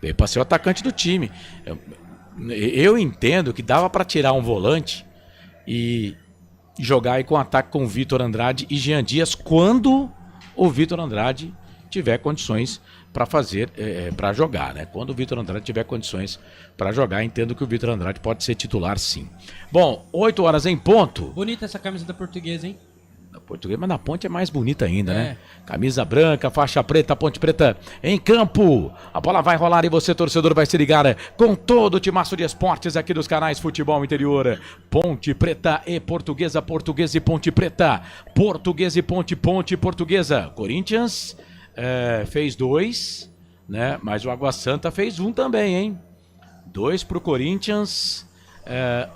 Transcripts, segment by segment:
Veio para ser o atacante do time. Eu entendo que dava para tirar um volante e jogar aí com ataque com o Vitor Andrade e Jean Dias quando o Vitor Andrade tiver condições para fazer, para jogar, né? Quando o Vitor Andrade tiver condições para jogar, entendo que o Vitor Andrade pode ser titular, sim. Bom, 8 horas em ponto. Bonita essa camisa da Portuguesa, hein? Da Portuguesa, mas na Ponte é mais bonita ainda, né? Camisa branca, faixa preta, Ponte Preta em campo. A bola vai rolar e você, torcedor, vai se ligar com todo o timaço de esportes aqui dos canais Futebol Interior. Ponte Preta e Portuguesa, Portuguesa e Ponte Preta. Portuguesa e Ponte, Ponte e Portuguesa. Corinthians fez 2, né? Mas o Água Santa fez 1 também, hein? 2 pro Corinthians,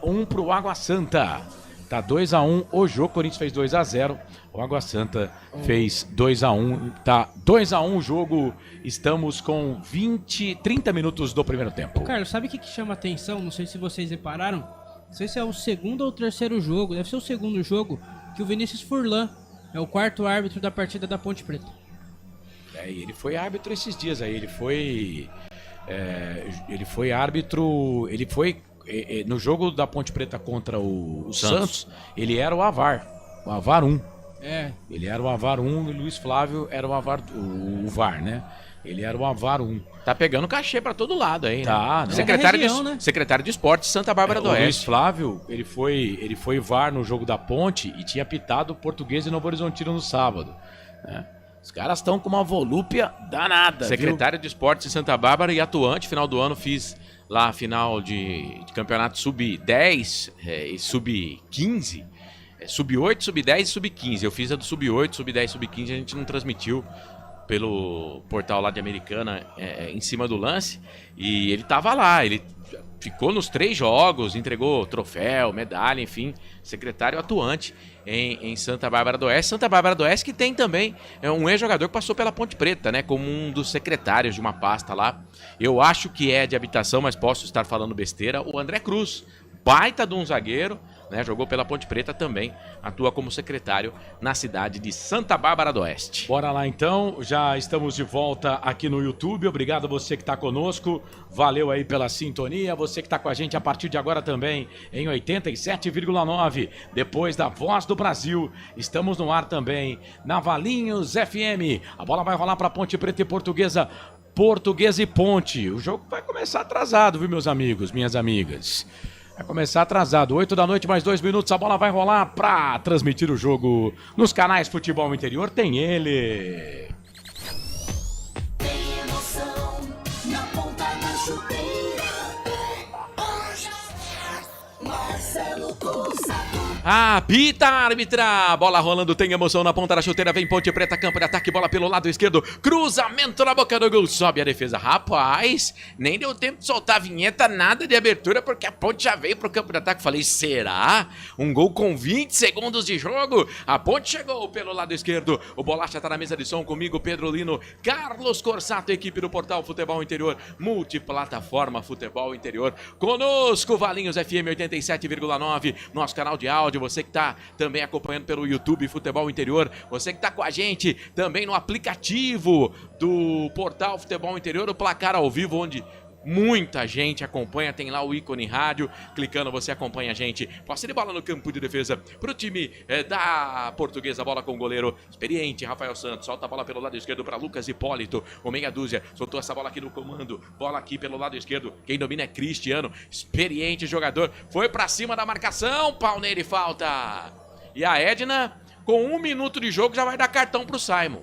1 pro Água Santa. Tá 2-1 o jogo, Corinthians fez 2-0, o Água Santa fez 2-1, tá 2-1 o jogo, estamos com 30 minutos do primeiro tempo. Carlos, sabe o que chama atenção? Não sei se vocês repararam, não sei se é o segundo ou o terceiro jogo, deve ser o segundo jogo, que o Vinícius Furlan é o quarto árbitro da partida da Ponte Preta. E ele foi árbitro esses dias aí, ele foi árbitro, ele foi... No jogo da Ponte Preta contra o Santos, ele era o AVAR 1. Ele era o AVAR 1 e o Luiz Flávio era o VAR, né? Ele era o AVAR 1. Tá pegando cachê pra todo lado aí, tá, né? Né? Secretário de Esportes Santa Bárbara do O Oeste. Luiz Flávio, ele foi VAR no jogo da Ponte e tinha pitado Português e Novo Horizontino no sábado, né? Os caras estão com uma volúpia danada, Secretário de Esportes de Santa Bárbara e atuante. Final do ano fiz lá a final de campeonato sub-10 e sub-15. Sub-8, sub-10 e sub-15. Eu fiz a do sub-8, sub-10 sub-15. A gente não transmitiu pelo portal lá de Americana em cima do lance. E ele tava lá, ele ficou nos 3 jogos, entregou troféu, medalha, enfim. Secretário atuante em Santa Bárbara do Oeste. Santa Bárbara do Oeste que tem também um ex-jogador que passou pela Ponte Preta, né? Como um dos secretários de uma pasta lá. Eu acho que é de habitação, mas posso estar falando besteira. O André Cruz, baita de um zagueiro, né? Jogou pela Ponte Preta também. Atua como secretário na cidade de Santa Bárbara do Oeste. Bora lá então, já estamos de volta aqui no YouTube. Obrigado a você que está conosco. Valeu aí pela sintonia. Você que está com a gente a partir de agora também em 87,9. Depois da Voz do Brasil, estamos no ar também na Valinhos FM. A bola vai rolar para Ponte Preta e Portuguesa. Portuguesa e Ponte. O jogo vai começar atrasado, viu, meus amigos, minhas amigas? Vai começar atrasado, 8 da noite, mais 2 minutos, a bola vai rolar para transmitir o jogo nos canais Futebol Interior. Tem ele. Tem emoção na ponta da chuteira. Marcelo Cusado. Apita a árbitra, bola rolando, tem emoção na ponta da chuteira, vem Ponte Preta, campo de ataque, bola pelo lado esquerdo, cruzamento na boca do gol, sobe a defesa. Rapaz, nem deu tempo de soltar a vinheta, nada de abertura, porque a Ponte já veio pro campo de ataque. Falei, será? Um gol com 20 segundos de jogo? A Ponte chegou pelo lado esquerdo, o Bolacha tá na mesa de som comigo, Pedro Lino, Carlos Corsato, equipe do portal Futebol Interior, multiplataforma Futebol Interior, conosco, Valinhos FM 87,9, nosso canal de áudio. Você que está também acompanhando pelo YouTube Futebol Interior, você que está com a gente também no aplicativo do portal Futebol Interior, o placar ao vivo, onde muita gente acompanha, tem lá o ícone rádio, clicando você acompanha a gente. Posse de bola no campo de defesa para o time da Portuguesa, bola com o goleiro experiente Rafael Santos, solta a bola pelo lado esquerdo para Lucas Hipólito, o meia dúzia, soltou essa bola aqui no comando, bola aqui pelo lado esquerdo, quem domina é Cristiano, experiente jogador, foi para cima da marcação, pau nele, falta. E a Edna, com 1 minuto de jogo, já vai dar cartão pro Simon.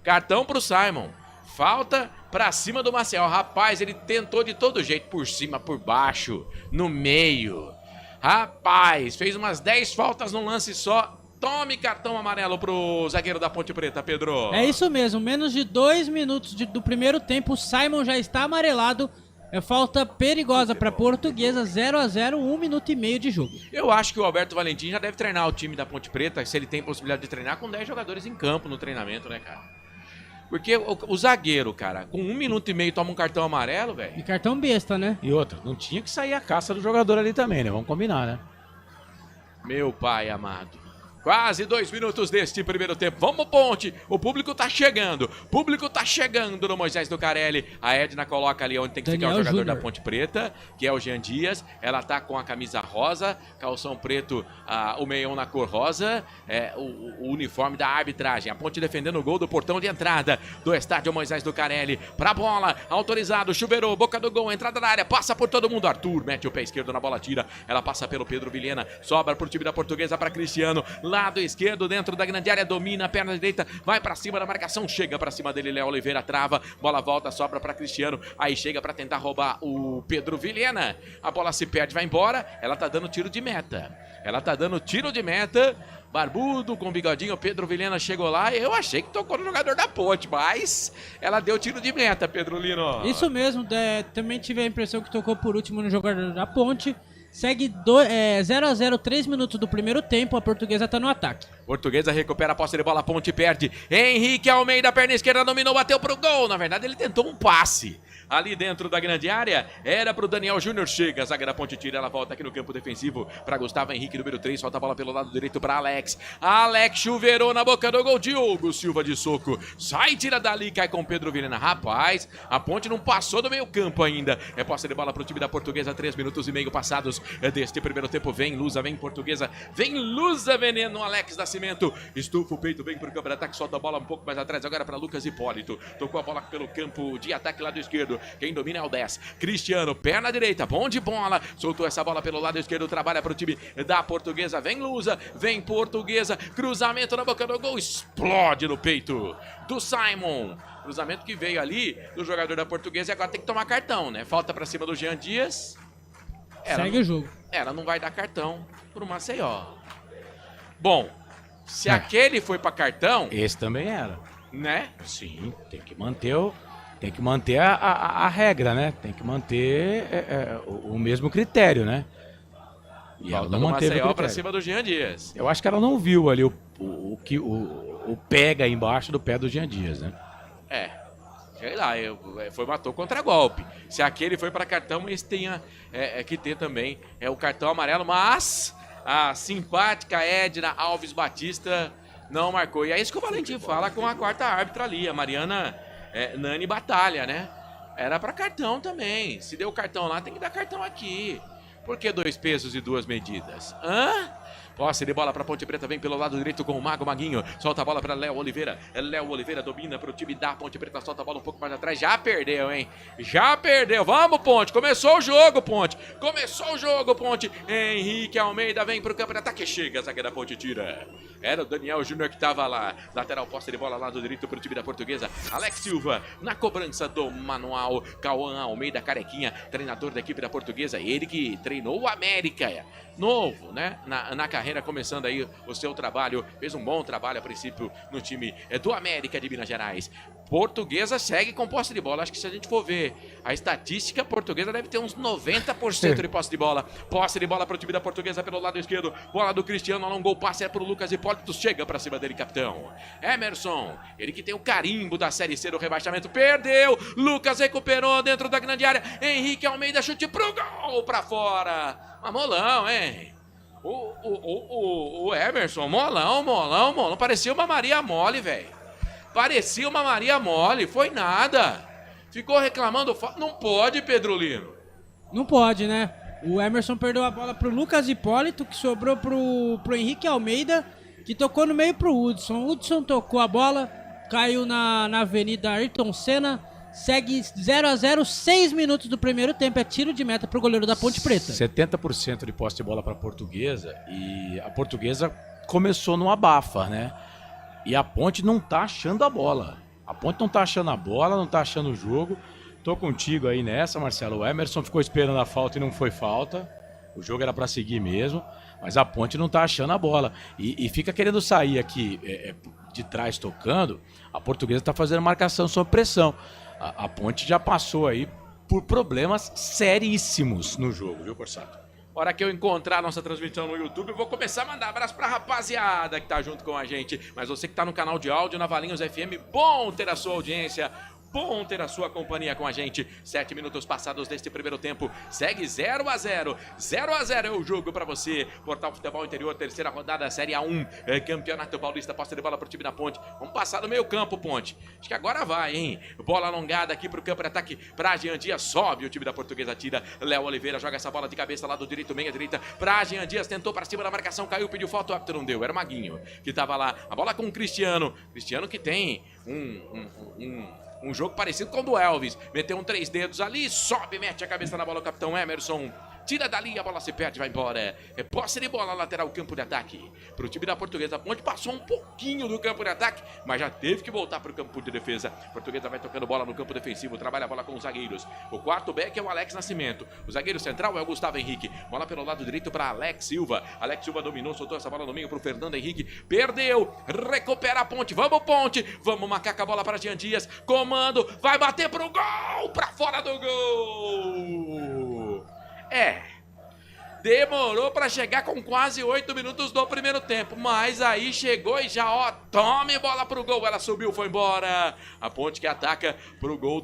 Cartão pro Simon. Falta pra cima do Maciel. Rapaz, ele tentou de todo jeito, por cima, por baixo, no meio. Rapaz, fez umas 10 faltas num lance só. Tome cartão amarelo pro zagueiro da Ponte Preta, Pedro. É isso mesmo, menos de 2 minutos do primeiro tempo, o Simon já está amarelado. É falta perigosa para Portuguesa, 0-0, 1 minuto e meio de jogo. Eu acho que o Alberto Valentim já deve treinar o time da Ponte Preta, se ele tem possibilidade de treinar, com 10 jogadores em campo no treinamento, né, cara? Porque o zagueiro, cara, com 1 minuto e meio toma um cartão amarelo, velho. E cartão besta, né? E outra, não tinha que sair a caça do jogador ali também, né? Vamos combinar, né? Meu pai amado. Quase 2 minutos deste primeiro tempo. Vamos, Ponte. O público tá chegando. Público tá chegando no Moisés do Carelli. A Edna coloca ali onde tem que ficar o jogador Júnior da Ponte Preta, que é o Jean Dias. Ela tá com a camisa rosa, calção preto, o meião na cor rosa, o uniforme da arbitragem. A Ponte defendendo o gol do portão de entrada do estádio Moisés do Carelli. Pra bola, autorizado, chuveirou, boca do gol, entrada da área, passa por todo mundo. Arthur mete o pé esquerdo na bola, tira. Ela passa pelo Pedro Vilhena, sobra pro time da Portuguesa pra Cristiano. Lado esquerdo, dentro da grande área, domina a perna direita, vai pra cima da marcação, chega pra cima dele, Léo Oliveira trava, bola volta, sobra pra Cristiano, aí chega pra tentar roubar o Pedro Vilhena, a bola se perde, vai embora, ela tá dando tiro de meta, barbudo, com bigodinho, Pedro Vilhena chegou lá, eu achei que tocou no jogador da Ponte, mas ela deu tiro de meta, Pedro Lino. Isso mesmo, também tive a impressão que tocou por último no jogador da Ponte. Segue 0-0, 3 minutos do primeiro tempo, a Portuguesa tá no ataque. Portuguesa recupera a posse de bola, a Ponte perde. Henrique Almeida, perna esquerda, dominou, bateu pro gol. Na verdade, ele tentou um passe ali dentro da grande área. Era pro Daniel Júnior, chega. A zaga da Ponte tira, ela volta aqui no campo defensivo para Gustavo Henrique, número 3. Solta a bola pelo lado direito para Alex. Alex chuveirou na boca do gol. Diogo Silva de soco. Sai, tira dali, cai com Pedro Vilhena. Rapaz, a Ponte não passou do meio campo ainda. É posse de bola pro time da Portuguesa. 3 minutos e meio passados deste primeiro tempo. Vem Lusa, vem Portuguesa. Vem Lusa, veneno. Alex Nascimento estufa o peito, vem pro campo de ataque, solta a bola um pouco mais atrás, agora para Lucas Hipólito, tocou a bola pelo campo de ataque lado esquerdo, quem domina é o 10, Cristiano, perna direita, bom de bola, soltou essa bola pelo lado esquerdo, trabalha pro time da Portuguesa, vem Lusa, vem Portuguesa, cruzamento na boca do gol, explode no peito do Simon, cruzamento que veio ali do jogador da Portuguesa e agora tem que tomar cartão, né, falta pra cima do Jean Dias. Segue o jogo. Ela não vai dar cartão pro Maceió. Bom, se aquele foi pra cartão... Esse também era. Né? Sim, tem que manter a regra, né? Tem que manter o mesmo critério, né? E ela não manteve o Maceió critério. pra cima do Jean Dias. Eu acho que ela não viu ali o pega embaixo do pé do Jean Dias, né? Sei lá, matou contra golpe. Se aquele foi pra cartão, esse tenha que ter também o cartão amarelo, mas a simpática Edna Alves Batista não marcou. E é isso que o Valentim fala com a quarta árbitra ali, a Mariana Nani Batalha, né? Era pra cartão também. Se deu cartão lá, tem que dar cartão aqui. Por que 2 pesos e 2 medidas? Posse de bola para Ponte Preta, vem pelo lado direito com o Maguinho, solta a bola para Léo Oliveira, Léo Oliveira domina para o time da Ponte Preta, solta a bola um pouco mais atrás, já perdeu, hein? Já perdeu, vamos Ponte, começou o jogo Ponte, Henrique Almeida vem para o campo de ataque, chega, a zaga da Ponte tira, era o Daniel Júnior que estava lá, lateral posse de bola lado direito para o time da Portuguesa, Alex Silva na cobrança do manual, Cauã Almeida Carequinha, treinador da equipe da Portuguesa, ele que treinou o América, novo, né, na carreira, começando aí o seu trabalho, fez um bom trabalho a princípio no time do América de Minas Gerais. Portuguesa segue com posse de bola, acho que se a gente for ver a estatística, a Portuguesa deve ter uns 90% de posse de bola para o time da Portuguesa pelo lado esquerdo, bola do Cristiano, alongou o passe, pro Lucas Hipólito, chega para cima dele, capitão. Emerson, ele que tem o carimbo da Série C do rebaixamento, perdeu, Lucas recuperou dentro da grande área, Henrique Almeida, chute pro gol, para fora, mas molão, hein? O Emerson, molão, parecia uma Maria Mole, velho. Parecia uma Maria Mole, foi nada. Ficou reclamando, não pode, Pedro Lino. Não pode, né? O Emerson perdeu a bola pro Lucas Hipólito, que sobrou pro Henrique Almeida, que tocou no meio pro Hudson. O Hudson tocou a bola, caiu na Avenida Ayrton Senna. Segue 0-0, 6 minutos do primeiro tempo. É tiro de meta pro goleiro da Ponte Preta. 70% de posse de bola para a Portuguesa. E a Portuguesa começou no abafa, né? E a Ponte não tá achando a bola. A Ponte não tá achando a bola, não tá achando o jogo. Tô contigo aí nessa, Marcelo. O Emerson ficou esperando a falta e não foi falta. O jogo era para seguir mesmo. Mas a Ponte não tá achando a bola. E fica querendo sair aqui de trás tocando. A Portuguesa tá fazendo marcação sob pressão. A Ponte já passou aí por problemas seríssimos no jogo, viu, Corsato? Hora que eu encontrar a nossa transmissão no YouTube, eu vou começar a mandar abraço pra rapaziada que tá junto com a gente. Mas você que tá no canal de áudio, na Valinhos FM, bom ter a sua audiência. Bom ter a sua companhia com a gente. 7 minutos passados deste primeiro tempo. Segue 0 a 0. 0 a 0 é o jogo pra você. Portal Futebol Interior, terceira rodada, Série A1. Campeonato Paulista, posse de bola pro time da Ponte. Vamos passar no meio campo, Ponte. Acho que agora vai, hein? Bola alongada aqui pro campo de ataque. Pra Jean Dias, sobe o time da Portuguesa, tira. Léo Oliveira joga essa bola de cabeça lá do direito, meia direita. Pra Jean Dias, tentou pra cima da marcação, caiu, pediu falta, o árbitro não deu. Era o Maguinho que tava lá. A bola com o Cristiano. Cristiano que tem um jogo parecido com o do Elvis. Meteu 3 dedos ali, sobe, mete a cabeça na bola o capitão Emerson. Tira dali, a bola se perde, vai embora. É posse de bola, lateral, campo de ataque. Pro time da Portuguesa, Ponte passou um pouquinho do campo de ataque, mas já teve que voltar pro campo de defesa. Portuguesa vai tocando bola no campo defensivo, trabalha a bola com os zagueiros. O quarto back é o Alex Nascimento. O zagueiro central é o Gustavo Henrique. Bola pelo lado direito para Alex Silva. Alex Silva dominou, soltou essa bola no meio pro Fernando Henrique. Perdeu, recupera a Ponte. Vamos, Ponte. Vamos marcar com a bola para Jean Dias. Comando, vai bater pro gol, pra fora do gol. Demorou pra chegar com quase 8 minutos do primeiro tempo, mas aí chegou e já, ó, tome bola pro gol, ela subiu, foi embora. A Ponte que ataca pro gol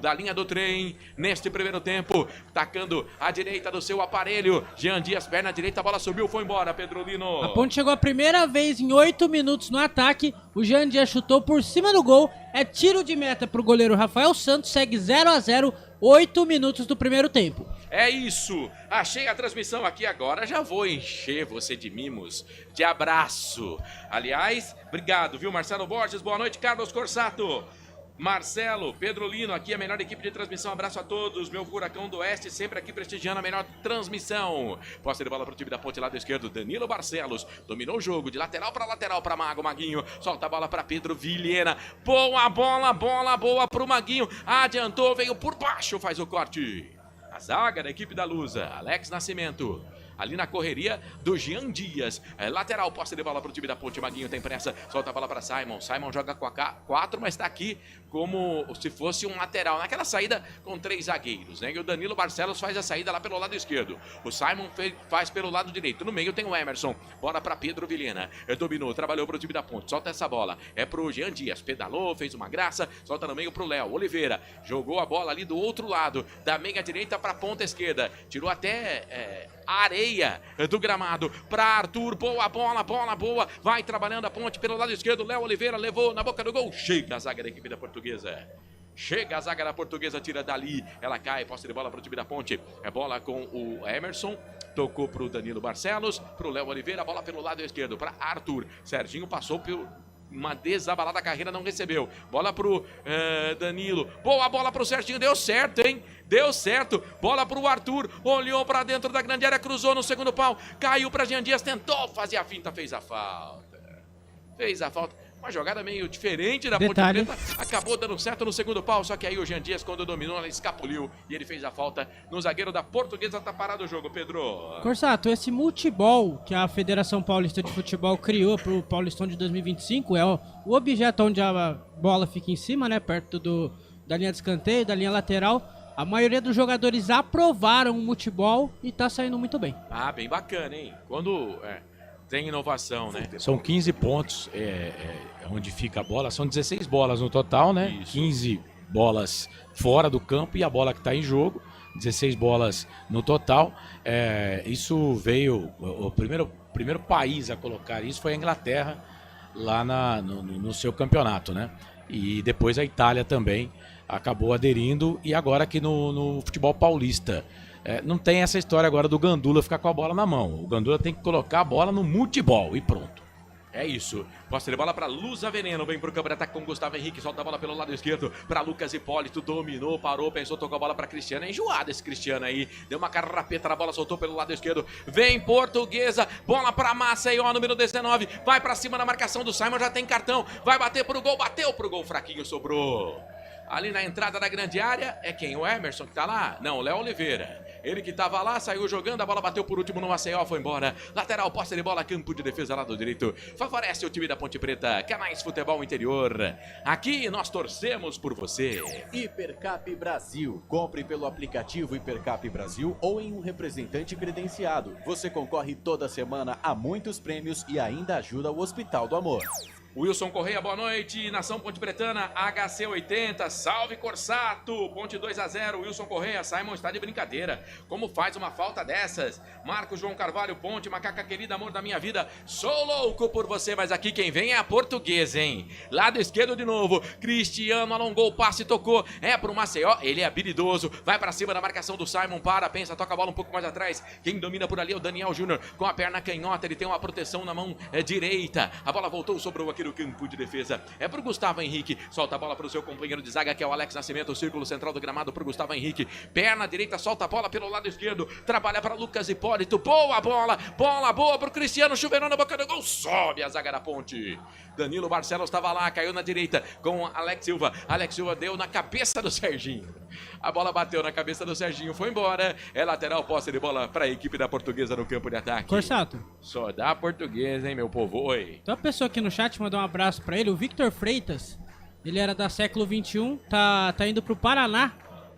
da linha do trem neste primeiro tempo, tacando a direita do seu aparelho. Jean Dias, perna direita, a bola subiu, foi embora, Pedrolino. A Ponte chegou a primeira vez em 8 minutos no ataque, o Jean Dias chutou por cima do gol, é tiro de meta pro goleiro Rafael Santos, segue 0 a 0, 8 minutos do primeiro tempo. É isso, achei a transmissão aqui agora, já vou encher você de mimos, de abraço. Aliás, obrigado, viu, Marcelo Borges, boa noite, Carlos Corsato. Marcelo, Pedrolino, aqui a melhor equipe de transmissão, abraço a todos, meu Furacão do Oeste, sempre aqui prestigiando a melhor transmissão. Posse de bola pro time da Ponte, lado esquerdo, Danilo Barcelos, dominou o jogo, de lateral para Maguinho, solta a bola para Pedro Vilhena, boa bola, boa pro Maguinho, adiantou, veio por baixo, faz o corte. A zaga da equipe da Lusa, Alex Nascimento. Ali na correria do Jean Dias. Lateral, posse de bola pro time da Ponte. Maguinho tem pressa, solta a bola para Simon. Simon joga com a 4, mas tá aqui como se fosse um lateral. Naquela saída com 3 zagueiros, né? E o Danilo Barcelos faz a saída lá pelo lado esquerdo. O Simon faz pelo lado direito. No meio tem o Emerson. Bola para Pedro Vilhena. Dominou, trabalhou pro time da Ponte. Solta essa bola. É pro Jean Dias. Pedalou, fez uma graça. Solta no meio pro Léo Oliveira. Jogou a bola ali do outro lado. Da meia direita pra ponta esquerda. Tirou até a areia do gramado para Arthur, boa boa, vai trabalhando a Ponte pelo lado esquerdo, Léo Oliveira levou na boca do gol, chega a zaga da equipe da Portuguesa. Chega a zaga da Portuguesa, tira dali, ela cai, posse de bola para o time da Ponte, é bola com o Emerson, tocou para o Danilo Barcelos, para o Léo Oliveira, bola pelo lado esquerdo para Arthur, Serginho passou por uma desabalada carreira, não recebeu. Bola pro Danilo. Boa bola pro Serginho, deu certo, hein? Deu certo. Bola pro Arthur, olhou pra dentro da grande área, cruzou no segundo pau, caiu pra Jean Dias, tentou fazer a finta, fez a falta. Uma jogada meio diferente da Ponte Preta, acabou dando certo no segundo pau, só que aí o Jean Dias, quando dominou, ela escapuliu e ele fez a falta no zagueiro da Portuguesa, tá parado o jogo, Pedro. Corsato, esse multibol que a Federação Paulista de Futebol criou pro Paulistão de 2025 é o objeto onde a bola fica em cima, né, perto da linha de escanteio, da linha lateral. A maioria dos jogadores aprovaram o multibol e tá saindo muito bem. Ah, bem bacana, hein? Quando tem inovação, né? São 15 pontos onde fica a bola, são 16 bolas no total, né? Isso. 15 bolas fora do campo e a bola que está em jogo, 16 bolas no total. Isso veio, o primeiro país a colocar isso foi a Inglaterra, lá no seu campeonato, né? E depois a Itália também acabou aderindo, e agora aqui no futebol paulista. Não tem essa história agora do Gandula ficar com a bola na mão. O Gandula tem que colocar a bola no multibol e pronto. É isso. Posse de bola para Lusa Veneno. Vem pro campo de ataque com Gustavo Henrique. Solta a bola pelo lado esquerdo para Lucas Hipólito. Dominou, parou, pensou, tocou a bola para Cristiano. É enjoado esse Cristiano aí. Deu uma carrapeta na bola, soltou pelo lado esquerdo. Vem Portuguesa. Bola para Maceió, número 19. Vai para cima da marcação do Simon. Já tem cartão. Vai bater pro gol. Bateu pro gol. Fraquinho, sobrou. Ali na entrada da grande área, é quem? O Emerson que tá lá? Não, o Léo Oliveira. Ele que tava lá, saiu jogando, a bola bateu por último no Maceió, foi embora. Lateral, posse de bola, campo de defesa lado direito. Favorece o time da Ponte Preta, Canais Futebol Interior. Aqui nós torcemos por você. Hipercap Brasil. Compre pelo aplicativo Hipercap Brasil ou em um representante credenciado. Você concorre toda semana a muitos prêmios e ainda ajuda o Hospital do Amor. Wilson Correia, boa noite. Nação Ponte Pretana, HC80, salve Corsato. Ponte 2-0, Wilson Correia, Simon está de brincadeira. Como faz uma falta dessas? Marcos João Carvalho, Ponte, macaca querida, amor da minha vida. Sou louco por você, mas aqui quem vem é a Portuguesa, hein? Lado esquerdo de novo, Cristiano alongou o passe, tocou. É pro Maceió, ele é habilidoso. Vai pra cima da marcação do Simon, pensa, toca a bola um pouco mais atrás. Quem domina por ali é o Daniel Júnior, com a perna canhota, ele tem uma proteção na mão direita. A bola voltou, sobrou aqui no campo de defesa. É pro Gustavo Henrique, solta a bola pro seu companheiro de zaga, que é o Alex Nascimento, o círculo central do gramado pro Gustavo Henrique. Perna direita, solta a bola pelo lado esquerdo, trabalha para Lucas Hipólito, boa bola boa pro Cristiano, chuveirão na boca do gol, sobe a zaga da Ponte. Danilo Barcelos estava lá, caiu na direita com Alex Silva. Alex Silva deu na cabeça do Serginho. A bola bateu na cabeça do Serginho, foi embora. É lateral, posse de bola para a equipe da Portuguesa no campo de ataque. Corsato. Só dá Portuguesa, hein, meu povo? Oi. Tem uma pessoa aqui no chat, mandou um abraço pra ele, o Victor Freitas. Ele era da século XXI, tá indo pro Paraná,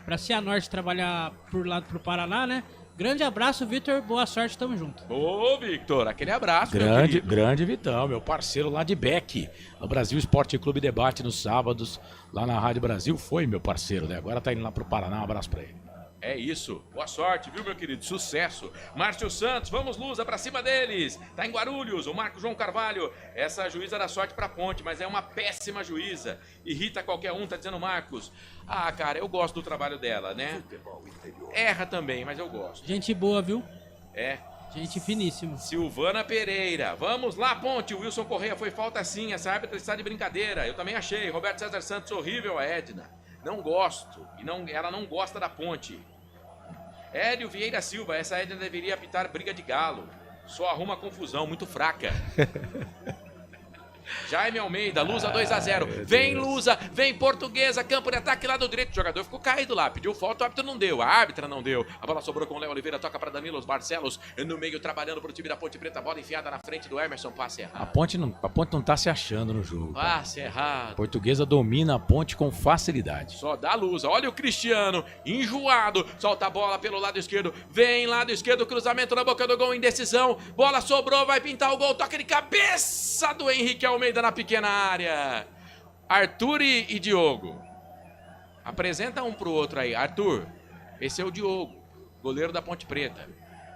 pra Cianorte trabalhar por lá pro Paraná, né? Grande abraço, Victor, boa sorte, tamo junto. Ô, Victor, aquele abraço, meu querido. Grande Vitão, meu parceiro lá de Beck, no Brasil Esporte Clube Debate nos sábados, lá na Rádio Brasil, foi meu parceiro, né? Agora tá indo lá pro Paraná, um abraço pra ele. É isso, boa sorte, viu, meu querido? Sucesso. Márcio Santos, vamos, Lusa, pra cima deles. Tá em Guarulhos, o Marco João Carvalho. Essa juíza dá sorte pra Ponte, mas é uma péssima juíza. Irrita qualquer um, tá dizendo Marcos. Ah, cara, eu gosto do trabalho dela, né? Erra também, mas eu gosto. Gente boa, viu? É. Gente finíssima. Silvana Pereira, vamos lá, Ponte. Wilson Correia foi falta sim, essa árbitra está de brincadeira. Eu também achei. Roberto César Santos, horrível a Edna. Não gosto. E ela não gosta da Ponte. Hélio Vieira Silva, essa Edna deveria apitar briga de galo. Só arruma confusão, muito fraca. Jaime Almeida, Lusa 2-0. Vem Lusa, vem Portuguesa, campo de ataque lá do direito. O jogador ficou caído lá, pediu falta, o árbitro não deu, a árbitra não deu. A bola sobrou com o Léo Oliveira, toca para Danilo Barcelos. No meio, trabalhando pro time da Ponte Preta, bola enfiada na frente do Emerson, passe errado. A Ponte não tá se achando no jogo. Passe errado. A Portuguesa domina a Ponte com facilidade. Só dá Lusa, olha o Cristiano, enjoado, solta a bola pelo lado esquerdo, vem lado esquerdo, cruzamento na boca do gol, indecisão, bola sobrou, vai pintar o gol, toca de cabeça do Henrique Almeida na pequena área. Arthur e Diogo, apresenta um pro outro aí. Arthur, esse é o Diogo, goleiro da Ponte Preta.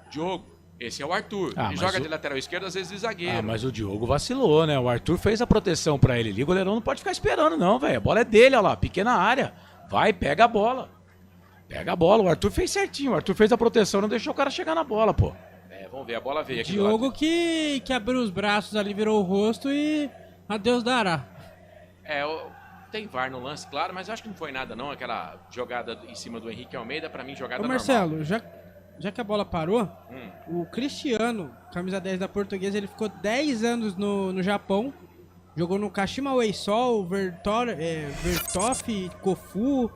Diogo, esse é o Arthur, ele joga de lateral esquerdo, às vezes de zagueiro. Ah, mas o Diogo vacilou, né? O Arthur fez a proteção pra ele ali, o goleirão não pode ficar esperando não, velho. A bola é dele, olha lá, pequena área. Vai, pega a bola. Pega a bola, o Arthur fez certinho, o Arthur fez a proteção, não deixou o cara chegar na bola, pô. É, vamos ver, a bola veio aqui. Diogo que abriu os braços ali, virou o rosto e adeus dará. É, tem VAR no lance, claro, mas eu acho que não foi nada não, aquela jogada em cima do Henrique Almeida, pra mim jogada Ô normal. Marcelo, já que a bola parou, o Cristiano, camisa 10 da Portuguesa, ele ficou 10 anos no Japão, jogou no Kashima Reysol, Vertoff, Kofu,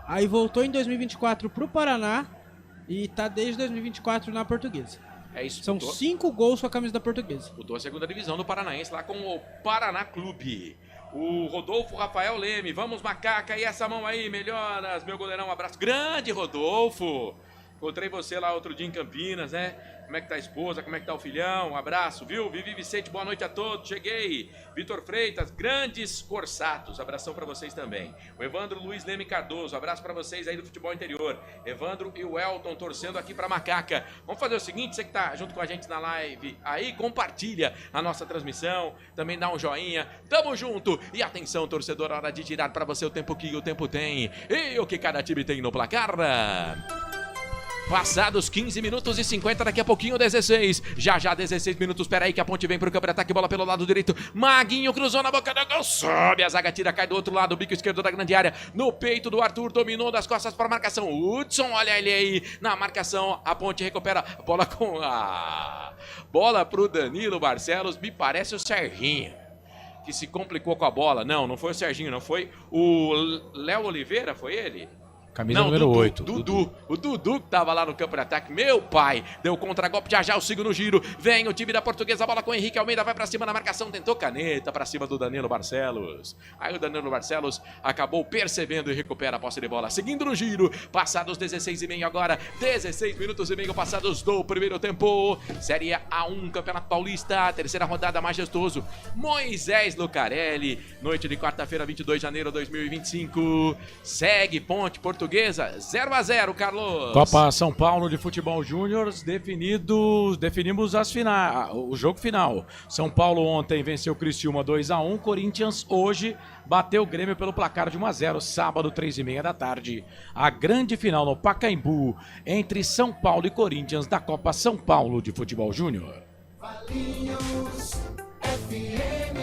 aí voltou em 2024 pro Paraná e tá desde 2024 na Portuguesa. É isso. São 5 gols com a camisa da Portuguesa. Disputou a segunda divisão do Paranaense lá com o Paraná Clube. O Rodolfo Rafael Leme, vamos macaca, e essa mão aí, melhoras, meu goleirão, um abraço. Grande Rodolfo, encontrei você lá outro dia em Campinas, né? Como é que tá a esposa, como é que tá o filhão, um abraço, viu? Vivi Vicente, boa noite a todos, cheguei. Vitor Freitas, grandes Corsatos, abração pra vocês também. O Evandro Luiz Leme Cardoso, abraço pra vocês aí do futebol interior. Evandro e o Elton torcendo aqui pra macaca. Vamos fazer o seguinte, você que tá junto com a gente na live aí, compartilha a nossa transmissão, também dá um joinha, tamo junto. E atenção, torcedor, hora de tirar pra você o tempo que o tempo tem e o que cada time tem no placar. Passados 15 minutos e 50, daqui a pouquinho 16. Já 16 minutos, peraí que a Ponte vem pro campo de ataque, bola pelo lado direito. Maguinho cruzou na boca do gol, sobe, a zaga tira, cai do outro lado, bico esquerdo da grande área. No peito do Arthur, dominou das costas para a marcação. Hudson, olha ele aí na marcação, a Ponte recupera a bola com a... Bola pro Danilo Barcelos, me parece o Serginho, que se complicou com a bola. Não foi o Serginho, não foi o Léo Oliveira, foi ele? Camisa número 8. Dudu. O Dudu que tava lá no campo de ataque. Meu pai. Deu contra-golpe. Já o segundo giro. Vem o time da Portuguesa. A bola com o Henrique Almeida. Vai pra cima na marcação. Tentou caneta pra cima do Danilo Barcelos. Aí o Danilo Barcelos acabou percebendo e recupera a posse de bola. Seguindo no giro. Passados 16,5 agora. 16 minutos e meio passados do primeiro tempo. Série A1, Campeonato Paulista. Terceira rodada, majestoso. Moisés Lucarelli. Noite de quarta-feira, 22 de janeiro de 2025. Segue Ponte Portuguesa 0-0, Carlos. Copa São Paulo de Futebol Júnior, definimos o jogo final. São Paulo ontem venceu o Criciúma 2-1, Corinthians hoje bateu o Grêmio pelo placar de 1-0, sábado 3h30 da tarde. A grande final no Pacaembu entre São Paulo e Corinthians da Copa São Paulo de Futebol Júnior. Valinhos FM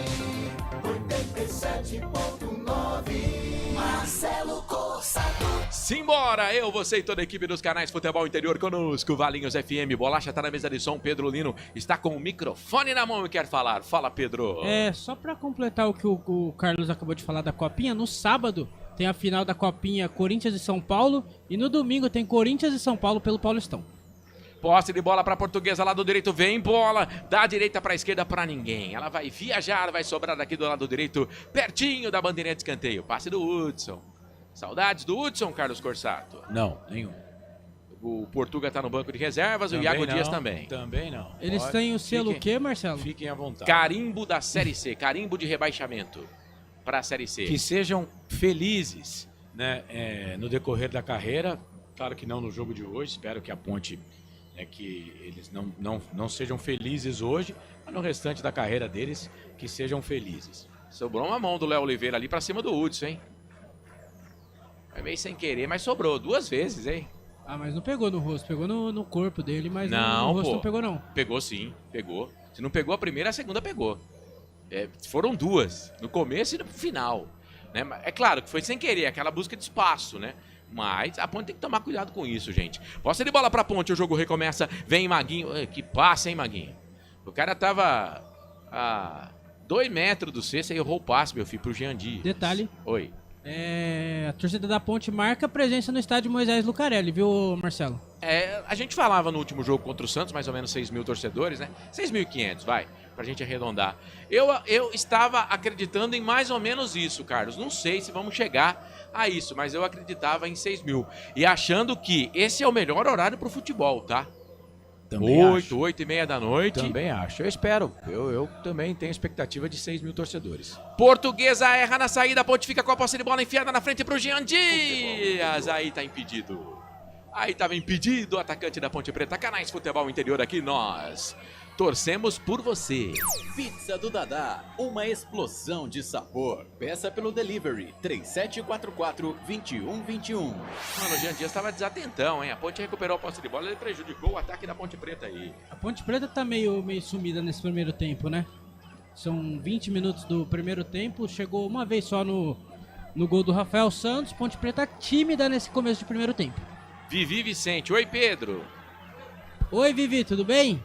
87.9. Marcelo Cossato. Simbora! Eu, você e toda a equipe dos canais Futebol Interior conosco. Valinhos FM. Bolacha tá na mesa de som. Pedro Lino está com o microfone na mão e quer falar. Fala, Pedro. Só pra completar o que o Carlos acabou de falar da Copinha, no sábado tem a final da Copinha Corinthians e São Paulo e no domingo tem Corinthians e São Paulo pelo Paulistão. Posse de bola para a Portuguesa, lado direito, vem bola, da direita para a esquerda para ninguém. Ela vai viajar, vai sobrar daqui do lado direito, pertinho da bandeirinha de escanteio. Passe do Hudson. Saudades do Hudson, Carlos Corsato? Não, nenhum. O Portuga tá no banco de reservas, Também o Iago não, Dias também. Também não. Eles têm o selo o quê, Marcelo? Fiquem à vontade. Carimbo da Série C, carimbo de rebaixamento para a Série C. Que sejam felizes, né, no decorrer da carreira. Claro que não no jogo de hoje, espero que a Ponte... que eles não sejam felizes hoje, mas no restante da carreira deles, que sejam felizes. Sobrou uma mão do Léo Oliveira ali pra cima do Hudson, hein? Foi meio sem querer, mas sobrou 2 vezes, hein? Ah, mas não pegou no rosto, pegou no corpo dele, mas Não, no rosto pô. não pegou não. Pegou sim, pegou. Se não pegou a primeira, a segunda pegou. Foram 2, no começo e no final. Né? É claro que foi sem querer, aquela busca de espaço, né? Mas a Ponte tem que tomar cuidado com isso, gente. Posse de bola pra Ponte, o jogo recomeça. Vem Maguinho. Que passe, hein, Maguinho? O cara tava a 2 metros do cesto e errou o passe, meu filho, pro Jean Dias. Detalhe. Oi. A torcida da Ponte marca presença no estádio Moisés Lucarelli, viu, Marcelo? A gente falava no último jogo contra o Santos, mais ou menos 6 mil torcedores, né? 6.500, vai, pra gente arredondar. Eu estava acreditando em mais ou menos isso, Carlos. Não sei se vamos chegar a isso, mas eu acreditava em 6 mil. E achando que esse é o melhor horário pro futebol, tá? Também 8h30 da noite. Também acho. Eu espero. Eu também tenho expectativa de 6 mil torcedores. Portuguesa erra na saída, a Ponte fica com a posse de bola enfiada na frente pro Jean Dias. Aí tá impedido. Aí tava impedido o atacante da Ponte Preta. Canais Futebol Interior aqui, nós torcemos por você. Pizza do Dadá, uma explosão de sabor. Peça pelo delivery 3744-2121. Mano, o Jean Dias tava desatentão, hein? A Ponte recuperou a posse de bola, ele prejudicou o ataque da Ponte Preta aí. A Ponte Preta tá meio sumida nesse primeiro tempo, né? São 20 minutos do primeiro tempo, chegou uma vez só no gol do Rafael Santos. Ponte Preta tímida nesse começo de primeiro tempo. Vivi Vicente, oi Pedro. Oi Vivi, tudo bem?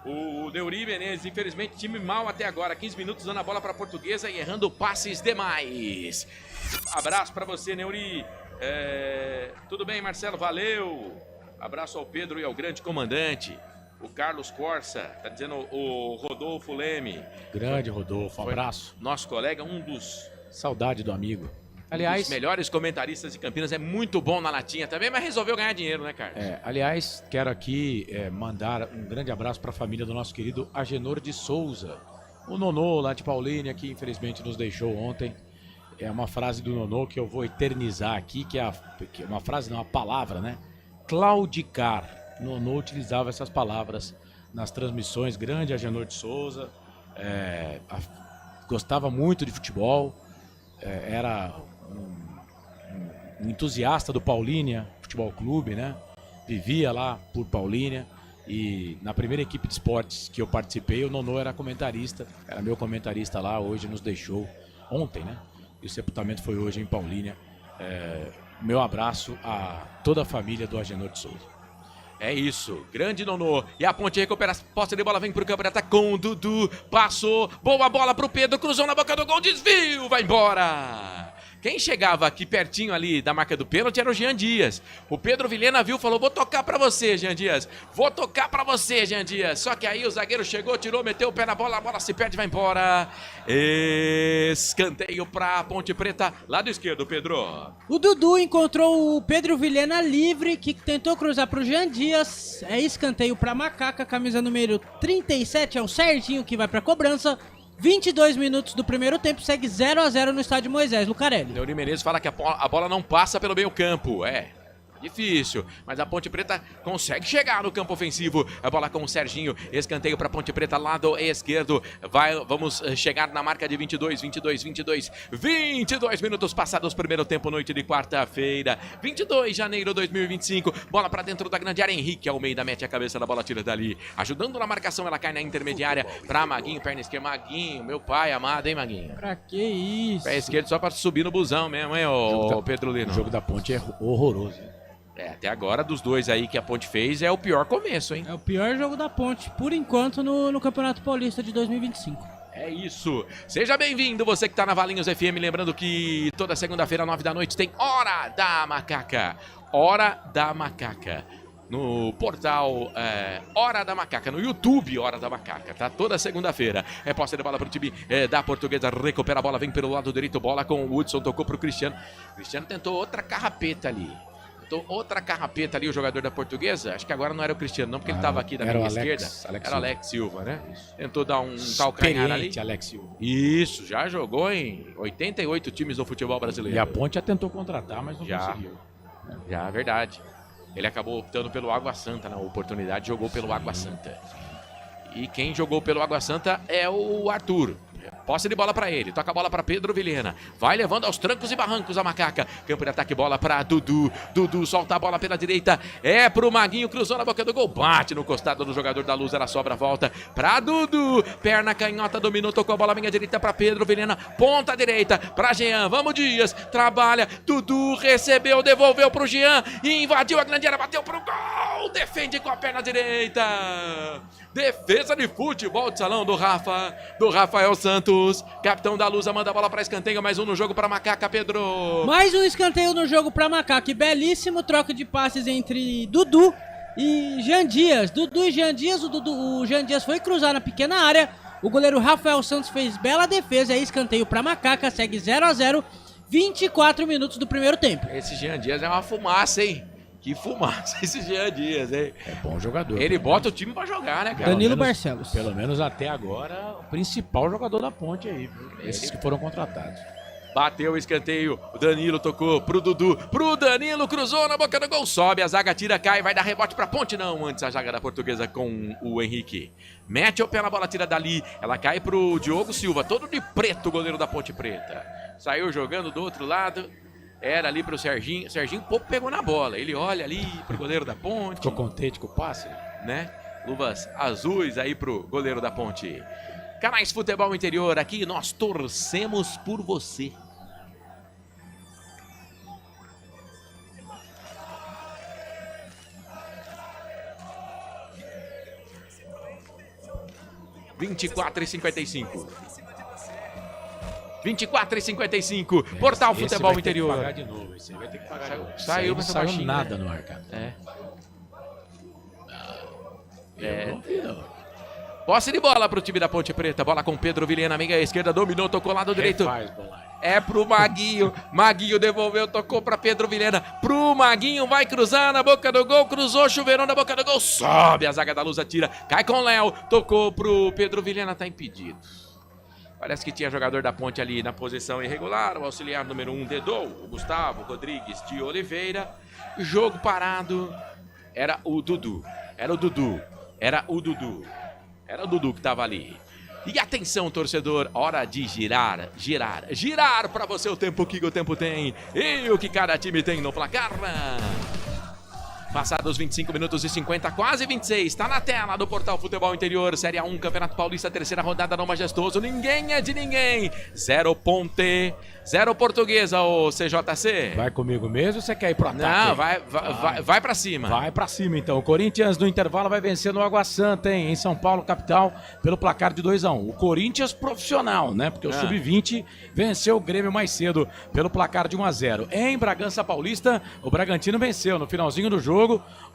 O Neuri Menezes, infelizmente, time mal até agora. 15 minutos dando a bola para a Portuguesa e errando passes demais. Abraço para você, Neuri. Tudo bem, Marcelo? Valeu. Abraço ao Pedro e ao grande comandante. O Carlos Corsa, tá dizendo o Rodolfo Leme. Grande Rodolfo, um abraço. Nosso colega, um dos Saudade do amigo. Os Aliás, melhores comentaristas de Campinas, é muito bom na latinha também, mas resolveu ganhar dinheiro, né, Carlos? aliás, quero aqui mandar um grande abraço para a família do nosso querido Agenor de Souza. O Nonô lá de Paulínia, que infelizmente nos deixou ontem. É uma frase do Nonô que eu vou eternizar aqui, que é uma frase, não, uma palavra, né? Claudicar. Nonô utilizava essas palavras nas transmissões. Grande Agenor de Souza. Gostava muito de futebol. Era um entusiasta do Paulínia Futebol Clube, né? Vivia lá por Paulínia e na primeira equipe de esportes que eu participei, o Nonô era comentarista, era meu comentarista lá, hoje nos deixou ontem, né? E o sepultamento foi hoje em Paulínia. Meu abraço a toda a família do Agenor de Souza. É isso, grande Nonô. E a Ponte recupera a posse de bola, vem pro campo de ataque com o Dudu. Passou, boa bola pro Pedro, cruzou na boca do gol, desvio, vai embora. Quem chegava aqui pertinho ali da marca do pênalti era o Jean Dias. O Pedro Vilhena viu, falou, vou tocar pra você, Jean Dias. Vou tocar pra você, Jean Dias. Só que aí o zagueiro chegou, tirou, meteu o pé na bola, a bola se perde e vai embora. Escanteio pra Ponte Preta, lado esquerdo, Pedro. O Dudu encontrou o Pedro Vilhena livre, que tentou cruzar pro Jean Dias. É escanteio pra Macaca, camisa número 37, é o Serginho que vai pra cobrança. 22 minutos do primeiro tempo, segue 0-0 no estádio Moisés Lucarelli. Leoni Menezes fala que a bola não passa pelo meio campo, difícil, mas a Ponte Preta consegue chegar no campo ofensivo. A bola com o Serginho, escanteio para Ponte Preta, lado esquerdo. Vamos chegar na marca de 22 minutos passados, primeiro tempo, noite de quarta-feira, 22 de janeiro de 2025. Bola para dentro da grande área, Henrique Almeida mete a cabeça da bola, tira dali. Ajudando na marcação, ela cai na intermediária para Maguinho, perna esquerda. Maguinho, meu pai amado, hein, Maguinho? Pra que isso? Pé esquerdo só para subir no busão mesmo, hein, ô Pedro Lino? O jogo da Ponte é horroroso. Até agora, dos dois aí que a Ponte fez, é o pior começo, hein? É o pior jogo da Ponte, por enquanto, no Campeonato Paulista de 2025. É isso. Seja bem-vindo, você que tá na Valinhos FM. Lembrando que toda segunda-feira, 9 da noite, tem Hora da Macaca. Hora da Macaca. No portal Hora da Macaca, no YouTube Hora da Macaca, tá? Toda segunda-feira. Posse de bola pro time da Portuguesa, recupera a bola, vem pelo lado direito, bola com o Hudson, tocou pro Cristiano. Cristiano tentou outra carrapeta ali. O jogador da Portuguesa. Acho que agora não era o Cristiano, não, porque ele estava aqui da minha esquerda. Era o Alex Silva, né? Tentou dar um calcanhar ali. Alex Silva. Isso, já jogou em 88 times do futebol brasileiro. E a Ponte já tentou contratar, mas não conseguiu. Já, verdade. Ele acabou optando pelo Água Santa na oportunidade, jogou pelo Água Santa. E quem jogou pelo Água Santa é o Arthur. Posse de bola pra ele, toca a bola pra Pedro Vilhena. Vai levando aos trancos e barrancos a Macaca. Campo de ataque, bola pra Dudu. Dudu solta a bola pela direita. É pro Maguinho, cruzou na boca do gol. Bate no costado do jogador da Luz, ela sobra, volta pra Dudu. Perna canhota, dominou, tocou a bola minha direita pra Pedro Vilhena. Ponta direita pra Jean. Vamos, Dias. Trabalha. Dudu recebeu, devolveu pro Jean. Invadiu a grande área, bateu pro gol. Defende com a perna direita. Defesa de futebol de salão do Rafael Santos. Capitão da Lusa manda a bola para escanteio, mais um no jogo para Macaca, Pedro. Mais um escanteio no jogo para Macaca. E belíssimo troca de passes entre Dudu e Jean Dias. Dudu e Jean Dias, o Jean Dias foi cruzar na pequena área. O goleiro Rafael Santos fez bela defesa, é escanteio para Macaca, segue 0-0, 24 minutos do primeiro tempo. Esse Jean Dias é uma fumaça, hein? Que fumaça esse Jean Dias, hein? É bom jogador. Ele bota o time pra jogar, né, cara? Danilo Barcelos. Pelo menos até agora, o principal jogador da Ponte aí, viu? Esses que foram contratados. Bateu o escanteio, o Danilo tocou pro Dudu, pro Danilo, cruzou na boca do gol, sobe, a zaga tira, cai, vai dar rebote pra Ponte, não, antes a zaga da Portuguesa com o Henrique. Mete o pé na bola, tira dali, ela cai pro Diogo Silva, todo de preto, o goleiro da Ponte Preta. Saiu jogando do outro lado. Era ali pro Serginho. Serginho pouco pegou na bola. Ele olha ali pro goleiro da Ponte. Ficou contente com o passe, né? Luvas azuis aí pro goleiro da Ponte. Canais Futebol Interior, aqui nós torcemos por você. (24:55). 24:55, Portal Futebol Interior. Vai ter que pagar de novo, esse aí vai ter que pagar de novo. Saiu, mas não saiu baixinho, nada né? no ar, cara. Eu não vi, não. Posse de bola pro time da Ponte Preta. Bola com Pedro Vilhena, meia esquerda, dominou, tocou lado direito. É pro Maguinho. Maguinho devolveu, tocou pra Pedro Vilhena. Pro Maguinho, vai cruzar na boca do gol. Cruzou, chuveirão na boca do gol. Sobe, a zaga da Luz atira. Cai com o Léo. Tocou pro Pedro Vilhena, tá impedido. Parece que tinha jogador da Ponte ali na posição irregular. O auxiliar número 1 dedou. O Gustavo Rodrigues de Oliveira. Jogo parado. Era o Dudu. Era o Dudu que tava ali. E atenção, torcedor, hora de girar pra você o tempo que o tempo tem e o que cada time tem no placar. Passados 25 minutos e 50, quase 26, tá na tela do Portal Futebol Interior, Série A1, Campeonato Paulista, terceira rodada no Majestoso, ninguém é de ninguém, 0 Ponte, 0 Portuguesa, ô CJC. Vai comigo mesmo ou você quer ir pro ataque? Não, vai pra cima. Vai pra cima então. O Corinthians no intervalo vai vencer no Água Santa, hein? Em São Paulo, capital, pelo placar de 2-1. O Corinthians profissional, né? Porque o Sub-20 venceu o Grêmio mais cedo pelo placar de 1-0. Em Bragança Paulista, o Bragantino venceu no finalzinho do jogo.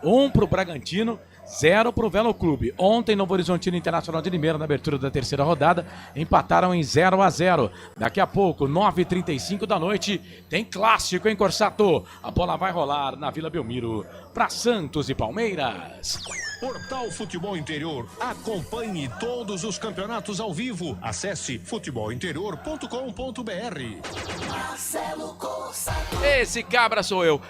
1 pro Bragantino, 0 pro Velo Clube. Ontem, Novo Horizontino Internacional de Limeira, na abertura da terceira rodada, empataram em 0-0. Daqui a pouco, 9h35 da noite, tem clássico em Corsato. A bola vai rolar na Vila Belmiro para Santos e Palmeiras. Portal Futebol Interior. Acompanhe todos os campeonatos ao vivo. Acesse futebolinterior.com.br. Marcelo Cossato. Esse cabra sou eu.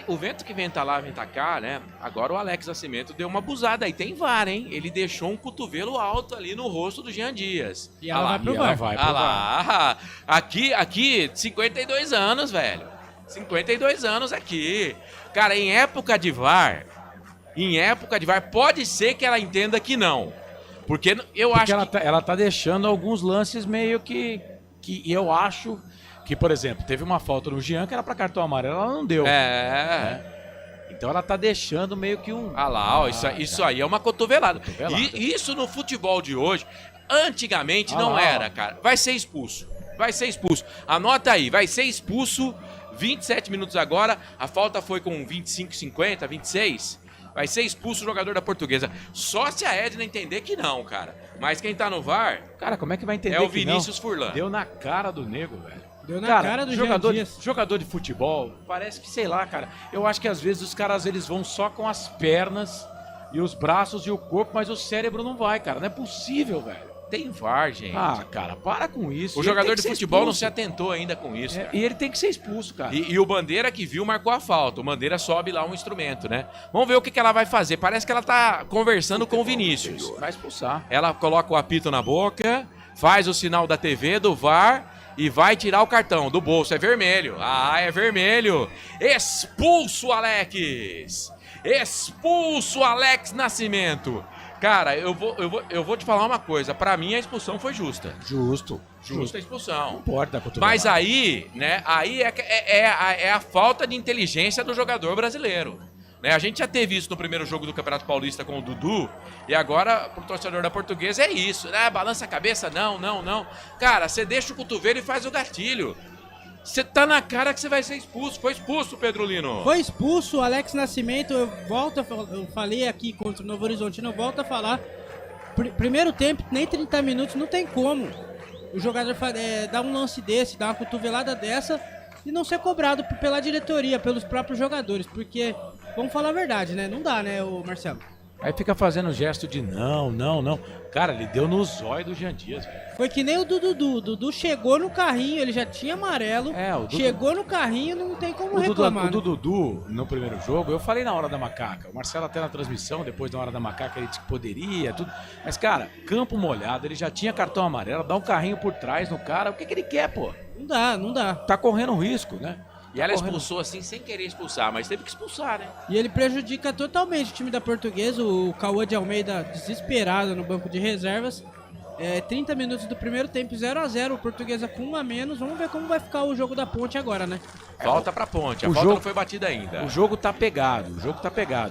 O vento que venta lá, venta cá, né? Agora o Alex Nascimento deu uma abusada aí. Tem VAR, hein? Ele deixou um cotovelo alto ali no rosto do Jean Dias. E ela vai pro VAR. Ah lá. Aqui, 52 anos, velho. 52 anos aqui. Cara, em época de VAR, pode ser que ela entenda que não. Porque eu acho que... Ela tá deixando alguns lances meio que eu acho que, por exemplo, teve uma falta no Jean que era pra cartão amarelo, ela não deu. Então ela tá deixando meio que um... Ah lá, ó, isso aí é uma cotovelada. E isso no futebol de hoje, antigamente não era, cara. Vai ser expulso. Anota aí, vai ser expulso, 27 minutos agora, a falta foi com 25, 50, 26... Vai ser expulso o jogador da Portuguesa. Só se a Edna entender que não, cara. Mas quem tá no VAR... Cara, como é que vai entender é o que Vinícius não? Furlan. Deu na cara do nego, velho. Deu na cara do jogador de futebol, parece que, sei lá, cara. Eu acho que às vezes os caras eles vão só com as pernas e os braços e o corpo, mas o cérebro não vai, cara. Não é possível, velho. Tem VAR, gente. Ah, cara, para com isso. O jogador de futebol não se atentou ainda com isso, cara. E ele tem que ser expulso, cara. E o Bandeira que viu marcou a falta. O Bandeira sobe lá um instrumento, né? Vamos ver o que ela vai fazer. Parece que ela tá conversando com o Vinícius. Vai expulsar. Ela coloca o apito na boca, faz o sinal da TV, do VAR e vai tirar o cartão do bolso. É vermelho. Ah, é vermelho. Expulso, Alex. Expulso, Alex Nascimento. Cara, eu vou te falar uma coisa. Pra mim, a expulsão foi justa. Justa a expulsão. Não importa. Mas aí, né? Aí é a falta de inteligência do jogador brasileiro. Né? A gente já teve isso no primeiro jogo do Campeonato Paulista com o Dudu. E agora, pro torcedor da Portuguesa, é isso. Né? Balança a cabeça, não. Cara, você deixa o cotovelo e faz o gatilho. Você tá na cara que você vai ser expulso. Foi expulso, Pedro Lino. Foi expulso o Alex Nascimento. Eu falei aqui contra o Novo Horizontino, eu volto a falar. Primeiro tempo, nem 30 minutos, não tem como o jogador dar um lance desse, dar uma cotovelada dessa e não ser cobrado pela diretoria, pelos próprios jogadores. Porque, vamos falar a verdade, né? Não dá, né, o Marcelo? Aí fica fazendo gesto de não. Cara, ele deu no zóio do Jean Dias, velho. Foi que nem o Dudu. O Dudu chegou no carrinho, ele já tinha amarelo. O Dudu... Chegou no carrinho, não tem como reclamar. O Dudu, no primeiro jogo, eu falei na hora da macaca. O Marcelo até na transmissão, depois na hora da macaca, ele disse que poderia, tudo. Mas, cara, campo molhado, ele já tinha cartão amarelo, dá um carrinho por trás no cara. O que ele quer, pô? Não dá. Tá correndo risco, né? E ela expulsou assim, sem querer expulsar, mas teve que expulsar, né? E ele prejudica totalmente o time da Portuguesa, o Cauã de Almeida desesperado no banco de reservas. 30 minutos do primeiro tempo, 0-0, o Portuguesa com 1 a menos. Vamos ver como vai ficar o jogo da Ponte agora, né? Volta pra Ponte, a falta não foi batida ainda. O jogo tá pegado,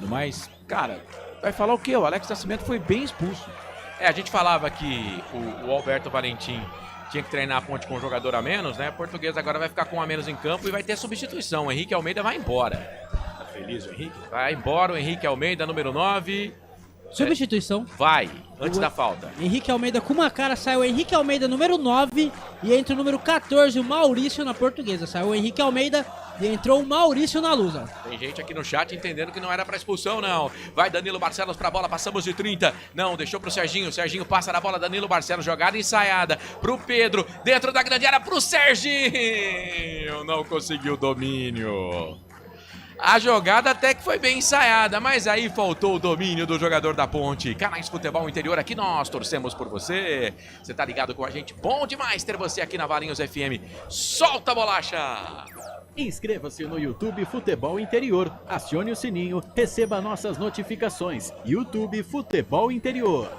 mas, cara, vai falar o quê? O Alex Nascimento foi bem expulso. A gente falava que o Alberto Valentim tinha que treinar a Ponte com um jogador a menos, né? A Portuguesa agora vai ficar com um a menos em campo e vai ter substituição. O Henrique Almeida vai embora. Tá feliz o Henrique? Vai embora o Henrique Almeida, número 9. Substituição. Vai, antes da falta. Henrique Almeida com uma cara, saiu o Henrique Almeida, número 9, e entra o número 14, o Maurício na Portuguesa. Saiu o Henrique Almeida e entrou o Maurício na Lusa. Tem gente aqui no chat entendendo que não era pra expulsão, não. Vai Danilo Barcelos pra bola, passamos de 30. Não, deixou pro Serginho. Serginho passa na bola, Danilo Barcelos, jogada ensaiada pro Pedro, dentro da grande área pro Serginho. Não conseguiu o domínio. A jogada até que foi bem ensaiada, mas aí faltou o domínio do jogador da Ponte. Canais Futebol Interior, aqui nós torcemos por você. Você tá ligado com a gente? Bom demais ter você aqui na Valinhos FM. Solta a bolacha! Inscreva-se no YouTube Futebol Interior, acione o sininho, receba nossas notificações. YouTube Futebol Interior.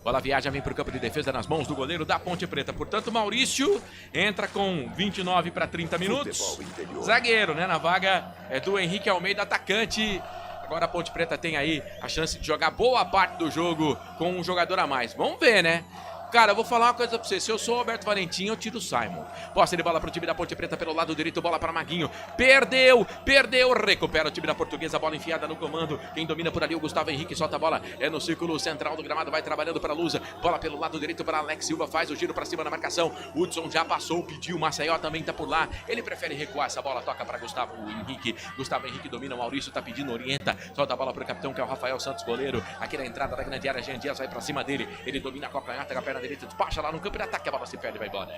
Bola viaja, vem para o campo de defesa nas mãos do goleiro da Ponte Preta. Portanto, Maurício entra com 29 para 30 minutos. Zagueiro, né? Na vaga do Henrique Almeida, atacante. Agora a Ponte Preta tem aí a chance de jogar boa parte do jogo com um jogador a mais. Vamos ver, né? Cara, eu vou falar uma coisa pra você. Se eu sou o Alberto Valentim, eu tiro o Simon. Posse de bola pro time da Ponte Preta pelo lado direito. Bola para Maguinho. Perdeu. Recupera o time da Portuguesa. Bola enfiada no comando. Quem domina por ali, o Gustavo Henrique. Solta a bola. É no círculo central do gramado. Vai trabalhando para a Lusa. Bola pelo lado direito para Alex Silva. Faz o giro para cima na marcação. Hudson já passou, pediu. Maceió também tá por lá. Ele prefere recuar essa bola. Toca para Gustavo Henrique. Gustavo Henrique domina. O Maurício tá pedindo, orienta. Solta a bola pro capitão, que é o Rafael Santos, goleiro. Aqui na entrada da grande área, Jean Dias vai para cima dele. Ele domina a calcanhar, com a perna direita, despacha lá no campo de ataque, a bola se perde e vai embora.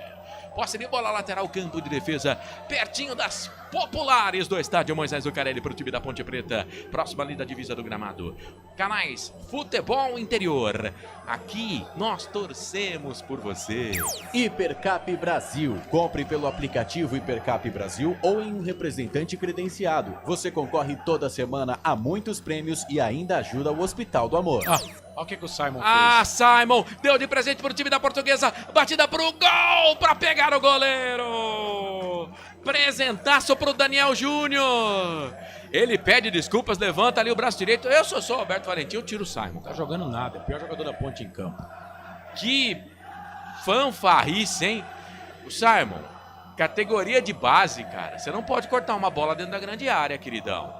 Posse de bola lateral, campo de defesa, pertinho das populares do estádio Moisés Zucarelli para o time da Ponte Preta, próxima ali da divisa do gramado. Canais Futebol Interior, aqui nós torcemos por você. Hipercap Brasil. Compre pelo aplicativo Hipercap Brasil ou em um representante credenciado. Você concorre toda semana a muitos prêmios e ainda ajuda o Hospital do Amor. Olha o que o Simon fez. Ah, Simon deu de presente pro time da Portuguesa, batida pro gol para pegar o goleiro. Presentaço pro Daniel Júnior. Ele pede desculpas, levanta ali o braço direito. Eu sou o Alberto Valentim, eu tiro o Simon. Tá jogando nada, é o pior jogador da Ponte em campo. Que fanfarrice, hein? O Simon, categoria de base, cara. Você não pode cortar uma bola dentro da grande área, queridão.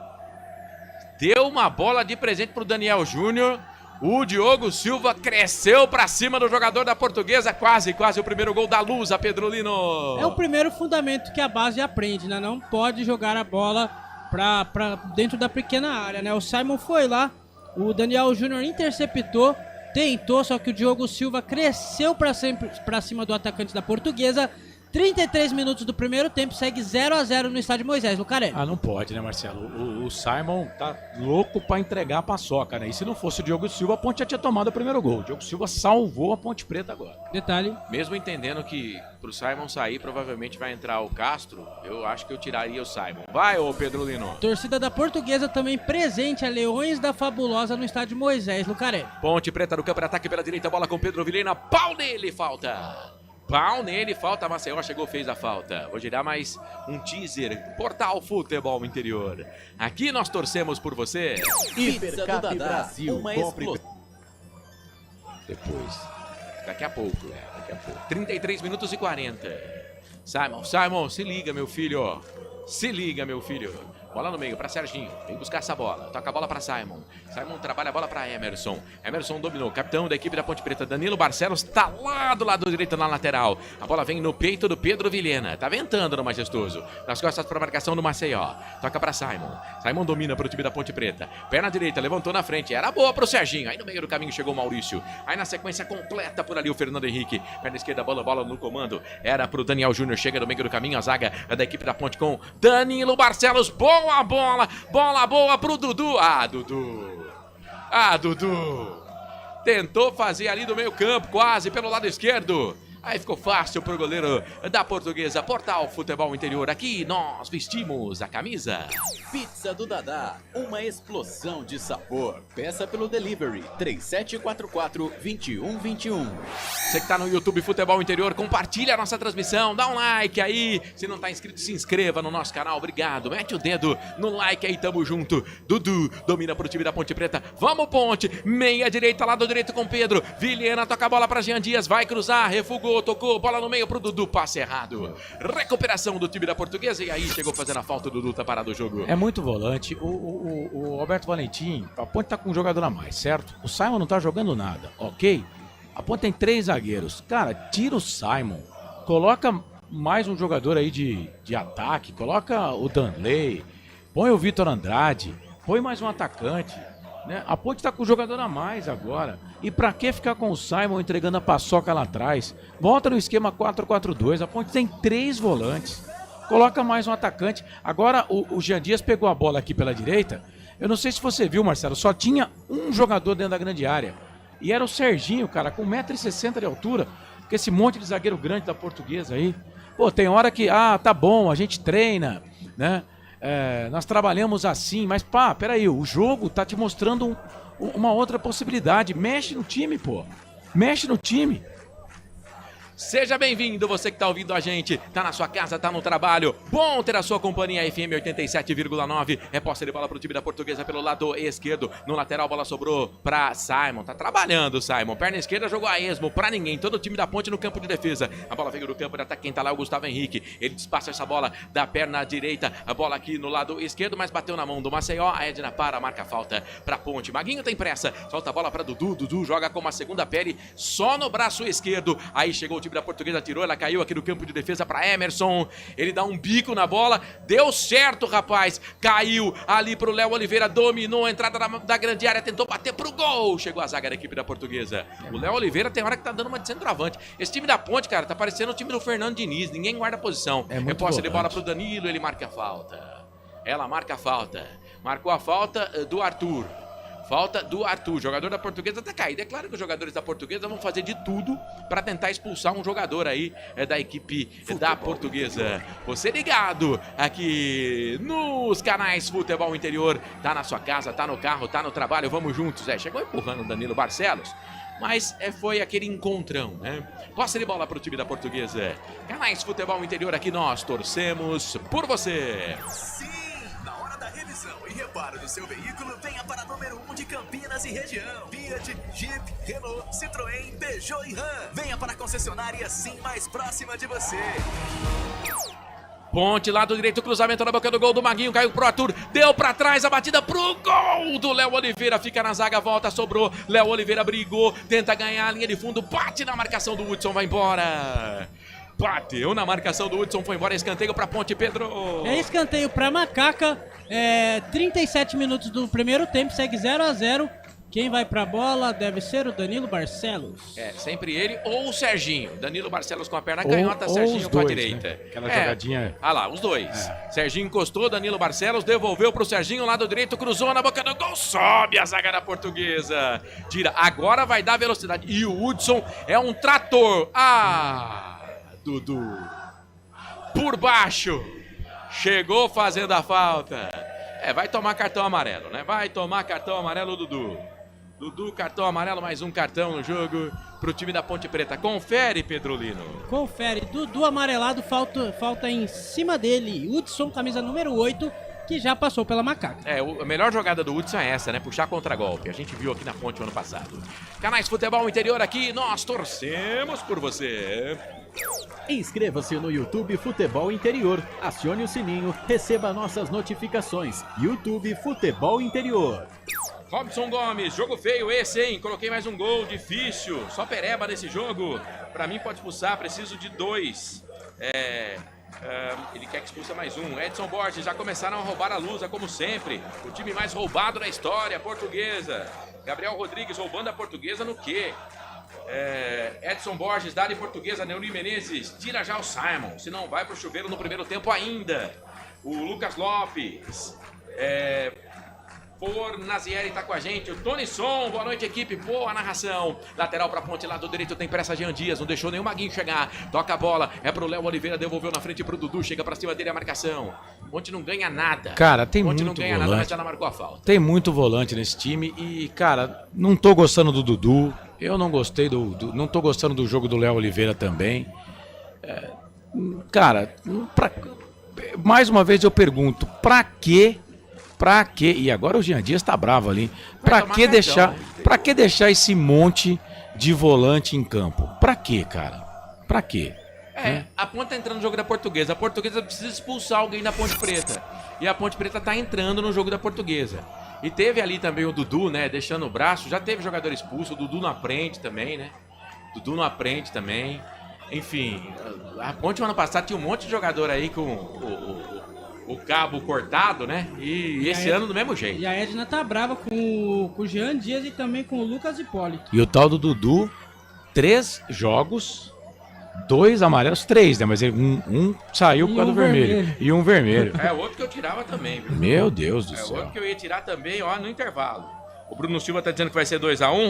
Deu uma bola de presente pro Daniel Júnior. O Diogo Silva cresceu pra cima do jogador da Portuguesa. Quase o primeiro gol da Lusa, Pedrolino. É o primeiro fundamento que a base aprende, né? Não pode jogar a bola pra dentro da pequena área, né? O Simon foi lá, o Daniel Júnior interceptou, tentou, só que o Diogo Silva cresceu pra cima do atacante da Portuguesa. 33 minutos do primeiro tempo, segue 0-0 no estádio Moisés Lucarelli. Não pode, né, Marcelo? O Simon tá louco pra entregar a paçoca, né? E se não fosse o Diogo Silva, a Ponte já tinha tomado o primeiro gol. O Diogo Silva salvou a Ponte Preta agora. Detalhe. Mesmo entendendo que pro Simon sair, provavelmente vai entrar o Castro, eu acho que eu tiraria o Simon. Vai, ô Pedrolino. Torcida da Portuguesa também presente, a Leões da Fabulosa no estádio Moisés Lucarelli. Ponte Preta no campo de ataque pela direita, bola com Pedro Vilhena, pau nele, falta. Pau nele, falta, Maceió chegou, fez a falta. Vou girar mais um teaser, Portal Futebol Interior. Aqui nós torcemos por você. Hipercap Brasil. Uma Depois. Daqui a pouco. 33 minutos e 40. Simon, se liga, meu filho. Se liga, meu filho. Bola no meio para Serginho. Vem buscar essa bola. Toca a bola para Simon. Simon trabalha a bola para Emerson. Emerson dominou. Capitão da equipe da Ponte Preta, Danilo Barcelos, está lá do lado direito na lateral. A bola vem no peito do Pedro Vilhena. Tá ventando no Majestoso. Nas costas para a marcação do Maceió. Toca para Simon. Simon domina para o time da Ponte Preta. Perna direita, levantou na frente. Era boa para o Serginho. Aí no meio do caminho chegou o Maurício. Aí na sequência completa por ali o Fernando Henrique. Perna esquerda, bola no comando. Era para o Daniel Júnior. Chega no meio do caminho a zaga da equipe da Ponte com Danilo Barcelos. Boa boa pro Dudu. Dudu. Tentou fazer ali do meio campo, quase pelo lado esquerdo. Aí ficou fácil pro goleiro da Portuguesa. Portal Futebol Interior, aqui nós vestimos a camisa. Pizza do Dadá, uma explosão de sabor. Peça pelo delivery 3744-2121. Você que tá no YouTube Futebol Interior, compartilha a nossa transmissão, dá um like aí. Se não tá inscrito, se inscreva no nosso canal, obrigado. Mete o dedo no like aí, tamo junto. Dudu domina pro time da Ponte Preta. Vamos, Ponte, meia direita, lado direito com Pedro. Vilhena toca a bola pra Jean Dias, vai cruzar, refugou. Tocou, bola no meio pro Dudu, passe errado. Recuperação do time da Portuguesa e aí chegou fazendo a falta, o Dudu tá parado o jogo. É muito volante. O Alberto Valentim, a Ponte tá com um jogador a mais, certo? O Simon não tá jogando nada, ok? A Ponte tem 3 zagueiros. Cara, tira o Simon, coloca mais um jogador aí de ataque, coloca o Danley, põe o Vitor Andrade, põe mais um atacante. Né? A Ponte tá com um jogador a mais agora. E pra que ficar com o Simon entregando a paçoca lá atrás? Volta no esquema 4-4-2. A Ponte tem 3 volantes. Coloca mais um atacante. Agora o Jean Dias pegou a bola aqui pela direita. Eu não sei se você viu, Marcelo. Só tinha um jogador dentro da grande área. E era o Serginho, cara, com 1,60 m de altura. Com esse monte de zagueiro grande da Portuguesa aí. Pô, tem hora que, tá bom, a gente treina. né? Nós trabalhamos assim, mas peraí, o jogo tá te mostrando uma outra possibilidade. Mexe no time, pô. Mexe no time. Seja bem-vindo, você que tá ouvindo a gente, tá na sua casa, tá no trabalho. Bom ter a sua companhia, FM 87,9. É posse de bola pro time da Portuguesa pelo lado esquerdo. No lateral, bola sobrou pra Simon. Tá trabalhando, Simon. Perna esquerda jogou a esmo pra ninguém. Todo o time da Ponte no campo de defesa. A bola veio do campo de ataque. Quem tá lá é o Gustavo Henrique. Ele despassa essa bola da perna direita. A bola aqui no lado esquerdo, mas bateu na mão do Maceió. A Edna marca a falta pra Ponte. Maguinho tem pressa. Solta a bola pra Dudu. Dudu joga com uma segunda pele só no braço esquerdo. Aí chegou o time da Portuguesa, tirou, ela caiu aqui no campo de defesa para Emerson, ele dá um bico na bola, deu certo, rapaz, caiu ali pro Léo Oliveira, dominou a entrada da grande área, tentou bater pro gol, chegou a zaga da equipe da Portuguesa. O Léo Oliveira tem hora que tá dando uma de centroavante. Esse time da Ponte, cara, tá parecendo o time do Fernando Diniz, ninguém guarda a posição. É posse de bola pro Danilo, ele marca a falta. Ela marca a falta, marcou a falta do Arthur. Falta do Arthur, jogador da Portuguesa tá caído. É claro que os jogadores da Portuguesa vão fazer de tudo para tentar expulsar um jogador aí da equipe da Portuguesa. Você ligado aqui nos canais Futebol Interior, tá na sua casa, tá no carro, tá no trabalho, vamos juntos. Chegou empurrando o Danilo Barcelos, mas foi aquele encontrão, né? Posse de bola pro time da Portuguesa. Canais Futebol Interior, aqui nós torcemos por você. Sim, na hora da revisão e reparo do seu veículo, venha para número 1 de Campinas e região. Fiat, Jeep, Renault, Citroën, Peugeot e Ram. Venha para a concessionária Sim mais próxima de você. Ponte, lado direito, cruzamento na boca do gol do Maguinho, caiu pro Arthur, deu pra trás, a batida pro gol do Léo Oliveira, fica na zaga, volta, sobrou, Léo Oliveira brigou, tenta ganhar a linha de fundo, bate na marcação do Hudson, vai embora. Bateu na marcação do Hudson, foi embora, escanteio pra Ponte, Pedro. É escanteio pra Macaca, 37 minutos do primeiro tempo, segue 0-0. Quem vai pra bola deve ser o Danilo Barcelos. Sempre ele ou o Serginho. Danilo Barcelos com a perna canhota, Serginho com a direita. Né? Aquela jogadinha. Ah lá, os dois. Serginho encostou, Danilo Barcelos devolveu pro Serginho, lado direito, cruzou na boca do gol, sobe a zaga da Portuguesa. Tira, agora vai dar velocidade. E o Hudson é um trator. Dudu. Por baixo. Chegou fazendo a falta. Vai tomar cartão amarelo, né? Vai tomar cartão amarelo, Dudu. Dudu, cartão amarelo, mais um cartão no jogo pro time da Ponte Preta. Confere, Pedrolino. Confere, Dudu amarelado, falta em cima dele. Hudson, camisa número 8, que já passou pela Macaca. A melhor jogada do Hudson é essa, né? Puxar contra-golpe. A gente viu aqui na Ponte ano passado. Canais Futebol Interior aqui, nós torcemos por você. Inscreva-se no YouTube Futebol Interior, acione o sininho, receba nossas notificações. YouTube Futebol Interior. Robson Gomes, jogo feio esse, hein? Coloquei mais um gol, difícil. Só pereba nesse jogo. Pra mim pode expulsar, preciso de 2. Ele quer que expulsa mais um. Edson Borges, já começaram a roubar a Lusa, como sempre. O time mais roubado da história, Portuguesa. Gabriel Rodrigues roubando a Portuguesa no quê? Edson Borges, Dali Portuguesa, Neuri Menezes, tira já o Simon, senão vai pro chuveiro no primeiro tempo ainda. O Lucas Lopes, Nazieri tá com a gente, o Tony Som, boa noite equipe, boa narração. Lateral pra Ponte, lado direito tem pressa Jean Dias, não deixou nenhum Maguinho chegar, toca a bola, pro Léo Oliveira, devolveu na frente pro Dudu, chega pra cima dele a marcação. Ponte não ganha nada. Cara, tem Ponte muito não ganha volante. nada, mas já não marcou a falta. Tem muito volante nesse time e, cara, não tô gostando do Dudu, eu não gostei não tô gostando do jogo do Léo Oliveira também. Cara, mais uma vez eu pergunto, pra quê? E agora o Jean Dias tá bravo ali. Pra que deixar esse monte de volante em campo? Pra quê, cara? Pra quê? A Ponte tá entrando no jogo da Portuguesa. A Portuguesa precisa expulsar alguém da Ponte Preta. E a Ponte Preta tá entrando no jogo da Portuguesa. E teve ali também o Dudu, né? Deixando o braço. Já teve jogador expulso. O Dudu não aprende também, né? Enfim, a Ponte, ano passado, tinha um monte de jogador aí com o cabo cortado, né? E esse ano do mesmo jeito. E a Edna tá brava com o Jean Dias e também com o Lucas Hipólito. E o tal do Dudu, 3 jogos, 2 amarelos, 3, né? Mas um saiu por causa do vermelho. E um vermelho. É outro que eu tirava também, viu? Meu Deus do céu. Outro que eu ia tirar também, ó, no intervalo. O Bruno Silva tá dizendo que vai ser 2-1.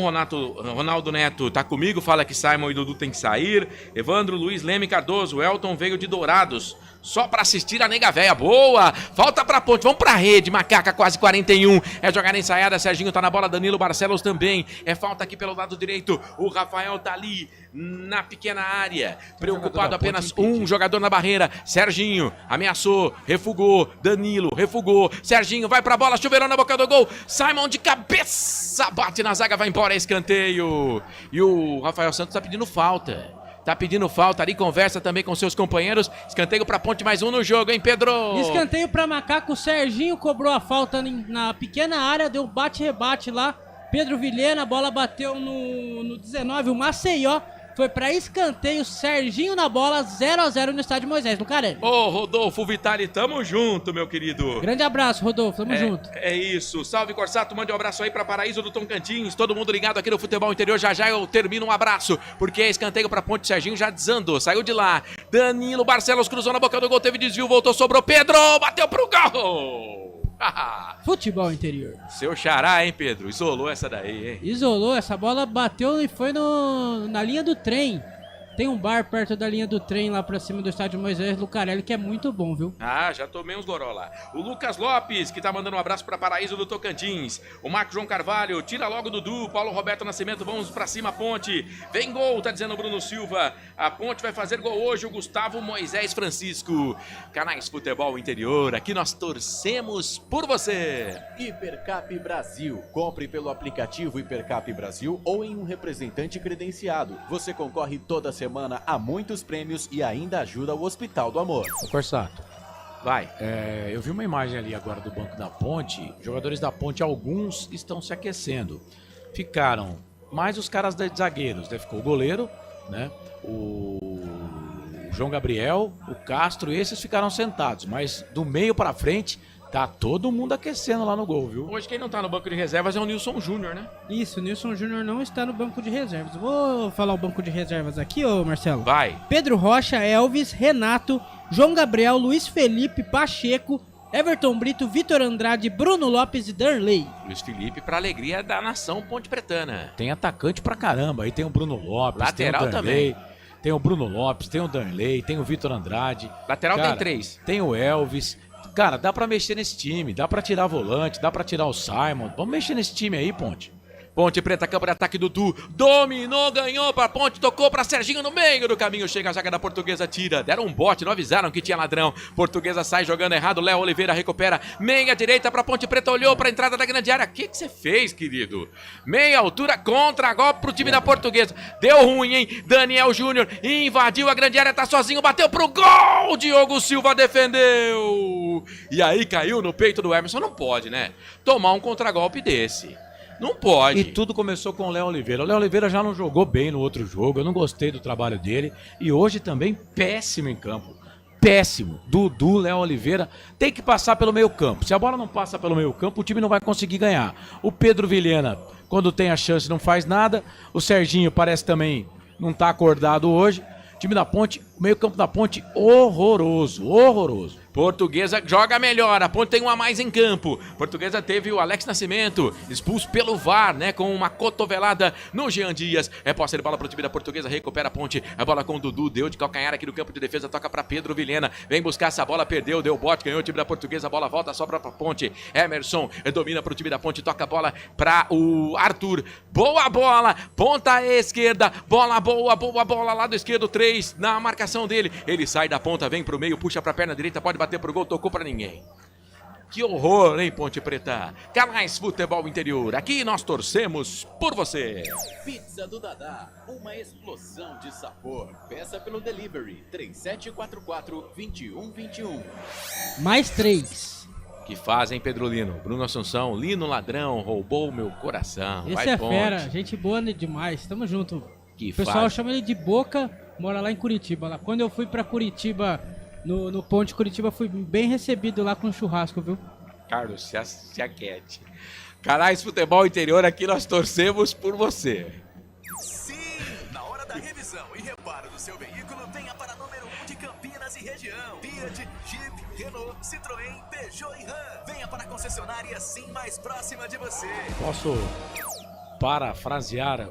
Ronaldo Neto tá comigo, fala que Simon e Dudu tem que sair. Evandro Luiz Leme Cardoso, Elton veio de Dourados. só pra assistir a nega véia. Boa! Falta pra ponte, vamos pra rede, Macaca, quase 41. É jogada ensaiada, Serginho tá na bola, Danilo Barcelos também. É falta aqui pelo lado direito, o Rafael tá ali na pequena área. Preocupado, apenas um jogador na barreira. Serginho ameaçou, refugou, Danilo refugou. Serginho vai pra bola, chuveirão na boca do gol. Simon de cabeça, bate na zaga, vai embora, escanteio. E o Rafael Santos tá pedindo falta. Tá pedindo falta ali, conversa também com seus companheiros. Escanteio pra ponte, mais um no jogo, hein, Pedro? Escanteio pra Macaco, o Serginho cobrou a falta na pequena área, deu bate-rebate lá. Pedro Vilhena, a bola bateu no 19, o Maceió. Foi pra escanteio, Serginho na bola, 0-0 no estádio Moisés, no Carelli. Ô, Rodolfo Vitali, tamo junto, meu querido. Grande abraço, Rodolfo, tamo junto. É isso, salve Corsato, mande um abraço aí pra Paraíso do Tocantins, todo mundo ligado aqui no Futebol Interior, já já eu termino um abraço, porque é escanteio pra ponte, Serginho já desandou, saiu de lá, Danilo Barcelos cruzou na boca do gol, teve desvio, voltou, sobrou, Pedro, bateu pro gol! Futebol Interior. Seu xará, hein, Pedro? Isolou essa daí, hein? Isolou, essa bola bateu e foi na linha do trem. Tem um bar perto da linha do trem lá pra cima do estádio Moisés Lucarelli, que é muito bom, viu? Ah, já tomei uns goró lá. O Lucas Lopes, que tá mandando um abraço pra Paraíso do Tocantins. O Marco João Carvalho, tira logo Dudu. Paulo Roberto Nascimento, vamos pra cima, ponte. Vem gol, tá dizendo o Bruno Silva. A ponte vai fazer gol hoje, o Gustavo Moisés Francisco. Canais Futebol Interior, aqui nós torcemos por você. Hipercap Brasil. Compre pelo aplicativo Hipercap Brasil ou em um representante credenciado. Você concorre toda semana a muitos prêmios e ainda ajuda o Hospital do Amor. Ô Corsato, Vai. eu vi uma imagem ali agora do banco da ponte. Jogadores da ponte, alguns estão se aquecendo. Ficaram mais os caras de zagueiros, né? Ficou o goleiro, né? O João Gabriel, o Castro, esses ficaram sentados. Mas do meio pra frente, tá todo mundo aquecendo lá no gol, viu? Hoje quem não tá no banco de reservas é o Nilson Júnior, né? Isso, o Nilson Júnior não está no banco de reservas. Vou falar o banco de reservas aqui, ô Marcelo. Vai. Pedro Rocha, Elvis, Renato, João Gabriel, Luiz Felipe, Pacheco, Everton Brito, Vitor Andrade, Bruno Lopes e Darley. Luiz Felipe pra alegria da nação ponte pretana. Tem atacante pra caramba. Aí tem o Bruno Lopes, Lateral tem o Darley, também. tem o Bruno Lopes, tem o Darley, tem o Vitor Andrade. Lateral Cara, tem 3. Tem o Elvis. Cara, dá pra mexer nesse time, dá pra tirar volante, dá pra tirar o Simon. Vamos mexer nesse time aí, Ponte. Ponte Preta, campo de ataque, Dudu, dominou, ganhou pra Ponte, tocou pra Serginho no meio do caminho, chega a zaga da Portuguesa, tira, deram um bote, não avisaram que tinha ladrão, Portuguesa sai jogando errado, Léo Oliveira recupera, meia direita pra Ponte Preta, olhou pra entrada da grande área, o que você fez, querido? Meia altura, contra, golpe pro time da Portuguesa, deu ruim, hein? Daniel Júnior invadiu a grande área, tá sozinho, bateu pro gol, Diogo Silva defendeu, e aí caiu no peito do Emerson, não pode, né? Tomar um contragolpe desse. Não pode. E tudo começou com o Léo Oliveira. O Léo Oliveira já não jogou bem no outro jogo, eu não gostei do trabalho dele. E hoje também péssimo em campo. Péssimo. Dudu, Léo Oliveira, tem que passar pelo meio campo. Se a bola não passa pelo meio campo, o time não vai conseguir ganhar. O Pedro Vilhena, quando tem a chance, não faz nada. O Serginho parece também não tá acordado hoje. Time da Ponte, o meio campo da Ponte, horroroso, horroroso. Portuguesa joga melhor, a Ponte tem um a mais em campo. Portuguesa teve o Alex Nascimento expulso pelo VAR, né, com uma cotovelada no Jean Dias. É posse de bola pro time da Portuguesa, recupera a Ponte. A bola com o Dudu, deu de calcanhar aqui no campo de defesa, toca pra Pedro Vilhena. Vem buscar essa bola, perdeu, deu bote, ganhou o time da Portuguesa, a bola volta, sobra pra Ponte. Emerson domina pro time da Ponte, toca a bola pra o Arthur. Boa bola, ponta esquerda, bola boa, boa bola, lado esquerdo, 3 na marcação dele. Ele sai da ponta, vem pro meio, puxa pra perna direita, pode bater pro gol, tocou pra ninguém. Que horror, hein, Ponte Preta? Canais Futebol Interior, aqui nós torcemos por você. Pizza do Dadá, uma explosão de sabor. Peça pelo delivery 3744-2121. Mais 3. Que fazem, Pedro Lino? Bruno Assunção, Lino ladrão, roubou meu coração. Esse Vai, é Ponte. fera, gente boa demais, tamo junto. Que O pessoal faz. chama ele de Boca, mora lá em Curitiba. Lá. Quando eu fui pra Curitiba, no Ponte Curitiba, fui bem recebido lá com churrasco, viu? Carlos, se aquete. Canais Futebol Interior, aqui nós torcemos por você. Sim! Na hora da revisão e reparo do seu veículo, venha para número 1 de Campinas e região. Fiat, Jeep, Renault, Citroën, Peugeot e Ram. Venha para a concessionária Sim mais próxima de você. Posso parafrasear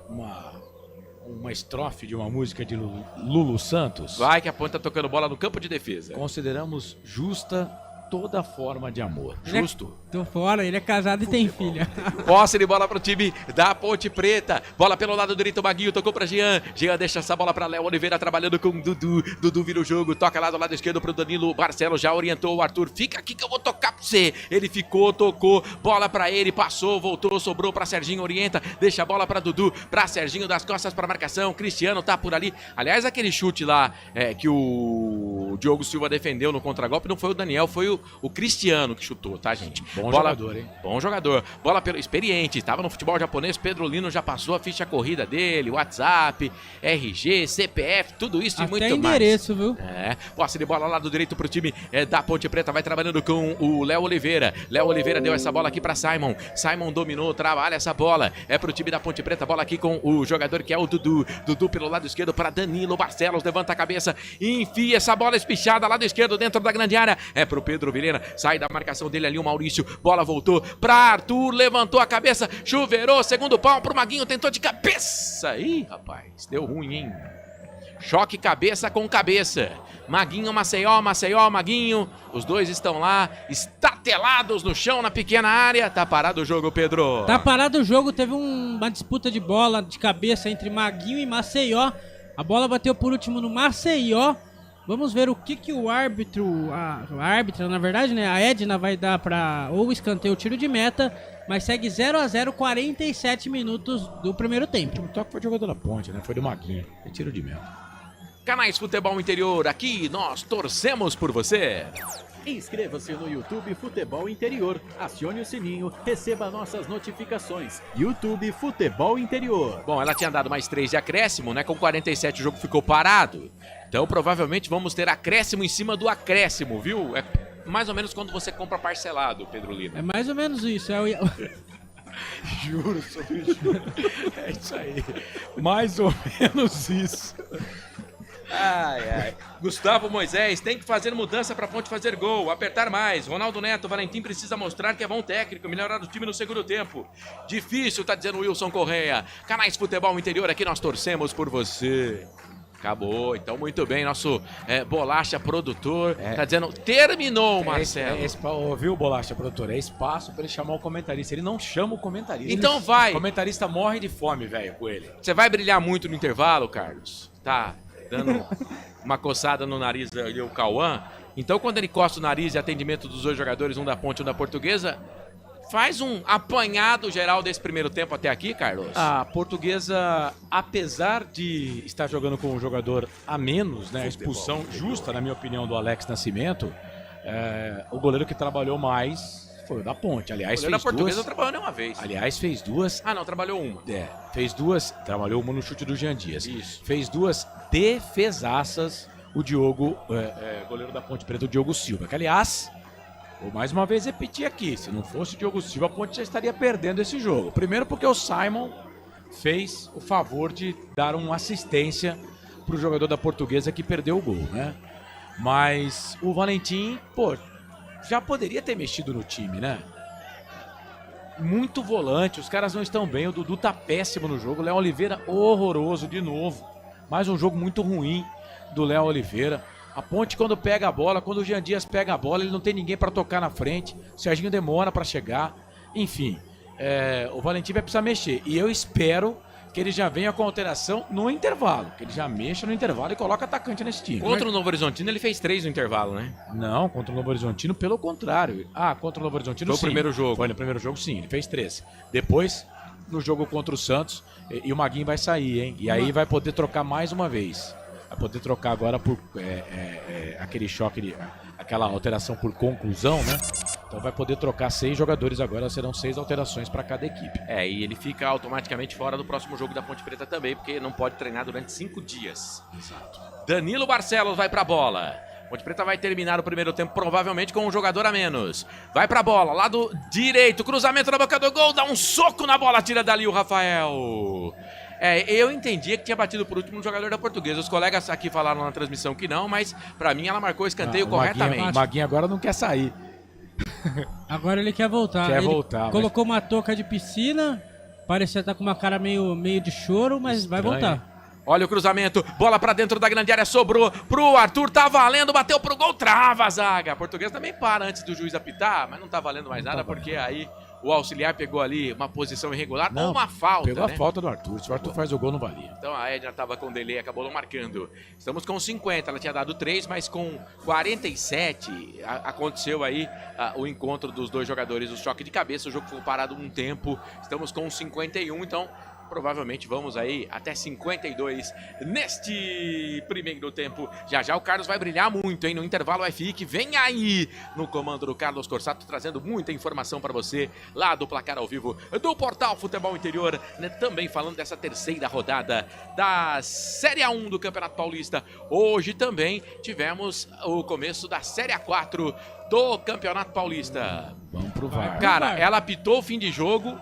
uma estrofe de uma música de Lulu Santos. Vai que a ponte tá tocando bola no campo de defesa. Consideramos justa toda forma de amor. Justo. Tô fora, ele é casado e tem filha. Posse de bola pro time da Ponte Preta. Bola pelo lado direito, o Maguinho tocou pra Jean. Jean deixa essa bola pra Léo Oliveira trabalhando com o Dudu. Dudu vira o jogo, toca lá do lado esquerdo pro Danilo. Marcelo já orientou o Arthur. Fica aqui que eu vou tocar pra você. Ele ficou, tocou, bola pra ele, passou, voltou, sobrou pra Serginho, orienta. Deixa a bola pra Dudu, pra Serginho das costas pra marcação. Cristiano tá por ali. Aliás, aquele chute lá que o Diogo Silva defendeu no contragolpe não foi o Daniel, foi o Cristiano que chutou, tá, gente? Bom jogador, hein? Bom jogador. Bola pelo experiente, estava no futebol japonês. Pedro Lino já passou a ficha corrida dele, WhatsApp, RG, CPF, tudo isso e Até muito mais. endereço, viu? Posse de bola lá do direito pro time da Ponte Preta, vai trabalhando com o Léo Oliveira. Léo Oliveira deu essa bola aqui pra Simon. Simon dominou, trabalha essa bola. É pro time da Ponte Preta, bola aqui com o jogador que é o Dudu. Dudu pelo lado esquerdo para Danilo Barcelos, levanta a cabeça, enfia essa bola espichada lá do esquerdo dentro da grande área. É pro Pedro Vilhena, sai da marcação dele ali o Maurício. Bola voltou pra Arthur, levantou a cabeça, chuveirou, segundo pau pro Maguinho, tentou de cabeça. Ih, rapaz, deu ruim, hein? Choque cabeça com cabeça. Maguinho, Maceió, Maguinho. Os dois estão lá, estatelados no chão na pequena área. Tá parado o jogo, Pedro? Tá parado o jogo, teve uma disputa de bola de cabeça entre Maguinho e Maceió. A bola bateu por último no Maceió. Vamos ver o que o árbitro, a árbitra, na verdade, né, a Edna vai dar para ou escanteio ou tiro de meta, mas segue 0-0, 47 minutos do primeiro tempo. O toque foi jogador da Ponte, né? Foi do Maguinho. É tiro de meta. Canais Futebol Interior, aqui nós torcemos por você. Inscreva-se no YouTube Futebol Interior, acione o sininho, receba nossas notificações. YouTube Futebol Interior. Bom, ela tinha dado mais 3 de acréscimo, né? Com 47 o jogo ficou parado. Então provavelmente vamos ter acréscimo em cima do acréscimo, viu? É mais ou menos quando você compra parcelado, Pedro Lino. É mais ou menos isso. Juro sobre juro. É isso aí. Mais ou menos isso. Ai. Gustavo Moisés tem que fazer mudança pra Ponte fazer gol, apertar mais. Ronaldo Neto, Valentim precisa mostrar que é bom técnico, melhorar o time no segundo tempo. Difícil, tá dizendo Wilson Correia. Canais Futebol Interior, aqui nós torcemos por você. Acabou, então muito bem, nosso Bolacha produtor tá dizendo, terminou, Marcelo. Ouviu, Bolacha produtor? É espaço pra ele chamar o comentarista, ele não chama o comentarista. Então vai. O comentarista morre de fome, velho, com ele. Você vai brilhar muito no intervalo, Carlos? Tá dando uma coçada no nariz ali, o Cauã. Então quando ele coça o nariz e atendimento dos dois jogadores, um da Ponte e um da Portuguesa, faz um apanhado geral desse primeiro tempo até aqui, Carlos. A Portuguesa, apesar de estar jogando com um jogador a menos, né, a expulsão justa, na minha opinião, do Alex Nascimento, o goleiro que trabalhou mais foi o da Ponte. Aliás, o goleiro da Portuguesa não trabalhou nenhuma vez. Aliás, fez duas. Ah, não, trabalhou uma. Fez duas. Trabalhou uma no chute do Jean Dias. Isso. Fez duas defesaças o Diogo, goleiro da Ponte Preta, o Diogo Silva. Que, aliás, vou mais uma vez repetir aqui: se não fosse o Diogo Silva, a Ponte já estaria perdendo esse jogo. Primeiro, porque o Simon fez o favor de dar uma assistência para o jogador da Portuguesa que perdeu o gol, né? Mas o Valentim, já poderia ter mexido no time, né? Muito volante, os caras não estão bem, o Dudu tá péssimo no jogo, o Léo Oliveira horroroso de novo. Mais um jogo muito ruim do Léo Oliveira. A Ponte, quando pega a bola, quando o Jean Dias pega a bola, ele não tem ninguém para tocar na frente. O Serginho demora para chegar. Enfim, o Valentim vai precisar mexer. E eu espero que ele já venha com alteração no intervalo. Que ele já mexa no intervalo e coloca atacante nesse time. Contra o Novo Horizontino, ele fez 3 no intervalo, né? Não, contra o Novo Horizontino, pelo contrário. Contra o Novo Horizontino, foi sim. o primeiro jogo. Foi no primeiro jogo, sim. Ele fez 3. Depois, no jogo contra o Santos, e o Maguinho vai sair, hein? E aí vai poder trocar mais uma vez. Vai poder trocar agora por aquele choque, aquela alteração por conclusão, né? Então vai poder trocar 6 jogadores agora, serão 6 alterações para cada equipe. E ele fica automaticamente fora do próximo jogo da Ponte Preta também, porque não pode treinar durante 5 dias. Exato. Danilo Barcelos vai pra bola. Ponte Preta vai terminar o primeiro tempo provavelmente com um jogador a menos. Vai pra bola, lado direito, cruzamento na boca do gol, dá um soco na bola, tira dali o Rafael. Eu entendia que tinha batido por último um jogador da Portuguesa. Os colegas aqui falaram na transmissão que não, mas pra mim ela marcou o escanteio corretamente. O Maguinho agora não quer sair. Agora ele quer voltar. Quer voltar. Colocou uma touca de piscina, parecia estar com uma cara meio de choro, mas estranho. Vai voltar. Olha o cruzamento, bola pra dentro da grande área, sobrou pro Arthur, tá valendo, bateu pro gol, trava a zaga. A Portuguesa também para antes do juiz apitar, mas não tá valendo mais nada, porque aí o auxiliar pegou ali uma posição irregular ou uma falta, Pegou né? a falta do Arthur. Se o Arthur faz o gol, não valia. Então a Edna tava com delay, acabou não marcando. Estamos com 50, ela tinha dado 3, mas com 47 aconteceu aí o encontro dos dois jogadores, o choque de cabeça, o jogo foi parado um tempo. Estamos com 51, então provavelmente vamos aí até 52 neste primeiro tempo. Já já o Carlos vai brilhar muito, hein? No intervalo FI que vem aí no comando do Carlos Corsato, trazendo muita informação para você lá do Placar ao Vivo do Portal Futebol Interior, né? Também falando dessa terceira rodada da Série A1 do Campeonato Paulista. Hoje também tivemos o começo da Série A4 do Campeonato Paulista. Vamos pro VAR. Cara, ela apitou o fim de jogo.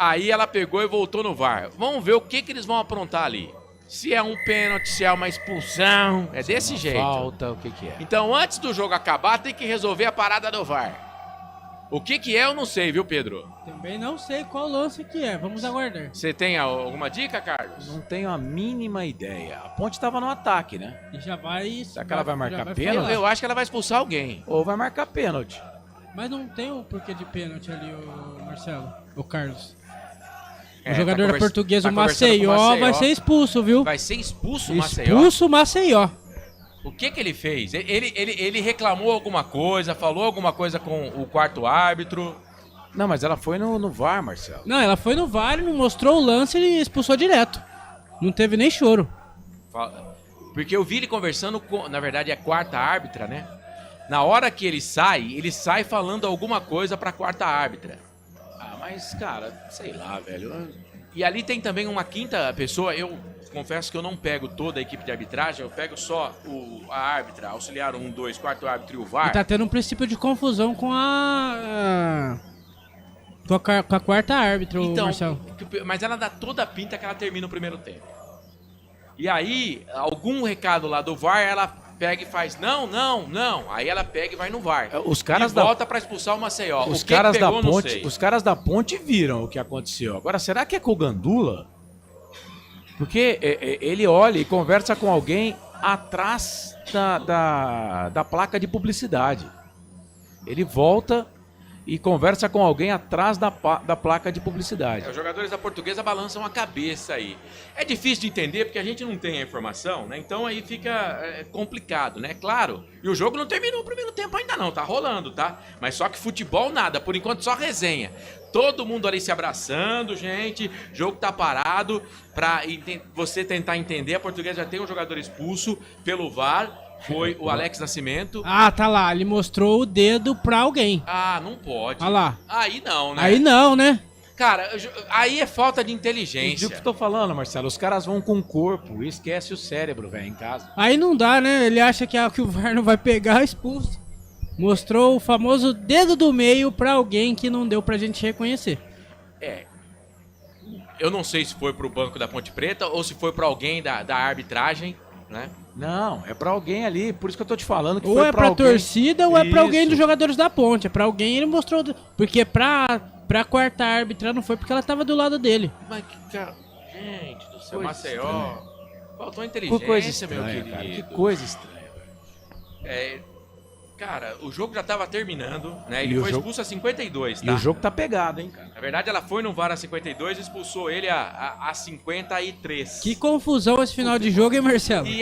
Aí ela pegou e voltou no VAR. Vamos ver o que eles vão aprontar ali. Se é um pênalti, se é uma expulsão. É desse jeito. Falta, o que é? Então, antes do jogo acabar, tem que resolver a parada do VAR. O que é, eu não sei, viu, Pedro? Também não sei qual lance que é. Vamos aguardar. Você tem alguma dica, Carlos? Não tenho a mínima ideia. A Ponte tava no ataque, né? E já vai... Será que ela vai marcar já pênalti? falar. Eu acho que ela vai expulsar alguém. Ou vai marcar pênalti. Mas não tem o porquê de pênalti ali, o Marcelo. O Carlos. É, O jogador tá da Portuguesa, tá o conversando com Maceió, vai ser expulso, viu? Vai ser expulso o Maceió? Expulso o Maceió. O que ele fez? Ele reclamou alguma coisa, falou alguma coisa com o quarto árbitro? Não, mas ela foi no VAR, Marcelo. Não, ela foi no VAR, não mostrou o lance e expulsou direto. Não teve nem choro. Porque eu vi ele conversando com, na verdade é a quarta árbitra, né? Na hora que ele sai falando alguma coisa pra quarta árbitra. Ah, mas, cara, sei lá, velho. E ali tem também uma quinta pessoa, eu confesso que eu não pego toda a equipe de arbitragem, eu pego só a árbitra, auxiliar 1, 2, quarto árbitro e o VAR. E tá tendo um princípio de confusão com com a quarta árbitra, Então, Marcelo. mas ela dá toda a pinta que ela termina o primeiro tempo. E aí, algum recado lá do VAR, ela pega e faz não. Aí ela pega e vai no VAR. Os caras e volta pra expulsar o Maceió. Os O que caras pegou, da não Ponte, sei. os caras da Ponte viram o que aconteceu. Agora, será que é com o Gandula? Porque ele olha e conversa com alguém atrás da placa de publicidade. Ele volta e conversa com alguém atrás da placa de publicidade. Os jogadores da Portuguesa balançam a cabeça aí. É difícil de entender porque a gente não tem a informação, né? Então aí fica complicado, né? Claro. E o jogo não terminou o primeiro tempo ainda não, tá rolando, tá? Mas só que futebol nada, por enquanto só resenha. Todo mundo ali se abraçando, gente. O jogo tá parado pra você tentar entender. A Portuguesa já tem um jogador expulso pelo VAR. Foi o Alex Nascimento. Ah, tá lá. Ele mostrou o dedo pra alguém. Ah, não pode. Olha lá. Aí não, né? Aí não, né? Cara, aí é falta de É inteligência. o que eu tô falando, Marcelo. Os caras vão com o corpo e esquece o cérebro, velho, em casa. Aí não dá, né? Ele acha que o VAR não vai pegar, expulso. Mostrou o famoso dedo do meio pra alguém que não deu pra gente reconhecer. Eu não sei se foi pro banco da Ponte Preta ou se foi pra alguém da arbitragem, né? Não, é pra alguém ali. Por isso que eu tô te falando que Ou foi é pra alguém. torcida ou é pra alguém Isso. dos jogadores da Ponte. É pra alguém ele mostrou. Porque pra quarta árbitra não foi porque ela tava do lado dele. Mas que cara. Gente do céu, Coisa Maceió. estranha. Faltou Que inteligência, coisa estranha, meu cara. querido. Que coisa estranha. Cara, o jogo já tava terminando, né? E Ele o foi jogo- expulso a 52, E tá? o jogo tá pegado, hein, cara. Na verdade, ela foi no VAR a 52 e expulsou ele a 53. Que confusão esse final de jogo, hein, Marcelo? E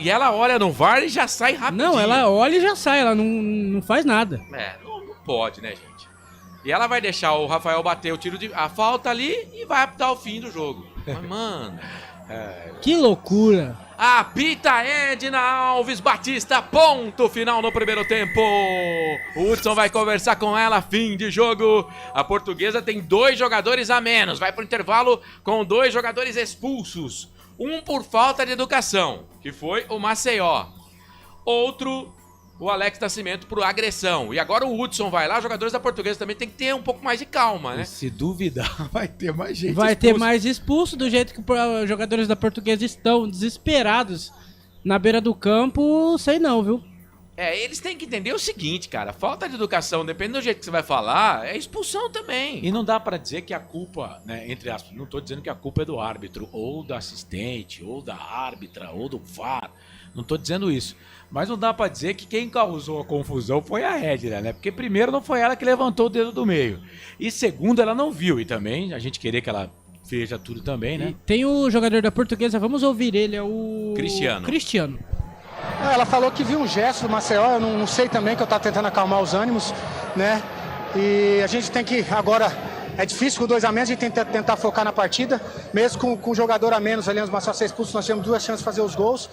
ela olha no VAR e já sai rapidinho. Não, ela olha e já sai, ela não faz nada. Não pode, né, gente? E ela vai deixar o Rafael bater o tiro a falta ali e vai apitar o fim do jogo. Mas, mano... Que loucura. Apita Edna Alves Batista, ponto final no primeiro tempo. O Hudson vai conversar com ela, fim de jogo. A Portuguesa tem 2 jogadores a menos, vai pro intervalo com 2 jogadores expulsos. Um por falta de educação, que foi o Maceió. Outro, o Alex Nascimento, por agressão. E agora o Hudson vai lá, os jogadores da Portuguesa também tem que ter um pouco mais de calma, né? E se duvidar, vai ter mais gente Vai ter expulsa. mais expulso do jeito que os jogadores da Portuguesa estão desesperados na beira do campo, sei não, viu? Eles têm que entender o seguinte, cara. Falta de educação, dependendo do jeito que você vai falar, é expulsão também. E não dá pra dizer que a culpa, né, entre aspas, não tô dizendo que a culpa é do árbitro, ou do assistente, ou da árbitra, ou do VAR. Não tô dizendo isso. Mas não dá pra dizer que quem causou a confusão foi a Edna, né? Porque primeiro não foi ela que levantou o dedo do meio. E segundo, ela não viu. E também a gente queria que ela veja tudo também, né? E tem o jogador da Portuguesa, vamos ouvir ele, é o... Cristiano. Ela falou que viu um gesto do Maceió, eu não sei também, que eu tava tentando acalmar os ânimos, né? E a gente tem que agora, é difícil com 2 a menos, a gente tem que tentar focar na partida, mesmo com um jogador a menos ali, o Maceió ser expulso, nós temos 2 chances de fazer os gols.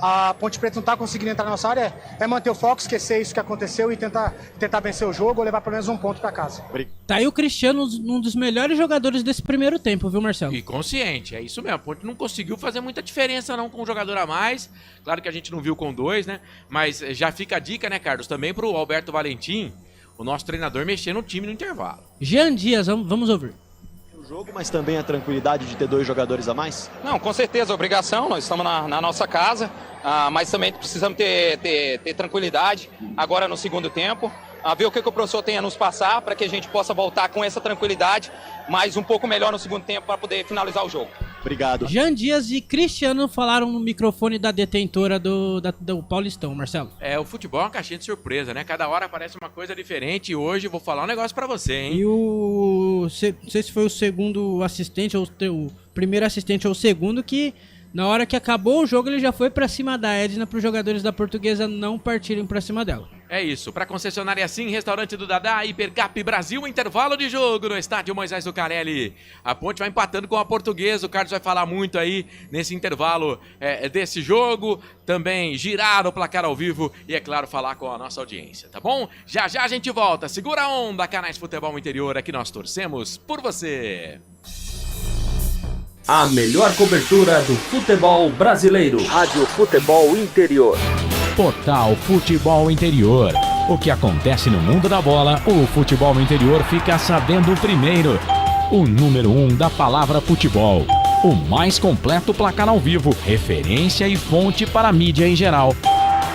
A Ponte Preta não tá conseguindo entrar na nossa área, é manter o foco, esquecer isso que aconteceu e tentar vencer o jogo ou levar pelo menos um ponto para casa. Tá aí o Cristiano, um dos melhores jogadores desse primeiro tempo, viu, Marcelo? E consciente, é isso mesmo. A Ponte não conseguiu fazer muita diferença não com um jogador a mais. Claro que a gente não viu com 2, né? Mas já fica a dica, né, Carlos, também pro Alberto Valentim, o nosso treinador, mexer no time no intervalo. Jean Dias, vamos ouvir. Jogo, mas também a tranquilidade de ter 2 jogadores a mais? Não, com certeza, obrigação, nós estamos na nossa casa, mas também precisamos ter tranquilidade agora no segundo tempo, ver o que o professor tem a nos passar para que a gente possa voltar com essa tranquilidade, mas um pouco melhor no segundo tempo para poder finalizar o jogo. Obrigado. Jean Dias e Cristiano falaram no microfone da detentora do Paulistão, Marcelo. O futebol é uma caixinha de surpresa, né? Cada hora aparece uma coisa diferente e hoje eu vou falar um negócio pra você, hein? E não sei se foi o segundo assistente, ou o primeiro assistente ou o segundo, que na hora que acabou o jogo ele já foi pra cima da Edna para os jogadores da Portuguesa não partirem pra cima dela. É isso, pra concessionária Sim, Restaurante do Dadá, Hipercap Brasil, intervalo de jogo no estádio Moisés Lucarelli. A Ponte vai empatando com a Portuguesa, o Carlos vai falar muito aí nesse intervalo desse jogo, também girar o placar ao vivo e, é claro, falar com a nossa audiência, tá bom? Já já a gente volta, segura a onda, Canais Futebol Interior, aqui nós torcemos por você. A melhor cobertura do futebol brasileiro. Rádio Futebol Interior. Portal Futebol Interior. O que acontece no mundo da bola, o Futebol Interior fica sabendo primeiro. O número 1 da palavra futebol. O mais completo placar ao vivo, referência e fonte para a mídia em geral.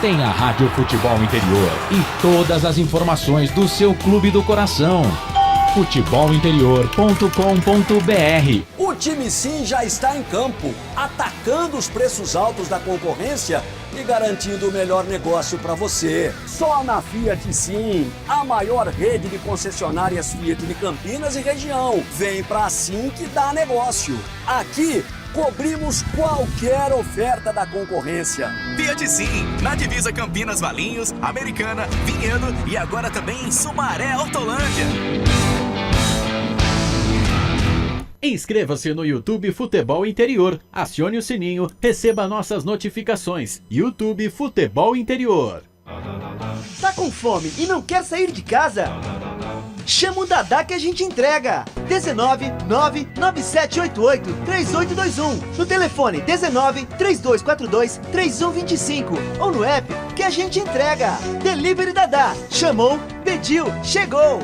Tem a Rádio Futebol Interior e todas as informações do seu clube do coração. futebolinterior.com.br. O time Sim já está em campo, atacando os preços altos da concorrência e garantindo o melhor negócio para você. Só na Fiat Sim, a maior rede de concessionárias Fiat de Campinas e região. Vem pra Sim que dá negócio. Aqui cobrimos qualquer oferta da concorrência. Fiat Sim, na divisa Campinas, Valinhos, Americana, Vinhedo e agora também em Sumaré, Autolândia. Inscreva-se no YouTube Futebol Interior, acione o sininho, receba nossas notificações. YouTube Futebol Interior. Tá com fome e não quer sair de casa? Chama o Dadá que a gente entrega. 19 99788 3821. No telefone 19 3242 3125 ou no app que a gente entrega. Delivery Dadá. Chamou, pediu, chegou.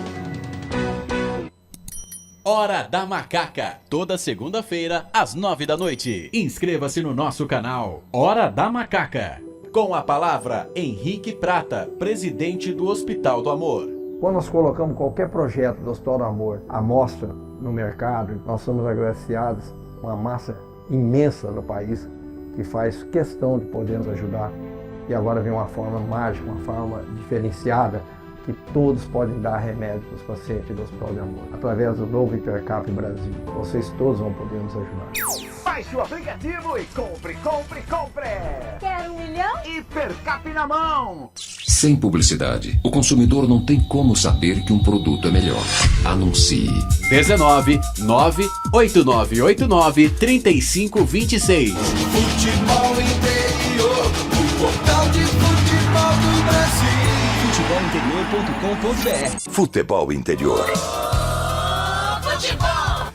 Hora da Macaca, toda segunda-feira às 9 da noite. Inscreva-se no nosso canal Hora da Macaca. Com a palavra Henrique Prata, presidente do Hospital do Amor. Quando nós colocamos qualquer projeto do Hospital do Amor à mostra no mercado, nós somos agraciados com uma massa imensa no país que faz questão de poder nos ajudar. E agora vem uma forma mágica, uma forma diferenciada, que todos podem dar remédio para os pacientes do Hospital de Amor. Através do novo Hipercap Brasil, vocês todos vão poder nos ajudar. Baixe o aplicativo e compre, compre, compre! Quer 1 milhão? Hipercap na mão! Sem publicidade, o consumidor não tem como saber que um produto é melhor. Anuncie. 19 98989 3526. Futebol Interior, o portal de futebol do Brasil. futebolinterior.com.br. Futebol Interior. Futebol.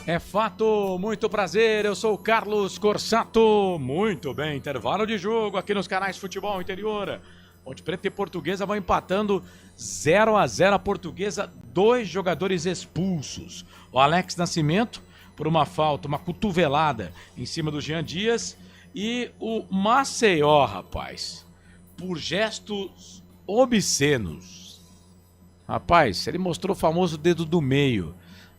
É fato, muito prazer, eu sou o Carlos Corsato. Muito bem, intervalo de jogo aqui nos canais Futebol Interior. Ponte Preta e Portuguesa vão empatando 0-0 a Portuguesa, 2 jogadores expulsos. O Alex Nascimento por uma falta, uma cotovelada em cima do Jean Dias. E o Maceió, rapaz, por gestos obscenos. Rapaz, ele mostrou o famoso dedo do meio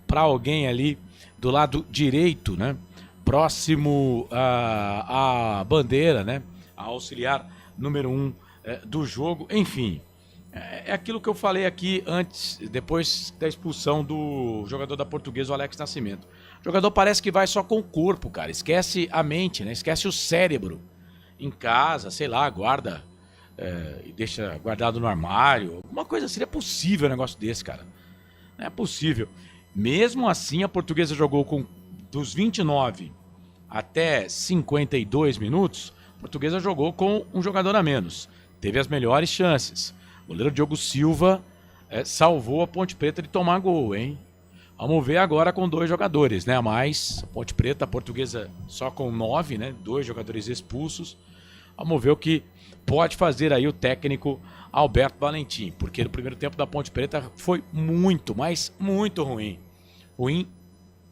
para alguém ali do lado direito, né? Próximo à bandeira, né? A auxiliar número 1 do jogo. Enfim, é aquilo que eu falei aqui antes, depois da expulsão do jogador da Portuguesa, o Alex Nascimento. O jogador parece que vai só com o corpo, cara. Esquece a mente, né? Esquece o cérebro. Em casa, sei lá, guarda e deixa guardado no armário. Uma coisa, seria possível um negócio desse, cara. Não é possível. Mesmo assim, a Portuguesa jogou com dos 29 até 52 minutos. A Portuguesa jogou com um jogador a menos. Teve as melhores chances. O goleiro Diogo Silva salvou a Ponte Preta de tomar gol, hein? Vamos ver agora com 2 jogadores, né? A mais, a Ponte Preta, a Portuguesa só com 9, né? 2 jogadores expulsos. Vamos ver o que pode fazer aí o técnico Alberto Valentim, porque no primeiro tempo da Ponte Preta foi muito, mas muito ruim. Ruim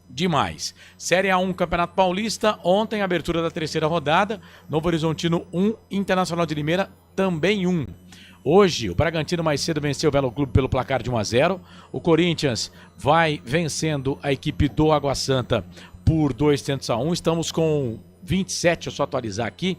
demais. Série A1 Campeonato Paulista, ontem abertura da 3ª rodada, Novo Horizontino 1, Internacional de Limeira também 1. Hoje, o Bragantino mais cedo venceu o Velo Clube pelo placar de 1-0. O vai vencendo a equipe do Água Santa por 2-1. Estamos com 27, deixa eu só atualizar aqui.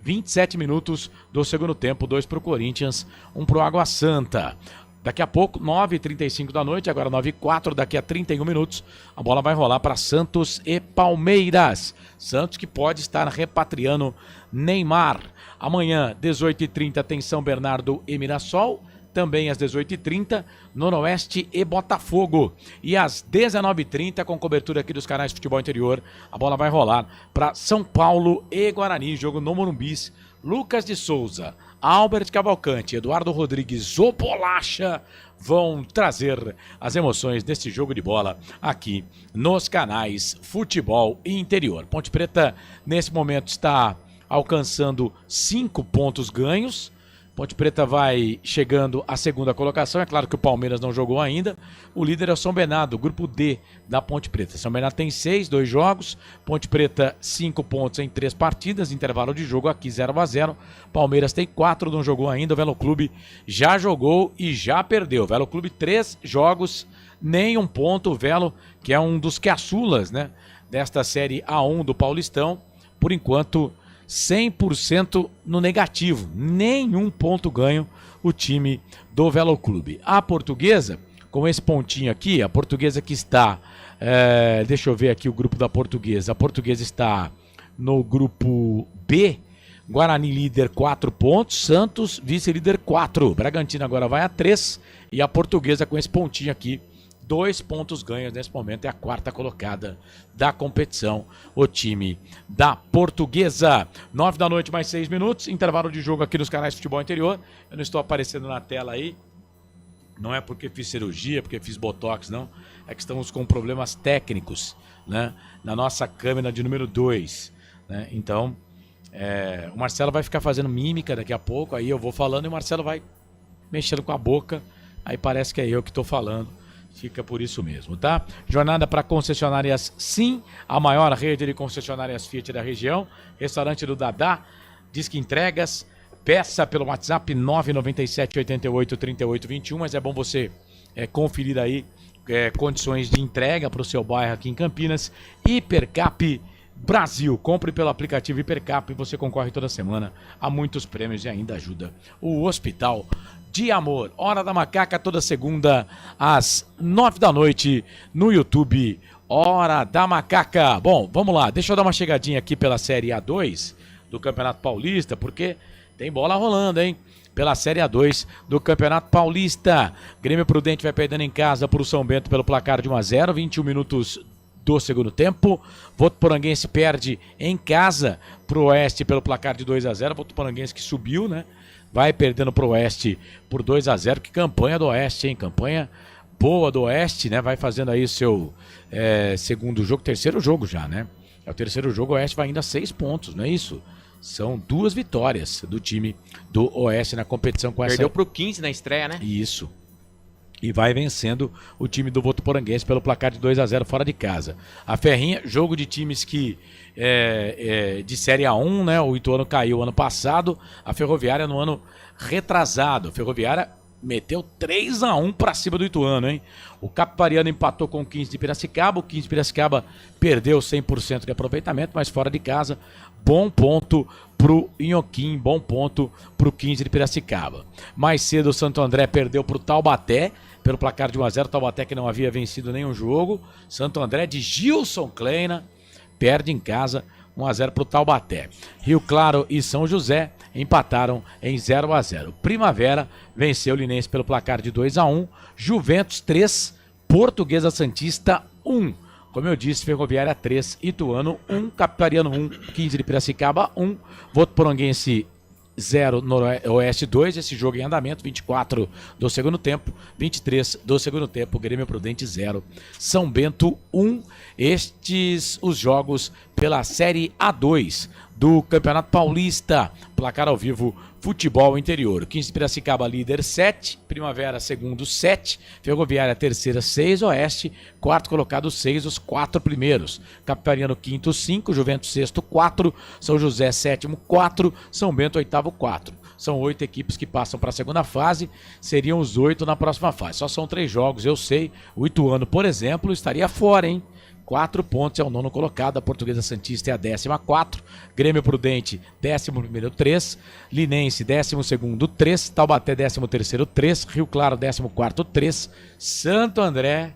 27 minutos do segundo tempo, 2 para o Corinthians, 1 para o Água Santa. Daqui a pouco, 9h35 da noite, agora 9h04, daqui a 31 minutos, a bola vai rolar para Santos e Palmeiras. Santos que pode estar repatriando Neymar. Amanhã, 18h30, tem São Bernardo e Mirassol. Também às 18h30, Noroeste e Botafogo. E às 19h30, com cobertura aqui dos canais Futebol Interior, a bola vai rolar para São Paulo e Guarani. Jogo no Morumbis. Lucas de Souza, Albert Cavalcante, Eduardo Rodrigues, o Bolacha vão trazer as emoções deste jogo de bola aqui nos canais Futebol Interior. Ponte Preta, nesse momento, está alcançando 5 pontos ganhos. Ponte Preta vai chegando à 2ª colocação. É claro que o Palmeiras não jogou ainda. O líder é o São Bernardo, grupo D da Ponte Preta. São Bernardo tem 6, 2 jogos. Ponte Preta 5 pontos em 3 partidas. Intervalo de jogo aqui 0-0. Palmeiras tem 4, não jogou ainda. O Velo Clube já jogou e já perdeu. O Velo Clube 3 jogos, nenhum ponto. O Velo, que é um dos caçulas, né, desta Série A1 do Paulistão, por enquanto 100% no negativo, nenhum ponto ganho o time do Velo Clube. A Portuguesa, com esse pontinho aqui, a Portuguesa que está, deixa eu ver aqui o grupo da Portuguesa, a Portuguesa está no grupo B, Guarani líder 4 pontos, Santos vice-líder 4, Bragantino agora vai a 3 e a Portuguesa com esse pontinho aqui, 2 pontos ganhos nesse momento, é a 4ª colocada da competição, o time da Portuguesa. 9 da noite, mais 6 minutos, intervalo de jogo aqui nos canais Futebol Interior. Eu não estou aparecendo na tela aí, não é porque fiz cirurgia, porque fiz botox, não. É que estamos com problemas técnicos, né, na nossa câmera de número 2. Né? Então, o Marcelo vai ficar fazendo mímica daqui a pouco, aí eu vou falando e o Marcelo vai mexendo com a boca, aí parece que é eu que estou falando. Fica por isso mesmo, tá? Jornada para concessionárias Sim, a maior rede de concessionárias Fiat da região. Restaurante do Dadá, Disque Entregas, peça pelo WhatsApp 997 88 38 21, mas é bom você conferir aí condições de entrega para o seu bairro aqui em Campinas. Hipercap Brasil, compre pelo aplicativo Hipercap e você concorre toda semana a muitos prêmios e ainda ajuda o Hospital de Amor. Hora da Macaca, toda segunda às 9 da noite no YouTube. Hora da Macaca. Bom, vamos lá, deixa eu dar uma chegadinha aqui pela Série A2 do Campeonato Paulista, porque tem bola rolando, hein? Pela Série A2 do Campeonato Paulista. Grêmio Prudente vai perdendo em casa para o São Bento pelo placar de 1-0, 21 minutos do segundo tempo. Votuporanguense perde em casa pro Oeste pelo placar de 2-0. Votuporanguense que subiu, né? Vai perdendo pro Oeste por 2-0. Que campanha do Oeste, hein? Campanha boa do Oeste, né? Vai fazendo aí seu segundo jogo, terceiro jogo já, né? É o terceiro jogo, o Oeste vai ainda a 6 pontos, não é isso? São 2 vitórias do time do Oeste na competição com essa... Perdeu pro 15 na estreia, né? Isso. E vai vencendo o time do Votuporanguense pelo placar de 2-0 fora de casa. A Ferrinha, jogo de times que de Série A1, né? O Ituano caiu ano passado, a Ferroviária no ano retrasado. A Ferroviária meteu 3-1 para cima do Ituano, hein? O Capivariano empatou com o 15 de Piracicaba. O 15 de Piracicaba perdeu 100% de aproveitamento, mas fora de casa, bom ponto pro Inhoquim, bom ponto pro 15 de Piracicaba. Mais cedo o Santo André perdeu pro Taubaté, pelo placar de 1-0, Taubaté que não havia vencido nenhum jogo. Santo André de Gilson Kleina perde em casa 1-0 pro Taubaté. Rio Claro e São José empataram em 0-0. Primavera venceu o Linense pelo placar de 2-1. Juventus 3, Portuguesa Santista 1. Como eu disse, Ferroviária 3, Ituano 1, Capitariano 1, 15 de Piracicaba 1, Votuporanguense 0, Noroeste 2, esse jogo em andamento, 24 do segundo tempo, 23 do segundo tempo, Grêmio Prudente 0, São Bento 1, estes os jogos pela Série A2 do Campeonato Paulista, placar ao vivo, futebol interior, 15 de Piracicaba líder 7, Primavera segundo 7, Ferroviária terceira 6, Oeste, quarto colocado 6, os 4 primeiros, Capitariano quinto 5, Juventus sexto 4, São José sétimo 4, São Bento oitavo 4. São 8 equipes que passam para a segunda fase, seriam os 8 na próxima fase. Só são 3 jogos, eu sei. O Ituano, por exemplo, estaria fora, hein? 4 pontos é o 9º colocado, a Portuguesa Santista é a 14ª, Grêmio Prudente 11º 3, Linense 12º 3, Taubaté 13º 3, Rio Claro 14º 3, Santo André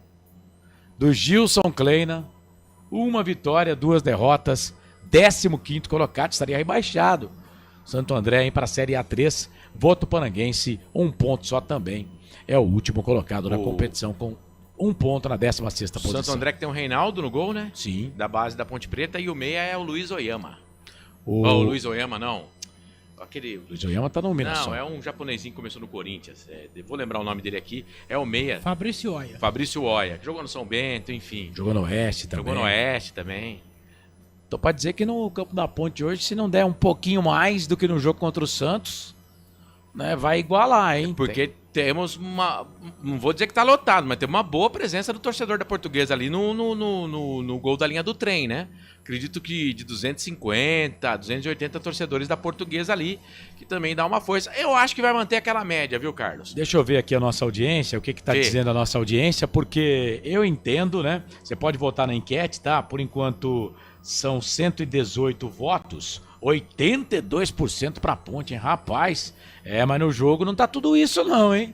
do Gilson Kleina, 1 vitória, 2 derrotas, 15º colocado, estaria rebaixado. Santo André para a Série A3, Votuporanguense 1 ponto só também, é o último colocado na competição com 1 ponto na 16ª posição. Santo André que tem o Reinaldo no gol, né? Sim. Da base da Ponte Preta, e o meia é o Luiz Oyama. O Luiz Oyama, não. Aquele... Luiz Oyama tá no Mirassol. Não, é um japonesinho que começou no Corinthians. Vou lembrar o nome dele aqui. É o meia. Fabrício Oia. Que jogou no São Bento, enfim. Jogou no Oeste também. Então pode dizer que no campo da Ponte hoje, se não der um pouquinho mais do que no jogo contra o Santos, né, vai igualar, hein? Porque temos uma... Não vou dizer que tá lotado, mas tem uma boa presença do torcedor da Portuguesa ali no gol da linha do trem, né? Acredito que de 250, 280 torcedores da Portuguesa ali, que também dá uma força. Eu acho que vai manter aquela média, viu, Carlos? Deixa eu ver aqui a nossa audiência, o que tá dizendo a nossa audiência, porque eu entendo, né? Você pode votar na enquete, tá? Por enquanto são 118 votos, 82% pra Ponte, hein? Rapaz, mas no jogo não tá tudo isso não, hein?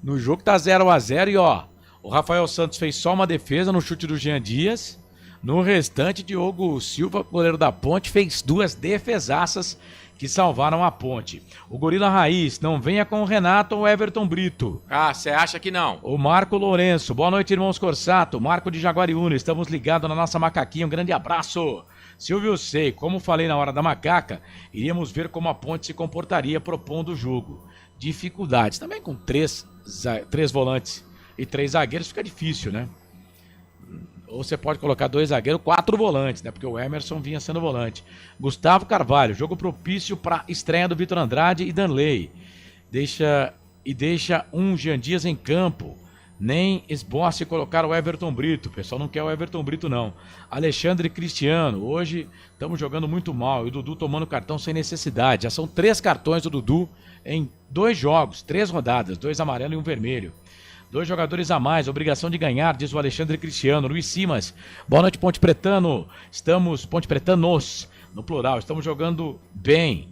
No jogo tá 0-0 e ó, o Rafael Santos fez só uma defesa no chute do Jean Dias. No restante, Diogo Silva, goleiro da Ponte, fez 2 defesaças que salvaram a Ponte. O Gorila Raiz, não venha com o Renato ou Everton Brito. Ah, você acha que não? O Marco Lourenço, boa noite, irmãos Corsato. Marco de Jaguariúna, estamos ligados na nossa macaquinha, um grande abraço. Silvio Sei, como falei na hora da macaca, iríamos ver como a Ponte se comportaria propondo o jogo. Dificuldades, também com 3 volantes e 3 zagueiros fica difícil, né? Ou você pode colocar 2 zagueiros, 4 volantes, né? Porque o Emerson vinha sendo volante. Gustavo Carvalho, jogo propício para estreia do Vitor Andrade e Danley. Deixa um Jean Dias em campo. Nem esboce colocar o Everton Brito. O pessoal não quer o Everton Brito, não. Alexandre Cristiano, hoje estamos jogando muito mal. E o Dudu tomando cartão sem necessidade. Já são 3 cartões do Dudu em 2 jogos, 3 rodadas, 2 amarelos e 1 vermelho. 2 jogadores a mais, obrigação de ganhar, diz o Alexandre Cristiano. Luiz Simas, boa noite, Ponte Pretano. Ponte Pretanos, no plural, estamos jogando bem.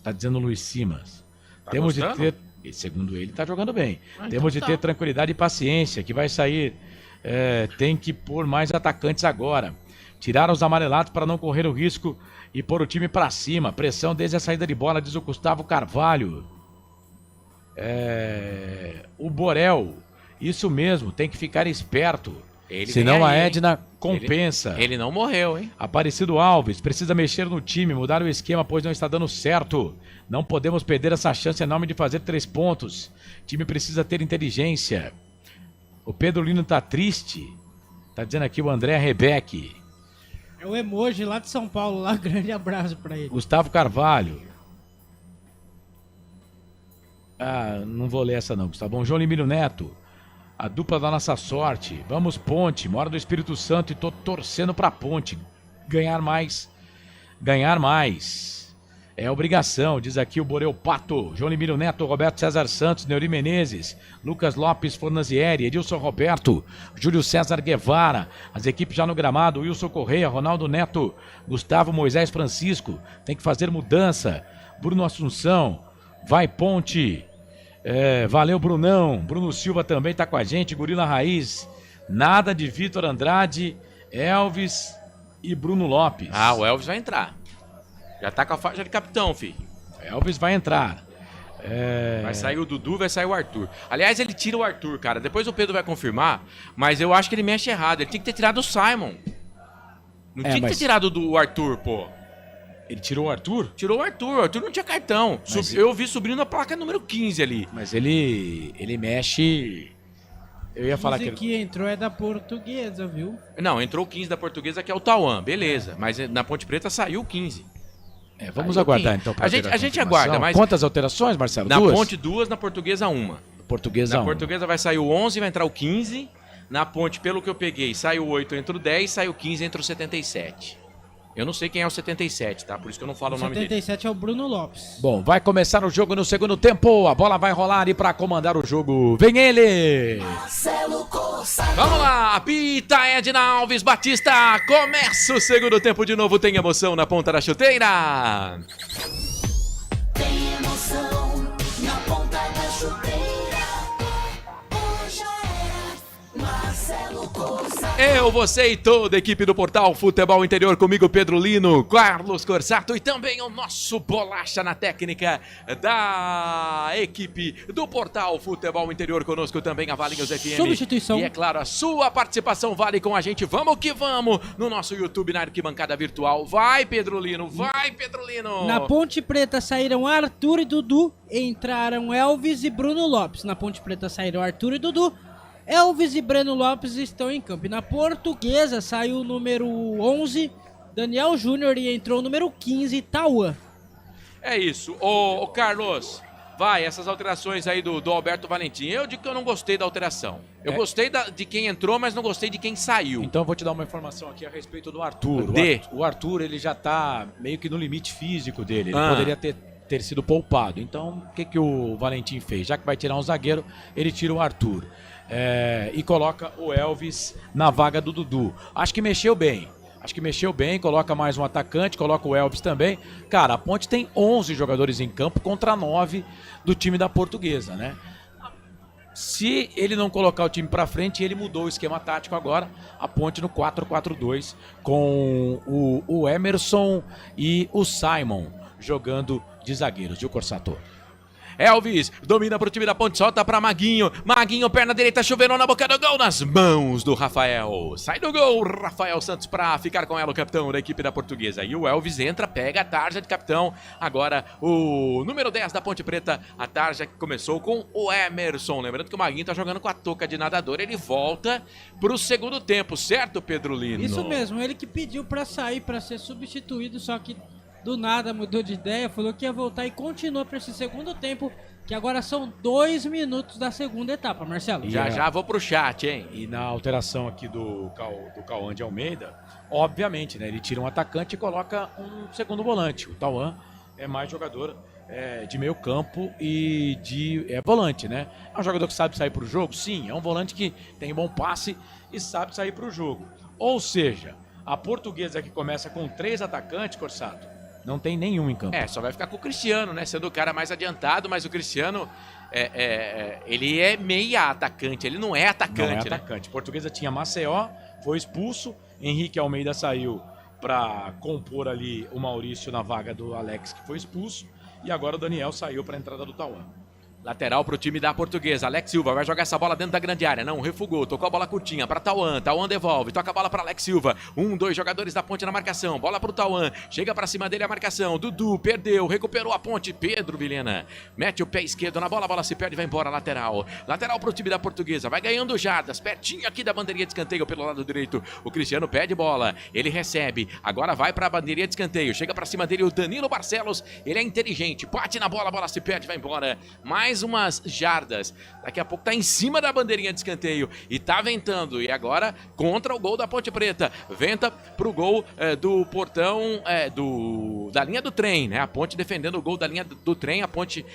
Tá dizendo o Luiz Simas. Temos de ter, segundo ele, tá jogando bem. Temos de ter tranquilidade e paciência, que vai sair. Tem que pôr mais atacantes agora. Tirar os amarelados para não correr o risco e pôr o time para cima. Pressão desde a saída de bola, diz o Gustavo Carvalho. O Borel, isso mesmo, tem que ficar esperto. Senão a Edna compensa. Ele não morreu, hein? Aparecido Alves, precisa mexer no time, mudar o esquema, pois não está dando certo. Não podemos perder essa chance enorme de fazer 3 pontos. O time precisa ter inteligência. O Pedro Lino tá triste. Tá dizendo aqui o André Rebeck. É o emoji lá de São Paulo, lá, grande abraço pra ele. Gustavo Carvalho. Não vou ler essa não, Gustavão. João Limílio Neto. A dupla da nossa sorte. Vamos, Ponte. Mora do Espírito Santo e tô torcendo pra Ponte. Ganhar mais. É obrigação, diz aqui o Boreu Pato. João Limílio Neto, Roberto César Santos, Neuri Menezes, Lucas Lopes Fornazieri, Edilson Roberto, Júlio César Guevara. As equipes já no gramado, Wilson Correia, Ronaldo Neto, Gustavo Moisés Francisco. Tem que fazer mudança. Bruno Assunção, vai Ponte. Valeu, Brunão. Bruno Silva também tá com a gente. Gorila Raiz. Nada de Vitor Andrade, Elvis e Bruno Lopes. O Elvis vai entrar. Já tá com a faixa de capitão, filho. Elvis vai entrar. Vai sair o Dudu, vai sair o Arthur. Aliás, ele tira o Arthur, cara. Depois o Pedro vai confirmar, mas eu acho que ele mexe errado. Ele tinha que ter tirado o Simon. Não tinha que ter tirado o Arthur, pô. Ele tirou o Arthur? Tirou o Arthur. O Arthur não tinha cartão. Eu vi subindo a placa número 15 ali. Mas ele mexe... Eu ia falar que ele... entrou é da Portuguesa, viu? Não, entrou o 15 da Portuguesa, que é o Tauan. Beleza. Mas na Ponte Preta saiu o 15. Vamos aguardar então. A gente aguarda, mas... Quantas alterações, Marcelo? Na Ponte 2, na Portuguesa 1. Na Portuguesa vai sair o 11, vai entrar o 15. Na Ponte, pelo que eu peguei, sai o 8, entra o 10, sai o 15, entra o 77. Eu não sei quem é o 77, tá? Por isso que eu não falo o nome dele. 77 é o Bruno Lopes. Bom, vai começar o jogo no segundo tempo. A bola vai rolar e para comandar o jogo vem ele. Marcelo Costa. Vamos lá, apita Edna Alves Batista. Começa o segundo tempo de novo. Tem emoção na ponta da chuteira. Tem emoção na ponta da chuteira. Hoje é Marcelo Costa. Eu, você e toda a equipe do Portal Futebol Interior, comigo Pedro Lino, Carlos Corsato e também o nosso bolacha na técnica da equipe do Portal Futebol Interior, conosco também a Valinhos FM. Substituição. E é claro, a sua participação vale com a gente. Vamos que vamos no nosso YouTube, na arquibancada virtual. Vai, Pedro Lino, vai, Pedro Lino. Na Ponte Preta saíram Arthur e Dudu, entraram Elvis e Bruno Lopes. Na Ponte Preta saíram Arthur e Dudu, Elvis e Breno Lopes estão em campo. E na Portuguesa saiu o número 11, Daniel Júnior, e entrou o número 15, Tauan. É isso. Ô Carlos, vai, essas alterações aí do Alberto Valentim. Eu digo que eu não gostei da alteração. Eu gostei de quem entrou, mas não gostei de quem saiu. Então eu vou te dar uma informação aqui a respeito do Arthur. O Arthur, ele já tá meio que no limite físico dele. Ele poderia ter sido poupado. Então, o que o Valentim fez? Já que vai tirar um zagueiro, ele tira o Arthur. E coloca o Elvis na vaga do Dudu. Acho que mexeu bem, coloca mais um atacante, coloca o Elvis também. Cara, a Ponte tem 11 jogadores em campo contra 9 do time da Portuguesa, né? Se ele não colocar o time pra frente, ele mudou o esquema tático agora. A Ponte no 4-4-2 com o Emerson e o Simon jogando de zagueiros, viu, Corsato? Elvis domina pro time da Ponte, solta pra Maguinho. Maguinho, perna direita, chuveirou na boca do gol, nas mãos do Rafael. Sai do gol, Rafael Santos pra ficar com ela, o capitão da equipe da Portuguesa. E o Elvis entra, pega a tarja de capitão. Agora o número 10 da Ponte Preta, a tarja que começou com o Emerson. Lembrando que o Maguinho tá jogando com a touca de nadador. Ele volta pro segundo tempo, certo, Pedro Lino? Isso mesmo, ele que pediu pra sair, pra ser substituído, só que do nada mudou de ideia, falou que ia voltar e continua para esse segundo tempo, que agora são 2 minutos da segunda etapa, Marcelo. Já vou pro chat, hein? E na alteração aqui do Cauã de Almeida, obviamente, né? Ele tira um atacante e coloca um segundo volante. O Tauan é mais jogador de meio campo e é volante, né? É um jogador que sabe sair pro jogo? Sim, é um volante que tem bom passe e sabe sair pro jogo. Ou seja, a Portuguesa que começa com 3 atacantes, Corsato, não tem nenhum em campo. Só vai ficar com o Cristiano, né? Sendo o cara mais adiantado, mas o Cristiano, ele é meia atacante, ele não é atacante. Não é atacante. Né? Portuguesa tinha Maceió, foi expulso. Henrique Almeida saiu para compor ali o Maurício na vaga do Alex, que foi expulso. E agora o Daniel saiu para a entrada do Tauan. Lateral pro time da Portuguesa. Alex Silva vai jogar essa bola dentro da grande área. Não, refugou. Tocou a bola curtinha para Tauan. Tauan devolve. Toca a bola para Alex Silva. 2 jogadores da Ponte na marcação. Bola pro Tauan. Chega para cima dele a marcação. Dudu perdeu. Recuperou a Ponte. Pedro Vilhena mete o pé esquerdo na bola. A bola se perde e vai embora. Lateral. Lateral pro time da Portuguesa. Vai ganhando jardas. Pertinho aqui da bandeirinha de escanteio pelo lado direito. O Cristiano pede bola. Ele recebe. Agora vai para a bandeirinha de escanteio. Chega para cima dele o Danilo Barcelos. Ele é inteligente. Bate na bola. A bola se perde e vai embora. Mais mais umas jardas. Daqui a pouco tá em cima da bandeirinha de escanteio e tá ventando. E agora contra o gol da Ponte Preta. Venta pro gol do portão da linha do trem, né? A Ponte defendendo o gol da linha do trem, a Ponte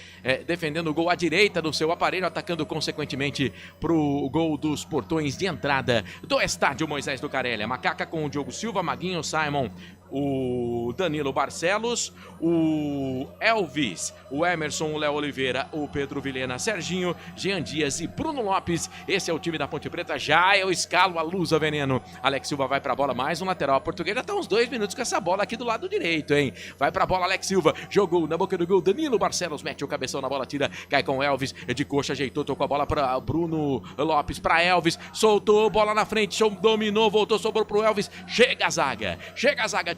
defendendo o gol à direita do seu aparelho, atacando consequentemente pro gol dos portões de entrada do estádio Moisés Lucarelli. A Macaca com o Diogo Silva, Maguinho, Simon, o Danilo Barcelos, o Elvis, o Emerson, o Léo Oliveira, o Pedro Vilhena, Serginho, Jean Dias e Bruno Lopes. Esse é o time da Ponte Preta. Já eu escalo a Lusa Veneno. Alex Silva vai pra bola, mais um lateral. A Portuguesa já tá uns 2 minutos com essa bola aqui do lado direito, hein? Vai pra bola, Alex Silva, jogou na boca do gol, Danilo Barcelos mete o cabeção na bola, tira, cai com o Elvis, de coxa, ajeitou, tocou a bola pra Bruno Lopes, pra Elvis, soltou, bola na frente, dominou, voltou, sobrou pro Elvis, chega a zaga,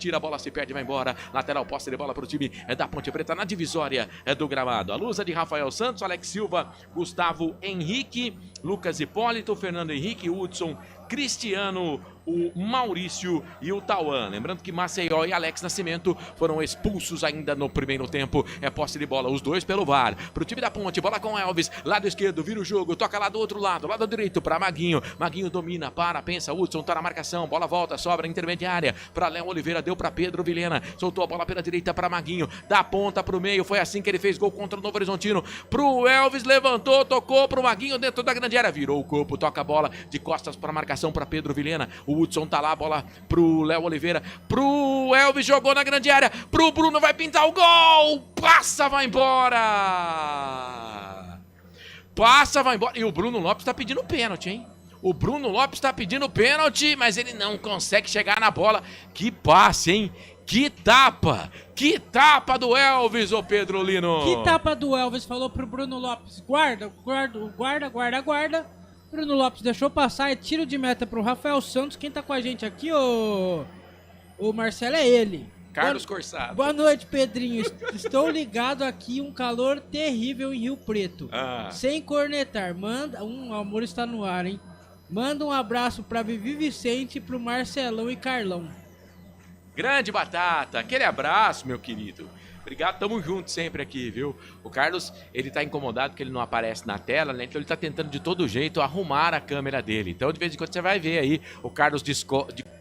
tira a bola, se perde, vai embora. Lateral, posse de bola para o time da Ponte Preta na divisória do gramado. A lusa de Rafael Santos, Alex Silva, Gustavo Henrique, Lucas Hipólito, Fernando Henrique, Hudson, Cristiano, o Maurício e o Tauan. Lembrando que Maceió e Alex Nascimento foram expulsos ainda no primeiro tempo. É posse de bola, os dois pelo VAR. Pro time da Ponte, bola com Elvis, lado esquerdo, vira o jogo, toca lá do outro lado direito para Maguinho. Maguinho domina, pensa, Hudson tá na marcação, bola volta, sobra intermediária para Léo Oliveira, deu para Pedro Vilhena, soltou a bola pela direita para Maguinho, da ponta pro meio, foi assim que ele fez gol contra o Novo Horizontino. Pro Elvis, levantou, tocou pro Maguinho dentro da grande área, virou o corpo, toca a bola de costas para marcação para Pedro Vilhena. O Hudson tá lá, bola pro Léo Oliveira, pro Elvis, jogou na grande área, pro Bruno, vai pintar o gol, passa, vai embora. E o Bruno Lopes tá pedindo pênalti, hein? O Bruno Lopes tá pedindo pênalti, mas ele não consegue chegar na bola. Que passe, hein? Que tapa do Elvis, ô Pedro Lino. Que tapa do Elvis, falou pro Bruno Lopes, guarda. Bruno Lopes deixou passar, é tiro de meta pro Rafael Santos. Quem tá com a gente aqui, o Marcelo, é ele. Carlos Corsado. Boa noite, Pedrinho. Estou ligado aqui, um calor terrível em Rio Preto. Sem cornetar, o amor está no ar, hein? Manda um abraço pra Vivi Vicente, pro Marcelão e Carlão. Grande Batata, aquele abraço, meu querido. Obrigado, tamo junto sempre aqui, viu? O Carlos, ele tá incomodado porque ele não aparece na tela, né? Então ele tá tentando de todo jeito arrumar a câmera dele. Então de vez em quando você vai ver aí o Carlos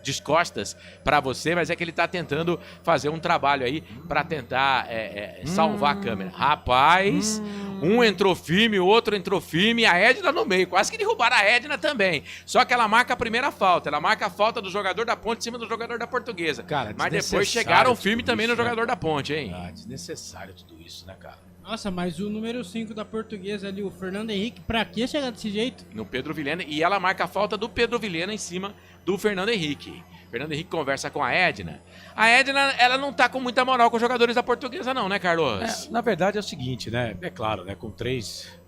descostas pra você, mas é que ele tá tentando fazer um trabalho aí pra tentar salvar a câmera. Rapaz, um entrou firme, o outro entrou firme, a Edna no meio. Quase que derrubaram a Edna também. Só que ela marca a primeira falta. Ela marca a falta do jogador da Ponte em cima do jogador da Portuguesa. Cara, mas depois chegaram firme também no jogador da Ponte, hein? Desnecessário tudo isso, né, cara? Nossa, mas o número 5 da Portuguesa ali, o Fernando Henrique, pra que chegar desse jeito? No Pedro Vilhena, e ela marca a falta do Pedro Vilhena em cima do Fernando Henrique. Fernando Henrique conversa com a Edna. A Edna, ela não tá com muita moral com os jogadores da Portuguesa não, né, Carlos? Na verdade é o seguinte, né? É claro, né? Com 2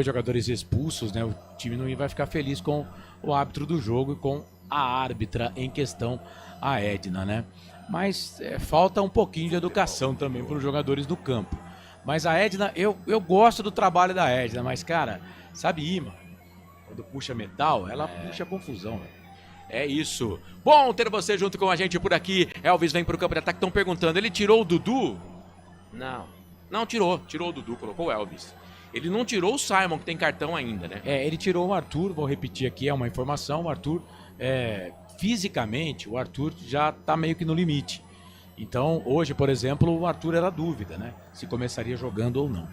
jogadores expulsos, né? O time não vai ficar feliz com o árbitro do jogo e com a árbitra em questão, a Edna, né? Mas falta um pouquinho de educação também para os jogadores do campo. Mas a Edna, eu gosto do trabalho da Edna, mas, cara, sabe imã? Quando puxa metal, ela puxa confusão, velho. É isso. Bom ter você junto com a gente por aqui. Elvis vem pro campo de ataque, estão perguntando, ele tirou o Dudu? Não tirou o Dudu, colocou o Elvis. Ele não tirou o Simon, que tem cartão ainda, né? Ele tirou o Arthur, vou repetir aqui, é uma informação, o Arthur, fisicamente, o Arthur já tá meio que no limite. Então, hoje, por exemplo, o Arthur era dúvida, né? Se começaria jogando ou não.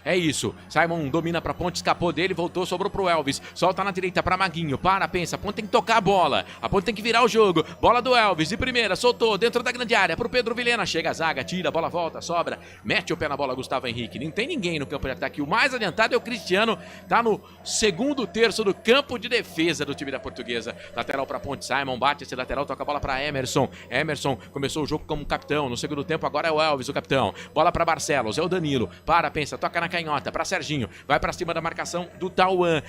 É isso, Simon domina pra Ponte, escapou dele, voltou, sobrou pro Elvis, solta na direita pra Maguinho, pensa, a Ponte tem que tocar a bola, a Ponte tem que virar o jogo, bola do Elvis, de primeira, soltou, dentro da grande área, pro Pedro Vilhena, chega a zaga, tira, a bola volta, sobra, mete o pé na bola, Gustavo Henrique, não tem ninguém no campo de ataque, o mais adiantado é o Cristiano, tá no segundo terço do campo de defesa do time da Portuguesa, lateral pra Ponte, Simon bate esse lateral, toca a bola pra Emerson começou o jogo como capitão, no segundo tempo agora é o Elvis, o capitão, bola pra Barcelos, é o Danilo, pensa, toca na canhota, pra Serginho, vai pra cima da marcação do Tauan,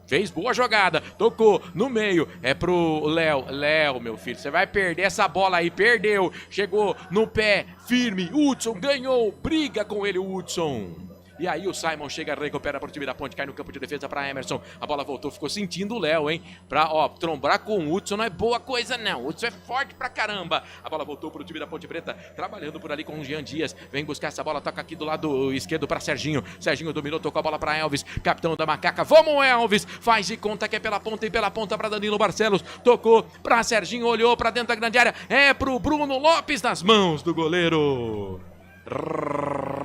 fez boa jogada, tocou no meio, é pro Léo, meu filho, você vai perder essa bola aí, perdeu, chegou no pé, firme, Hudson ganhou, briga com ele o Hudson, E aí o Simon chega, recupera pro time da Ponte, cai no campo de defesa pra Emerson. A bola voltou, ficou sentindo o Léo, hein? Pra, trombar com o Hudson não é boa coisa, não. O Hudson é forte pra caramba. A bola voltou pro time da Ponte Preta, trabalhando por ali com o Jean Dias. Vem buscar essa bola, toca aqui do lado esquerdo pra Serginho. Serginho dominou, tocou a bola pra Elvis, capitão da Macaca. Vamos, Elvis! Faz de conta que é pela ponta e pela ponta pra Danilo Barcelos. Tocou pra Serginho, olhou pra dentro da grande área. É pro Bruno Lopes nas mãos do goleiro.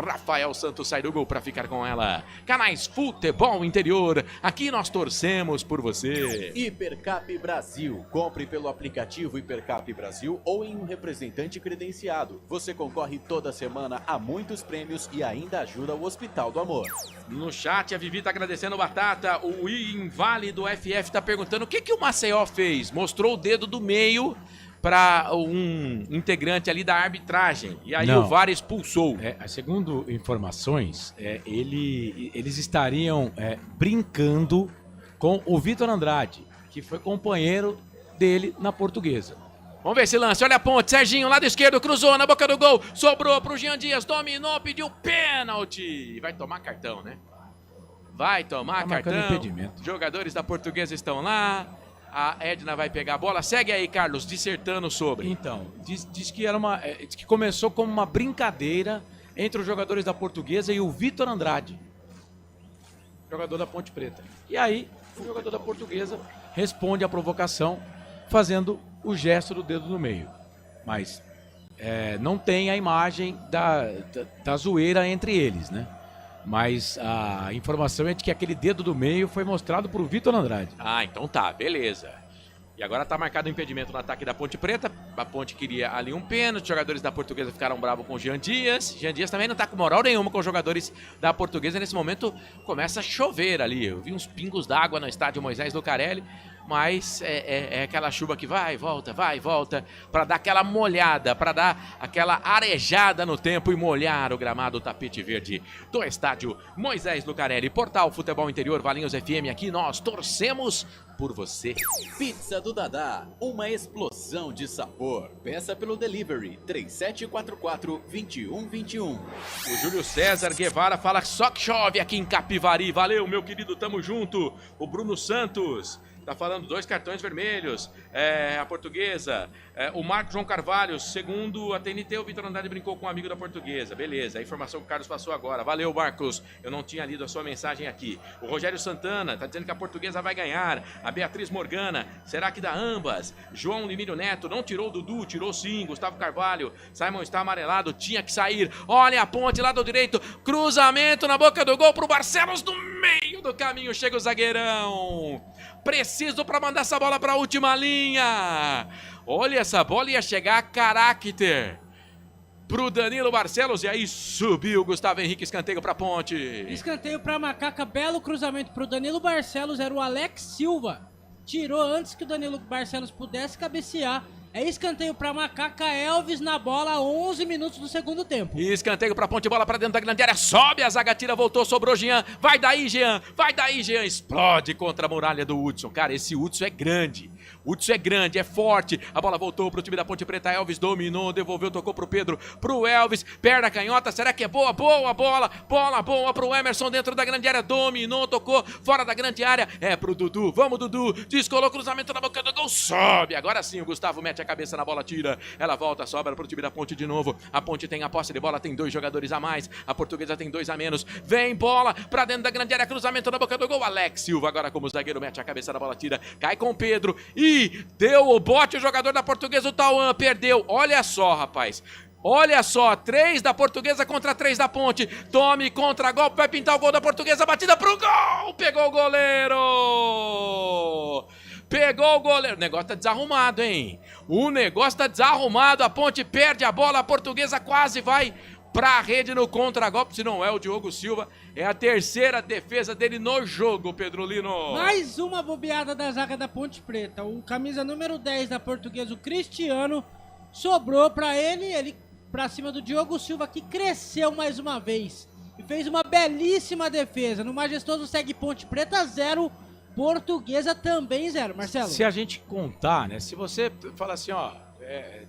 Rafael Santos sai do gol para ficar com ela. Canais Futebol Interior, aqui nós torcemos por você. Hipercap Brasil. Compre pelo aplicativo Hipercap Brasil ou em um representante credenciado. Você concorre toda semana a muitos prêmios e ainda ajuda o Hospital do Amor. No chat, a Vivi tá agradecendo o Batata. O Inválido FF tá perguntando o que o Maceió fez. Mostrou o dedo do meio para um integrante ali da arbitragem. E aí o VAR expulsou. Segundo informações, eles estariam brincando com o Vitor Andrade, que foi companheiro dele na Portuguesa. Vamos ver esse lance, olha a ponte, Serginho, lado esquerdo, cruzou na boca do gol, sobrou pro Jean Dias, dominou, pediu pênalti. Vai tomar cartão, né? Vai tomar cartão. Impedimento. Jogadores da Portuguesa estão lá. A Edna vai pegar a bola. Segue aí, Carlos, dissertando sobre. Então, diz que diz que começou como uma brincadeira entre os jogadores da Portuguesa e o Vitor Andrade, jogador da Ponte Preta. E aí, o jogador da Portuguesa responde à provocação fazendo o gesto do dedo no meio. Mas não tem a imagem da zoeira entre eles, né? Mas a informação é de que aquele dedo do meio foi mostrado por Vitor Andrade. Ah, então tá, beleza. E agora tá marcado o impedimento no ataque da Ponte Preta. A Ponte queria ali um pênalti. Os jogadores da Portuguesa ficaram bravos com o Jean Dias. Jean Dias também não tá com moral nenhuma com os jogadores da Portuguesa. Nesse momento começa a chover ali. Eu vi uns pingos d'água no estádio Moisés Lucarelli. Mas é aquela chuva que vai e volta, para dar aquela molhada, para dar aquela arejada no tempo e molhar o gramado, o tapete verde do estádio Moisés Lucarelli. Portal Futebol Interior, Valinhos FM, aqui nós torcemos por você. Pizza do Dadá, uma explosão de sabor. Peça pelo delivery 3744-2121. O Júlio César Guevara fala só que chove aqui em Capivari. Valeu, meu querido, tamo junto. O Bruno Santos tá falando 2 cartões vermelhos, a Portuguesa. O Marco João Carvalho, segundo a TNT, o Vitor Andrade brincou com um amigo da Portuguesa. Beleza, a informação que o Carlos passou agora. Valeu, Marcos. Eu não tinha lido a sua mensagem aqui. O Rogério Santana tá dizendo que a Portuguesa vai ganhar. A Beatriz Morgana, será que dá ambas? João Limírio Neto, não tirou o Dudu, tirou sim. Gustavo Carvalho, Simon está amarelado, tinha que sair. Olha a ponte, lado direito, cruzamento na boca do gol pro Barcelos, no meio do caminho chega o zagueirão. Preciso para mandar essa bola para a última linha. Olha, essa bola ia chegar a caráter pro Danilo Barcelos. E aí subiu o Gustavo Henrique, escanteio pra Ponte. Escanteio pra Macaca, belo cruzamento pro Danilo Barcelos. Era o Alex Silva. Tirou antes que o Danilo Barcelos pudesse cabecear. É escanteio pra Macaca, Elvis na bola, 11 minutos do segundo tempo. E escanteio pra Ponte, bola pra dentro da grande área, sobe a zaga, tira, voltou, sobrou Jean. Vai daí, Jean, explode contra a muralha do Hudson. Cara, esse Hudson é grande. Hudson é grande, é forte. A bola voltou pro time da Ponte Preta, Elvis dominou, devolveu, tocou pro Pedro, pro Elvis, perna canhota, será que é boa? Boa bola boa pro Emerson dentro da grande área, dominou, tocou fora da grande área, é pro Dudu, vamos Dudu, descolou, cruzamento na boca do gol, sobe, agora sim o Gustavo mete a cabeça na bola, tira, ela volta, sobra pro time da Ponte de novo, a Ponte tem a posse de bola, tem 2 jogadores a mais, a Portuguesa tem 2 a menos, vem bola pra dentro da grande área, cruzamento na boca do gol, Alex Silva agora como zagueiro mete a cabeça na bola, tira, cai com o Pedro e deu o bote, o jogador da Portuguesa, o Tauan, perdeu, olha só, rapaz. Olha só, 3 da Portuguesa contra 3 da Ponte. Tome contra-golpe, vai pintar o gol da Portuguesa, batida pro gol! Pegou o goleiro! O negócio tá desarrumado, hein? O negócio tá desarrumado, a Ponte perde a bola, a Portuguesa quase vai pra rede no contra-golpe, se não é o Diogo Silva, é a 3ª defesa dele no jogo, Pedro Lino. Mais uma bobeada da zaga da Ponte Preta, o camisa número 10 da Portuguesa, o Cristiano, sobrou pra ele pra cima do Diogo Silva, que cresceu mais uma vez e fez uma belíssima defesa. No majestoso segue Ponte Preta 0, Portuguesa também 0, Marcelo. Se a gente contar, né, se você fala assim, ó,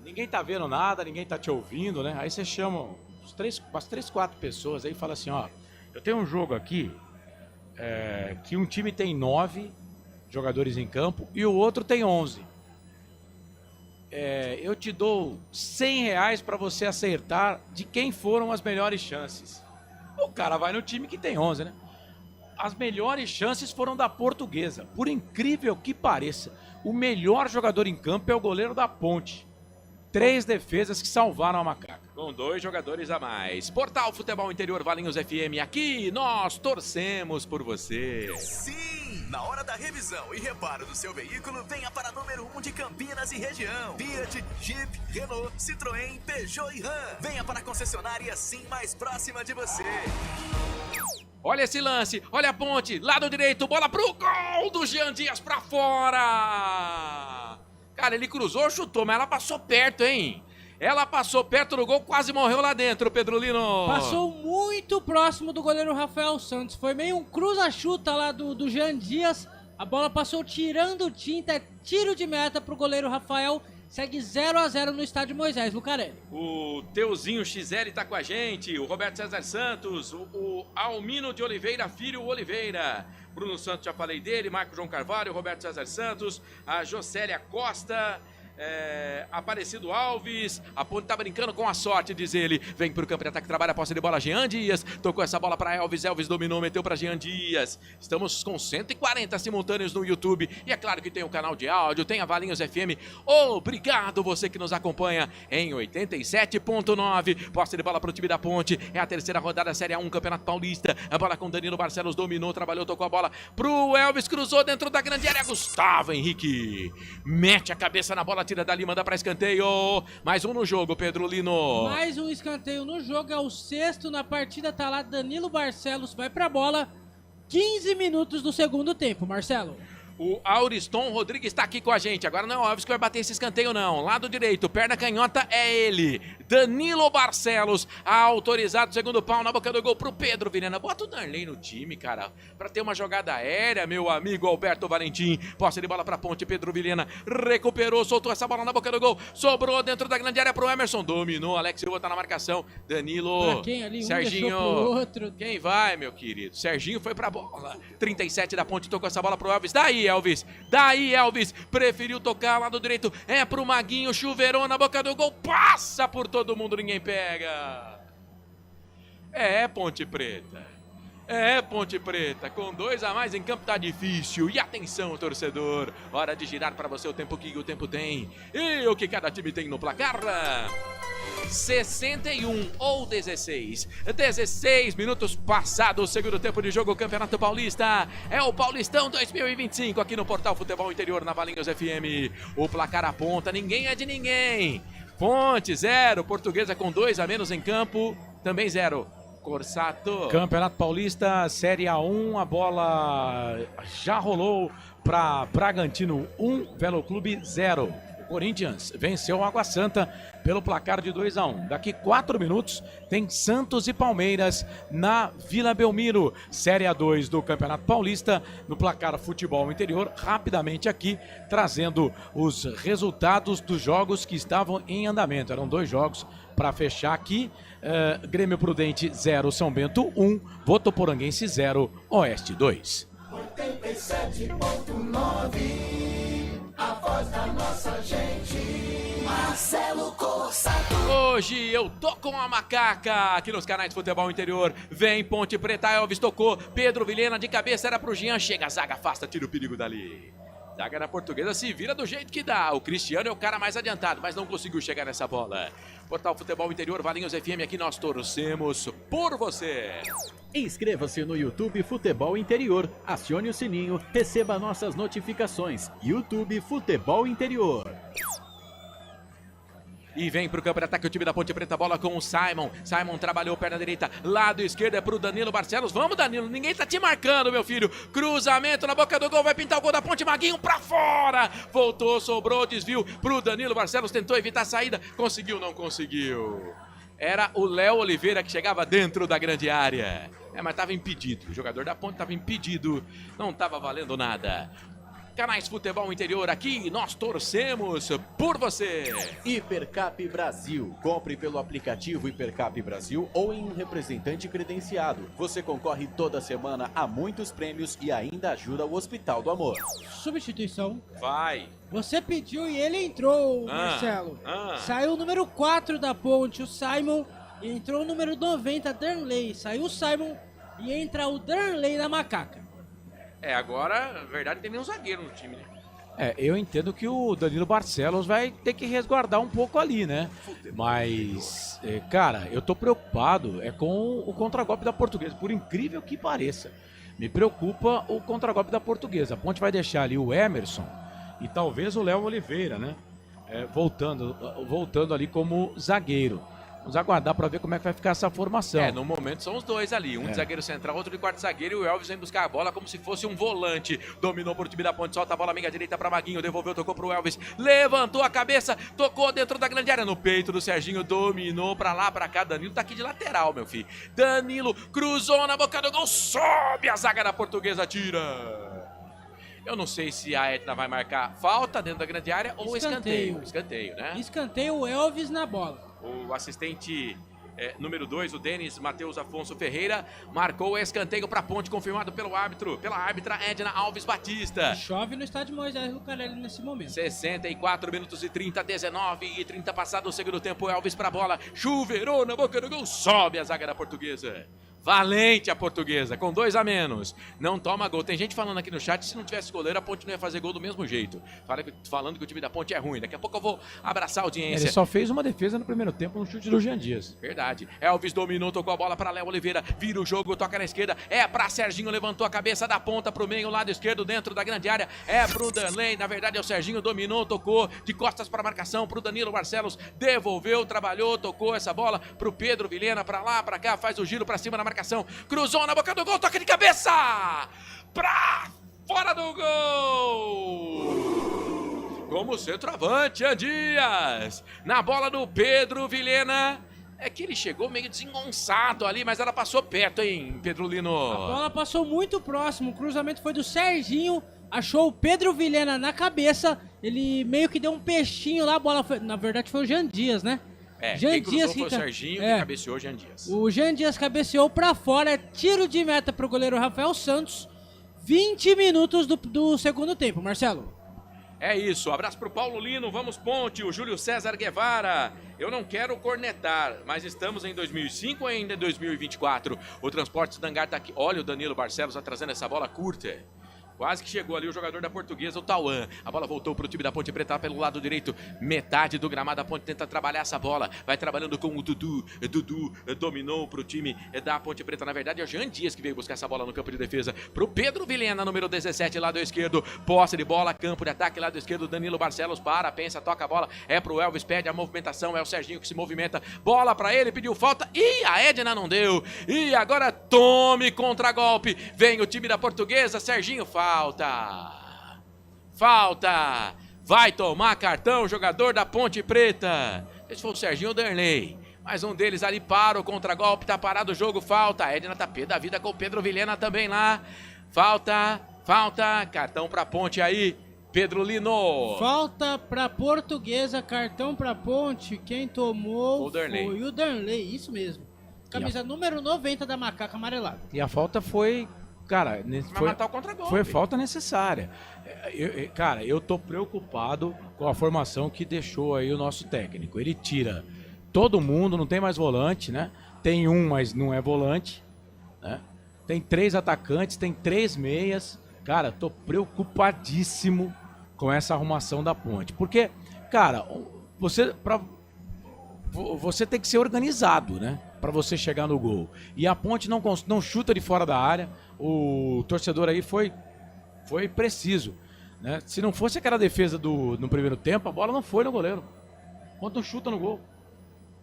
ninguém tá vendo nada, ninguém tá te ouvindo, né, aí você chama umas 3, 4 pessoas aí e fala assim, ó, Eu tenho um jogo aqui que um time tem 9 jogadores em campo e o outro tem 11. Eu te dou R$100 para você acertar de quem foram as melhores chances. O cara vai no time que tem 11, né? As melhores chances foram da Portuguesa. Por incrível que pareça, o melhor jogador em campo é o goleiro da Ponte. 3 defesas que salvaram a Macaca. Com 2 jogadores a mais. Portal Futebol Interior Valinhos FM. Aqui nós torcemos por você. Sim! Na hora da revisão e reparo do seu veículo, venha para número 1 de Campinas e região. Fiat, Jeep, Renault, Citroën, Peugeot e Ram. Venha para a concessionária Sim mais próxima de você. Olha esse lance, olha a Ponte, lado direito, bola pro gol do Jean Dias pra fora. Cara, ele cruzou, chutou, mas ela passou perto, hein? Ela passou perto do gol, quase morreu lá dentro, Pedro Lino. Passou muito próximo do goleiro Rafael Santos. Foi meio um cruza-chuta lá do Jean Dias. A bola passou tirando tinta, tiro de meta pro goleiro Rafael. Segue 0-0 no estádio Moisés Lucarelli. O Teuzinho XL tá com a gente, o Roberto César Santos, o Almino de Oliveira, filho Oliveira. Bruno Santos, já falei dele, Marco João Carvalho, Roberto César Santos, a Jocélia Costa, Aparecido Alves. A Ponte tá brincando com a sorte, diz ele. Vem pro campo de ataque, trabalha a posse de bola, Jean Dias. Tocou essa bola pra Elvis, Elvis dominou, meteu pra Jean Dias. Estamos com 140 simultâneos no YouTube. E é claro que tem o canal de áudio, tem a Valinhos FM. Obrigado você que nos acompanha em 87.9. Posse de bola pro time da Ponte. É a terceira rodada, Série A1, Campeonato Paulista. A bola com Danilo Barcelos, dominou, trabalhou, tocou a bola pro Elvis, cruzou dentro da grande área. Gustavo Henrique mete a cabeça na bola, tira dali, manda pra escanteio. Mais um no jogo, Pedro Lino. Mais um escanteio no jogo, é o 6º na partida, tá lá Danilo Barcelos, vai pra bola. 15 minutos do segundo tempo, Marcelo. O Auriston Rodrigues está aqui com a gente. Agora não é o Alves que vai bater esse escanteio, não. Lado direito, perna canhota, é ele. Danilo Barcelos, autorizado, segundo pau na boca do gol pro Pedro Vilhena. Bota o Darley no time, cara, pra ter uma jogada aérea, meu amigo Alberto Valentim. Posse de bola pra Ponte, Pedro Vilhena recuperou, soltou essa bola na boca do gol. Sobrou dentro da grande área pro Emerson. Dominou, Alex Silva tá na marcação. Danilo, pra quem ali? Serginho. Pro outro. Quem vai, meu querido? Serginho foi pra bola. 37 da Ponte, tocou essa bola pro Elvis. Daí, Elvis. Daí, Elvis. Preferiu tocar lado direito. É pro Maguinho. Chuveirou na boca do gol. Passa por todo mundo, ninguém pega. É, Ponte Preta. É, Ponte Preta. Com 2 a mais em campo tá difícil. E atenção, torcedor. Hora de girar pra você o tempo que o tempo tem. E o que cada time tem no placar. 61 ou 16. 16 minutos passados o segundo tempo de jogo, Campeonato Paulista. É o Paulistão 2025 aqui no Portal Futebol Interior na Valinhos FM. O placar aponta, ninguém é de ninguém. Ponte 0, Portuguesa com 2 a menos em campo, também 0. Corsato. Campeonato Paulista, Série A1, a bola já rolou para Bragantino 1, Velo Clube 0. Corinthians venceu o Água Santa pelo placar de 2 a 1. Daqui 4 minutos tem Santos e Palmeiras na Vila Belmiro. Série A2 do Campeonato Paulista no placar Futebol Interior. Rapidamente aqui trazendo os resultados dos jogos que estavam em andamento. Eram 2 jogos para fechar aqui. Grêmio Prudente 0, São Bento 1, Votoporanguense 0, Oeste 2. 87.9 A voz da nossa gente, Marcelo Corsato. Hoje eu tô com a macaca aqui nos canais de Futebol Interior. Vem Ponte Preta, Elvis tocou, Pedro Vilhena de cabeça, era pro Jean, chega a zaga, afasta, tira o perigo dali. Zaga da Portuguesa se vira do jeito que dá. O Cristiano é o cara mais adiantado, mas não conseguiu chegar nessa bola. Portal Futebol Interior, Valinhos FM, aqui nós torcemos por você. Inscreva-se no YouTube Futebol Interior, acione o sininho, receba nossas notificações. YouTube Futebol Interior. E vem pro campo de ataque o time da Ponte Preta, bola com o Simon. Simon trabalhou, perna direita, lado esquerdo é pro Danilo Barcelos. Vamos, Danilo, ninguém tá te marcando, meu filho. Cruzamento na boca do gol, vai pintar o gol da Ponte, Maguinho pra fora. Voltou, sobrou, desvio pro Danilo Barcelos, tentou evitar a saída, conseguiu, não conseguiu. Era o Léo Oliveira que chegava dentro da grande área. Mas tava impedido, o jogador da Ponte tava impedido, não tava valendo nada. Canais Futebol Interior, aqui nós torcemos por você. Hipercap Brasil. Compre pelo aplicativo Hipercap Brasil ou em um representante credenciado. Você concorre toda semana a muitos prêmios e ainda ajuda o Hospital do Amor. Substituição. Vai. Você pediu e ele entrou, Marcelo. Saiu o número 4 da ponte, o Simon, e entrou o número 90, Darnley. Saiu o Simon e entra o Darnley da Macaca. Agora, na verdade, tem nenhum zagueiro no time, né? Eu entendo que o Danilo Barcelos vai ter que resguardar um pouco ali, né? Mas, cara, eu tô preocupado com o contragolpe da Portuguesa, por incrível que pareça. Me preocupa o contragolpe da Portuguesa. A Ponte vai deixar ali o Emerson e talvez o Léo Oliveira, né? Voltando ali como zagueiro. Vamos aguardar para ver como é que vai ficar essa formação. No momento são os dois ali. Um de zagueiro central, outro de quarto zagueiro. E o Elvis vem buscar a bola como se fosse um volante. Dominou por time da Ponte, solta a bola, amiga direita para Maguinho. Devolveu, tocou pro Elvis. Levantou a cabeça, tocou dentro da grande área. No peito do Serginho, dominou para lá, para cá. Danilo tá aqui de lateral, meu filho. Danilo cruzou na boca do gol. Sobe a zaga da Portuguesa, tira. Eu não sei se a Edna vai marcar falta dentro da grande área ou escanteio. Escanteio, né? Escanteio, o Elvis na bola. O assistente número 2, o Denis Matheus Afonso Ferreira, marcou o escanteio para a Ponte, confirmado pelo árbitro, pela árbitra Edna Alves Batista. Chove no estádio Moisés Lucarelli nesse momento. 64 minutos e 30, 19 e 30 passado o segundo tempo. Elvis para a bola, chuveirou na boca do gol, sobe a zaga da Portuguesa. Valente a Portuguesa, com 2 a menos. Não toma gol. Tem gente falando aqui no chat, se não tivesse goleiro, a Ponte não ia fazer gol do mesmo jeito. Falando que o time da Ponte é ruim. Daqui a pouco eu vou abraçar a audiência. Ele só fez uma defesa no primeiro tempo no chute do Jean Dias. Verdade. Elvis dominou, tocou a bola para Léo Oliveira. Vira o jogo, toca na esquerda. É para Serginho, levantou a cabeça da ponta pro meio, lado esquerdo, dentro da grande área. É pro Danley. Na verdade é o Serginho, dominou, tocou de costas para a marcação pro Danilo Barcelos. Devolveu, trabalhou, tocou essa bola pro Pedro Vilhena, para lá, para cá, faz o giro para cima na marcação. Cruzou na boca do gol, toque de cabeça! Pra fora do gol! Como centroavante, Dias. Na bola do Pedro Vilhena. É que ele chegou meio desengonçado ali, mas ela passou perto, hein, Pedro Lino? A bola passou muito próximo, o cruzamento foi do Serginho, achou o Pedro Vilhena na cabeça, ele meio que deu um peixinho lá, a bola foi, na verdade foi o Jean Dias, né? Quem cruzou foi o Serginho e cabeceou o Jean Dias. O Jean Dias cabeceou pra fora, tiro de meta pro goleiro Rafael Santos, 20 minutos do segundo tempo, Marcelo. É isso, abraço pro Paulo Lino, vamos Ponte, o Júlio César Guevara. Eu não quero cornetar, mas estamos em 2005 ou ainda em 2024? O Transportes Dangar tá aqui, olha o Danilo Barcelos tá trazendo essa bola curta. Quase que chegou ali o jogador da Portuguesa, o Tauan. A bola voltou para o time da Ponte Preta pelo lado direito. Metade do gramado, a Ponte tenta trabalhar essa bola. Vai trabalhando com o Dudu. Dudu dominou para o time da Ponte Preta. Na verdade, é o Jean Dias que veio buscar essa bola no campo de defesa. Para o Pedro Vilhena, número 17, lado esquerdo. Posse de bola, campo de ataque, lado esquerdo. Danilo Barcelos para, pensa, toca a bola. É para o Elvis, pede a movimentação. É o Serginho que se movimenta. Bola para ele, pediu falta. E a Edna não deu. E agora tome contra-golpe. Vem o time da Portuguesa. Serginho Falta! Vai tomar cartão o jogador da Ponte Preta. Esse foi o Serginho Darnley. Mais um deles ali para o contra-golpe. Tá parado o jogo, falta. A Edna tá pé da vida com o Pedro Vilhena também lá. Falta. Cartão pra Ponte aí. Pedro Lino. Falta pra Portuguesa, cartão pra Ponte. Quem tomou foi o Darnley, isso mesmo. Camisa número 90 da Macaca Amarelada. E a falta foi... Cara, foi falta necessária. Eu tô preocupado com a formação que deixou aí o nosso técnico. Ele tira todo mundo, não tem mais volante, né? Tem um, mas não é volante, né? Tem 3 atacantes, tem 3 meias. Cara, tô preocupadíssimo com essa arrumação da Ponte. Porque, cara, você tem que ser organizado, né? Para você chegar no gol. E a Ponte não chuta de fora da área. O torcedor aí foi preciso, né? Se não fosse aquela defesa no primeiro tempo, a bola não foi no goleiro. Quando não chuta no gol.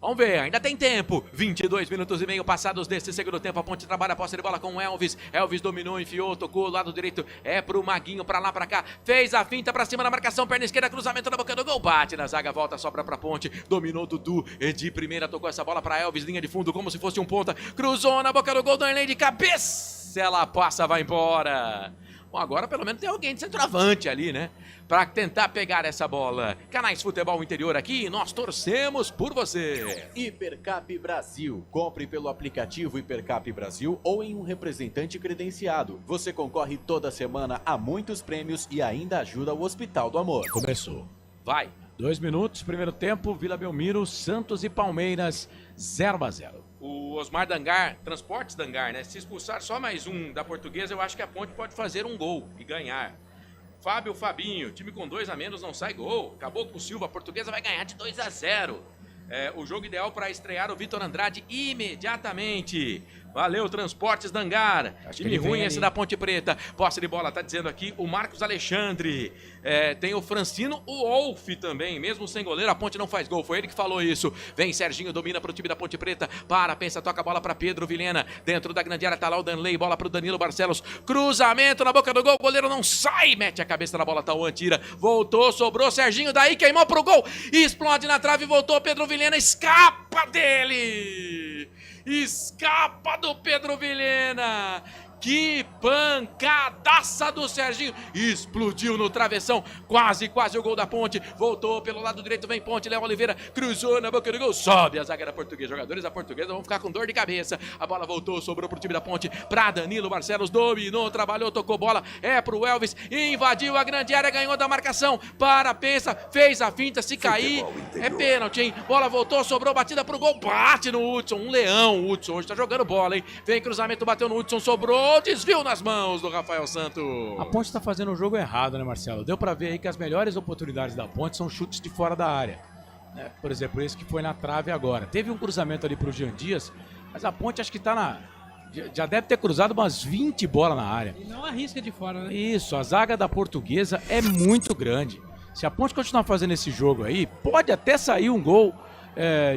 Vamos ver, ainda tem tempo. 22 minutos e meio passados desse segundo tempo. A Ponte trabalha a posse de bola com o Elvis. Elvis dominou, enfiou, tocou. Lado direito é pro Maguinho, pra lá, pra cá. Fez a finta pra cima da marcação. Perna esquerda, cruzamento na boca do gol. Bate na zaga, volta, sobra pra Ponte. Dominou Dudu. De primeira, tocou essa bola pra Elvis. Linha de fundo, como se fosse um ponta. Cruzou na boca do gol. Darnley de cabeça. Ela passa, vai embora. Bom, agora pelo menos tem alguém de centroavante ali, né? Pra tentar pegar essa bola. Canais Futebol Interior aqui, nós torcemos por você. Hipercap Brasil. Compre pelo aplicativo Hipercap Brasil ou em um representante credenciado. Você concorre toda semana a muitos prêmios e ainda ajuda o Hospital do Amor. Começou. Vai. 2 minutos, primeiro tempo, Vila Belmiro, Santos e Palmeiras, 0-0. O Osmar Dangar, Transportes Dangar, né? Se expulsar só mais um da Portuguesa, eu acho que a Ponte pode fazer um gol e ganhar. Fabinho, time com 2 a menos não sai gol. Acabou com o Silva, a Portuguesa vai ganhar de 2-0. O jogo ideal para estrear o Vitor Andrade imediatamente. Valeu, Transportes Dangar. Time ruim esse da Ponte Preta. Posse de bola, tá dizendo aqui o Marcos Alexandre. Tem o Francino, o Wolf também. Mesmo sem goleiro, a Ponte não faz gol. Foi ele que falou isso. Vem Serginho, domina pro time da Ponte Preta. Pensa, toca a bola pra Pedro Vilhena. Dentro da grande área tá lá o Danley. Bola pro Danilo Barcelos. Cruzamento na boca do gol. O goleiro não sai. Mete a cabeça na bola, Tauan tira. Voltou, sobrou. Serginho daí queimou pro gol. Explode na trave, voltou. Pedro Vilhena escapa dele. Escapa do Pedro Vilhena. Que pancadaça do Serginho. Explodiu no travessão. Quase o gol da Ponte. Voltou pelo lado direito. Vem Ponte. Léo Oliveira cruzou na boca do gol. Sobe a zaga da Portuguesa. Jogadores da Portuguesa vão ficar com dor de cabeça. A bola voltou. Sobrou pro time da Ponte. Pra Danilo Barcelos. Dominou, trabalhou, tocou bola. É pro Elvis. Invadiu a grande área. Ganhou da marcação. Pensa. Fez a finta. Se cair, é pênalti, hein? Bola voltou. Sobrou. Batida pro gol. Bate no Hudson. Um leão. O Hudson hoje tá jogando bola, hein? Vem cruzamento. Bateu no Hudson. Sobrou. Desvio nas mãos do Rafael Santos. A Ponte tá fazendo o jogo errado, né, Marcelo? Deu pra ver aí que as melhores oportunidades da Ponte são chutes de fora da área. Por exemplo, esse que foi na trave agora. Teve um cruzamento ali pro Jean Dias, mas a Ponte acho que tá já deve ter cruzado umas 20 bolas na área. E não arrisca de fora, né? Isso, a zaga da Portuguesa é muito grande. Se a Ponte continuar fazendo esse jogo aí, pode até sair um gol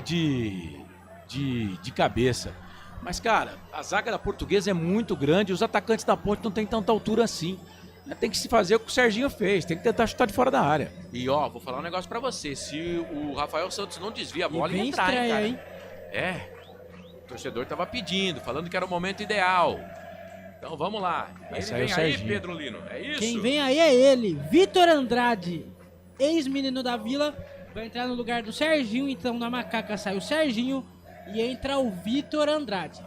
de cabeça. Mas, cara, a zaga da Portuguesa é muito grande e os atacantes da Ponte não tem tanta altura assim. Tem que se fazer o que o Serginho fez, tem que tentar chutar de fora da área. E ó, vou falar um negócio pra você, se o Rafael Santos não desvia a bola, ele entrar, estreia, hein, cara? O torcedor tava pedindo, falando que era o momento ideal. Então vamos lá. Ele vem aí, Pedro Lino, é isso? Quem vem aí é ele, Vitor Andrade, ex-menino da Vila, vai entrar no lugar do Serginho, então na Macaca sai o Serginho e entra o Vitor Andrade.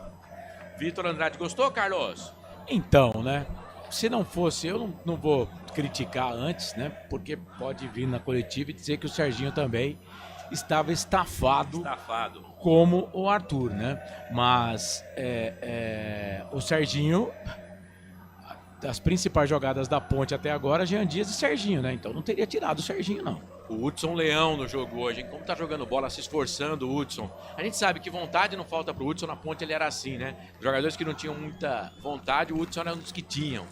Vitor Andrade, gostou, Carlos? Então, né? Se não fosse, eu não vou criticar antes, né? Porque pode vir na coletiva e dizer que o Serginho também estava estafado. Como o Arthur, né? Mas o Serginho, das principais jogadas da Ponte até agora, Jean Dias e Serginho, né? Então não teria tirado o Serginho, não. O Hudson Leão no jogo hoje, hein? Como tá jogando bola, se esforçando o Hudson. A gente sabe que vontade não falta pro Hudson, na Ponte ele era assim, né? Jogadores que não tinham muita vontade, o Hudson era um dos que tinham.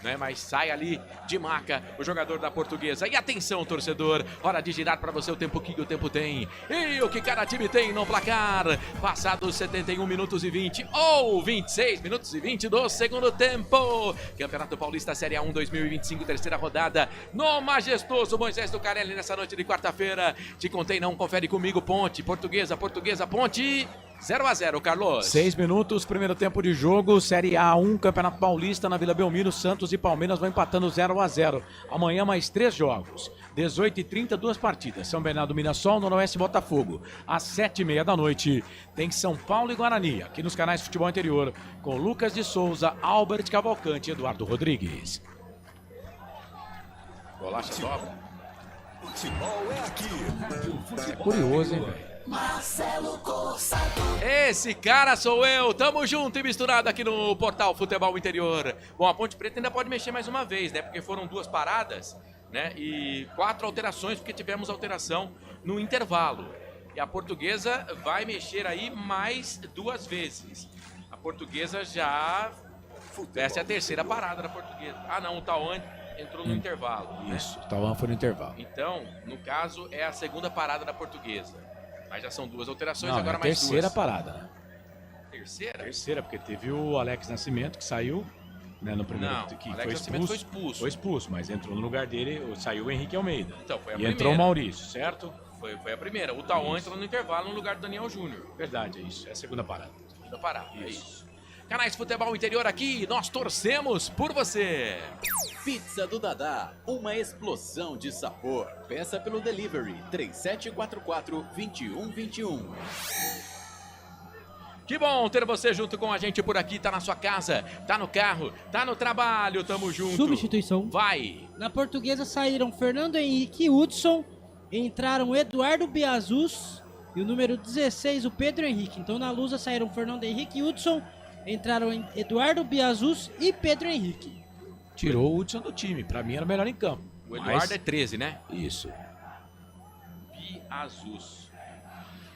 Né, mas sai ali de maca o jogador da Portuguesa. E atenção, torcedor, hora de girar para você o tempo que o tempo tem e o que cada time tem no placar. Passados 71 minutos e 20 ou 26 minutos e 20 do segundo tempo. Campeonato Paulista Série A1 2025, terceira rodada no majestoso Moisés do Carelli nessa noite de quarta-feira. Te contei não, confere comigo. Ponte, Portuguesa, Ponte. 0-0, Carlos. 6 minutos, primeiro tempo de jogo, Série A1, Campeonato Paulista na Vila Belmiro, Santos e Palmeiras vão empatando 0-0. Amanhã mais 3 jogos, 18h30, 2 partidas. São Bernardo, Mirassol, Noroeste e Botafogo. Às 7h30 da noite tem São Paulo e Guarani, aqui nos canais Futebol Interior, com Lucas de Souza, Albert Cavalcante e Eduardo Rodrigues. Bolacha dobra. Futebol é aqui. É curioso, hein, velho? Marcelo Corsato. Esse cara sou eu, tamo junto e misturado aqui no Portal Futebol Interior. Bom, a Ponte Preta ainda pode mexer mais uma vez, né? Porque foram 2 paradas, né? E 4 alterações, porque tivemos alteração no intervalo. E a Portuguesa vai mexer aí mais 2 vezes. A Portuguesa já... Essa é a terceira parada da Portuguesa. Ah, não, o Tauan entrou no intervalo. Isso, o Tauan foi no intervalo. Então, no caso, é a segunda parada da Portuguesa. Mas já são 2 alterações, Não, agora é a mais terceira 2. parada, né? Terceira? Terceira, porque teve o Alex Nascimento que saiu, né, no primeiro Não, que o Alex Nascimento foi expulso. Foi expulso, mas entrou no lugar dele, saiu o Henrique Almeida. Então, foi a e primeira. entrou o Maurício, certo? Foi a primeira. O Tauan entrou no intervalo no lugar do Daniel Júnior. Verdade, é isso. É a segunda parada. Segunda parada, é isso. Canais Futebol Interior aqui, nós torcemos por você. Pizza do Dadá, uma explosão de sabor. Peça pelo delivery 3744-2121. Que bom ter você junto com a gente por aqui, tá na sua casa, tá no carro, tá no trabalho, tamo junto. Substituição. Vai. Na Portuguesa saíram Fernando Henrique e Hudson, entraram Eduardo Biazus e o número 16, o Pedro Henrique. Então na Lusa saíram Fernando Henrique e Hudson, entraram Eduardo Biazus e Pedro Henrique. Tirou o Hudson do time, pra mim era o melhor em campo. O Eduardo é 13, né? Isso. Biazus.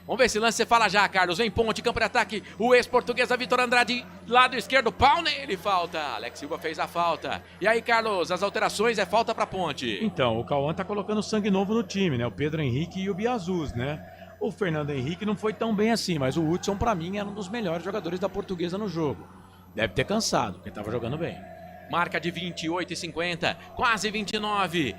Vamos ver esse lance, você fala já, Carlos. Vem ponte, campo de ataque. O ex-portuguesa Vitor Andrade, lado esquerdo, pau nele, falta. Alex Silva fez a falta. E aí, Carlos, as alterações é falta pra ponte. Então, o Cauã tá colocando sangue novo no time, né? O Pedro Henrique e o Biazus, né? O Fernando Henrique não foi tão bem assim, mas o Hudson, pra mim, era um dos melhores jogadores da Portuguesa no jogo. Deve ter cansado, porque tava jogando bem. Marca de 28:50, quase 29.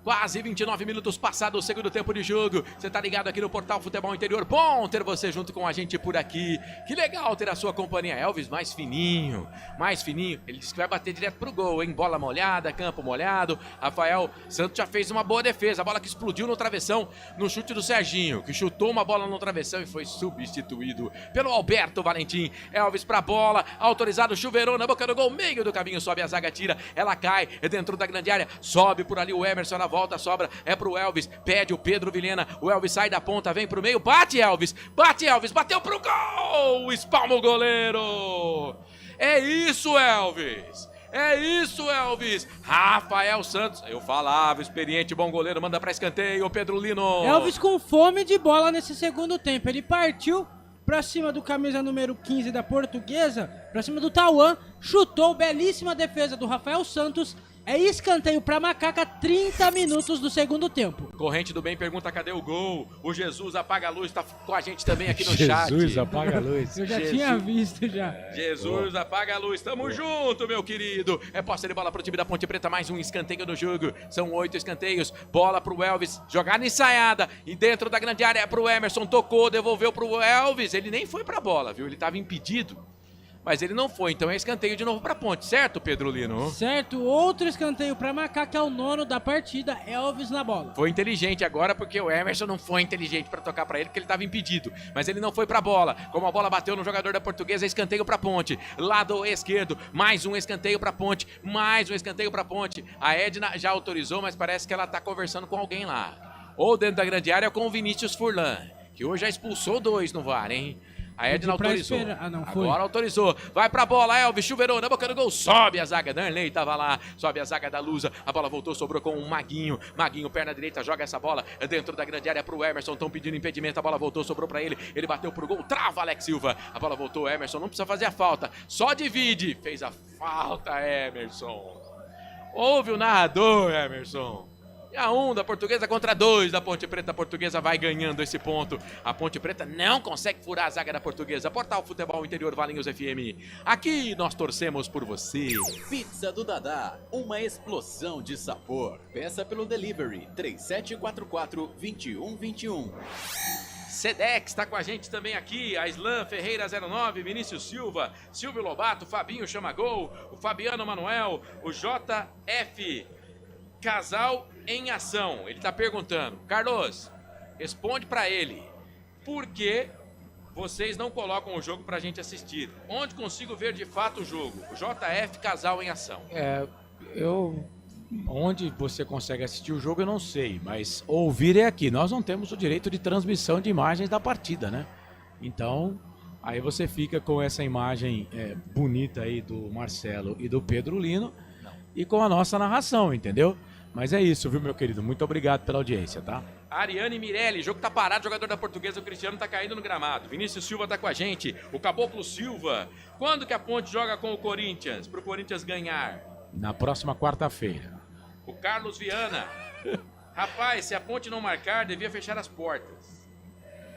Quase 29 minutos passados o segundo tempo de jogo. Você tá ligado aqui no Portal Futebol Interior. Bom ter você junto com a gente por aqui. Que legal ter a sua companhia. Elvis mais fininho, mais fininho. Ele disse que vai bater direto pro gol, hein? Bola molhada, campo molhado. Rafael Santos já fez uma boa defesa. A bola que explodiu no travessão no chute do Serginho, que chutou uma bola no travessão e foi substituído pelo Alberto Valentim. Elvis pra bola, autorizado, chuveirou na boca do gol, meio do caminho, sobe a zaga, tira. Ela cai dentro da grande área, sobe por ali o Emerson na volta, sobra, é pro Elvis, pede o Pedro Vilhena, o Elvis sai da ponta, vem pro meio, bate Elvis, bateu pro gol, espalma o goleiro. É isso, Elvis. É isso, Elvis. Rafael Santos, eu falava, experiente, bom goleiro, manda pra escanteio, Pedro Lino. Elvis com fome de bola nesse segundo tempo, ele partiu pra cima do camisa número 15 da Portuguesa, pra cima do Tauan, chutou, belíssima defesa do Rafael Santos. É escanteio pra Macaca, 30 minutos do segundo tempo. Corrente do Bem pergunta cadê o gol. O Jesus apaga a luz, tá com a gente também aqui no chat. Jesus apaga a luz. Eu já tinha visto já. Jesus apaga a luz, tamo junto, meu querido. É posse de bola pro time da Ponte Preta, mais um escanteio no jogo. São 8 escanteios, bola pro Elvis, jogada ensaiada. E dentro da grande área é pro Emerson, tocou, devolveu pro Elvis. Ele nem foi pra bola, viu? Ele tava impedido. Mas ele não foi, então é escanteio de novo pra Ponte, certo, Pedro Lino? Certo, outro escanteio pra Macaca, é o 9º da partida, Elvis na bola. Foi inteligente agora, porque o Emerson não foi inteligente pra tocar pra ele, porque ele tava impedido. Mas ele não foi pra bola. Como a bola bateu no jogador da Portuguesa, é escanteio pra Ponte. Lado esquerdo, mais um escanteio pra Ponte, mais um escanteio pra Ponte. A Edna já autorizou, mas parece que ela tá conversando com alguém lá. Ou dentro da grande área, com o Vinícius Furlan, que hoje já expulsou 2 no VAR, hein? A Edna autorizou. Agora autorizou. Vai pra bola, Elvis, chuveirou na boca do gol. Sobe a zaga, Darley tava lá. Sobe a zaga da Lusa. A bola voltou, sobrou com o Maguinho. Maguinho, perna direita, joga essa bola dentro da grande área pro Emerson. Estão pedindo impedimento. A bola voltou, sobrou pra ele. Ele bateu pro gol. Trava Alex Silva. A bola voltou, Emerson. Não precisa fazer a falta. Só divide. Fez a falta, Emerson. Ouve o narrador, Emerson. E a 1 da Portuguesa contra 2 da Ponte Preta. A Portuguesa vai ganhando esse ponto. A Ponte Preta não consegue furar a zaga da Portuguesa. Portal Futebol Interior Valinhos FM. Aqui nós torcemos por você. Pizza do Dadá, uma explosão de sabor. Peça pelo delivery 3744-2121. Sedex tá com a gente também aqui. A Islan Ferreira 09, Vinícius Silva, Silvio Lobato, Fabinho Chamagol, o Fabiano Manuel, o JF. Casal em ação. Ele tá perguntando, Carlos, responde pra ele, por que vocês não colocam o jogo pra gente assistir? Onde consigo ver de fato o jogo? O JF Casal em ação. Onde você consegue assistir o jogo eu não sei, mas ouvir é aqui. Nós não temos o direito de transmissão de imagens da partida, né? Então, aí você fica com essa imagem bonita aí do Marcelo e do Pedro Lino e com a nossa narração, entendeu? Mas é isso, viu, meu querido? Muito obrigado pela audiência, tá? Ariane Mirelli, jogo tá parado, jogador da Portuguesa, o Cristiano tá caindo no gramado. Vinícius Silva tá com a gente, o Caboclo Silva. Quando que a Ponte joga com o Corinthians, pro Corinthians ganhar? Na próxima quarta-feira. O Carlos Viana, rapaz, se a Ponte não marcar, devia fechar as portas.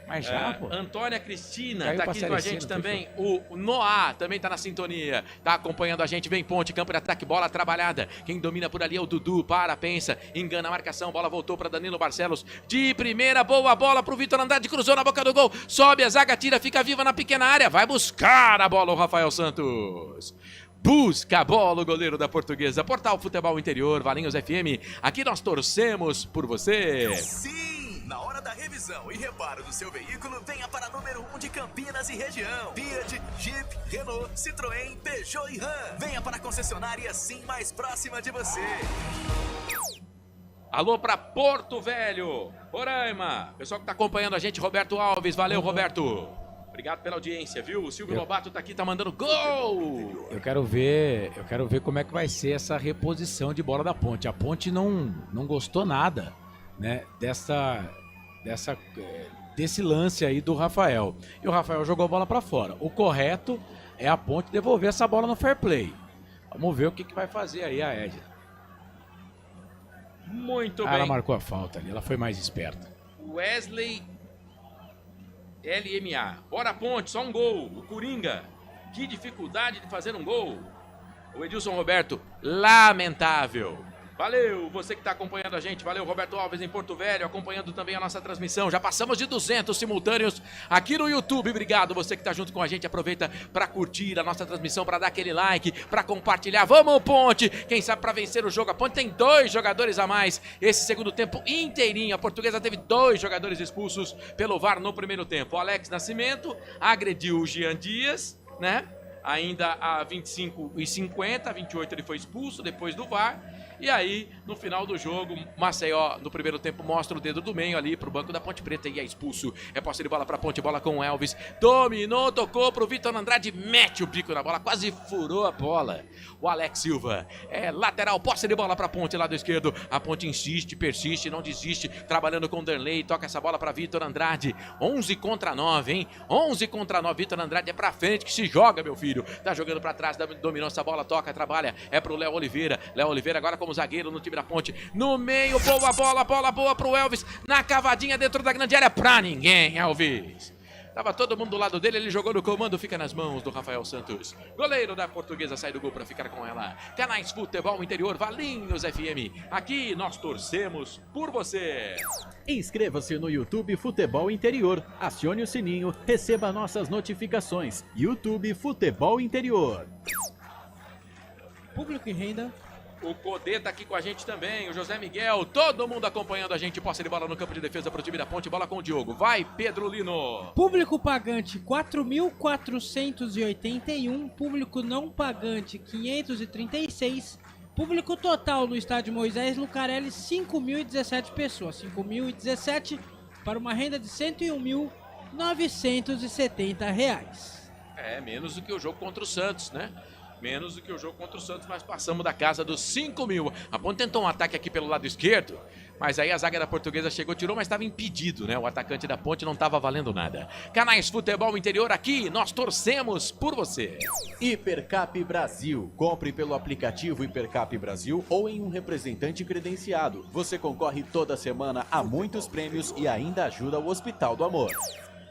Mas já, pô. Antônia Cristina Caiu tá pra aqui Série com a C, gente não também. O Noah também tá na sintonia. Tá acompanhando a gente. Vem ponte, campo de ataque, bola trabalhada. Quem domina por ali é o Dudu. Pensa. Engana a marcação. Bola voltou pra Danilo Barcelos. De primeira, boa bola pro Vitor Andrade. Cruzou na boca do gol. Sobe a zaga, tira, fica viva na pequena área. Vai buscar a bola o Rafael Santos. Busca a bola o goleiro da Portuguesa. Portal Futebol Interior, Valinhos FM. Aqui nós torcemos por você. Sim! Na hora da revisão e reparo do seu veículo, venha para número 1 de Campinas e região. Fiat, Jeep, Renault, Citroën, Peugeot e Ram. Venha para a concessionária Sim mais próxima de você. Alô pra Porto Velho, Roraima. Pessoal que tá acompanhando a gente, Roberto Alves. Valeu, Roberto. Obrigado pela audiência, viu? O Silvio Lobato tá aqui, tá mandando gol! Eu quero ver como é que vai ser essa reposição de bola da Ponte. A Ponte não gostou nada, né, desse lance aí do Rafael. E o Rafael jogou a bola pra fora. O correto é a Ponte devolver essa bola no fair play. Vamos ver o que vai fazer aí a Edna. Muito bem. Ela marcou a falta ali, ela foi mais esperta. Wesley LMA. Bora Ponte, só um gol. O Coringa. Que dificuldade de fazer um gol. O Edilson Roberto, lamentável. Valeu, você que está acompanhando a gente. Valeu, Roberto Alves em Porto Velho, acompanhando também a nossa transmissão. Já passamos de 200 simultâneos aqui no YouTube. Obrigado, você que está junto com a gente. Aproveita para curtir a nossa transmissão, para dar aquele like, para compartilhar. Vamos, Ponte! Quem sabe para vencer o jogo. A Ponte tem 2 jogadores a mais. Esse segundo tempo inteirinho. A Portuguesa teve 2 jogadores expulsos pelo VAR no primeiro tempo. O Alex Nascimento agrediu o Jean Dias, né? Ainda a 25:50, 28 ele foi expulso depois do VAR. E aí, no final do jogo, Maceió, no primeiro tempo, mostra o dedo do meio ali pro banco da Ponte Preta e é expulso. É posse de bola pra Ponte, bola com o Elvis. Dominou, tocou pro Vitor Andrade, mete o bico na bola, quase furou a bola. O Alex Silva é lateral, posse de bola pra Ponte, lado esquerdo. A Ponte insiste, persiste, não desiste, trabalhando com o Derlei, toca essa bola pra Vitor Andrade. 11 contra 9, hein? 11 contra 9, Vitor Andrade é pra frente que se joga, meu filho. Tá jogando pra trás, dominou essa bola, toca, trabalha. É pro Léo Oliveira. Léo Oliveira agora como zagueiro no time da Ponte. No meio, boa bola boa pro Elvis. Na cavadinha dentro da grande área pra ninguém, Elvis. Tava todo mundo do lado dele, ele jogou no comando, fica nas mãos do Rafael Santos. Goleiro da Portuguesa sai do gol pra ficar com ela. Canais Futebol Interior, Valinhos FM. Aqui nós torcemos por você. Inscreva-se no YouTube Futebol Interior. Acione o sininho, receba nossas notificações. YouTube Futebol Interior. Público e renda. O Codê tá aqui com a gente também, o José Miguel, todo mundo acompanhando a gente. Posse de bola no campo de defesa pro time da Ponte, bola com o Diogo. Vai, Pedro Lino. Público pagante 4.481, público não pagante 536, público total no estádio Moisés Lucarelli 5.017 pessoas, 5.017 para uma renda de R$ 101.970. É, menos do que o jogo contra o Santos, né? Menos do que o jogo contra o Santos, mas passamos da casa dos 5 mil. A Ponte tentou um ataque aqui pelo lado esquerdo, mas aí a zaga da Portuguesa chegou, tirou, mas estava impedido, né? O atacante da Ponte não estava valendo nada. Canais Futebol Interior aqui, nós torcemos por você. Hipercap Brasil. Compre pelo aplicativo Hipercap Brasil ou em um representante credenciado. Você concorre toda semana a muitos prêmios e ainda ajuda o Hospital do Amor.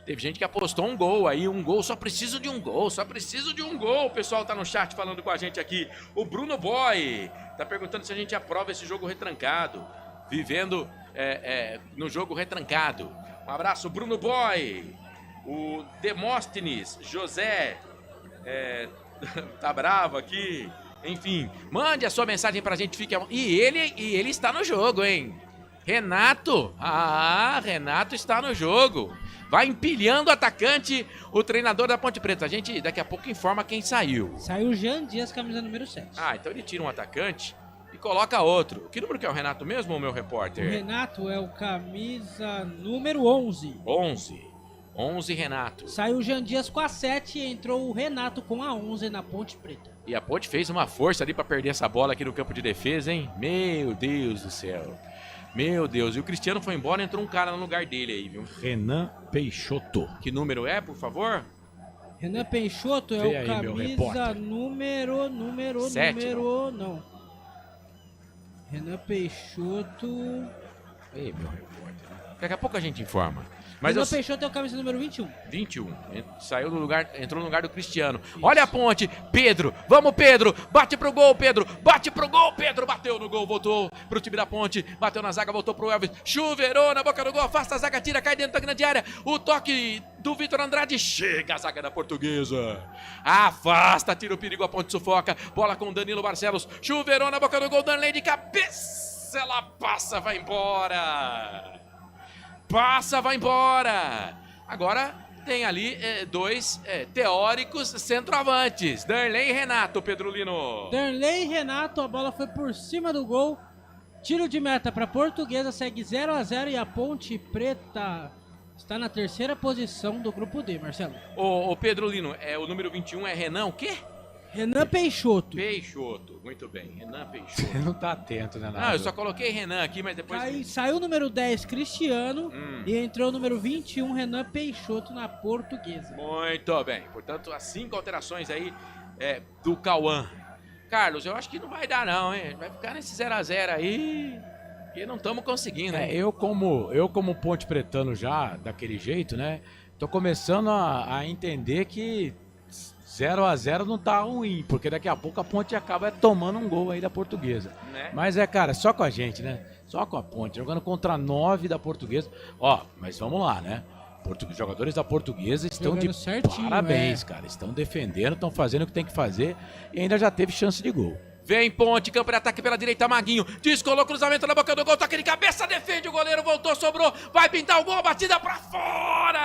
Teve gente que apostou um gol aí, um gol, só preciso de um gol, só preciso de um gol. O pessoal tá no chat falando com a gente aqui. O Bruno Boy tá perguntando se a gente aprova esse jogo retrancado. Vivendo no jogo retrancado. Um abraço, Bruno Boy. O Demóstenes José tá bravo aqui. Enfim, mande a sua mensagem pra gente. E ele está no jogo, hein? Renato está no jogo. Vai empilhando o atacante, o treinador da Ponte Preta. A gente daqui a pouco informa quem saiu. Saiu o Jean Dias, camisa número 7. Ah, então ele tira um atacante e coloca outro. Que número que é o Renato mesmo ou o meu repórter? O Renato é o camisa número 11. 11 Renato. Saiu o Jean Dias com a 7 e entrou o Renato com a 11 na Ponte Preta. E a Ponte fez uma força ali pra perder essa bola aqui no campo de defesa, hein? Meu Deus do céu. Meu Deus, e o Cristiano foi embora, entrou um cara no lugar dele aí, viu? Renan Peixoto. Que número é, por favor? Renan Peixoto é o aí, camisa número 7, não. Renan Peixoto Ei, meu repórter. Daqui a pouco a gente informa. Mas Renan Peixoto é o camisa número 21. 21. Saiu do lugar, entrou no lugar do Cristiano. Isso. Olha a ponte. Pedro. Vamos, Pedro. Bate pro gol, Pedro. Bate pro gol, Pedro. Bateu no gol, voltou pro time da ponte. Bateu na zaga, voltou pro Elvis. Chuveirou na boca do gol. Afasta a zaga, tira, cai dentro da grande área. O toque do Vitor Andrade. Chega a zaga da Portuguesa. Afasta, tira o perigo, a ponte sufoca. Bola com Danilo Barcelos. Chuveirou na boca do gol. Danley de cabeça. Ela passa, vai embora. Passa, vai embora. Agora tem ali dois teóricos centroavantes. Darley e Renato, Pedro Lino. Darley e Renato, a bola foi por cima do gol. Tiro de meta para Portuguesa, segue 0-0 e a Ponte Preta está na terceira posição do grupo D, Marcelo. Ô Pedro Lino, o número 21 é Renan o quê? Renan Peixoto. Peixoto, muito bem, Renan Peixoto. Você não tá atento, né? Não, eu só coloquei Renan aqui, mas depois... Saiu o número 10, Cristiano, e entrou o número 21, Renan Peixoto, na Portuguesa. Muito bem, portanto, as 5 alterações aí do Cauã. Carlos, eu acho que não vai dar não, hein? Vai ficar nesse 0-0 aí, que não estamos conseguindo. Eu como ponte pretano já, daquele jeito, né? Tô começando a entender que 0-0 não tá ruim, porque daqui a pouco a Ponte acaba tomando um gol aí da Portuguesa. Né? Mas cara, só com a gente, né? Só com a Ponte, jogando contra 9 da Portuguesa. Mas vamos lá, né? Os jogadores da Portuguesa estão jogando de certinho, parabéns, cara. Estão defendendo, estão fazendo o que tem que fazer e ainda já teve chance de gol. Vem Ponte, campo de ataque pela direita, Maguinho. Descolou, cruzamento na boca do gol, toque de cabeça, defende o goleiro, voltou, sobrou. Vai pintar o gol, batida pra fora!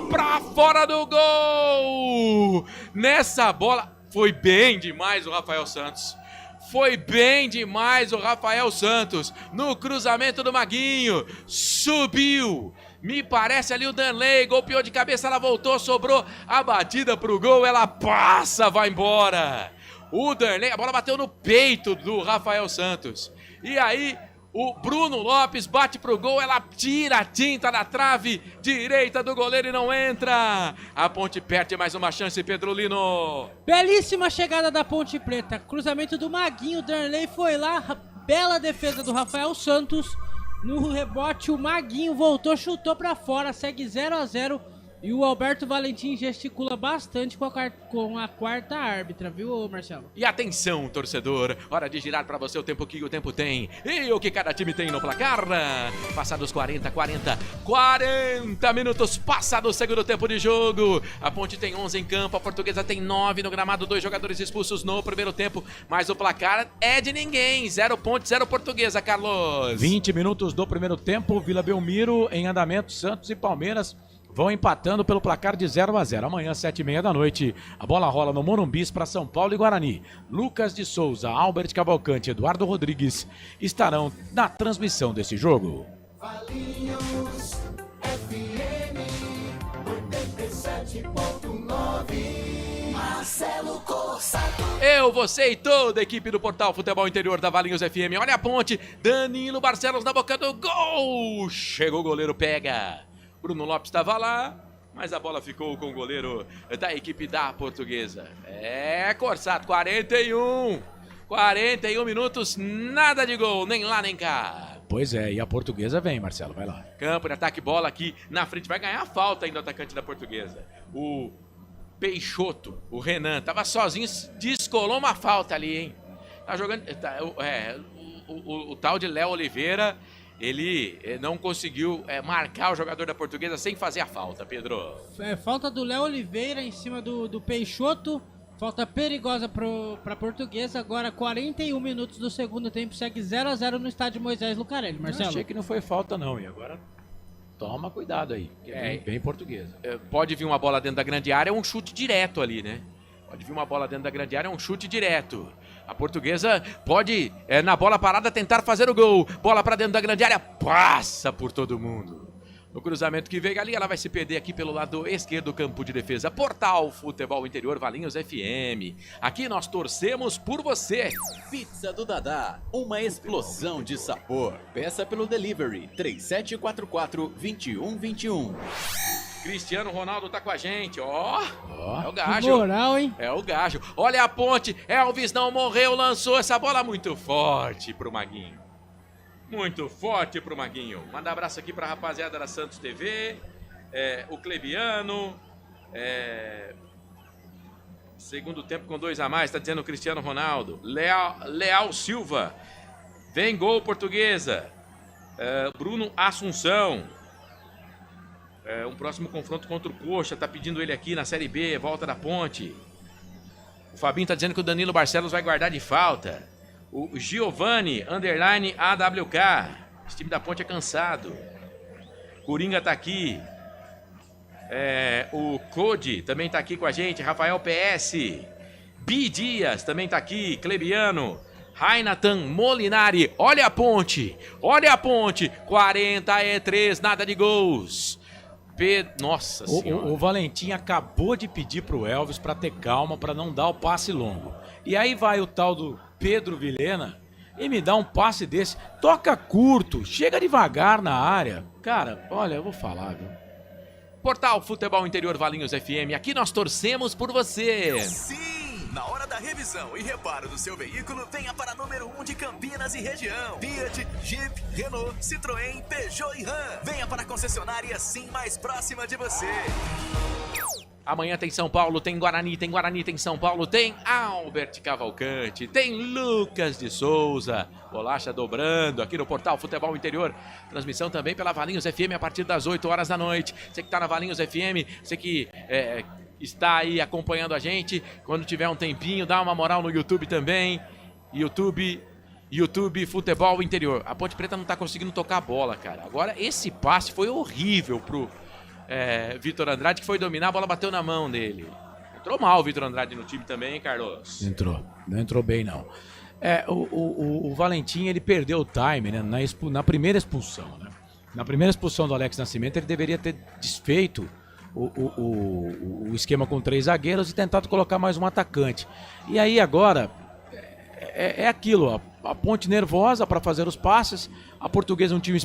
Pra fora do gol! Nessa bola, foi bem demais o Rafael Santos. Foi bem demais o Rafael Santos. No cruzamento do Maguinho, subiu. Me parece ali o Danley, golpeou de cabeça, ela voltou, sobrou. A batida pro gol, ela passa, vai embora. O Danley, a bola bateu no peito do Rafael Santos. E aí, o Bruno Lopes bate pro gol, ela tira a tinta da trave direita do goleiro e não entra. A Ponte perde mais uma chance, Pedro Lino. Belíssima chegada da Ponte Preta, cruzamento do Maguinho, Darley foi lá, bela defesa do Rafael Santos. No rebote o Maguinho voltou, chutou pra fora, segue 0-0. E o Alberto Valentim gesticula bastante com a quarta árbitra, viu, Marcelo? E atenção, torcedor, hora de girar pra você o tempo que o tempo tem e o que cada time tem no placar. Passados 40 minutos, passado o segundo tempo de jogo. A Ponte tem 11 em campo, a Portuguesa tem 9 no gramado, 2 jogadores expulsos no primeiro tempo, mas o placar é de ninguém, 0 Ponte, 0 Portuguesa, Carlos. 20 minutos do primeiro tempo, Vila Belmiro em andamento, Santos e Palmeiras vão empatando pelo placar de 0-0. Amanhã, 7h30 da noite, a bola rola no Morumbis para São Paulo e Guarani. Lucas de Souza, Albert Cavalcante e Eduardo Rodrigues estarão na transmissão desse jogo. Valinhos FM 87.9. Marcelo Corsato. Eu, você e toda a equipe do Portal Futebol Interior da Valinhos FM. Olha a Ponte, Danilo Barcelos na boca do gol. Chegou o goleiro, pega. Bruno Lopes estava lá, mas a bola ficou com o goleiro da equipe da Portuguesa. Corsato, 41 minutos, nada de gol, nem lá nem cá. Pois é, e a Portuguesa vem, Marcelo, vai lá. Campo de ataque, bola aqui na frente, vai ganhar a falta ainda o atacante da Portuguesa. O Peixoto, o Renan, tava sozinho, descolou uma falta ali, hein. Tá jogando, o tal de Léo Oliveira... Ele não conseguiu marcar o jogador da Portuguesa sem fazer a falta, Pedro. Falta do Léo Oliveira em cima do Peixoto. Falta perigosa para Portuguesa. Agora 41 minutos do segundo tempo. Segue 0-0 no estádio Moisés Lucarelli. Marcelo? Eu achei que não foi falta não. E agora toma cuidado aí. Que bem Portuguesa. Pode vir uma bola dentro da grande área, é um chute direto ali, né? Pode vir uma bola dentro da grande área, é um chute direto. A Portuguesa pode, na bola parada, tentar fazer o gol. Bola para dentro da grande área, passa por todo mundo. No cruzamento que veio ali, ela vai se perder aqui pelo lado esquerdo do campo de defesa. Portal Futebol Interior Valinhos FM. Aqui nós torcemos por você. Pizza do Dadá, uma explosão de sabor. Peça pelo delivery 3744-2121. Cristiano Ronaldo tá com a gente, ó. É o Gajo. Que moral, hein? É o Gajo. Olha a ponte. Elvis não morreu, lançou essa bola muito forte pro Maguinho. Muito forte pro Maguinho. Manda abraço aqui pra rapaziada da Santos TV. O Clebiano. Segundo tempo com 2 a mais, tá dizendo o Cristiano Ronaldo. Leal Silva. Vem gol, Portuguesa. Bruno Assunção. Um próximo confronto contra o Coxa. Tá pedindo ele aqui na Série B. Volta da Ponte. O Fabinho tá dizendo que o Danilo Barcelos vai guardar de falta. O Giovanni, _ AWK. Esse time da Ponte é cansado. Coringa tá aqui. O Code também tá aqui com a gente. Rafael PS. Bi Dias também tá aqui. Clebiano. Rainatan Molinari. Olha a Ponte. 43, nada de gols. Nossa senhora. O Valentim acabou de pedir pro Elvis pra ter calma, pra não dar o passe longo. E aí vai o tal do Pedro Vilhena e me dá um passe desse. Toca curto, chega devagar na área. Cara, olha, eu vou falar, viu? Portal Futebol Interior Valinhos FM. Aqui nós torcemos por você. Sim! Na hora da revisão e reparo do seu veículo, venha para número 1 de Campinas e região. Fiat, Jeep, Renault, Citroën, Peugeot e Ram. Venha para a concessionária Sim mais próxima de você. Amanhã tem São Paulo, tem Guarani, tem São Paulo, tem Albert Cavalcante, tem Lucas de Souza. Bolacha dobrando aqui no Portal Futebol Interior. Transmissão também pela Valinhos FM a partir das 8 horas da noite. Você que está na Valinhos FM, você que está aí acompanhando a gente, quando tiver um tempinho, dá uma moral no YouTube também. YouTube Futebol Interior. A Ponte Preta não tá conseguindo tocar a bola, cara. Agora esse passe foi horrível pro Vitor Andrade, que foi dominar, a bola bateu na mão dele. Entrou mal o Vitor Andrade no time também, hein, Carlos? Não entrou bem, não. O Valentim, ele perdeu o time, né, na primeira expulsão, né? Na primeira expulsão do Alex Nascimento, ele deveria ter desfeito o esquema com 3 zagueiros e tentado colocar mais um atacante. E aí agora é aquilo, a Ponte nervosa para fazer os passes, a Portuguesa um time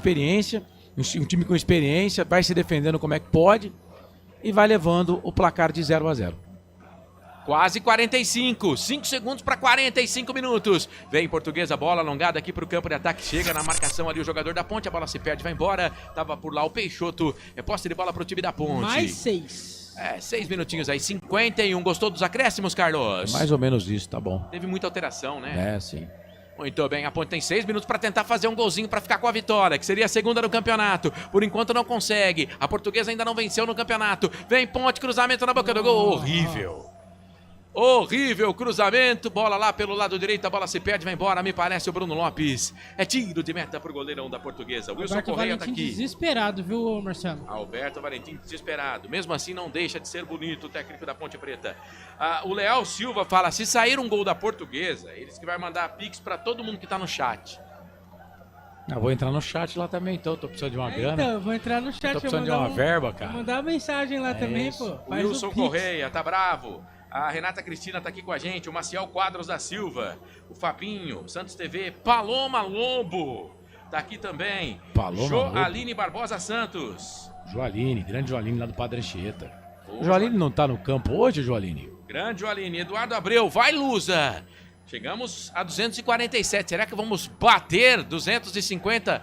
com experiência, vai se defendendo como é que pode e vai levando o placar de 0-0. Quase 45, 5 segundos para 45 minutos. Vem Portuguesa, bola alongada aqui para o campo de ataque. Chega na marcação ali o jogador da Ponte, a bola se perde, vai embora. Tava por lá o Peixoto, posse de bola para o time da Ponte. Mais 6. 6 minutinhos aí, 51. Gostou dos acréscimos, Carlos? Mais ou menos isso, tá bom. Teve muita alteração, né? Sim. Muito bem, a Ponte tem 6 minutos para tentar fazer um golzinho para ficar com a vitória, que seria a segunda no campeonato. Por enquanto não consegue. A Portuguesa ainda não venceu no campeonato. Vem Ponte, cruzamento na boca do gol. Horrível cruzamento, bola lá pelo lado direito, a bola se perde, vai embora, me parece o Bruno Lopes. É tiro de meta pro goleirão da Portuguesa. Wilson Correia tá aqui. Desesperado, viu, Marcelo? Alberto Valentim desesperado. Mesmo assim, não deixa de ser bonito o técnico da Ponte Preta. O Leal Silva fala, se sair um gol da Portuguesa, eles que vai mandar pix pra todo mundo que tá no chat. Eu vou entrar no chat lá também, então. Tô precisando de uma grana. Então, vou entrar no chat. Tô precisando de uma verba, cara. Vou mandar uma mensagem lá também, pô. Wilson Correia, tá bravo. A Renata Cristina tá aqui com a gente, o Maciel Quadros da Silva, o Fabinho, Santos TV, Paloma Lobo, tá aqui também. Joaline Barbosa Santos. Grande Joaline lá do Padre Anchieta. Joaline não tá no campo hoje, Joaline? Grande Joaline, Eduardo Abreu, vai Lusa! Chegamos a 247, será que vamos bater 250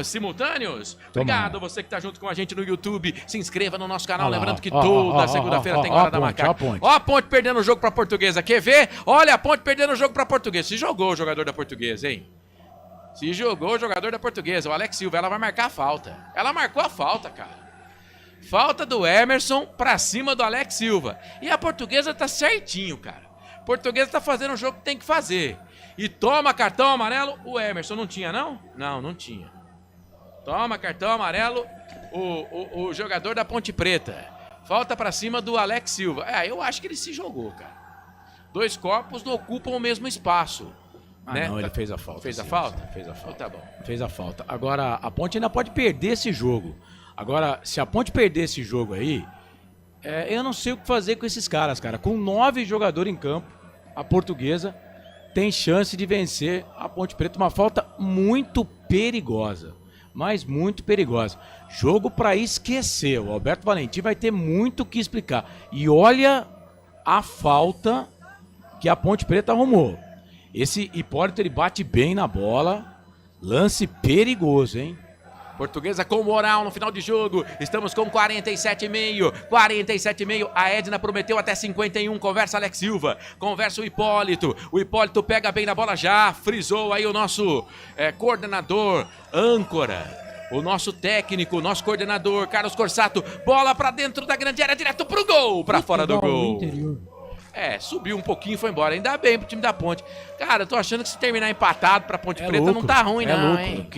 simultâneos? Obrigado você que tá junto com a gente no YouTube, se inscreva no nosso canal, lembrando que toda segunda-feira tem Hora da Macaca. Ó a Ponte perdendo o jogo pra Portuguesa, quer ver? Olha a Ponte perdendo o jogo pra Portuguesa, se jogou o jogador da Portuguesa, hein? Se jogou o jogador da Portuguesa, o Alex Silva, ela vai marcar a falta. Ela marcou a falta, cara. Falta do Emerson pra cima do Alex Silva. E a Portuguesa tá certinho, cara. Portuguesa tá fazendo o jogo que tem que fazer. E toma cartão amarelo, o Emerson não tinha, não? Não tinha. Toma cartão amarelo, o jogador da Ponte Preta. Falta pra cima do Alex Silva. Eu acho que ele se jogou, cara. 2 corpos não ocupam o mesmo espaço. Né? Não, ele fez a falta. Fez a falta? Fez a falta. Tá bom. Fez a falta. Agora, a Ponte ainda pode perder esse jogo. Agora, se a Ponte perder esse jogo aí, eu não sei o que fazer com esses caras, cara. Com 9 jogadores em campo, a Portuguesa tem chance de vencer a Ponte Preta. Uma falta muito perigosa. Mas muito perigosa. Jogo pra esquecer. O Alberto Valentim vai ter muito o que explicar. E olha a falta que a Ponte Preta arrumou. Esse Hipólito, ele bate bem na bola. Lance perigoso, hein? Portuguesa com moral no final de jogo. Estamos com 47,5. 47,5. A Edna prometeu até 51. Conversa Alex Silva. Conversa o Hipólito. O Hipólito pega bem na bola já. Frisou aí o nosso coordenador, âncora. O nosso técnico, nosso coordenador, Carlos Corsato. Bola pra dentro da grande área, direto pro gol. Pra fora do gol. Subiu um pouquinho e foi embora. Ainda bem pro time da Ponte. Cara, eu tô achando que se terminar empatado pra Ponte Preta não tá ruim, não, hein?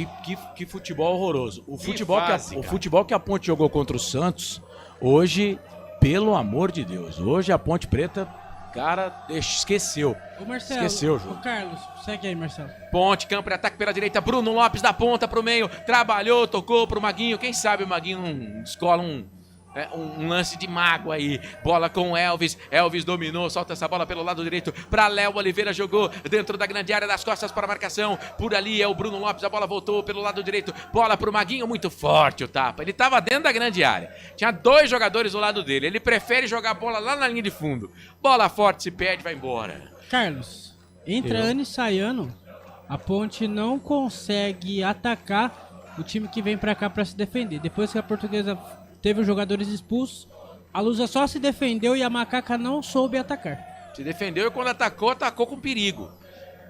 Que futebol horroroso. O futebol que a Ponte jogou contra o Santos, hoje, pelo amor de Deus, hoje a Ponte Preta, cara, esqueceu. Ô Marcelo, esqueceu o jogo. Ô Carlos, segue aí, Marcelo. Ponte, campo de ataque pela direita, Bruno Lopes da ponta pro meio, trabalhou, tocou pro Maguinho. Quem sabe o Maguinho não escola um lance de mago aí. Bola com o Elvis. Elvis dominou, solta essa bola pelo lado direito para Léo Oliveira, jogou dentro da grande área, das costas para a marcação. Por ali é o Bruno Lopes, a bola voltou pelo lado direito. Bola pro Maguinho, muito forte o tapa. Ele tava dentro da grande área. Tinha 2 jogadores do lado dele. Ele prefere jogar a bola lá na linha de fundo. Bola forte, se perde, vai embora. Carlos, entra ano e sai ano, a Ponte não consegue atacar o time que vem pra cá pra se defender. Depois que a Portuguesa teve os jogadores expulsos, a Lusa só se defendeu e a Macaca não soube atacar. Se defendeu e quando atacou com perigo.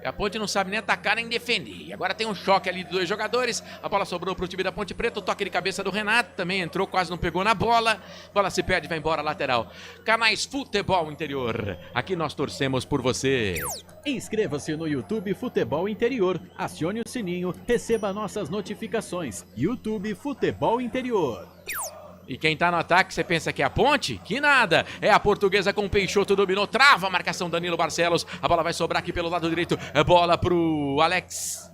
E a Ponte não sabe nem atacar nem defender. E agora tem um choque ali de 2 jogadores. A bola sobrou pro time da Ponte Preta. O toque de cabeça do Renato também entrou, quase não pegou na bola. Bola se perde, vai embora, lateral. Canais Futebol Interior. Aqui nós torcemos por você. Inscreva-se no YouTube Futebol Interior. Acione o sininho, receba nossas notificações. YouTube Futebol Interior. E quem tá no ataque, você pensa que é a Ponte? Que nada! É a Portuguesa com o Peixoto, dominou, trava a marcação Danilo Barcelos. A bola vai sobrar aqui pelo lado direito. Bola pro Alex.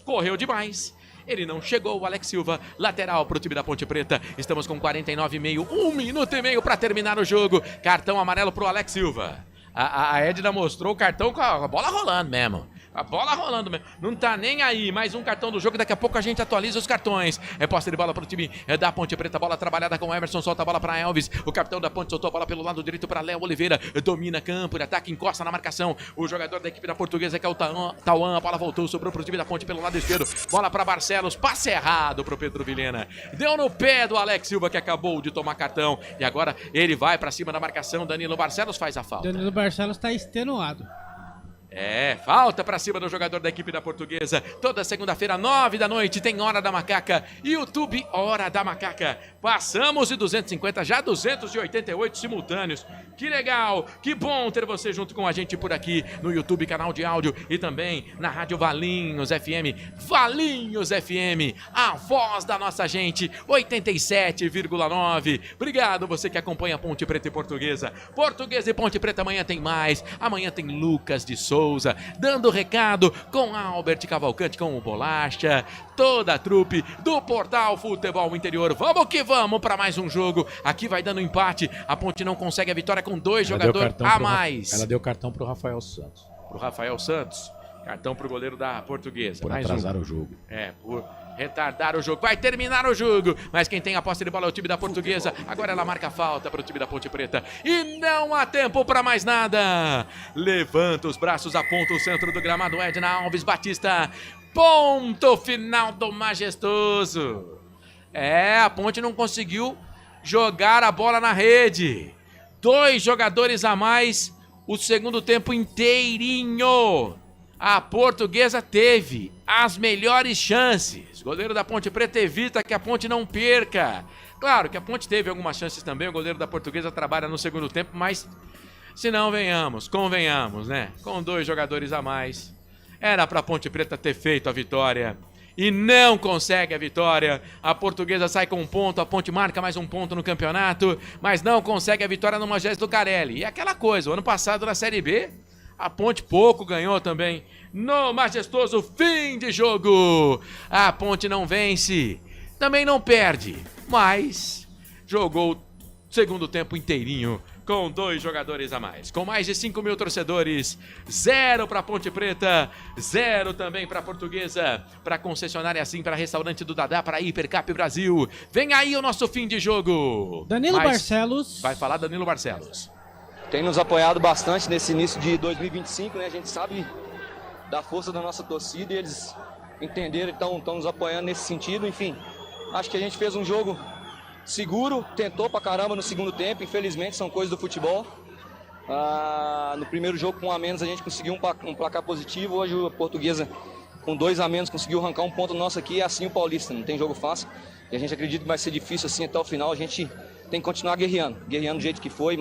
Correu demais. Ele não chegou, o Alex Silva, lateral pro time da Ponte Preta. Estamos com 49,5, 1 minuto e meio pra terminar o jogo. Cartão amarelo pro Alex Silva. A Edna mostrou o cartão com a bola rolando mesmo. A bola rolando mesmo. Não tá nem aí. Mais um cartão do jogo. Daqui a pouco a gente atualiza os cartões. Posse de bola pro time da Ponte Preta. Bola trabalhada com o Emerson. Solta a bola pra Elvis. O capitão da Ponte soltou a bola pelo lado direito pra Léo Oliveira. Domina campo de ataque. Encosta na marcação. O jogador da equipe da Portuguesa, que é o Tauan. A bola voltou. Sobrou pro time da Ponte pelo lado esquerdo. Bola pra Barcelos. Passe errado pro Pedro Vilhena. Deu no pé do Alex Silva, que acabou de tomar cartão. E agora ele vai pra cima da marcação. Danilo Barcelos faz a falta. Danilo Barcelos tá extenuado. Falta pra cima do jogador da equipe da Portuguesa. Toda segunda-feira, 9 da noite, tem Hora da Macaca. YouTube, Hora da Macaca. Passamos de 250, já 288 simultâneos. Que legal, que bom ter você junto com a gente por aqui no YouTube, canal de áudio e também na Rádio Valinhos FM. Valinhos FM, a voz da nossa gente, 87,9. Obrigado você que acompanha Ponte Preta e Portuguesa. Portuguesa e Ponte Preta, amanhã tem mais. Amanhã tem Lucas de Souza, dando recado com Albert Cavalcante, com o Bolacha, toda a trupe do Portal Futebol Interior. Vamos que vamos para mais um jogo. Aqui vai dando empate. A Ponte não consegue a vitória com 2 jogadores a mais. Ela deu cartão pro Rafael Santos. Pro Rafael Santos. Cartão pro goleiro da Portuguesa. Por mais atrasar o jogo. Por retardar o jogo. Vai terminar o jogo. Mas quem tem a posse de bola é o time da Portuguesa. Agora ela marca falta pro time da Ponte Preta. E não há tempo para mais nada. Levanta os braços, aponta o centro do gramado. Edna Alves Batista. Ponto final do majestoso. A Ponte não conseguiu jogar a bola na rede. 2 jogadores a mais o segundo tempo inteirinho. A Portuguesa teve as melhores chances. O goleiro da Ponte Preta evita que a Ponte não perca. Claro que a Ponte teve algumas chances também. O goleiro da Portuguesa trabalha no segundo tempo, mas se não convenhamos, né? Com 2 jogadores a mais, era pra Ponte Preta ter feito a vitória. E não consegue a vitória. A Portuguesa sai com 1 ponto, a Ponte marca mais 1 ponto no campeonato, mas não consegue a vitória no Majesto Carelli. E aquela coisa, o ano passado na Série B, a Ponte pouco ganhou também. No majestoso fim de jogo, a Ponte não vence, também não perde, mas jogou o segundo tempo inteirinho com 2 jogadores a mais. Com mais de 5 mil torcedores, 0 para Ponte Preta, 0 também para Portuguesa, para concessionária assim, para restaurante do Dadá, para Hipercap Brasil. Vem aí o nosso fim de jogo. Danilo Barcelos. Vai falar Danilo Barcelos. Tem nos apoiado bastante nesse início de 2025, né? A gente sabe da força da nossa torcida e eles entenderam e estão nos apoiando nesse sentido. Enfim, acho que a gente fez um jogo seguro, tentou pra caramba no segundo tempo, infelizmente são coisas do futebol. No primeiro jogo com 1 a menos a gente conseguiu um placar positivo, hoje a Portuguesa com 2 a menos conseguiu arrancar um ponto nosso aqui, e assim o Paulista, não tem jogo fácil. E a gente acredita que vai ser difícil assim até o final, a gente tem que continuar guerreando do jeito que foi,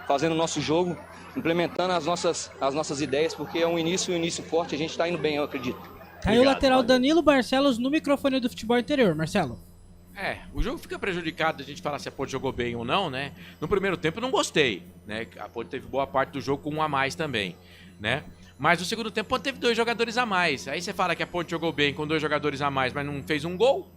fazendo o nosso jogo, implementando as nossas ideias, porque é um início forte, a gente tá indo bem, eu acredito. Caiu o lateral Danilo Barcelos no microfone do futebol interior, Marcelo. O jogo fica prejudicado a gente falar se a Ponte jogou bem ou não, né? No primeiro tempo eu não gostei, né? A Ponte teve boa parte do jogo com 1 a mais também, né? Mas no segundo tempo a Ponte teve 2 jogadores a mais. Aí você fala que a Ponte jogou bem com 2 jogadores a mais, mas não fez um gol,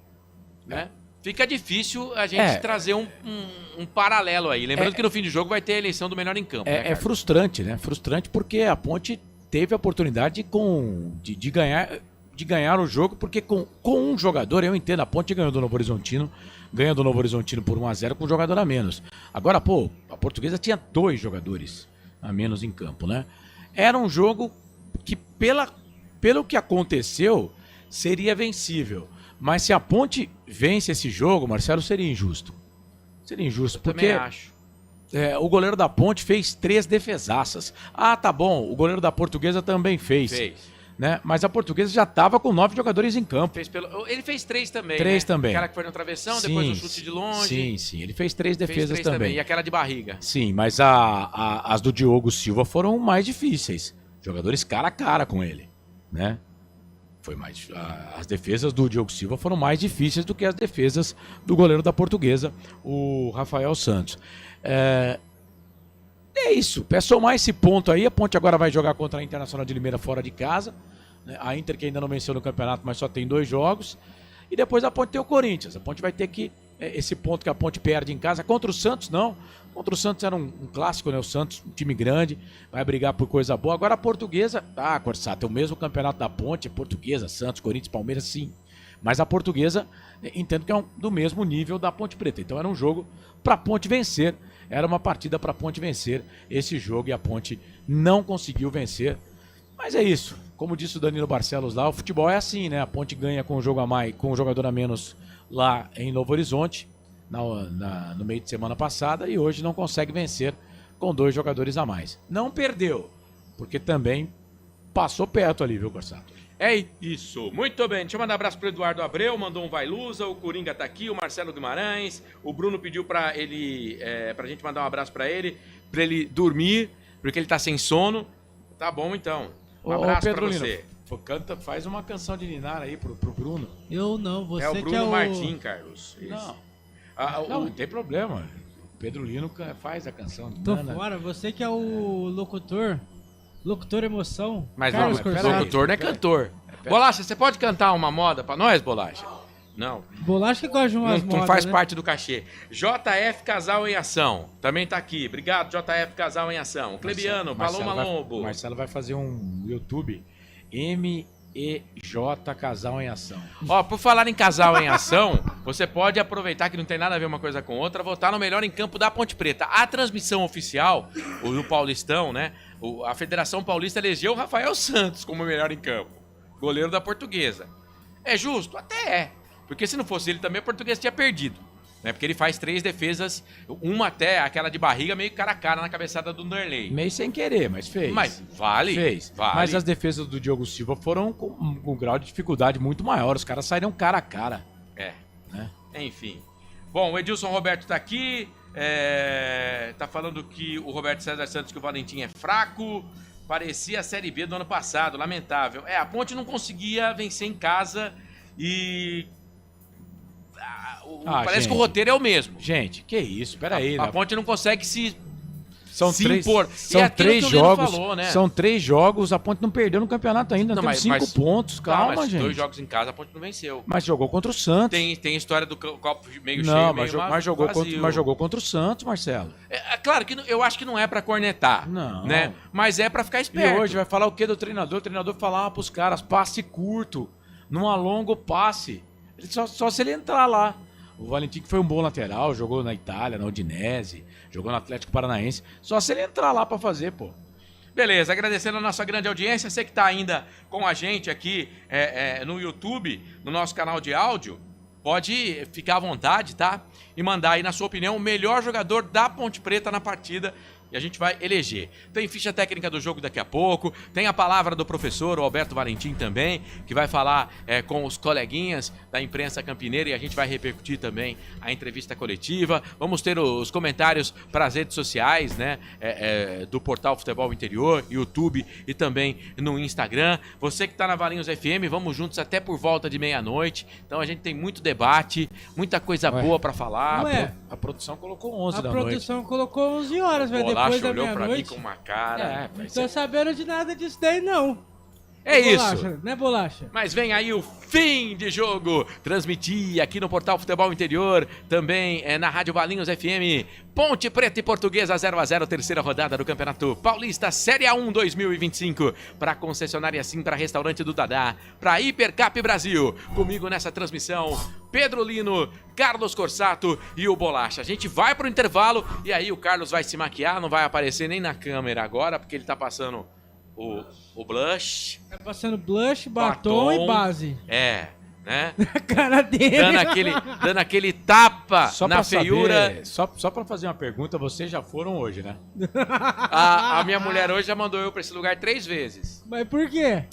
né? Fica difícil a gente trazer um paralelo aí. Lembrando que no fim do jogo vai ter a eleição do melhor em campo. É frustrante, né? Frustrante porque a Ponte teve a oportunidade de ganhar o jogo, porque com um jogador, eu entendo, a Ponte ganhou do Novo Horizontino por 1 a 0 com um jogador a menos. Agora, a Portuguesa tinha 2 jogadores a menos em campo, né? Era um jogo que, pelo que aconteceu, seria vencível. Mas se a Ponte vence esse jogo, Marcelo, seria injusto. Seria injusto, porque também acho. O goleiro da Ponte fez 3 defesaças. Tá bom, o goleiro da Portuguesa também fez. Né? Mas a Portuguesa já estava com 9 jogadores em campo. Ele fez 3 também. 3 também. O cara que foi no travessão, depois no chute de longe. Sim. Ele fez 3 defesas também. E aquela de barriga. Sim, mas as do Diogo Silva foram mais difíceis. Jogadores cara a cara com ele, né? As defesas do Diogo Silva foram mais difíceis do que as defesas do goleiro da Portuguesa, o Rafael Santos. É isso, é somar esse ponto aí. A Ponte agora vai jogar contra a Internacional de Limeira fora de casa, né? A Inter que ainda não venceu no campeonato, mas só tem 2 jogos. E depois a Ponte tem o Corinthians. A Ponte vai ter que... Esse ponto que a Ponte perde em casa. Contra o Santos, não. Contra o Santos era um clássico, né? O Santos, um time grande, vai brigar por coisa boa. Agora a Portuguesa... Corsato, é o mesmo campeonato da Ponte. Portuguesa, Santos, Corinthians, Palmeiras, sim. Mas a Portuguesa, entendo que é do mesmo nível da Ponte Preta. Então era um jogo pra Ponte vencer. Era uma partida pra Ponte vencer esse jogo e a Ponte não conseguiu vencer. Mas é isso. Como disse o Danilo Barcelos lá, o futebol é assim, né? A Ponte ganha com um jogo a mais, com um jogador a menos lá em Novo Horizonte, no meio de semana passada, e hoje não consegue vencer com 2 jogadores a mais. Não perdeu, porque também passou perto ali, viu, Corsato? É isso, muito bem. Deixa eu mandar um abraço pro Eduardo Abreu, mandou um vai Lusa, o Coringa tá aqui, o Marcelo Guimarães, o Bruno pediu pra gente mandar um abraço pra ele dormir, porque ele tá sem sono. Tá bom, então. Um abraço Pedro pra você. Lino, faz uma canção de Ninar aí pro Bruno. Eu não, você é o Bruno que é o... Martim, Carlos. Não tem problema. O Pedro Lino faz a canção. Tô fora, você que é o locutor emoção. Mas Carlos locutor não é cantor. Bolacha, você pode cantar uma moda pra nós, Bolacha? Não. Bolacha que gosta de umas modas, não faz né? parte do cachê. JF Casal em Ação, também tá aqui. Obrigado, JF Casal em Ação. Clebiano, Paloma Lombo. Marcelo vai fazer um YouTube MEJ Casal em Ação. Por falar em Casal em Ação, você pode aproveitar que não tem nada a ver uma coisa com outra, votar no Melhor em Campo da Ponte Preta. A transmissão oficial, o Paulistão, né? A Federação Paulista elegeu o Rafael Santos como melhor em campo. Goleiro da Portuguesa. É justo? Até é. Porque se não fosse ele também, a Portuguesa tinha perdido. Né? Porque ele faz 3 defesas, uma até aquela de barriga, meio cara a cara na cabeçada do Nerley. Meio sem querer, mas fez. Mas vale. Fez. Vale. Mas as defesas do Diogo Silva foram com um grau de dificuldade muito maior. Os caras saíram cara a cara. Né? Enfim. Bom, o Edilson Roberto tá aqui. Tá falando que o Roberto César Santos, que o Valentim é fraco. Parecia a Série B do ano passado, lamentável. A Ponte não conseguia vencer em casa e... parece que o roteiro é o mesmo. Gente, que isso, peraí. A Ponte não consegue se impor. São 3 jogos. Falou, né? São 3 jogos, a Ponte não perdeu no campeonato ainda, tem 5 pontos. Calma, mas gente. 2 jogos em casa a Ponte não venceu. Mas jogou contra o Santos. Tem história do copo meio não, cheio, mas jogou contra o Santos, Marcelo. Claro que eu acho que não é pra cornetar. Não. Né? Mas é pra ficar esperto. E hoje vai falar o que do treinador? O treinador falar pros caras, passe curto, não alonga o passe. Só se ele entrar lá. O Valentim, que foi um bom lateral, jogou na Itália, na Udinese, jogou no Atlético Paranaense. Só se ele entrar lá pra fazer, pô. Beleza, agradecendo a nossa grande audiência. Você que está ainda com a gente aqui no YouTube, no nosso canal de áudio, pode ficar à vontade, tá? E mandar aí, na sua opinião, o melhor jogador da Ponte Preta na partida. E a gente vai eleger. Tem ficha técnica do jogo daqui a pouco. Tem a palavra do professor, o Alberto Valentim também, que vai falar com os coleguinhas da imprensa campineira e a gente vai repercutir também a entrevista coletiva. Vamos ter os comentários para as redes sociais, né? Do portal Futebol Interior, YouTube e também no Instagram. Você que está na Valinhos FM, vamos juntos até por volta de meia-noite. Então a gente tem muito debate, muita coisa boa para falar. A produção colocou 11 da noite. A produção colocou 11 horas, velho. Bolacha Depois da olhou pra mim meia-noite. com uma cara. Não tô sabendo de nada disso daí, não. É Bolacha, isso. né, Bolacha? Mas vem aí o fim de jogo. Transmitir aqui no Portal Futebol Interior. Também na Rádio Valinhos FM. Ponte Preta e Portuguesa 0-0. Terceira rodada do Campeonato Paulista Série A1 2025. Para concessionária Sim, para restaurante do Dadá. Para Hipercap Brasil. Comigo nessa transmissão, Pedro Lino, Carlos Corsato e o Bolacha. A gente vai pro intervalo e aí o Carlos vai se maquiar. Não vai aparecer nem na câmera agora, porque ele tá passando o blush. Tá passando blush, batom e base. Né? Na cara dele. Dando aquele tapa Só na pra feiura. Saber, só pra fazer uma pergunta, vocês já foram hoje, né? A minha mulher hoje já mandou eu pra esse lugar 3 vezes. Mas por quê?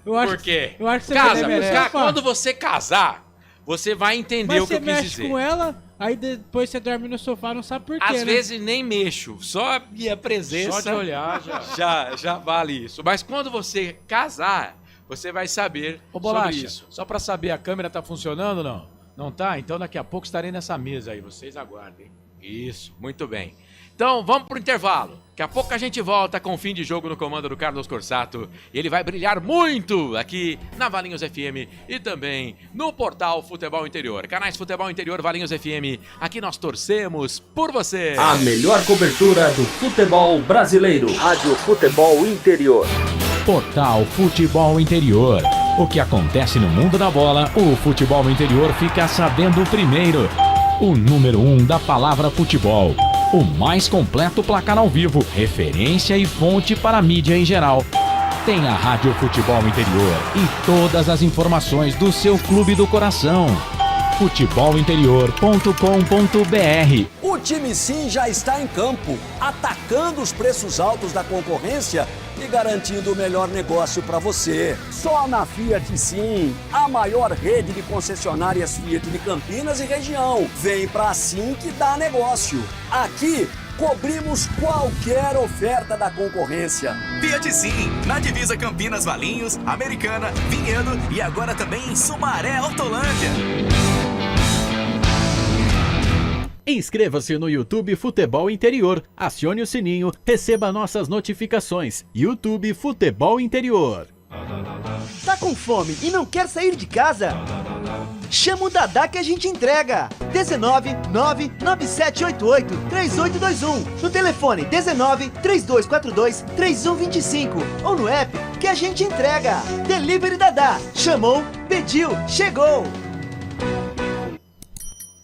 Por quê? Eu acho que você quando você casar, você vai entender o que eu quis dizer. Mas você mexe com ela, aí depois você dorme no sofá, não sabe por quê, Às vezes nem mexo, só a minha presença. Só de olhar já vale isso. Mas quando você casar, você vai saber sobre isso. Só pra saber, a câmera tá funcionando ou não? Não tá? Então daqui a pouco estarei nessa mesa aí, vocês aguardem. Isso, muito bem. Então vamos pro intervalo. Daqui a pouco a gente volta com o fim de jogo no comando do Carlos Corsato. Ele vai brilhar muito aqui na Valinhos FM e também no portal Futebol Interior. Canais Futebol Interior, Valinhos FM. Aqui nós torcemos por você. A melhor cobertura do futebol brasileiro. Rádio Futebol Interior. Portal Futebol Interior. O que acontece no mundo da bola, o Futebol Interior fica sabendo primeiro. O número 1 da palavra futebol. O mais completo placar ao vivo, referência e fonte para a mídia em geral. Tem a Rádio Futebol Interior e todas as informações do seu clube do coração. futebolinterior.com.br. O time Sim já está em campo, atacando os preços altos da concorrência e garantindo o melhor negócio para você. Só na Fiat Sim, a maior rede de concessionárias Fiat de Campinas e região. Vem pra Sim que dá negócio. Aqui cobrimos qualquer oferta da concorrência. Fiat Sim, na divisa Campinas, Valinhos, Americana, Vinhedo e agora também em Sumaré, Hortolândia. Inscreva-se no YouTube Futebol Interior, acione o sininho, receba nossas notificações. YouTube Futebol Interior. Tá com fome e não quer sair de casa? Chama o Dadá que a gente entrega. 19 99788 3821. No telefone 19 3242 3125 ou no app que a gente entrega. Delivery Dadá. Chamou, pediu, chegou.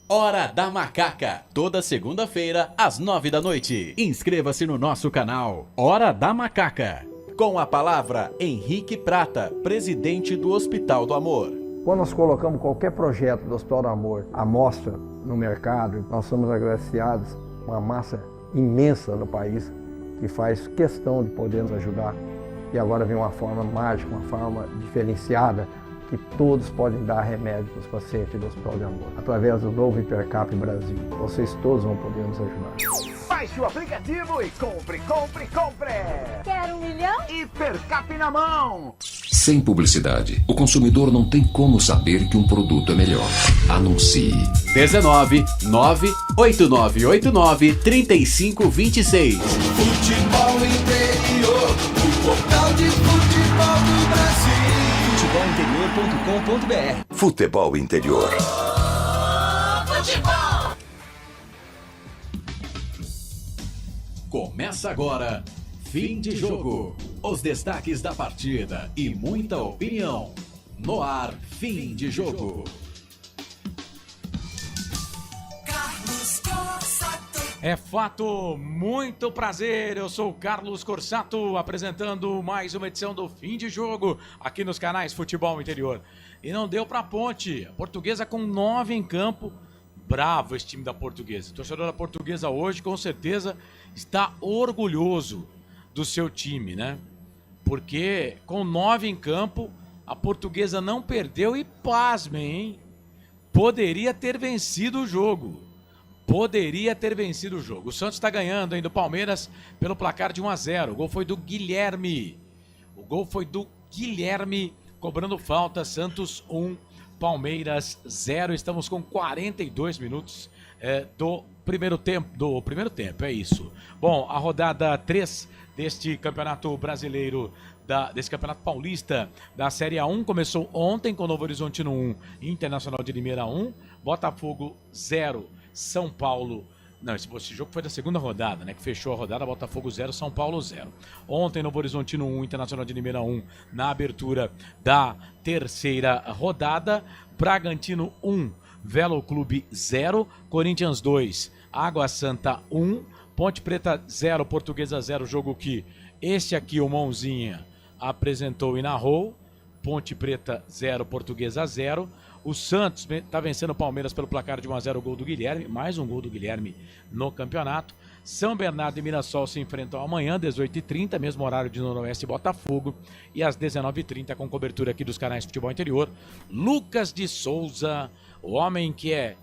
Hora da Macaca, toda segunda-feira às 9 da noite. Inscreva-se no nosso canal Hora da Macaca. Com a palavra Henrique Prata, presidente do Hospital do Amor. Quando nós colocamos qualquer projeto do Hospital do Amor à mostra no mercado, nós somos agraciados com uma massa imensa no país que faz questão de poder nos ajudar. E agora vem uma forma mágica, uma forma diferenciada, que todos podem dar remédio para os pacientes do Hospital de Amor. Através do novo Hipercap Brasil. Vocês todos vão poder nos ajudar. Baixe o aplicativo e compre, compre, compre! Quer 1 milhão? Hipercap na mão! Sem publicidade, o consumidor não tem como saber que um produto é melhor. Anuncie. 19 98989 3526. Futebol Interior, o portal de futebol do Brasil. Futebolinterior.com.br. Futebol Interior. Futebol! Começa agora, fim de jogo. Os destaques da partida e muita opinião. No ar, fim de jogo. Carlos Corsato. É fato, muito prazer, eu sou o Carlos Corsato, apresentando mais uma edição do Fim de Jogo, aqui nos canais Futebol Interior. E não deu pra Ponte, a Portuguesa com 9 em campo, bravo esse time da Portuguesa. O torcedor da Portuguesa hoje, com certeza, está orgulhoso do seu time, né? Porque com 9 em campo, a Portuguesa não perdeu e, pasmem, hein? Poderia ter vencido o jogo. Poderia ter vencido o jogo. O Santos está ganhando ainda o Palmeiras pelo placar de 1-0. O gol foi do Guilherme. Cobrando falta. Santos 1, Palmeiras 0. Estamos com 42 minutos do primeiro tempo, é isso. Bom, a rodada 3 deste Campeonato Brasileiro, desse Campeonato Paulista da Série A1 começou ontem com Novo Horizontino 1, Internacional de Limeira 1, Botafogo 0, São Paulo... Não, esse jogo foi da segunda rodada, né? Que fechou a rodada, Botafogo 0, São Paulo 0. Ontem, Novo Horizontino 1, Internacional de Limeira 1, na abertura da terceira rodada. Bragantino 1, Velo Clube 0, Corinthians 2, Água Santa 1, Ponte Preta 0, Portuguesa 0, jogo que esse aqui, o Mãozinha, apresentou e narrou. Ponte Preta 0, Portuguesa 0. O Santos está vencendo o Palmeiras pelo placar de 1-0, gol do Guilherme. Mais um gol do Guilherme no campeonato. São Bernardo e Mirassol se enfrentam amanhã, 18h30, mesmo horário de Noroeste e Botafogo. E às 19h30, com cobertura aqui dos canais Futebol Interior, Lucas de Souza, o homem que é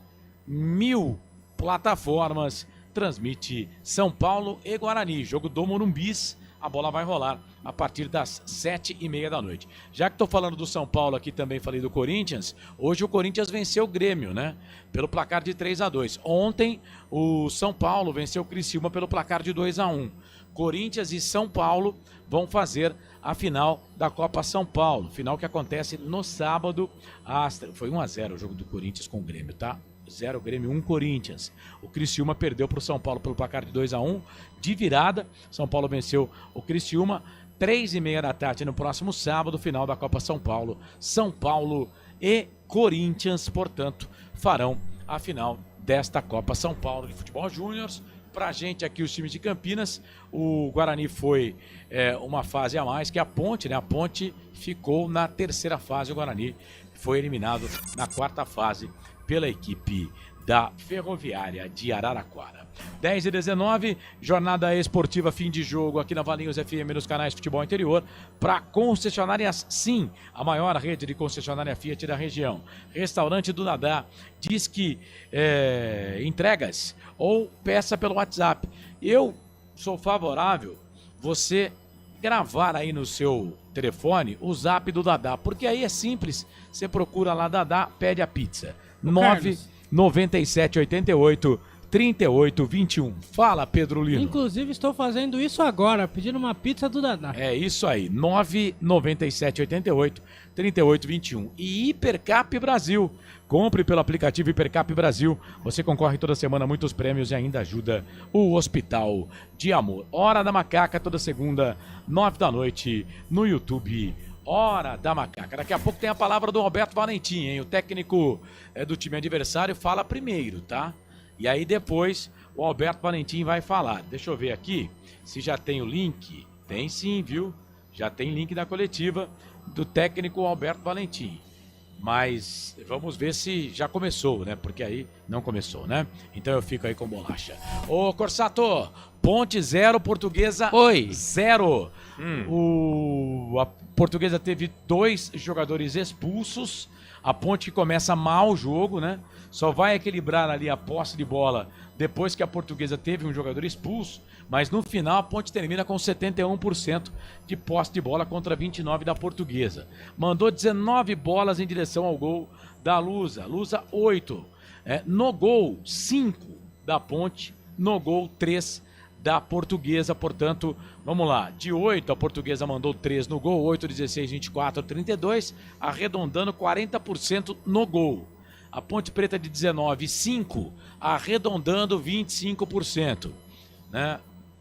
1000 plataformas, transmite São Paulo e Guarani. Jogo do Morumbis. A bola vai rolar a partir das 7h30 da noite. Já que estou falando do São Paulo aqui, também falei do Corinthians. Hoje o Corinthians venceu o Grêmio, né? Pelo placar de 3-2. Ontem o São Paulo venceu o Criciúma pelo placar de 2-1. Corinthians e São Paulo vão fazer a final da Copa São Paulo. Final que acontece no sábado. Foi 1-0 o jogo do Corinthians com o Grêmio, tá? 0 Grêmio, 1 Corinthians. O Criciúma perdeu para o São Paulo pelo placar de 2-1, de virada. São Paulo venceu o Criciúma. 3h30 da tarde no próximo sábado, final da Copa São Paulo. São Paulo e Corinthians, portanto, farão a final desta Copa São Paulo de Futebol Júnior. Pra gente aqui, os times de Campinas, o Guarani foi uma fase a mais que a Ponte, né? A Ponte ficou na terceira fase, o Guarani foi eliminado na quarta fase pela equipe da Ferroviária de Araraquara. 10h19, jornada esportiva, fim de jogo aqui na Valinhos FM nos canais Futebol Interior. Para concessionárias Sim, a maior rede de concessionária Fiat da região. Restaurante do Dadá, diz que entregas ou peça pelo WhatsApp. Eu sou favorável você gravar aí no seu telefone o zap do Dadá, porque aí é simples, você procura lá Dadá, pede a pizza. 997883821. Fala, Pedro Lino. Inclusive estou fazendo isso agora, pedindo uma pizza do Dadá. É isso aí, 997883821. E Hipercap Brasil. Compre pelo aplicativo Hipercap Brasil. Você concorre toda semana a muitos prêmios e ainda ajuda o Hospital de Amor. Hora da Macaca, toda segunda, 9 da noite, no YouTube. Hora da Macaca. Daqui a pouco tem a palavra do Roberto Valentim, hein? O técnico do time adversário fala primeiro, tá? E aí depois o Alberto Valentim vai falar. Deixa eu ver aqui se já tem o link. Tem sim, viu? Já tem link da coletiva do técnico Alberto Valentim. Mas vamos ver se já começou, né? Porque aí não começou, né? Então eu fico aí com bolacha. Ô, Corsato, Ponte 0, Portuguesa 0. A Portuguesa teve 2 jogadores expulsos. A Ponte começa mal o jogo, né? Só vai equilibrar ali a posse de bola depois que a Portuguesa teve um jogador expulso. Mas no final a Ponte termina com 71% de posse de bola contra 29% da Portuguesa. Mandou 19 bolas em direção ao gol da Lusa. Lusa 8. No gol 5 da Ponte. No gol 3 da Portuguesa, portanto, vamos lá, de 8 a Portuguesa mandou 3 no gol, 8, 16, 24, 32, arredondando 40% no gol. A Ponte Preta de 19, 5, arredondando 25%, né?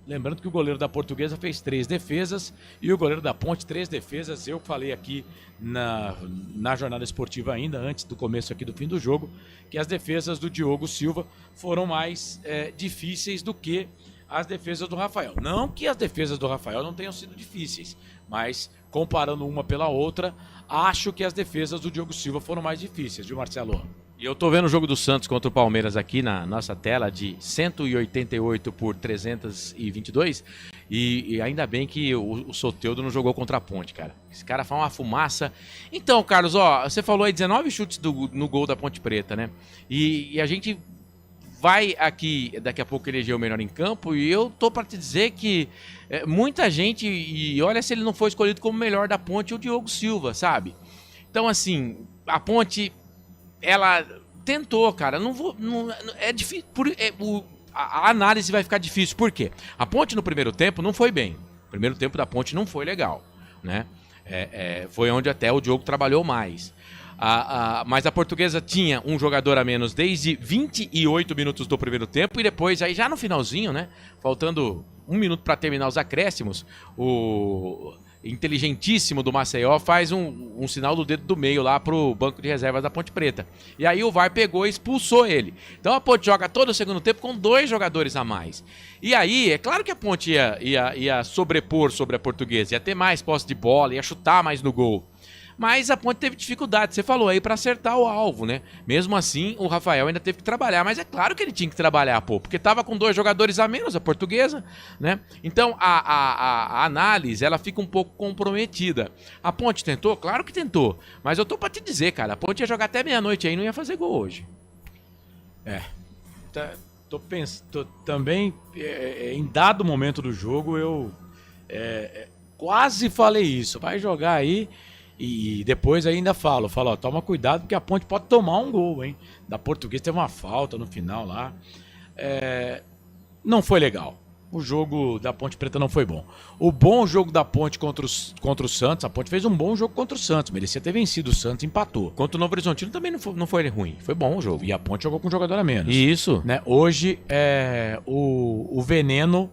Lembrando que o goleiro da Portuguesa fez 3 defesas e o goleiro da Ponte 3 defesas. Eu falei aqui na jornada esportiva ainda, antes do começo aqui do fim do jogo, que as defesas do Diogo Silva foram mais difíceis do que as defesas do Rafael. Não que as defesas do Rafael não tenham sido difíceis, mas comparando uma pela outra, acho que as defesas do Diogo Silva foram mais difíceis, viu, Marcelo? E eu tô vendo o jogo do Santos contra o Palmeiras aqui na nossa tela de 188 por 322 e ainda bem que o Soteldo não jogou contra a Ponte, cara. Esse cara faz uma fumaça. Então, Carlos, ó, você falou aí 19 chutes no gol da Ponte Preta, né? E a gente vai aqui, daqui a pouco, eleger o melhor em campo e eu tô pra te dizer que muita gente, e olha se ele não foi escolhido como melhor da Ponte, o Diogo Silva, sabe? Então, assim, a Ponte... ela tentou, cara. É difícil. A análise vai ficar difícil. Por quê? A Ponte no primeiro tempo não foi bem. O primeiro tempo da Ponte não foi legal, né? Foi onde até o Diogo trabalhou mais. Mas a Portuguesa tinha um jogador a menos desde 28 minutos do primeiro tempo e depois, aí já no finalzinho, né? Faltando 1 minuto para terminar os acréscimos, o inteligentíssimo do Maceió faz um sinal do dedo do meio lá pro banco de reservas da Ponte Preta. E aí o VAR pegou e expulsou ele. Então a Ponte joga todo o segundo tempo com 2 jogadores a mais. E aí, é claro que a Ponte ia sobrepor sobre a Portuguesa, ia ter mais posse de bola, ia chutar mais no gol. Mas a Ponte teve dificuldade, você falou aí, para acertar o alvo, né? Mesmo assim, o Rafael ainda teve que trabalhar, mas é claro que ele tinha que trabalhar, pô, porque tava com 2 jogadores a menos, a Portuguesa, né? Então, a análise, ela fica um pouco comprometida. A Ponte tentou? Claro que tentou, mas eu tô pra te dizer, cara, a Ponte ia jogar até meia-noite aí e não ia fazer gol hoje. Tô pensando, também, em dado momento do jogo, eu quase falei isso, vai jogar aí. E depois ainda falo, ó, toma cuidado porque a Ponte pode tomar um gol, hein? Da Portuguesa teve uma falta no final lá. Não foi legal. O jogo da Ponte Preta não foi bom. O bom jogo da Ponte contra o Santos, a Ponte fez um bom jogo contra o Santos, merecia ter vencido o Santos, empatou. Contra o Novo Horizontino também não foi ruim, foi bom o jogo. E a Ponte jogou com um jogador a menos. Isso. Né? Hoje, o veneno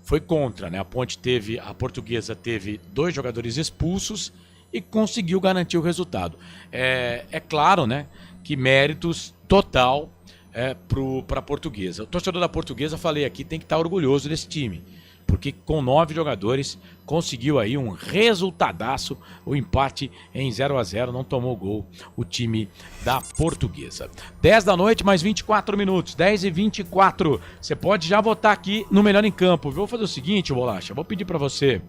foi contra, né? A Portuguesa teve 2 jogadores expulsos e conseguiu garantir o resultado. É claro, né, que méritos total para a Portuguesa. O torcedor da Portuguesa, falei aqui, tem que estar orgulhoso desse time, porque com 9 jogadores conseguiu aí um resultadaço, o empate em 0-0, não tomou gol o time da Portuguesa. 10 da noite, mais 24 minutos, 10h24. Você pode já votar aqui no Melhor em Campo. Vou fazer o seguinte, Bolacha, vou pedir para você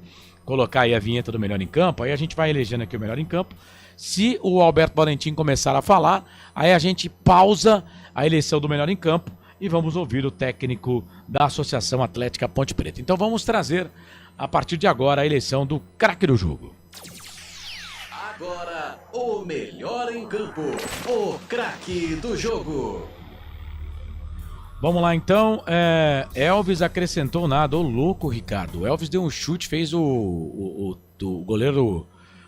colocar aí a vinheta do Melhor em Campo, aí a gente vai elegendo aqui o Melhor em Campo. Se o Alberto Valentim começar a falar, aí a gente pausa a eleição do Melhor em Campo e vamos ouvir o técnico da Associação Atlética Ponte Preta. Então vamos trazer, a partir de agora, a eleição do craque do jogo. Agora, o Melhor em Campo, o craque do jogo. Vamos lá então, Elvis acrescentou nada, ô louco, Ricardo. O Elvis deu um chute, fez o goleiro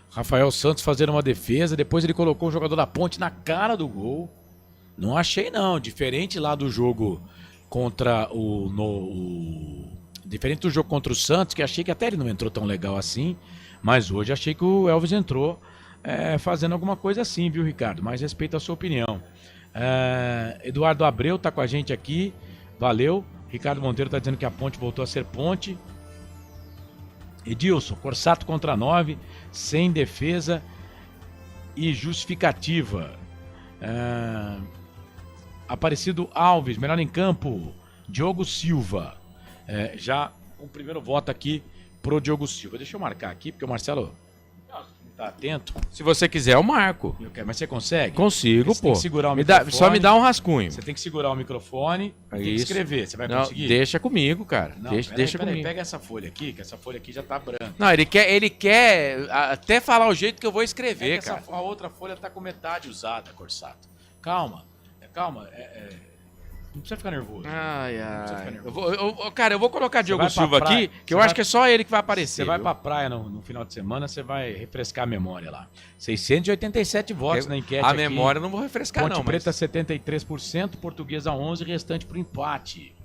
Rafael Santos fazer uma defesa, depois ele colocou o jogador da Ponte na cara do gol. Não achei não, diferente lá do jogo contra diferente do jogo contra o Santos, que achei que até ele não entrou tão legal assim, mas hoje achei que o Elvis entrou fazendo alguma coisa assim, viu, Ricardo? Mas respeito a sua opinião. Eduardo Abreu tá com a gente aqui, valeu. Ricardo Monteiro tá dizendo que a Ponte voltou a ser Ponte. Edilson, Corsato contra 9, sem defesa e justificativa. Aparecido Alves, Melhor em Campo, Diogo Silva. Já o primeiro voto aqui pro Diogo Silva. Deixa eu marcar aqui, porque o Marcelo tá atento. Se você quiser, eu marco. Mas você consegue? Consigo, você pô. Tem que segurar o microfone. Só me dá um rascunho. Você tem que segurar o microfone e tem que escrever. Você vai conseguir? Deixa comigo, cara. Não, deixa comigo. comigo. Pega essa folha aqui, que essa folha aqui já tá branca. Não, ele quer até falar o jeito que eu vou escrever, cara. A outra folha tá com metade usada, Corsato. Calma. Não precisa ficar nervoso. Cara, eu vou colocar Diogo Silva aqui, que eu acho que é só ele que vai aparecer. Você vai pra praia no final de semana, você vai refrescar a memória lá. 687 votos na enquete aqui. A memória eu não vou refrescar, Ponte Preta 73%, Portuguesa 11%, restante pro empate.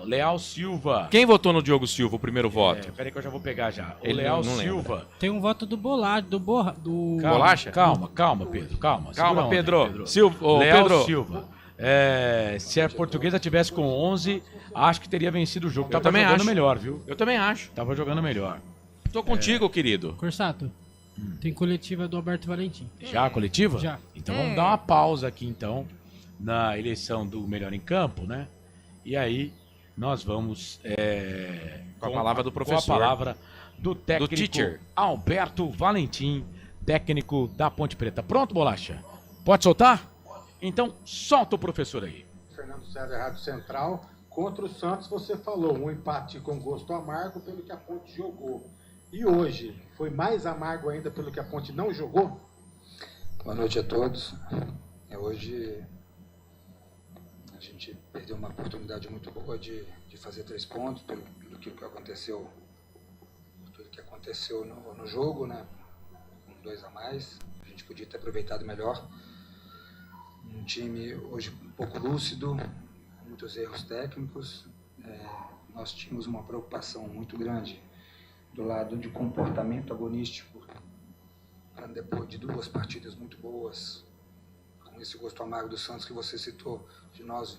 Leal Silva. Quem votou no Diogo Silva, o primeiro voto? Peraí que eu já vou pegar já. O Ele Leal não Silva. lembra. Tem um voto do Bolage, do Bolacha? Calma, Pedro. Calma, Pedro. Leal Pedro. Silva. Se a Portuguesa tivesse com 11, acho que teria vencido o jogo. Tava também jogando acho. melhor, viu? Eu também acho. Tava jogando melhor. Tô contigo, querido. Corsato, tem coletiva do Alberto Valentim. Já a coletiva? Já. Então vamos dar uma pausa aqui, então, na eleição do melhor em campo, né? E aí nós vamos Com a palavra do professor. Com a palavra do técnico teacher. Alberto Valentim, técnico da Ponte Preta. Pronto, Bolacha? Pode soltar? Então solta o professor aí. Fernando César, Rádio Central. Contra o Santos, você falou, um empate com gosto amargo pelo que a Ponte jogou. E hoje, foi mais amargo ainda pelo que a Ponte não jogou? Boa noite a todos. Hoje a gente perdeu uma oportunidade muito boa de fazer 3 pontos pelo que aconteceu, tudo que aconteceu no jogo, né? Com 2 a mais, a gente podia ter aproveitado melhor. Um time hoje um pouco lúcido, muitos erros técnicos. Nós tínhamos uma preocupação muito grande do lado de comportamento agonístico, depois de 2 partidas muito boas, com esse gosto amargo do Santos que você citou, de nós,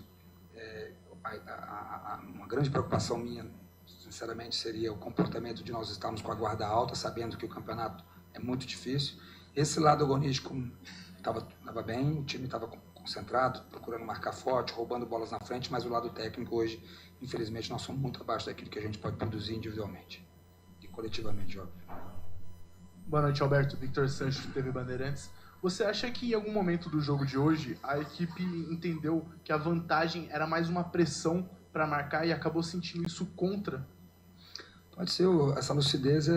uma grande preocupação minha, sinceramente, seria o comportamento de nós estarmos com a guarda alta, sabendo que o campeonato é muito difícil. Esse lado agonístico estava bem, o time estava concentrado, procurando marcar forte, roubando bolas na frente, mas o lado técnico hoje, infelizmente, nós somos muito abaixo daquilo que a gente pode produzir individualmente e coletivamente, óbvio. Boa noite, Alberto. Victor Sancho, TV Bandeirantes. Você acha que em algum momento do jogo de hoje a equipe entendeu que a vantagem era mais uma pressão para marcar e acabou sentindo isso contra? Pode ser, essa lucidez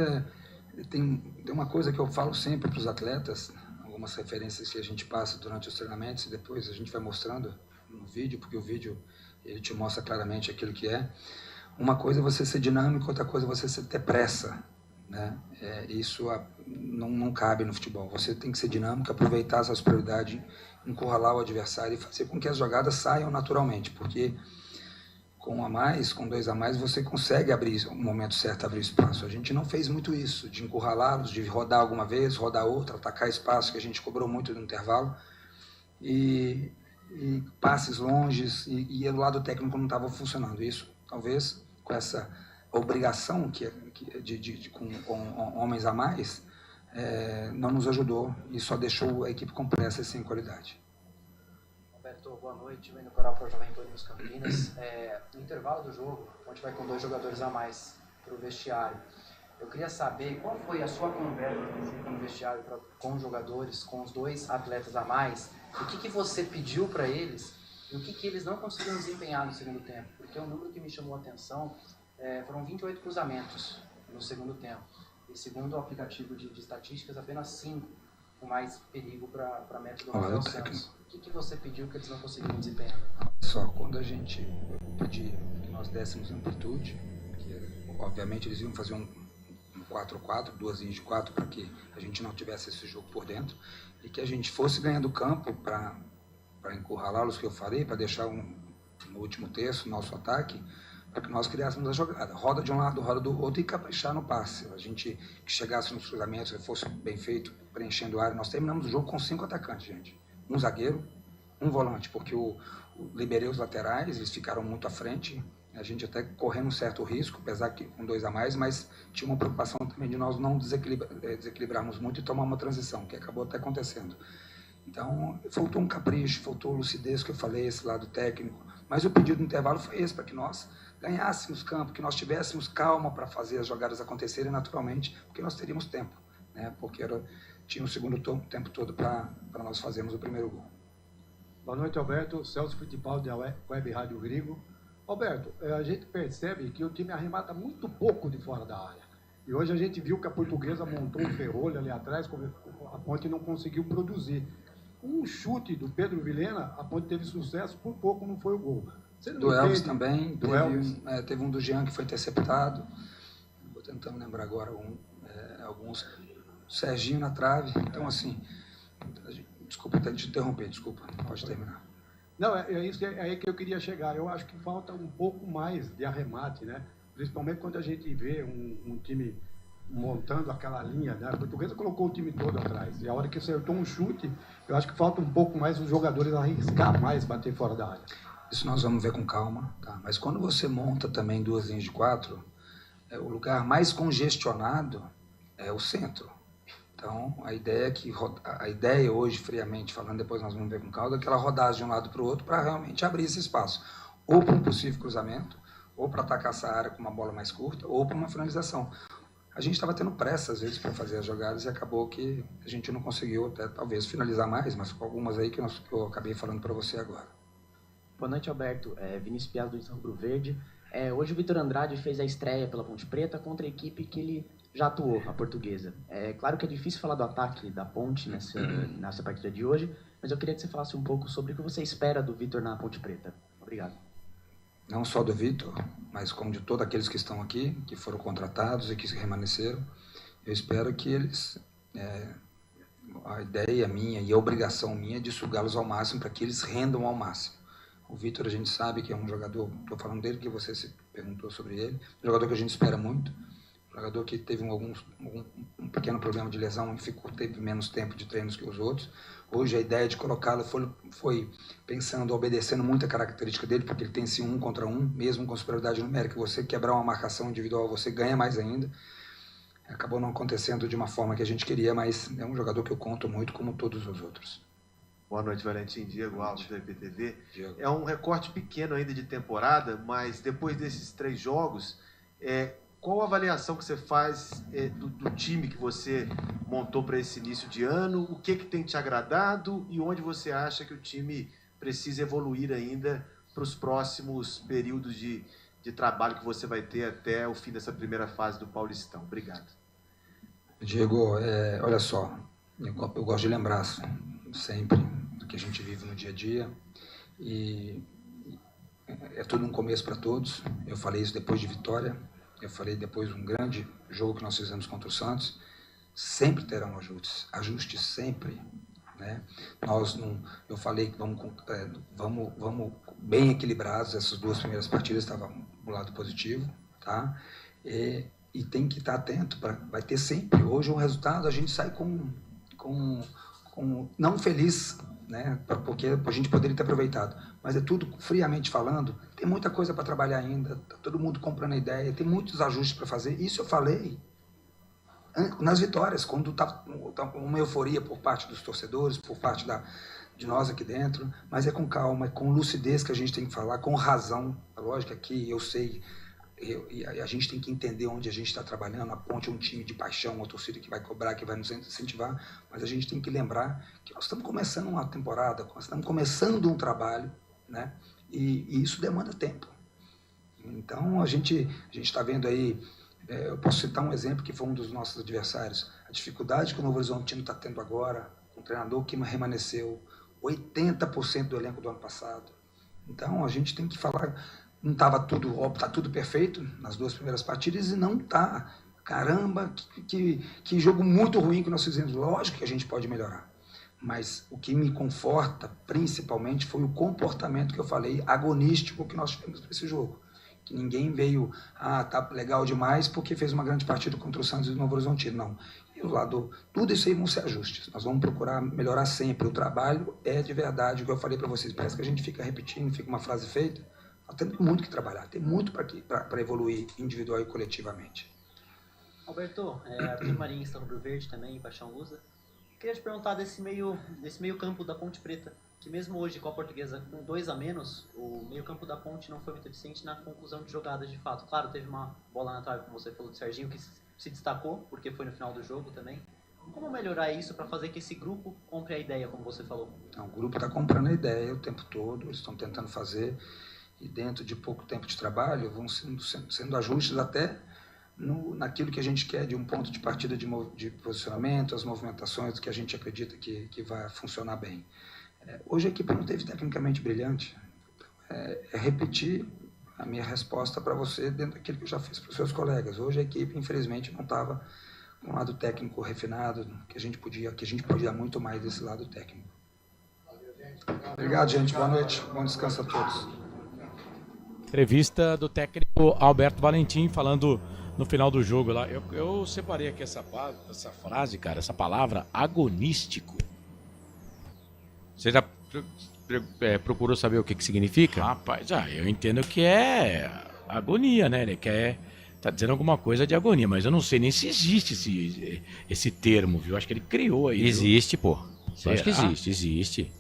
tem uma coisa que eu falo sempre para os atletas, algumas referências que a gente passa durante os treinamentos e depois a gente vai mostrando no vídeo, porque o vídeo ele te mostra claramente aquilo que é. Uma coisa é você ser dinâmico, outra coisa é você ter pressa, né? Isso não cabe no futebol. Você tem que ser dinâmico, aproveitar essa superioridade, encurralar o adversário e fazer com que as jogadas saiam naturalmente, porque com 1 a mais, com 2 a mais, você consegue abrir, no momento certo, abrir espaço. A gente não fez muito isso, de encurralá-los, de rodar alguma vez, rodar outra, atacar espaço, que a gente cobrou muito no intervalo, e passes longes, e o lado técnico não estava funcionando. Isso, talvez, com essa obrigação com homens a mais, não nos ajudou e só deixou a equipe com pressa e sem qualidade. Alberto, boa noite. Vendo para o Jovem Pan News Campinas. No intervalo do jogo, a gente vai com 2 jogadores a mais para o vestiário. Eu queria saber qual foi a sua conversa no vestiário com os jogadores, com os 2 atletas a mais, o que você pediu para eles e o que eles não conseguiram desempenhar no segundo tempo. Porque o número que me chamou a atenção foram 28 cruzamentos no segundo tempo. E segundo o aplicativo de estatísticas, apenas 5 com mais perigo para a meta do Rafael Santos. O que você pediu que eles não conseguiram desempenhar? Só quando eu pedi que nós dessemos amplitude, que obviamente eles iam fazer um 4-4, 2 linhas de 4, para que a gente não tivesse esse jogo por dentro, e que a gente fosse ganhando campo para encurralá-los, que eu falei, para deixar no último terço nosso ataque, para que nós criássemos a jogada. Roda de um lado, roda do outro e caprichar no passe. A gente que chegasse nos cruzamentos, que fosse bem feito, preenchendo a área. Nós terminamos o jogo com 5 atacantes, gente. Um zagueiro, um volante, porque liberei os laterais, eles ficaram muito à frente. A gente até correndo um certo risco, apesar que com 2 a mais, mas tinha uma preocupação também de nós não desequilibrarmos muito e tomar uma transição, que acabou até acontecendo. Então, faltou um capricho, faltou lucidez, que eu falei, esse lado técnico. Mas o pedido do intervalo foi esse, para que nós ganhássemos campo, que nós tivéssemos calma para fazer as jogadas acontecerem naturalmente, porque nós teríamos tempo, né? Porque tinha o segundo tempo todo para nós fazermos o primeiro gol. Boa noite, Alberto. Celso Fittipaldi da Web Rádio Grigo. Alberto, a gente percebe que o time arremata muito pouco de fora da área. E hoje a gente viu que a Portuguesa montou um ferrolho ali atrás, a Ponte não conseguiu produzir. Um chute do Pedro Vilhena, a Ponte teve sucesso, por pouco não foi o gol. Do Elvis também, teve um do Jean que foi interceptado. Vou tentando lembrar agora alguns. Serginho na trave. Então, assim, desculpa até te interromper, desculpa, pode terminar. Não, é isso, é aí que eu queria chegar. Eu acho que falta um pouco mais de arremate, né? Principalmente quando a gente vê um time montando aquela linha, né? A Portuguesa colocou o time todo atrás. E a hora que acertou um chute, eu acho que falta um pouco mais os jogadores arriscar mais, bater fora da área. Isso nós vamos ver com calma, tá? Mas quando você monta também 2 linhas de 4, o lugar mais congestionado é o centro. Então, a ideia hoje, friamente falando, depois nós vamos ver com calma, é aquela rodagem de um lado para o outro para realmente abrir esse espaço. Ou para um possível cruzamento, ou para atacar essa área com uma bola mais curta, ou para uma finalização. A gente estava tendo pressa, às vezes, para fazer as jogadas e acabou que a gente não conseguiu até, talvez, finalizar mais, mas com algumas aí que eu acabei falando para você agora. Boa noite, Alberto. Vinícius Piazza do Rubro Verde. Hoje o Vitor Andrade fez a estreia pela Ponte Preta contra a equipe que ele já atuou, a Portuguesa. É claro que é difícil falar do ataque da Ponte nessa partida de hoje, mas eu queria que você falasse um pouco sobre o que você espera do Vitor na Ponte Preta. Obrigado. Não só do Vitor, mas como de todos aqueles que estão aqui, que foram contratados e que permaneceram. Eu espero que eles... a ideia minha e a obrigação minha é de sugá-los ao máximo para que eles rendam ao máximo. O Vitor, a gente sabe que é um jogador, estou falando dele que você se perguntou sobre ele, um jogador que a gente espera muito, um jogador que teve um pequeno problema de lesão e teve menos tempo de treinos que os outros. Hoje a ideia de colocá-lo foi pensando, obedecendo muito a característica dele, porque ele tem esse 1 contra 1, mesmo com superioridade numérica. Você quebrar uma marcação individual, você ganha mais ainda. Acabou não acontecendo de uma forma que a gente queria, mas é um jogador que eu conto muito, como todos os outros. Boa noite, Valentim. Diego Alves, da IPTV. Diego. É um recorte pequeno ainda de temporada, mas depois desses 3 jogos, qual a avaliação que você faz do time que você montou para esse início de ano? O que tem te agradado e onde você acha que o time precisa evoluir ainda para os próximos períodos de trabalho que você vai ter até o fim dessa primeira fase do Paulistão? Obrigado. Diego, olha só, eu gosto de lembrar sempre do que a gente vive no dia a dia e é tudo um começo para todos. Eu falei isso depois de vitória, eu falei depois de um grande jogo que nós fizemos contra o Santos. Sempre terão ajustes sempre, né? Eu falei que vamos bem equilibrados. Essas 2 primeiras partidas estavam do lado positivo, tá? E tem que estar atento, vai ter sempre. Hoje o resultado a gente sai com não feliz, né? Porque a gente poderia ter aproveitado, mas é tudo friamente falando. Tem muita coisa para trabalhar ainda, tá todo mundo comprando a ideia, tem muitos ajustes para fazer. Isso eu falei nas vitórias, quando tá uma euforia por parte dos torcedores, por parte de nós aqui dentro, mas é com calma, é com lucidez que a gente tem que falar, com razão. Lógico que eu sei, e a gente tem que entender onde a gente está trabalhando. A Ponte é um time de paixão, uma torcida que vai cobrar, que vai nos incentivar, mas a gente tem que lembrar que nós estamos começando uma temporada, nós estamos começando um trabalho, né? E isso demanda tempo. Então a gente está vendo aí, eu posso citar um exemplo que foi um dos nossos adversários, a dificuldade que o Novo Horizontino está tendo agora, um treinador que remanesceu 80% do elenco do ano passado. Então a gente tem que falar... Não estava tudo perfeito nas 2 primeiras partidas e não está. Caramba, que jogo muito ruim que nós fizemos. Lógico que a gente pode melhorar. Mas o que me conforta, principalmente, foi o comportamento que eu falei, agonístico, que nós tivemos para esse jogo. Que ninguém veio, tá legal demais porque fez uma grande partida contra o Santos e o Novo Horizontino. Não. E o lado, tudo isso aí vão ser ajustes. Nós vamos procurar melhorar sempre. O trabalho é de verdade, o que eu falei para vocês. Parece que a gente fica repetindo, fica uma frase feita. Nós temos muito que trabalhar, tem muito para evoluir individual e coletivamente. Alberto, Arthur Marins, está no Rubro Verde também, em Paixão Lusa. Queria te perguntar desse meio campo da Ponte Preta, que mesmo hoje com a Portuguesa com 2 a menos, o meio campo da Ponte não foi muito eficiente na conclusão de jogadas de fato. Claro, teve uma bola na trave, como você falou, do Serginho, que se destacou, porque foi no final do jogo também. Como melhorar isso para fazer que esse grupo compre a ideia, como você falou? Não, o grupo está comprando a ideia o tempo todo, eles estão tentando fazer... E dentro de pouco tempo de trabalho vão sendo ajustes até naquilo que a gente quer de um ponto de partida de posicionamento, as movimentações que a gente acredita que vai funcionar bem. Hoje a equipe não teve tecnicamente brilhante. É repetir a minha resposta para você dentro daquilo que eu já fiz para os seus colegas. Hoje a equipe, infelizmente, não estava com um lado técnico refinado, que a gente podia dar muito mais desse lado técnico. Obrigado, gente. Boa noite. Bom descanso a todos. Entrevista do técnico Alberto Valentim falando no final do jogo lá. Eu separei aqui essa frase, cara, essa palavra, agonístico. Você já procurou saber o que significa? Rapaz, eu entendo que é agonia, né? Ele tá dizendo alguma coisa de agonia, mas eu não sei nem se existe esse termo, viu? Acho que ele criou aí. Existe, pô. Eu acho que Será? existe.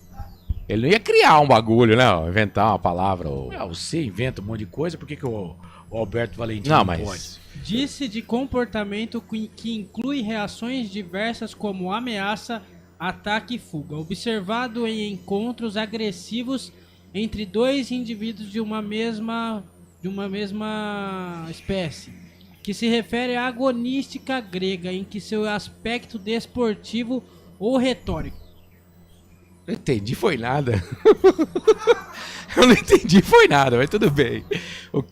Ele não ia criar um bagulho, né? Inventar uma palavra. Você inventa um monte de coisa, por que o Alberto Valentim Não, não mas- pode? Disse de comportamento que inclui reações diversas como ameaça, ataque e fuga, observado em encontros agressivos entre dois indivíduos de uma mesma espécie, que se refere à agonística grega, em que seu aspecto desportivo ou retórico. Não entendi, foi nada. Eu não entendi, foi nada, mas tudo bem. O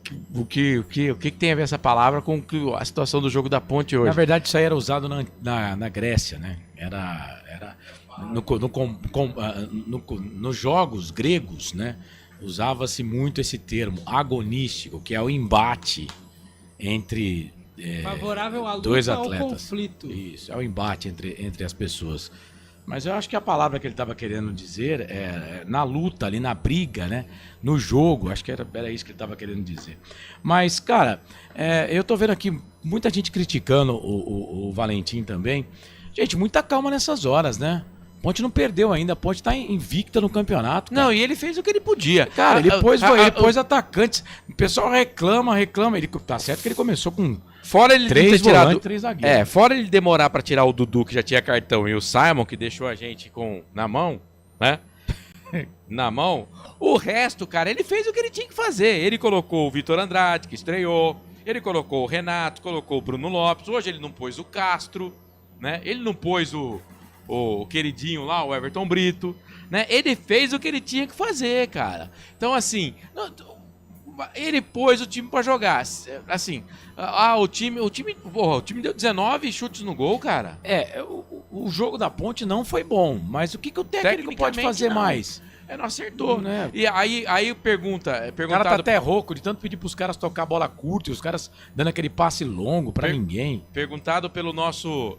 que tem a ver essa palavra com a situação do jogo da Ponte hoje? Na verdade, isso aí era usado na Grécia, né? Era nos jogos gregos, né? Usava-se muito esse termo, agonístico, que é o embate entre Favorável à luta dois ao atletas. conflito. Isso, é o embate entre as pessoas. Mas eu acho que a palavra que ele estava querendo dizer é na luta ali, na briga, né? No jogo, acho que era isso que ele estava querendo dizer. Mas, cara, eu tô vendo aqui muita gente criticando o Valentim também. Gente, muita calma nessas horas, né? A Ponte não perdeu ainda, a Ponte tá invicta no campeonato. Cara. Não, e ele fez o que ele podia. Cara, ele pôs atacantes. O pessoal reclama. Ele tá certo que ele começou com Fora ele três ter tirado, volantes, 3 zagueiros. fora ele demorar pra tirar o Dudu, que já tinha cartão, e o Simon, que deixou a gente na mão, né? Na mão. O resto, cara, ele fez o que ele tinha que fazer. Ele colocou o Vitor Andrade, que estreou. Ele colocou o Renato, colocou o Bruno Lopes. Hoje ele não pôs o Castro, né? Ele não pôs o queridinho lá, o Everton Brito, né? Ele fez o que ele tinha que fazer, cara. Então, assim, ele pôs o time pra jogar. Assim, o time deu 19 chutes no gol, cara. O jogo da Ponte não foi bom, mas o que o técnico pode fazer mais? Não acertou, né? E aí perguntado... O cara tá até rouco de tanto pedir pros caras tocar bola curta e os caras dando aquele passe longo pra ninguém. Perguntado pelo nosso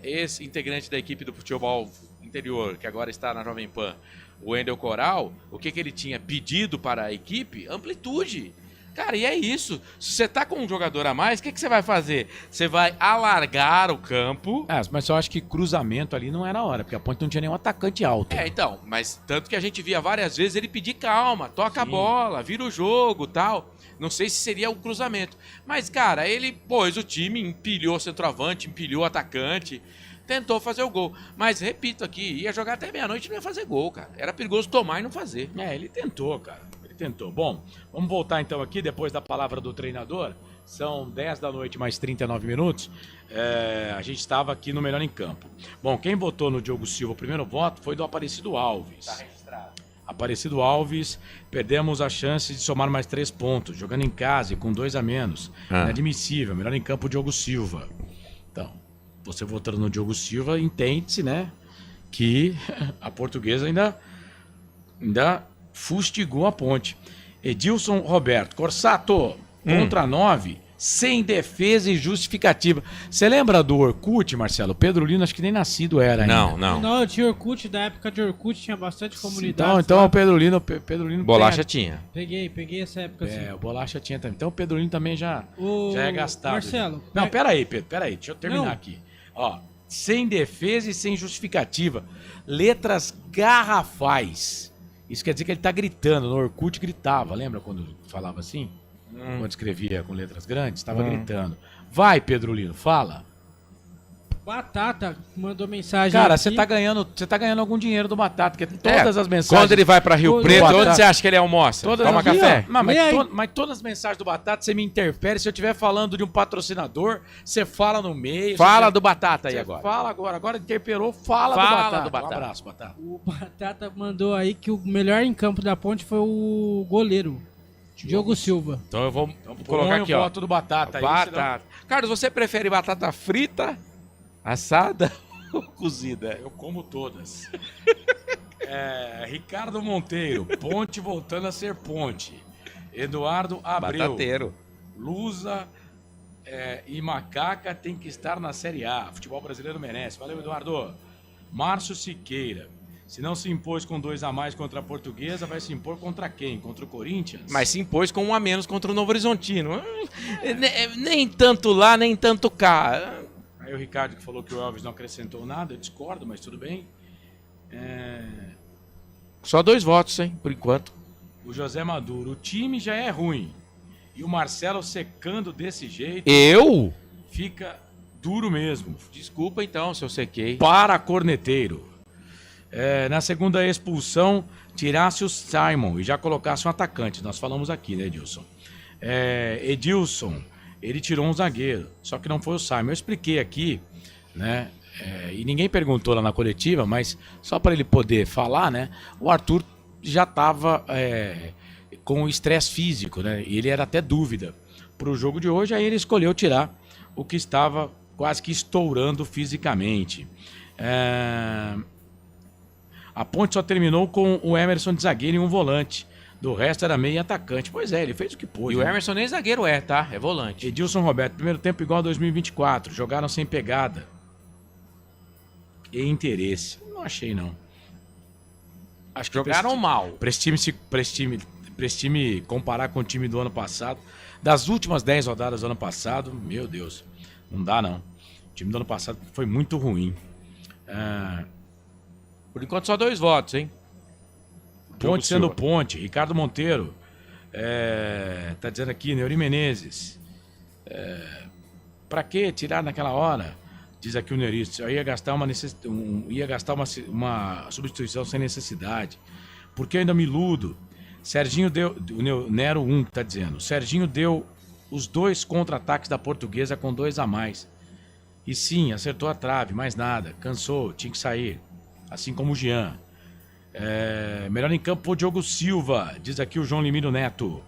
ex-integrante da equipe do futebol interior, que agora está na Jovem Pan, o Wendel Coral, o que ele tinha pedido para a equipe? Amplitude. Cara, e é isso. Se você tá com um jogador a mais, o que você vai fazer? Você vai alargar o campo. Mas eu acho que cruzamento ali não era a hora, porque a Ponte não tinha nenhum atacante alto. Então, mas tanto que a gente via várias vezes ele pedir calma, toca a bola, vira o jogo, tal. Não sei se seria o cruzamento. Mas, cara, ele pôs o time, empilhou centroavante, empilhou atacante, tentou fazer o gol. Mas, repito aqui, ia jogar até meia-noite e não ia fazer gol, cara. Era perigoso tomar e não fazer. Ele tentou, cara. Tentou. Bom, vamos voltar então aqui, depois da palavra do treinador. São 10 da noite mais 39 minutos. A gente estava aqui no Melhor em Campo. Bom, quem votou no Diogo Silva, o primeiro voto foi do Aparecido Alves. Tá registrado. Aparecido Alves, perdemos a chance de somar mais 3 pontos, jogando em casa e com 2 a menos. Inadmissível, Melhor em Campo, Diogo Silva. Então, você votando no Diogo Silva, entende-se, né, que a Portuguesa ainda fustigou a Ponte. Edilson Roberto, Corsato, contra 9, sem defesa e justificativa. Você lembra do Orkut, Marcelo? Pedro Lino acho que nem nascido era ainda. Não, tinha Orkut, da época de Orkut tinha bastante comunidade. Então o Pedro Lino Bolacha tinha. Peguei essa época assim. O Bolacha tinha também. Então o Pedro Lino também já é gastado. Marcelo. Não, peraí, Pedro, deixa eu terminar aqui. Ó, sem defesa e sem justificativa. Letras garrafais. Isso quer dizer que ele tá gritando. No Orkut gritava, lembra quando falava assim? Quando escrevia com letras grandes, estava gritando. Vai, Pedro Lino, fala. Batata mandou mensagem. Cara, você tá ganhando algum dinheiro do Batata, porque todas as mensagens. Quando ele vai pra Rio Preto, onde você acha que ele almoça? Toma café? Mas todas as mensagens do Batata, você me interfere. Se eu estiver falando de um patrocinador, você fala no meio. Fala do Batata aí agora. Fala agora. Agora interperou, fala do Batata. Um abraço, Batata. O Batata mandou aí que o melhor em campo da Ponte foi o goleiro, Diogo Silva. Então eu vou colocar aqui, ó. Foto do Batata. Batata. Carlos, você prefere batata frita, assada ou cozida? Eu como todas. Ricardo Monteiro, Ponte voltando a ser Ponte. Eduardo Abreu. Batateiro. Lusa e Macaca tem que estar na Série A. Futebol brasileiro merece. Valeu, Eduardo. Márcio Siqueira. Se não se impôs com 2 a mais contra a Portuguesa, vai se impor contra quem? Contra o Corinthians? Mas se impôs com 1 a menos contra o Novo Horizontino. Nem tanto lá, nem tanto cá. Aí o Ricardo que falou que o Elvis não acrescentou nada, eu discordo, mas tudo bem. Só 2 votos, hein, por enquanto. O José Maduro, o time já é ruim. E o Marcelo secando desse jeito... Eu? Fica duro mesmo. Desculpa então se eu sequei. Para corneteiro. Na segunda expulsão, tirasse o Simon e já colocasse um atacante. Nós falamos aqui, né, Edilson? Edilson, ele tirou um zagueiro, só que não foi o Simon. Eu expliquei aqui, né? E ninguém perguntou lá na coletiva, mas só para ele poder falar, né? O Arthur já estava com estresse físico, né? E ele era até dúvida para o jogo de hoje, aí ele escolheu tirar o que estava quase que estourando fisicamente. A Ponte só terminou com o Emerson de zagueiro e um volante. Do resto era meio atacante. Pois é, ele fez o que pôde. E o Emerson nem zagueiro tá? É volante. Edilson Roberto, primeiro tempo igual a 2024. Jogaram sem pegada e interesse. Não achei, não. Acho que jogaram mal. Pra esse time comparar com o time do ano passado, das últimas 10 rodadas do ano passado, meu Deus, não dá, não. O time do ano passado foi muito ruim. Por enquanto só 2 votos, hein? Ponte sendo Ponte. Ricardo Monteiro. Tá dizendo aqui, Neuri Menezes. Pra que tirar naquela hora? Diz aqui o Neurista. Eu ia gastar uma substituição sem necessidade. Porque eu ainda me iludo. Serginho deu... O Nero 1 tá dizendo. Serginho deu os 2 contra-ataques da Portuguesa com 2 a mais. E sim, acertou a trave, mais nada. Cansou, tinha que sair. Assim como o Jean. Melhor em campo o Diogo Silva, diz aqui o João Limiro Neto.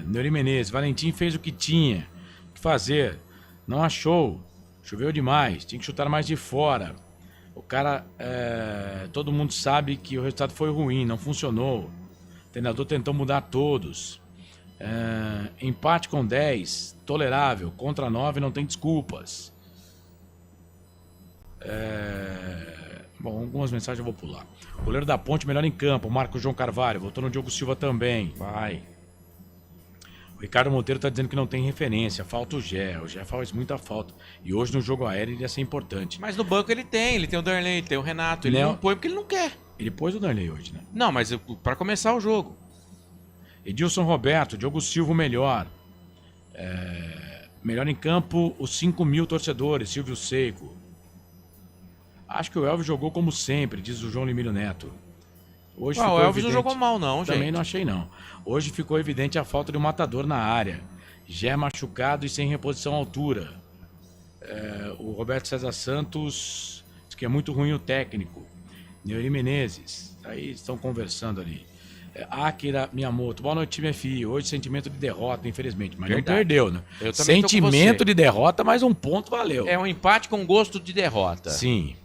Neuri Menezes, Valentim fez o que tinha que fazer, não achou, choveu demais, tinha que chutar mais de fora. O cara, todo mundo sabe que o resultado foi ruim, não funcionou. O treinador tentou mudar todos. Empate com 10, tolerável, contra 9 não tem desculpas. Bom, algumas mensagens eu vou pular. Goleiro da Ponte, melhor em campo. Marco João Carvalho, voltou no Diogo Silva também. Vai. O Ricardo Monteiro tá dizendo que não tem referência. Falta o Gé. O Gé faz muita falta. E hoje no jogo aéreo ele ia ser importante. Mas no banco ele tem o Darley, ele tem o Renato. Ele não põe porque ele não quer. Ele pôs o Darley hoje, né? Não, mas para começar o jogo. Edilson Roberto, Diogo Silva melhor. Melhor em campo, os 5 mil torcedores. Silvio Seco. Acho que o Elvis jogou como sempre, diz o João Limiro Neto. Hoje o Elvis não jogou mal, não, gente. Também não achei, não. Hoje ficou evidente a falta de um matador na área. Já machucado e sem reposição à altura. O Roberto César Santos diz que é muito ruim o técnico. Neuri Menezes, aí estão conversando ali. Akira Miyamoto, boa noite, time FI. Hoje sentimento de derrota, infelizmente. Mas Verdade. não perdeu, né? Eu também sentimento de derrota, mas um ponto valeu. É um empate com gosto de derrota. Sim.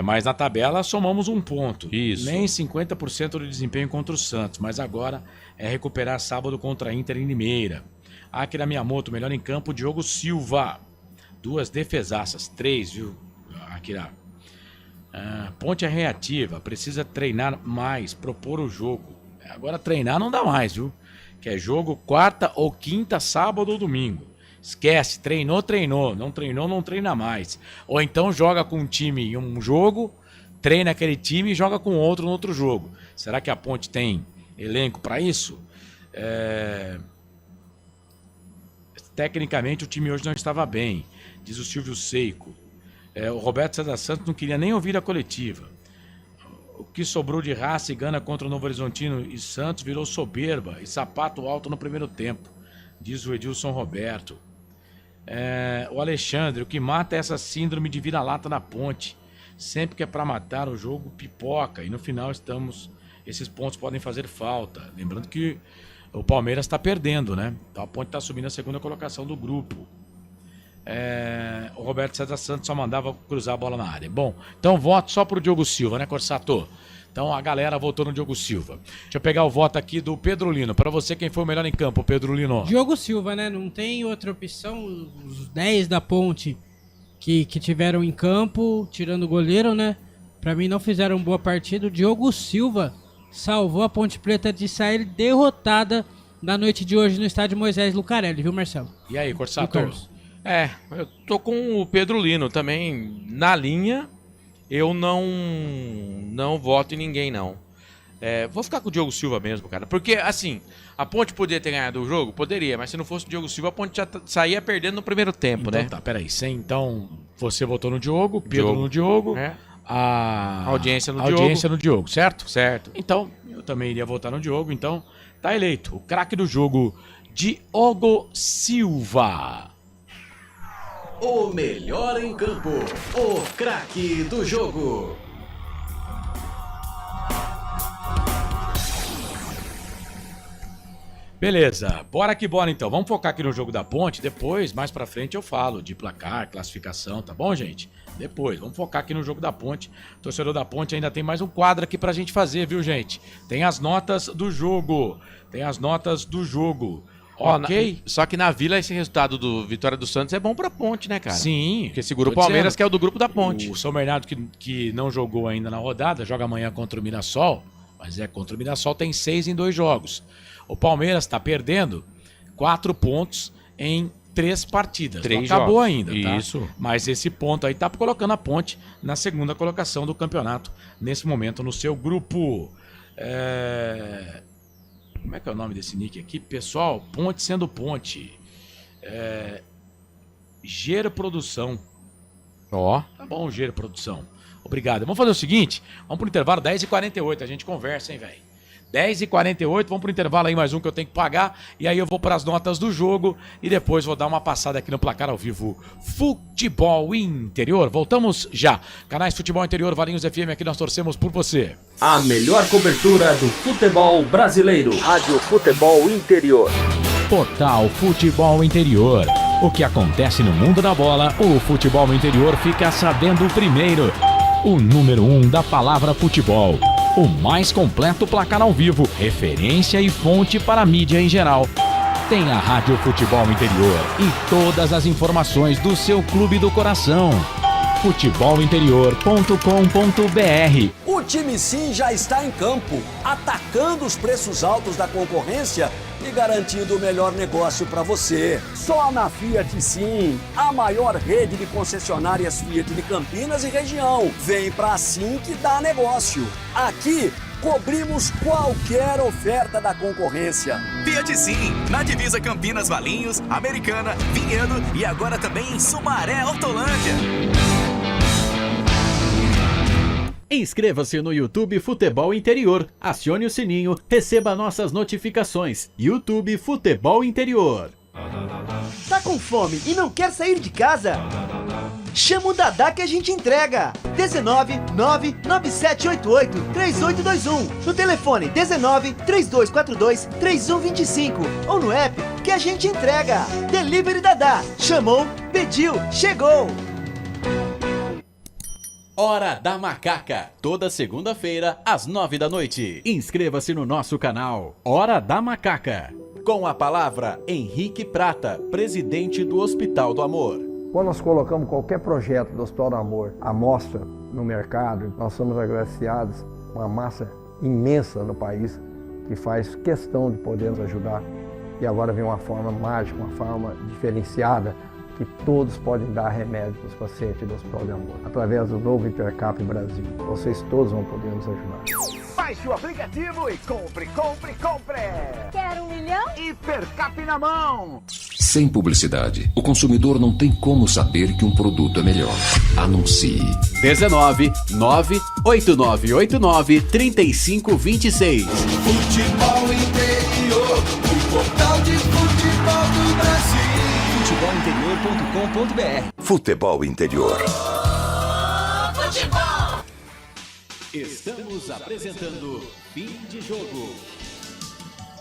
Mas na tabela somamos um ponto. Isso. Nem 50% do desempenho contra o Santos, mas agora é recuperar sábado contra a Inter em Limeira. Akira Miyamoto, melhor em campo, Diogo Silva. 2 defesaças, 3, viu, Akira? Ponte é reativa, precisa treinar mais, propor o jogo. Agora treinar não dá mais, viu? Que é jogo quarta ou quinta, sábado ou domingo. Esquece, treinou, não treinou, não treina mais. Ou então joga com um time em um jogo, treina aquele time e joga com outro no outro jogo. Será que a Ponte tem elenco para isso? Tecnicamente o time hoje não estava bem, diz o Silvio Seco. O Roberto César Santos não queria nem ouvir a coletiva. O que sobrou de raça e gana contra o Novo Horizontino e Santos virou soberba e sapato alto no primeiro tempo, diz o Edilson Roberto. O Alexandre, o que mata é essa síndrome de vira-lata na Ponte. Sempre que é para matar, o jogo pipoca. E no final esses pontos podem fazer falta. Lembrando que o Palmeiras está perdendo, né? Então a Ponte está subindo a segunda colocação do grupo. o Roberto César Santos só mandava cruzar a bola na área. Bom, então voto só pro Diogo Silva, né, Corsato? Então a galera votou no Diogo Silva. Deixa eu pegar o voto aqui do Pedro Lino. Para você, quem foi o melhor em campo, Pedro Lino? Diogo Silva, né? Não tem outra opção. Os 10 da Ponte que tiveram em campo, tirando o goleiro, né? Para mim não fizeram boa partida. O Diogo Silva salvou a Ponte Preta de sair derrotada na noite de hoje no estádio Moisés Lucarelli, viu, Marcelo? E aí, Corsato? Eu tô com o Pedro Lino também na linha. Eu não voto em ninguém, não. Vou ficar com o Diogo Silva mesmo, cara. Porque, assim, a Ponte poderia ter ganhado o jogo? Poderia, mas se não fosse o Diogo Silva, a Ponte já saía perdendo no primeiro tempo, então, né? Tá, peraí. Então, você votou no Diogo, Pedro no Diogo. A audiência no audiência no Diogo, certo? Certo. Então, eu também iria votar no Diogo. Então, tá eleito. O craque do jogo, Diogo Silva. O melhor em campo, o craque do jogo. Beleza, bora que bora então. Vamos focar aqui no jogo da Ponte. Depois, mais pra frente, eu falo de placar, classificação, tá bom, gente? Depois, vamos focar aqui no jogo da Ponte. O torcedor da Ponte ainda tem mais um quadro aqui pra gente fazer, viu, gente? Tem as notas do jogo. Ok? Só que na Vila esse resultado do Vitória do Santos é bom pra Ponte, né, cara? Sim. Porque segura o Palmeiras, que é o do grupo da Ponte. O São Bernardo, que não jogou ainda na rodada, joga amanhã contra o Mirassol. Mas contra o Mirassol tem 6 em 2 jogos. O Palmeiras tá perdendo 4 pontos em 3 partidas. 3 não acabou jogos. ainda, tá? Isso. Mas esse ponto aí tá colocando a Ponte na segunda colocação do campeonato, nesse momento, no seu grupo. Como é que é o nome desse nick aqui? Pessoal, Ponte sendo Ponte. Gera Produção. Ó. Tá bom, Gera Produção. Obrigado. Vamos fazer o seguinte, vamos pro intervalo 10h48, a gente conversa, hein, velho? 10h48, vamos pro intervalo aí, mais um que eu tenho que pagar, e aí eu vou para as notas do jogo, e depois vou dar uma passada aqui no placar ao vivo Futebol Interior. Voltamos já. Canais Futebol Interior, Valinhos FM, aqui nós torcemos por você. A melhor cobertura do futebol brasileiro. Rádio Futebol Interior. Portal Futebol Interior. O que acontece no mundo da bola, o Futebol Interior fica sabendo primeiro. O número 1 da palavra futebol. O mais completo placar ao vivo, referência e fonte para a mídia em geral. Tem a Rádio Futebol Interior e todas as informações do seu clube do coração. futebolinterior.com.br. O time Sim já está em campo, atacando os preços altos da concorrência e garantindo o melhor negócio para você. Só na Fiat Sim, a maior rede de concessionárias Fiat de Campinas e região. Vem pra Sim que dá negócio. Aqui cobrimos qualquer oferta da concorrência. Fiat Sim, na divisa Campinas, Valinhos, Americana, Vinhedo e agora também em Sumaré, Hortolândia. Inscreva-se no YouTube Futebol Interior, acione o sininho, receba nossas notificações. YouTube Futebol Interior. Tá com fome e não quer sair de casa? Chama o Dadá que a gente entrega. 19997883821. No telefone 1932423125 ou no app que a gente entrega. Delivery Dadá. Chamou, pediu, chegou. Hora da Macaca, toda segunda-feira às 9 da noite. Inscreva-se no nosso canal Hora da Macaca. Com a palavra Henrique Prata, presidente do Hospital do Amor. Quando nós colocamos qualquer projeto do Hospital do Amor à mostra no mercado, nós somos agraciados com uma massa imensa no país que faz questão de poder nos ajudar. E agora vem uma forma mágica, uma forma diferenciada, que todos podem dar remédio para os pacientes do Hospital do Amor. Através do novo Intercap Brasil. Vocês todos vão poder nos ajudar. Baixe o aplicativo e compre. Quer 1 milhão? Hipercap na mão. Sem publicidade, o consumidor não tem como saber que um produto é melhor. Anuncie. 19 98989 3526. Futebol Interior, o portal de futebol do Brasil. futebolinterior.com.br. Futebol Interior. Futebol! Estamos apresentando Fim de Jogo.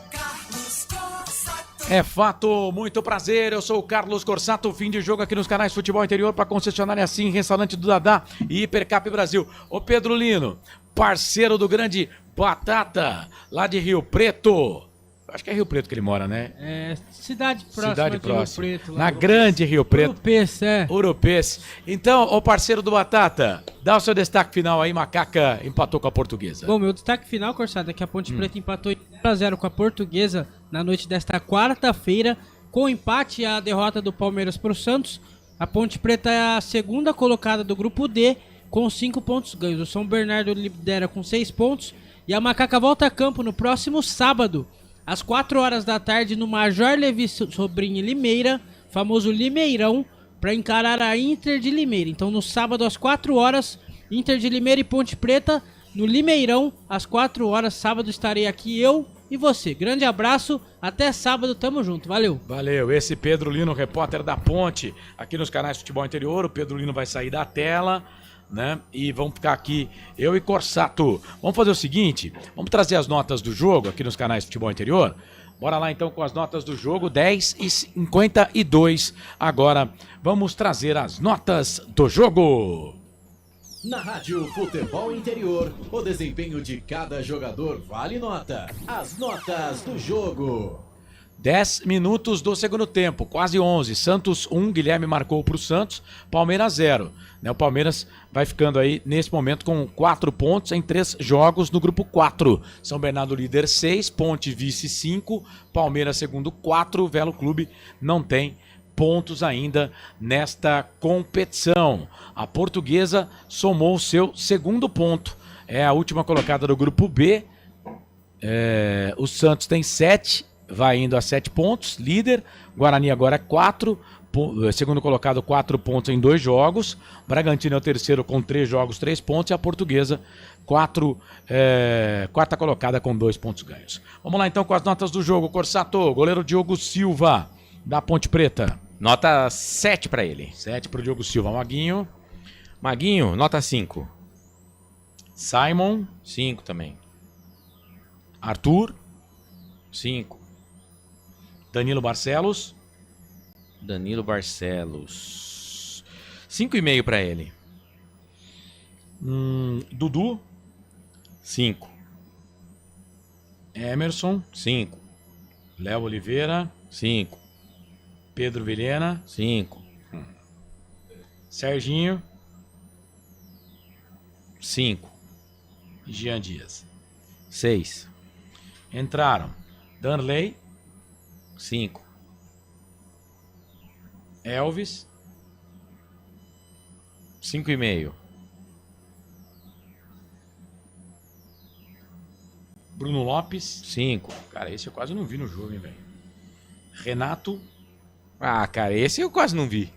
Carlos Corsato. É fato, muito prazer, eu sou o Carlos Corsato, fim de jogo aqui nos canais Futebol Interior para concessionária Sim, Restaurante do Dadá e Hipercap Brasil. Ô Pedro Lino, parceiro do grande Batata, lá de Rio Preto. Acho que é Rio Preto que ele mora, né? É, cidade próxima Cidade de próxima. Rio Preto. Lá. Na grande Rio Preto. Urupês, é. Urupês. Então, ô parceiro do Batata, dá o seu destaque final aí, Macaca empatou com a Portuguesa. Bom, meu destaque final, Corsado, é que a Ponte Preta empatou 0x0 com a Portuguesa na noite desta quarta-feira. Com o empate e a derrota do Palmeiras pro Santos, a Ponte Preta é a segunda colocada do grupo D com 5 pontos ganhos. O São Bernardo lidera com 6 pontos e a Macaca volta a campo no próximo sábado, às 4 horas da tarde, no Major Levi Sobrinho em Limeira, famoso Limeirão, para encarar a Inter de Limeira. Então, no sábado, às 4 horas, Inter de Limeira e Ponte Preta, no Limeirão, às 4 horas, sábado, estarei aqui eu e você. Grande abraço, até sábado, tamo junto, valeu. Valeu, esse Pedro Lino, repórter da Ponte, aqui nos canais Futebol Interior. O Pedro Lino vai sair da tela, né? E vamos ficar aqui, eu e Corsato. Vamos fazer o seguinte, vamos trazer as notas do jogo aqui nos canais Futebol Interior. Bora lá então com as notas do jogo, 10h52. Agora vamos trazer as notas do jogo. Na Rádio Futebol Interior, o desempenho de cada jogador vale nota. As notas do jogo. 10 minutos do segundo tempo, quase 11. Santos 1, Guilherme marcou para o Santos, Palmeiras 0. O Palmeiras vai ficando aí nesse momento com 4 pontos em 3 jogos no grupo 4. São Bernardo líder 6, Ponte vice 5, Palmeiras segundo 4. Velo Clube não tem pontos ainda nesta competição. A Portuguesa somou o seu segundo ponto. É a última colocada do grupo B. O Santos tem 7. Vai indo a 7 pontos, líder. Guarani agora é 4, segundo colocado 4 pontos em 2 jogos. Bragantino é o terceiro com 3 jogos, 3 pontos. E a Portuguesa, quarta colocada com 2 pontos ganhos. Vamos lá então com as notas do jogo. Corsato, goleiro Diogo Silva, da Ponte Preta. Nota 7 pra ele. 7 pro Diogo Silva. Maguinho. Maguinho, nota 5. Simon. 5 também. Arthur. 5. Danilo Barcelos. 5,5 pra ele. Dudu. 5. Emerson. 5. Léo Oliveira. 5. Pedro Vilhena. 5. Serginho. 5. Jean Dias. 6. Entraram Danley. 5. Elvis. 5,5. Bruno Lopes. 5. Cara, esse eu quase não vi no jogo, hein, velho. Renato. Ah, cara, esse eu quase não vi.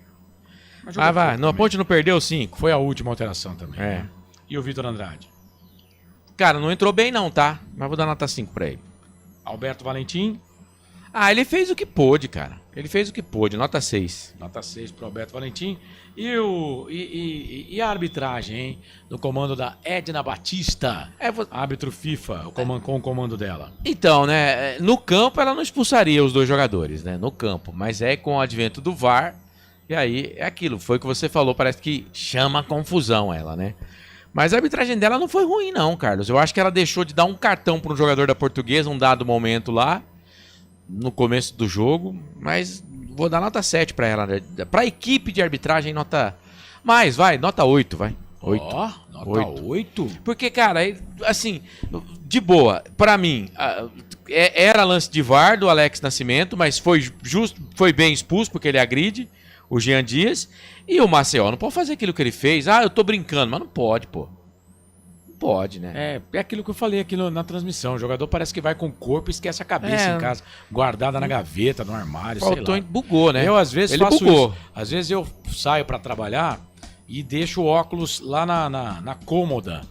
Ah, vai. A Ponte não perdeu 5. Foi a última alteração também. É. Né? E o Vitor Andrade? Cara, não entrou bem não, tá? Mas vou dar nota 5 pra ele. Alberto Valentim. Ah, ele fez o que pôde, cara. Ele fez o que pôde, nota 6. Nota 6 pro Alberto Valentim. E a arbitragem, hein? No comando da Edna Batista. Árbitro FIFA, com o comando dela. Então, né? No campo ela não expulsaria os 2 jogadores, né? No campo. Mas é com o advento do VAR. E aí é aquilo. Foi o que você falou. Parece que chama confusão ela, né? Mas a arbitragem dela não foi ruim, não, Carlos. Eu acho que ela deixou de dar um cartão para um jogador da Portuguesa, um dado momento lá, no começo do jogo. Mas vou dar nota 7 para ela. Para a equipe de arbitragem, nota... Mais, vai, nota 8, vai. 8. Ó, nota 8? Porque, cara, assim, de boa, para mim, era lance de VAR do Alex Nascimento, mas foi bem expulso porque ele agride o Jean Dias. E o Maceió não pode fazer aquilo que ele fez. Ah, eu tô brincando, mas não pode, pô. Não pode, né? É aquilo que eu falei aqui na transmissão. O jogador parece que vai com o corpo e esquece a cabeça em casa, guardada na gaveta, no armário, faltou, sei lá. Bugou, né? Eu, às vezes, ele faço bugou. isso. Às vezes eu saio pra trabalhar e deixo o óculos lá na cômoda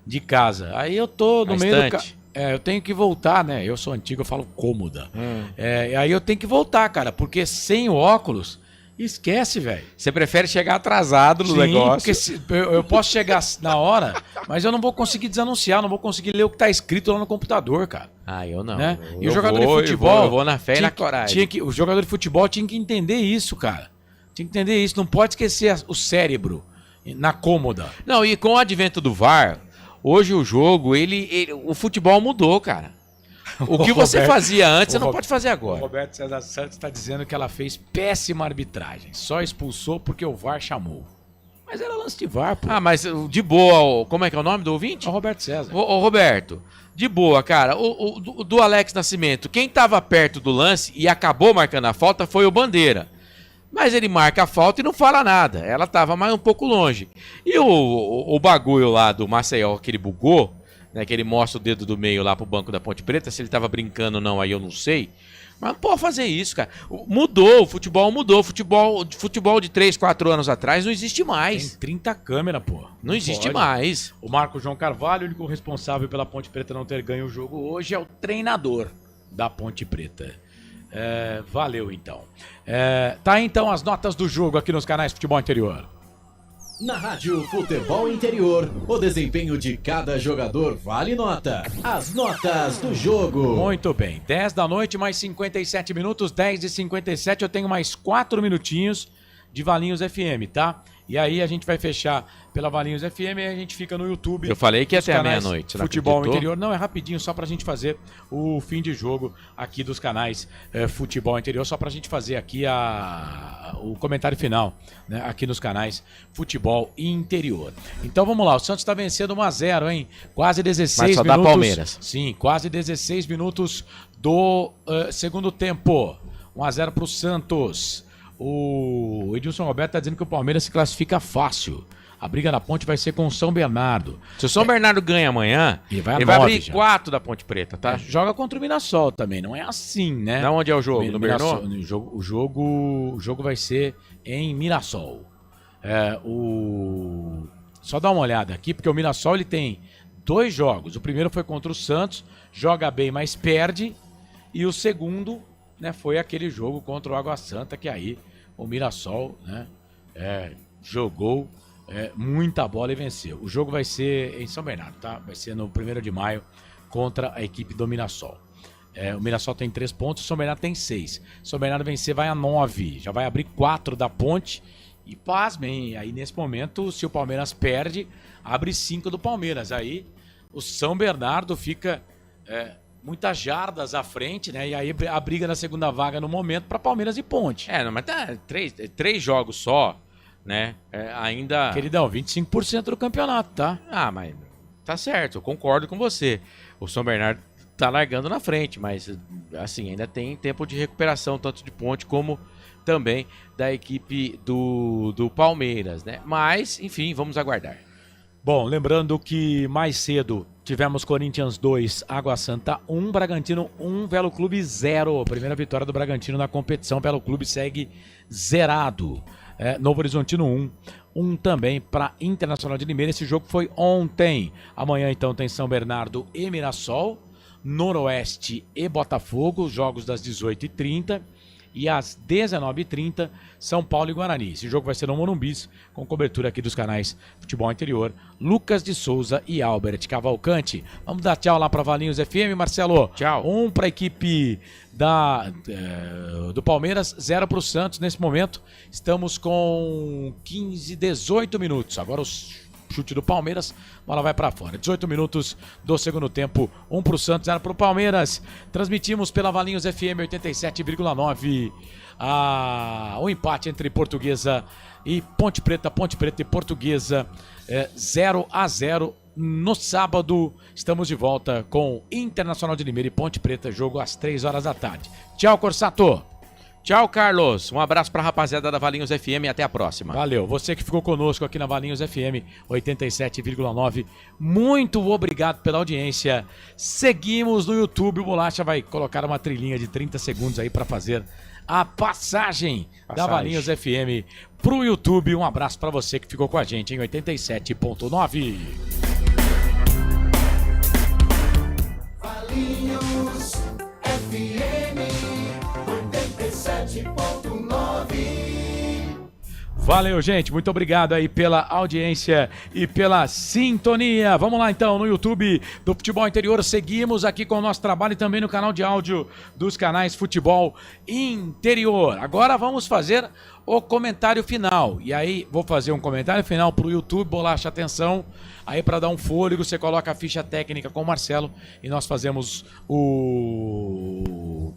de casa. Aí eu tô no meio do... eu tenho que voltar, né? Eu sou antigo, eu falo cômoda. Aí eu tenho que voltar, cara, porque sem o óculos... Esquece, velho. Você prefere chegar atrasado no negócio. Porque eu posso chegar na hora, mas eu não vou conseguir desanunciar, não vou conseguir ler o que tá escrito lá no computador, cara. Ah, eu não. Né? Eu E o jogador de futebol... Eu vou na fé e na coragem. O jogador de futebol tinha que entender isso, cara. Tinha que entender isso. Não pode esquecer o cérebro na cômoda. Não, e com o advento do VAR, hoje o jogo, o futebol mudou, cara. O que você fazia antes, você não pode fazer agora. O Roberto César Santos está dizendo que ela fez péssima arbitragem. Só expulsou porque o VAR chamou. Mas era lance de VAR, pô. Ah, mas de boa, como é que é o nome do ouvinte? É o Roberto César. Ô, Roberto, de boa, cara. O do Alex Nascimento, quem tava perto do lance e acabou marcando a falta foi o Bandeira. Mas ele marca a falta e não fala nada. Ela tava mais um pouco longe. E o bagulho lá do Maceió que ele bugou, né, que ele mostra o dedo do meio lá pro banco da Ponte Preta, se ele tava brincando ou não, aí eu não sei. Mas não pode fazer isso, cara. Mudou, o futebol mudou. Futebol de 3, 4 anos atrás não existe mais. Tem 30 câmeras, pô. Não existe mais. O Marco João Carvalho, o único responsável pela Ponte Preta não ter ganho o jogo hoje, é o treinador da Ponte Preta. Valeu, então. Tá aí, então, as notas do jogo aqui nos canais Futebol Interior. Na Rádio Futebol Interior, o desempenho de cada jogador vale nota. As notas do jogo. Muito bem, 10 da noite, mais 57 minutos, 10h57, eu tenho mais 4 minutinhos de Valinhos FM, tá? E aí a gente vai fechar pela Valinhos FM e a gente fica no YouTube. Eu falei que ia até a meia-noite. Futebol Interior. Não, é rapidinho, só pra gente fazer o fim de jogo aqui dos canais Futebol Interior, só pra gente fazer aqui o comentário final, né, aqui nos canais Futebol Interior. Então vamos lá, o Santos tá vencendo 1-0, hein? Quase 16 Mas só minutos. dá Palmeiras. Sim, quase 16 minutos do segundo tempo. 1-0 pro Santos. O Edilson Roberto tá dizendo que o Palmeiras se classifica fácil. A briga na ponte vai ser com o São Bernardo. Se o São Bernardo ganha amanhã, ele vai abrir 4 da Ponte Preta, tá? Joga contra o Mirassol também, não é assim, né? Da onde é o jogo? No Bernô? O jogo vai ser em Mirassol. Só dá uma olhada aqui, porque o Mirassol ele tem 2 jogos. O primeiro foi contra o Santos, joga bem, mas perde. E o segundo, né, foi aquele jogo contra o Água Santa, que aí o Mirassol, né, jogou muita bola e venceu. O jogo vai ser em São Bernardo, tá? Vai ser no 1º de maio contra a equipe do Mirassol. O Mirassol tem 3 pontos, o São Bernardo tem 6. O São Bernardo vencer vai a 9, já vai abrir 4 da ponte. E pasmem, aí nesse momento, se o Palmeiras perde, abre 5 do Palmeiras. Aí o São Bernardo fica muitas jardas à frente, né? E aí a briga na segunda vaga no momento para Palmeiras e Ponte. Não, mas tá 3 jogos só, né? Ainda... Queridão, 25% do campeonato, tá? Ah, mas tá certo, eu concordo com você. O São Bernardo tá largando na frente, mas assim, ainda tem tempo de recuperação, tanto de Ponte como também da equipe do Palmeiras, né? Mas, enfim, vamos aguardar. Bom, lembrando que mais cedo tivemos Corinthians 2, Água Santa 1, Bragantino 1, Velo Clube 0. Primeira vitória do Bragantino na competição, Velo Clube segue zerado. Novo Horizontino 1 também para Internacional de Limeira. Esse jogo foi ontem. Amanhã então tem São Bernardo e Mirassol, Noroeste e Botafogo, jogos das 18h30. E às 19h30, São Paulo e Guarani. Esse jogo vai ser no Morumbis, com cobertura aqui dos canais Futebol Interior, Lucas de Souza e Albert Cavalcante. Vamos dar tchau lá para Valinhos FM, Marcelo. Tchau. 1 para a equipe do Palmeiras, 0 para o Santos. Nesse momento, estamos com 18 minutos. Agora os chute do Palmeiras, bola vai pra fora. 18 minutos do segundo tempo, 1 pro Santos, 0 pro Palmeiras. Transmitimos pela Valinhos FM 87,9 o empate entre Portuguesa e Ponte Preta e Portuguesa 0-0. No sábado estamos de volta com Internacional de Limeira e Ponte Preta, jogo às 3 horas da tarde. Tchau, Corsato. Tchau, Carlos. Um abraço pra rapaziada da Valinhos FM e até a próxima. Valeu. Você que ficou conosco aqui na Valinhos FM 87,9. Muito obrigado pela audiência. Seguimos no YouTube. O Bolacha vai colocar uma trilhinha de 30 segundos aí pra fazer a passagem da Valinhos FM pro YouTube. Um abraço pra você que ficou com a gente em 87,9. Valinhos FM 87,9. Valeu, gente. Muito obrigado aí pela audiência e pela sintonia. Vamos lá, então, no YouTube do Futebol Interior. Seguimos aqui com o nosso trabalho e também no canal de áudio dos canais Futebol Interior. Agora vamos fazer o comentário final. E aí, vou fazer um comentário final pro YouTube. Bolacha, atenção. Aí, para dar um fôlego, você coloca a ficha técnica com o Marcelo e nós fazemos o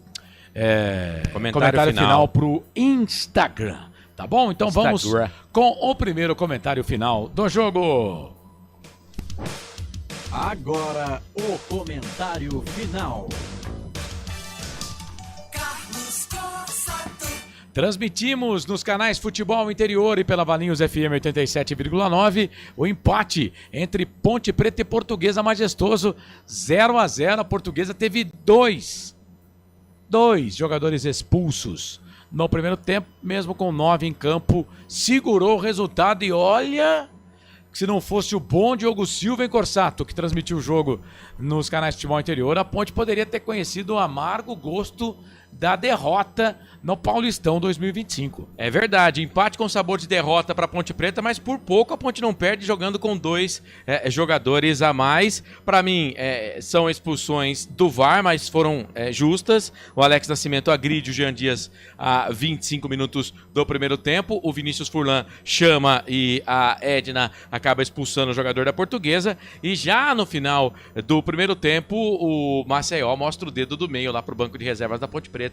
comentário final pro Instagram. Tá bom? Então vamos com o primeiro comentário final do jogo. Agora, o comentário final. Transmitimos nos canais Futebol Interior e pela Valinhos FM 87,9 o empate entre Ponte Preta e Portuguesa Majestoso, 0-0. A Portuguesa teve dois jogadores expulsos no primeiro tempo, mesmo com 9 em campo, segurou o resultado e olha, se não fosse o bom Diogo Silva e Corsato, que transmitiu o jogo nos canais de Futebol Interior, a Ponte poderia ter conhecido o amargo gosto da derrota no Paulistão 2025. É verdade, empate com sabor de derrota para Ponte Preta, mas por pouco a Ponte não perde jogando com 2 jogadores a mais. Para mim, são expulsões do VAR, mas foram justas. O Alex Nascimento agride o Jean Dias a 25 minutos do primeiro tempo. O Vinícius Furlan chama e a Edna acaba expulsando o jogador da Portuguesa. E já no final do primeiro tempo, o Maceió mostra o dedo do meio lá pro banco de reservas da Ponte Preta.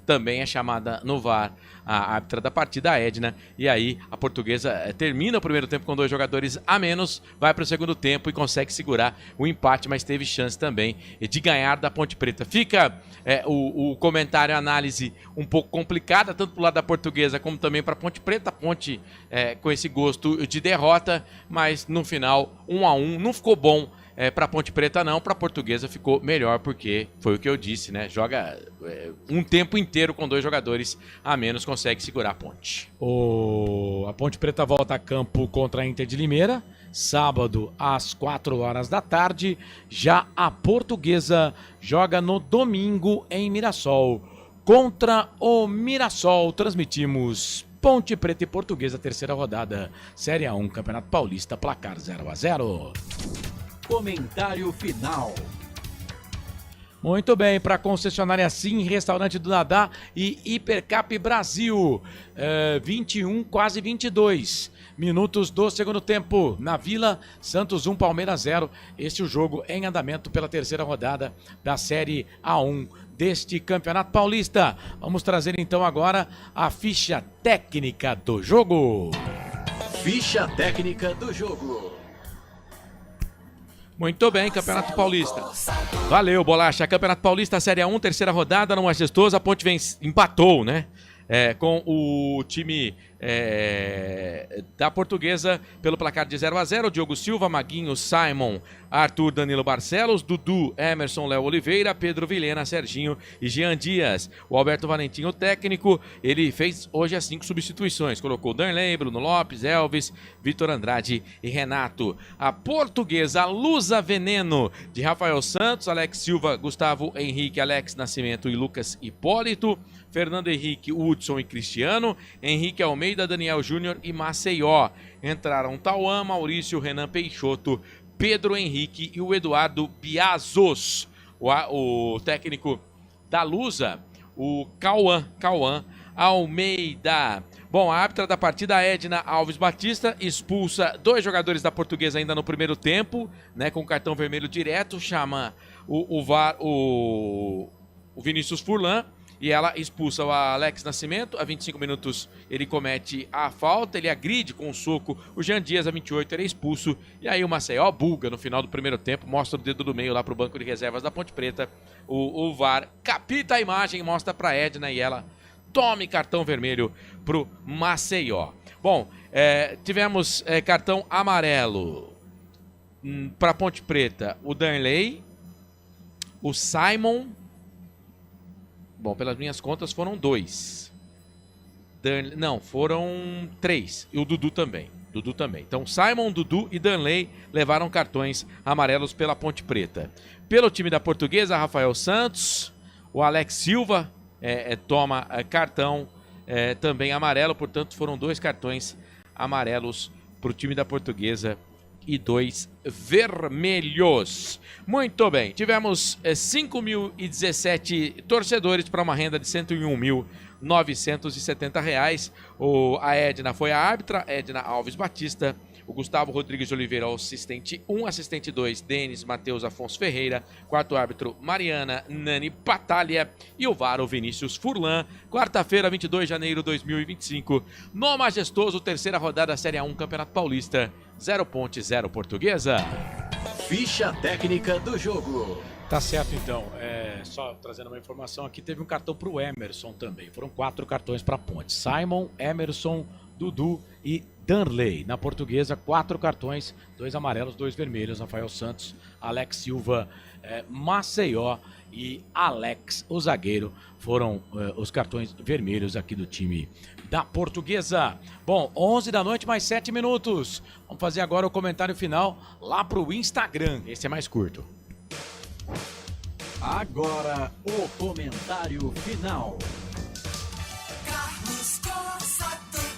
Também é chamada no VAR a árbitra da partida, a Edna, e aí a Portuguesa termina o primeiro tempo com 2 jogadores a menos, vai para o segundo tempo e consegue segurar o empate, mas teve chance também de ganhar da Ponte Preta. Fica o comentário, a análise um pouco complicada, tanto para o lado da Portuguesa como também para a Ponte Preta. A Ponte com esse gosto de derrota, mas no final 1-1, não ficou bom. Para a Ponte Preta não, para a Portuguesa ficou melhor, porque foi o que eu disse, né? Joga um tempo inteiro com 2 jogadores a menos, consegue segurar a Ponte. A Ponte Preta volta a campo contra a Inter de Limeira, sábado às 4 horas da tarde. Já a Portuguesa joga no domingo em Mirassol. Contra o Mirassol, transmitimos Ponte Preta e Portuguesa, terceira rodada, Série A1, Campeonato Paulista, placar 0-0. Comentário final. Muito bem, para concessionária Sim, Restaurante do Nadá e Hipercap Brasil, 21, quase 22 minutos do segundo tempo, na Vila, Santos 1, Palmeiras 0, este é o jogo em andamento pela terceira rodada da Série A1 deste Campeonato Paulista. Vamos trazer então agora a ficha técnica do jogo. Ficha técnica do jogo. Muito bem, Campeonato Paulista. Valeu, Bolacha. Campeonato Paulista, Série A1, terceira rodada, no Majestoso. A Ponte empatou, né? Com o time da Portuguesa pelo placar de 0-0. Diogo Silva, Maguinho, Simon, Arthur, Danilo Barcelos, Dudu, Emerson, Léo Oliveira, Pedro Vilhena, Serginho e Jean Dias. O Alberto Valentim, o técnico, ele fez hoje as 5 substituições. Colocou Danley, Bruno Lopes, Elvis, Vitor Andrade e Renato. A Portuguesa, Lusa Veneno, de Rafael Santos, Alex Silva, Gustavo Henrique, Alex Nascimento e Lucas Hipólito. Fernando Henrique, Hudson e Cristiano, Henrique Almeida, Daniel Júnior e Maceió. Entraram Tauan, Maurício, Renan Peixoto, Pedro Henrique e o Eduardo Biazos. O técnico da Lusa, o Cauã Almeida. Bom, a árbitra da partida, Edna Alves Batista, expulsa 2 jogadores da Portuguesa ainda no primeiro tempo, né, com cartão vermelho direto, chama o Vinícius Furlan. E ela expulsa o Alex Nascimento. A 25 minutos ele comete a falta. Ele agride com um soco o Jean Dias. A 28 ele é expulso. E aí o Maceió buga no final do primeiro tempo. Mostra o dedo do meio lá pro banco de reservas da Ponte Preta. O VAR capta a imagem, mostra pra Edna e ela tome cartão vermelho pro Maceió. Bom, tivemos cartão amarelo pra Ponte Preta. O Danley, o Simon... Bom, pelas minhas contas foram 2. Não, foram 3. E o Dudu também. Então, Simon, Dudu e Danley levaram cartões amarelos pela Ponte Preta. Pelo time da Portuguesa, Rafael Santos, o Alex Silva toma cartão também amarelo, portanto foram 2 cartões amarelos para o time da Portuguesa e 2 vermelhos. Muito bem, tivemos 5.017 torcedores para uma renda de R$ 101.970. A Edna foi a árbitra, Edna Alves Batista. O Gustavo Rodrigues de Oliveira, o assistente 1, assistente 2, Denis Matheus Afonso Ferreira, quarto árbitro, Mariana Nani Batalha e o VAR, o Vinícius Furlan. Quarta-feira, 22 de janeiro de 2025, no majestoso, terceira rodada da Série A1 Campeonato Paulista, 0 Ponte, 0 Portuguesa. Ficha técnica do jogo. Tá certo, então. Só trazendo uma informação aqui, teve um cartão para o Emerson também. Foram 4 cartões para a Ponte. Simon, Emerson, Dudu e Danley. Na Portuguesa, 4 cartões, 2 amarelos, 2 vermelhos. Rafael Santos, Alex Silva, Maceió e Alex, o zagueiro, foram os cartões vermelhos aqui do time da Portuguesa. Bom, 11 da noite, mais 7 minutos. Vamos fazer agora o comentário final lá pro Instagram. Esse é mais curto. Agora, o comentário final.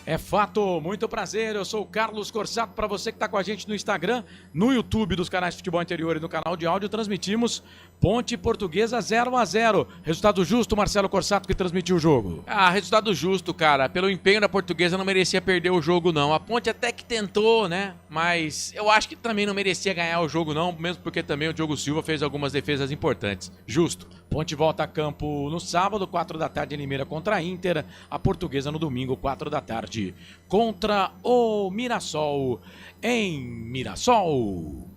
É fato, muito prazer, eu sou o Carlos Corsato. Para você que está com a gente no Instagram, no YouTube dos canais de futebol interior e no canal de áudio, transmitimos Ponte Portuguesa 0-0. Resultado justo, Marcelo Corsato, que transmitiu o jogo. Resultado justo, cara. Pelo empenho da Portuguesa não merecia perder o jogo, não. A Ponte até que tentou, né? Mas eu acho que também não merecia ganhar o jogo, não. Mesmo porque também o Diogo Silva fez algumas defesas importantes. Justo. Ponte volta a campo no sábado, 4 da tarde em Limeira contra a Inter. A Portuguesa no domingo, 4 da tarde, contra o Mirassol, em Mirassol.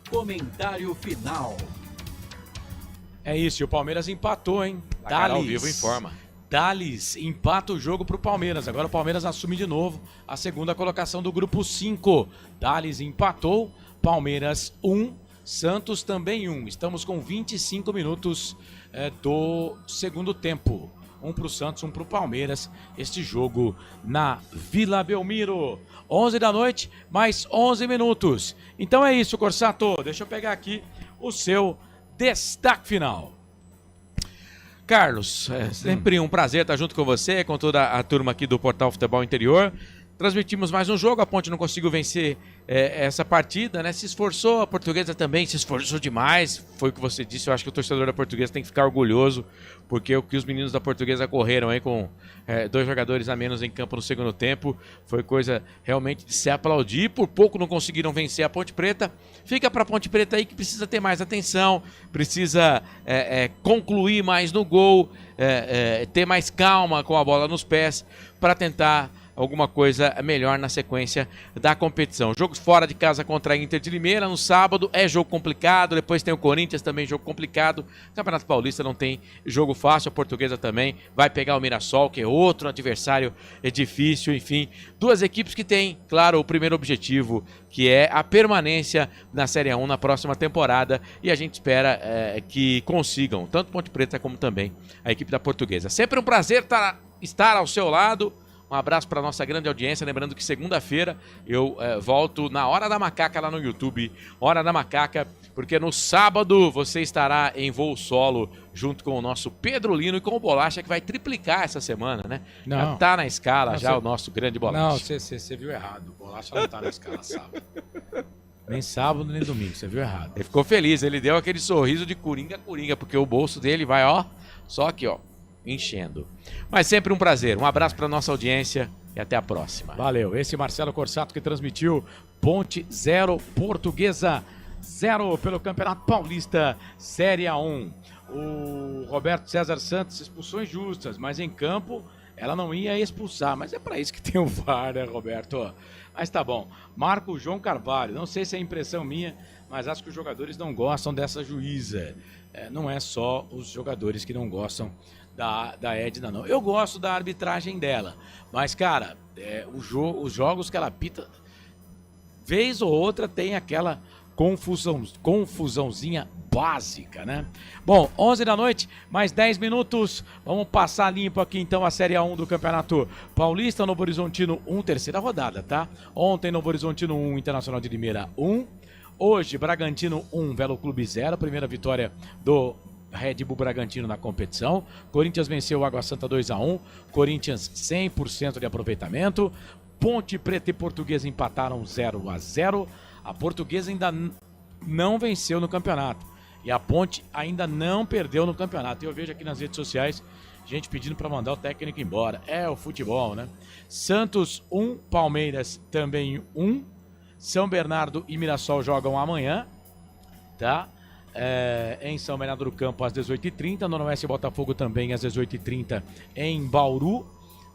Comentário final. É isso, e o Palmeiras empatou, hein? Dales ao vivo informa. Dales empata o jogo pro Palmeiras. Agora o Palmeiras assume de novo a segunda colocação do grupo 5. Dales empatou, Palmeiras 1, Santos também 1. Estamos com 25 minutos do segundo tempo. Um pro Santos, um pro Palmeiras. Este jogo na Vila Belmiro. 11 da noite, mais 11 minutos. Então é isso, Corsato. Deixa eu pegar aqui o seu destaque final. Carlos, sempre um prazer estar junto com você, com toda a turma aqui do Portal Futebol Interior. Transmitimos mais um jogo, a Ponte não conseguiu vencer essa partida, né? Se esforçou, a Portuguesa também se esforçou demais, foi o que você disse. Eu acho que o torcedor da Portuguesa tem que ficar orgulhoso, porque o que os meninos da Portuguesa correram aí com 2 jogadores a menos em campo no segundo tempo, foi coisa realmente de se aplaudir. Por pouco não conseguiram vencer a Ponte Preta. Fica para a Ponte Preta aí que precisa ter mais atenção, precisa concluir mais no gol, ter mais calma com a bola nos pés, para tentar alguma coisa melhor na sequência da competição. Jogos fora de casa contra a Inter de Limeira no sábado, é jogo complicado, depois tem o Corinthians também, jogo complicado. O Campeonato Paulista não tem jogo fácil, a Portuguesa também vai pegar o Mirassol, que é outro adversário difícil, enfim. 2 equipes que têm, claro, o primeiro objetivo, que é a permanência na Série A1 na próxima temporada, e a gente espera que consigam, tanto Ponte Preta como também a equipe da Portuguesa. Sempre um prazer estar ao seu lado. Um abraço para nossa grande audiência, lembrando que segunda-feira eu volto na Hora da Macaca lá no YouTube, Hora da Macaca, porque no sábado você estará em voo solo junto com o nosso Pedro Lino e com o Bolacha, que vai triplicar essa semana, né? Não. Já tá na escala, Não, o nosso grande Bolacha. Não, você viu errado, o Bolacha não tá na escala sábado. Nem sábado, nem domingo, você viu errado. Ele ficou feliz, ele deu aquele sorriso de coringa, porque o bolso dele vai, só aqui, enchendo. Mas sempre um prazer, um abraço para nossa audiência e até a próxima. Valeu, esse Marcelo Corsato que transmitiu Ponte 0, Portuguesa 0 pelo Campeonato Paulista Série A1. O Roberto César Santos, expulsões justas, mas em campo ela não ia expulsar, mas é para isso que tem o VAR, né, Roberto? Mas tá bom. Marco João Carvalho, não sei se é impressão minha, mas acho que os jogadores não gostam dessa juíza. Não é só os jogadores que não gostam da Edna, não. Eu gosto da arbitragem dela, mas, cara, os jogos que ela apita, vez ou outra tem aquela confusãozinha básica, né? Bom, 11 da noite, mais 10 minutos, vamos passar limpo aqui então a Série A1 do Campeonato Paulista. Novo Horizontino 1, terceira rodada, tá? Ontem Novo Horizontino 1, Internacional de Limeira 1. Hoje, Bragantino 1, Velo Clube 0, primeira vitória do Red Bull Bragantino na competição. Corinthians venceu o Água Santa 2-1. Corinthians 100% de aproveitamento. Ponte Preta e Portuguesa empataram 0-0. A Portuguesa ainda não venceu no campeonato. E a Ponte ainda não perdeu no campeonato. E eu vejo aqui nas redes sociais gente pedindo para mandar o técnico embora. É o futebol, né? Santos 1, Palmeiras também 1. São Bernardo e Mirassol jogam amanhã, tá? Em São Bernardo do Campo às 18h30. Noroeste e Botafogo também às 18h30 em Bauru,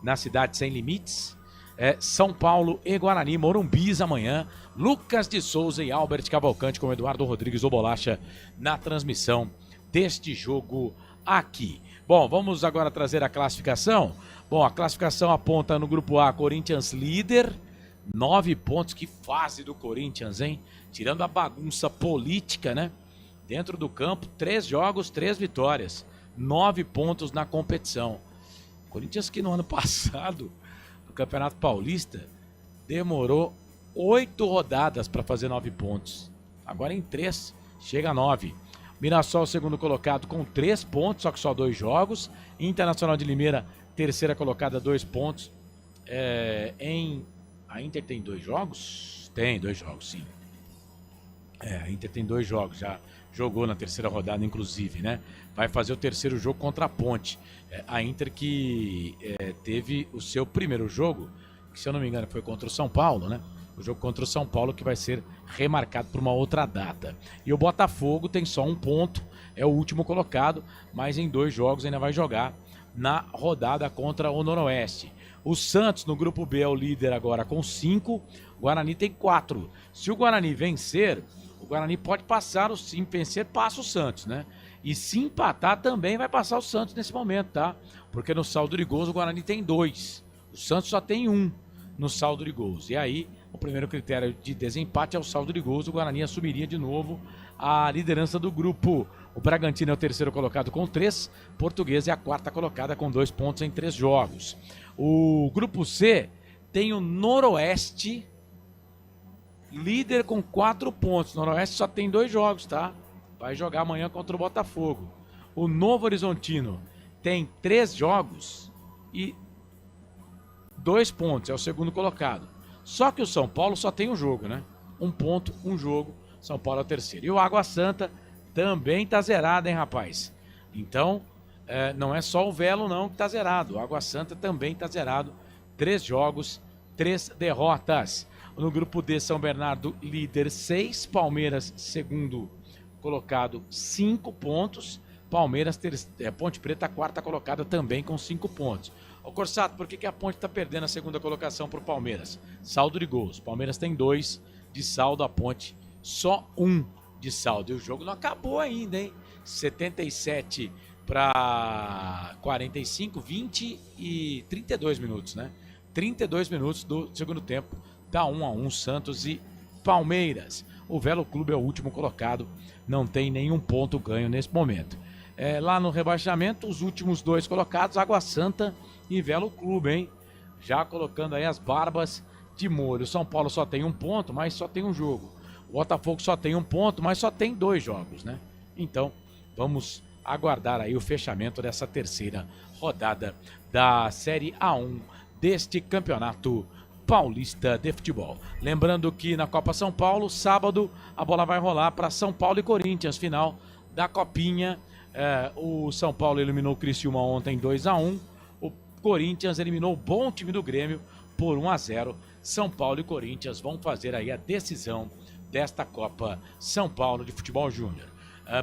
na cidade sem limites. São Paulo e Guarani, Morumbis amanhã. Lucas de Souza e Albert Cavalcante com Eduardo Rodrigues ou Bolacha na transmissão deste jogo aqui. Bom, vamos agora trazer a classificação. Bom, a classificação aponta no grupo A, Corinthians líder, 9 pontos. Que fase do Corinthians, hein? Tirando a bagunça política, né? Dentro do campo, 3 jogos, 3 vitórias, 9 pontos na competição. Corinthians que no ano passado, no Campeonato Paulista, demorou 8 rodadas para fazer 9 pontos. Agora em 3, chega a 9. Mirassol, segundo colocado, com 3 pontos, só que só 2 jogos. Internacional de Limeira, terceira colocada, 2 pontos. A Inter tem 2 jogos? Tem 2 jogos, sim. A Inter tem 2 jogos, já jogou na terceira rodada, inclusive, né? Vai fazer o terceiro jogo contra a Ponte. A Inter que teve o seu primeiro jogo, que se eu não me engano foi contra o São Paulo, né? O jogo contra o São Paulo que vai ser remarcado por uma outra data. E o Botafogo tem só 1 ponto, é o último colocado, mas em 2 jogos ainda vai jogar na rodada contra o Noroeste. O Santos no grupo B é o líder agora com 5, o Guarani tem 4. Se o Guarani vencer, o Guarani pode passar, se vencer passa o Santos, né? E se empatar também vai passar o Santos nesse momento, tá? Porque no saldo de gols o Guarani tem 2, o Santos só tem 1 no saldo de gols. E aí o primeiro critério de desempate é o saldo de gols. O Guarani assumiria de novo a liderança do grupo. O Bragantino é o terceiro colocado com 3. Portuguesa é a quarta colocada com 2 pontos em 3 jogos. O grupo C tem o Noroeste, líder com 4 pontos. O Noroeste só tem 2 jogos, tá? Vai jogar amanhã contra o Botafogo. O Novo Horizontino tem 3 jogos e 2 pontos. É o segundo colocado. Só que o São Paulo só tem um jogo, né? 1 ponto, 1 jogo. São Paulo é o terceiro. E o Água Santa também tá zerado, hein, rapaz? Então, não é só o Velo, não, que tá zerado. O Água Santa também tá zerado. 3 jogos, 3 derrotas. No grupo D, São Bernardo, líder 6. Palmeiras, segundo colocado, 5 pontos. Palmeiras, Ponte Preta, quarta colocada também com 5 pontos. Ô Corsato, por que a Ponte está perdendo a segunda colocação para o Palmeiras? Saldo de gols. Palmeiras tem 2 de saldo, a Ponte só 1 de saldo. E o jogo não acabou ainda, hein? 77 para 45, 20 e 32 minutos, né? 32 minutos do segundo tempo. Dá 1-1 Santos e Palmeiras. O Velo Clube é o último colocado. Não tem nenhum ponto ganho nesse momento. Lá no rebaixamento, os últimos 2 colocados, Água Santa e Velo Clube, hein? Já colocando aí as barbas de molho. O São Paulo só tem 1 ponto, mas só tem um jogo. O Botafogo só tem 1 ponto, mas só tem 2 jogos, né? Então, vamos aguardar aí o fechamento dessa terceira rodada da Série A1 deste Campeonato Paulista de Futebol. Lembrando que na Copa São Paulo, sábado, a bola vai rolar para São Paulo e Corinthians, final da Copinha. O São Paulo eliminou o Criciúma ontem 2-1. O Corinthians eliminou o bom time do Grêmio por 1-0. São Paulo e Corinthians vão fazer aí a decisão desta Copa São Paulo de Futebol Júnior.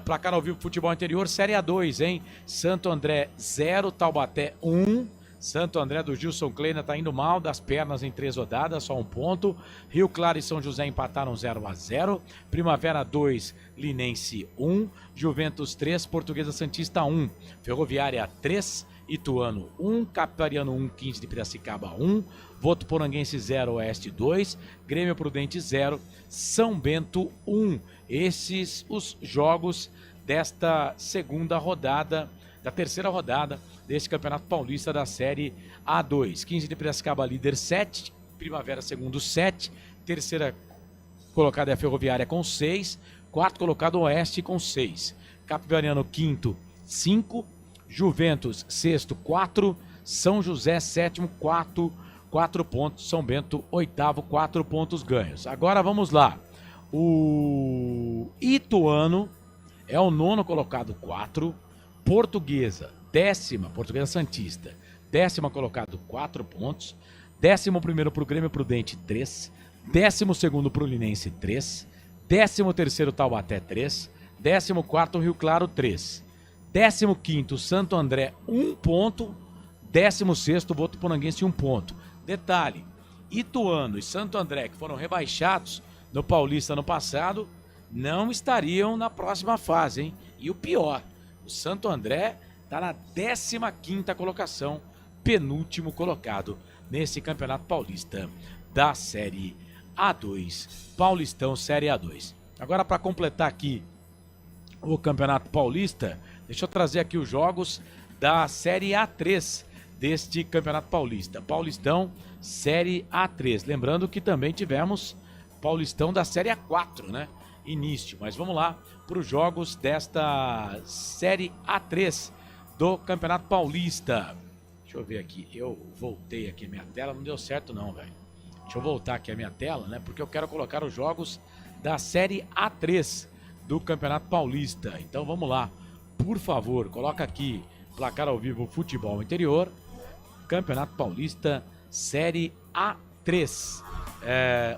Placar ao vivo Futebol Interior, Série A2, hein? Santo André 0, Taubaté 1. Santo André do Gilson Kleina tá indo mal das pernas em 3 rodadas, só 1 ponto. Rio Claro e São José empataram 0-0. Primavera 2, Linense 1. Juventus 3, Portuguesa Santista 1. Ferroviária 3, Ituano 1. Capitariano 1, 15 de Piracicaba 1. Votuporanguense 0, Oeste 2. Grêmio Prudente 0. São Bento 1. Esses os jogos desta segunda rodada, da terceira rodada deste Campeonato Paulista da Série A2. 15 de Piracicaba, líder 7. Primavera, segundo 7. Terceira colocada é a Ferroviária com 6. Quarto colocado, Oeste com 6. Capivariano quinto, 5. Juventus sexto, 4. São José sétimo, 4 pontos. São Bento oitavo, 4 pontos ganhos. Agora vamos lá. O Ituano é o 9º colocado, 4. Portuguesa, Portuguesa Santista, 10ª colocado, 4 pontos. 11º para o Grêmio Prudente, 3. 12º para o Linense, 3. 13º Taubaté, 3. 14º Rio Claro, 3. 15º Santo André, 1 ponto. 16º Votuporanguense, 1 ponto. Detalhe, Ituano e Santo André, que foram rebaixados no Paulista no passado, não estariam na próxima fase, hein? E o pior, o Santo André está na 15ª colocação, penúltimo colocado nesse Campeonato Paulista da Série A2. Paulistão Série A2. Agora, para completar aqui o Campeonato Paulista, deixa eu trazer aqui os jogos da Série A3 deste Campeonato Paulista. Paulistão Série A3. Lembrando que também tivemos Paulistão da Série A4, né? Início. Mas vamos lá para os jogos desta Série A3 do Campeonato Paulista. Deixa eu ver aqui. Eu voltei aqui a minha tela. Não deu certo não, velho. Deixa eu voltar aqui a minha tela, né? Porque eu quero colocar os jogos da Série A3 do Campeonato Paulista. Então vamos lá. Por favor, coloca aqui placar ao vivo Futebol Interior. Campeonato Paulista Série A3.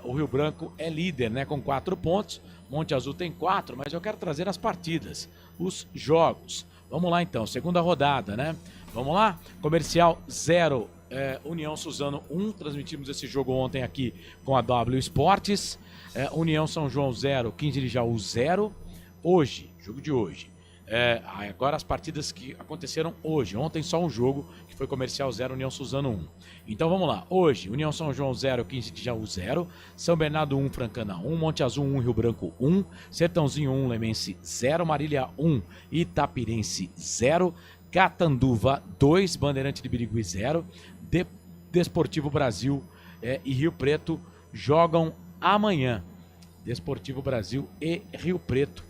O Rio Branco é líder, né? Com 4 pontos. Monte Azul tem 4, mas eu quero trazer as partidas, os jogos. Vamos lá então, segunda rodada, né? Vamos lá? Comercial 0, União Suzano 1. Transmitimos esse jogo ontem aqui com a W Esportes. União São João 0, 15 de Jaú 0. Hoje, jogo de hoje. Agora as partidas que aconteceram hoje. Ontem só um jogo, que foi Comercial 0, União Suzano 1. Então vamos lá. Hoje, União São João 0, 15 de Jaú 0. São Bernardo 1, Francana 1. Monte Azul 1, Rio Branco 1. Sertãozinho 1, Lemense 0. Marília 1, Itapirense 0. Catanduva 2, Bandeirante de Birigui 0. Desportivo Brasil e Rio Preto jogam amanhã. Desportivo Brasil e Rio Preto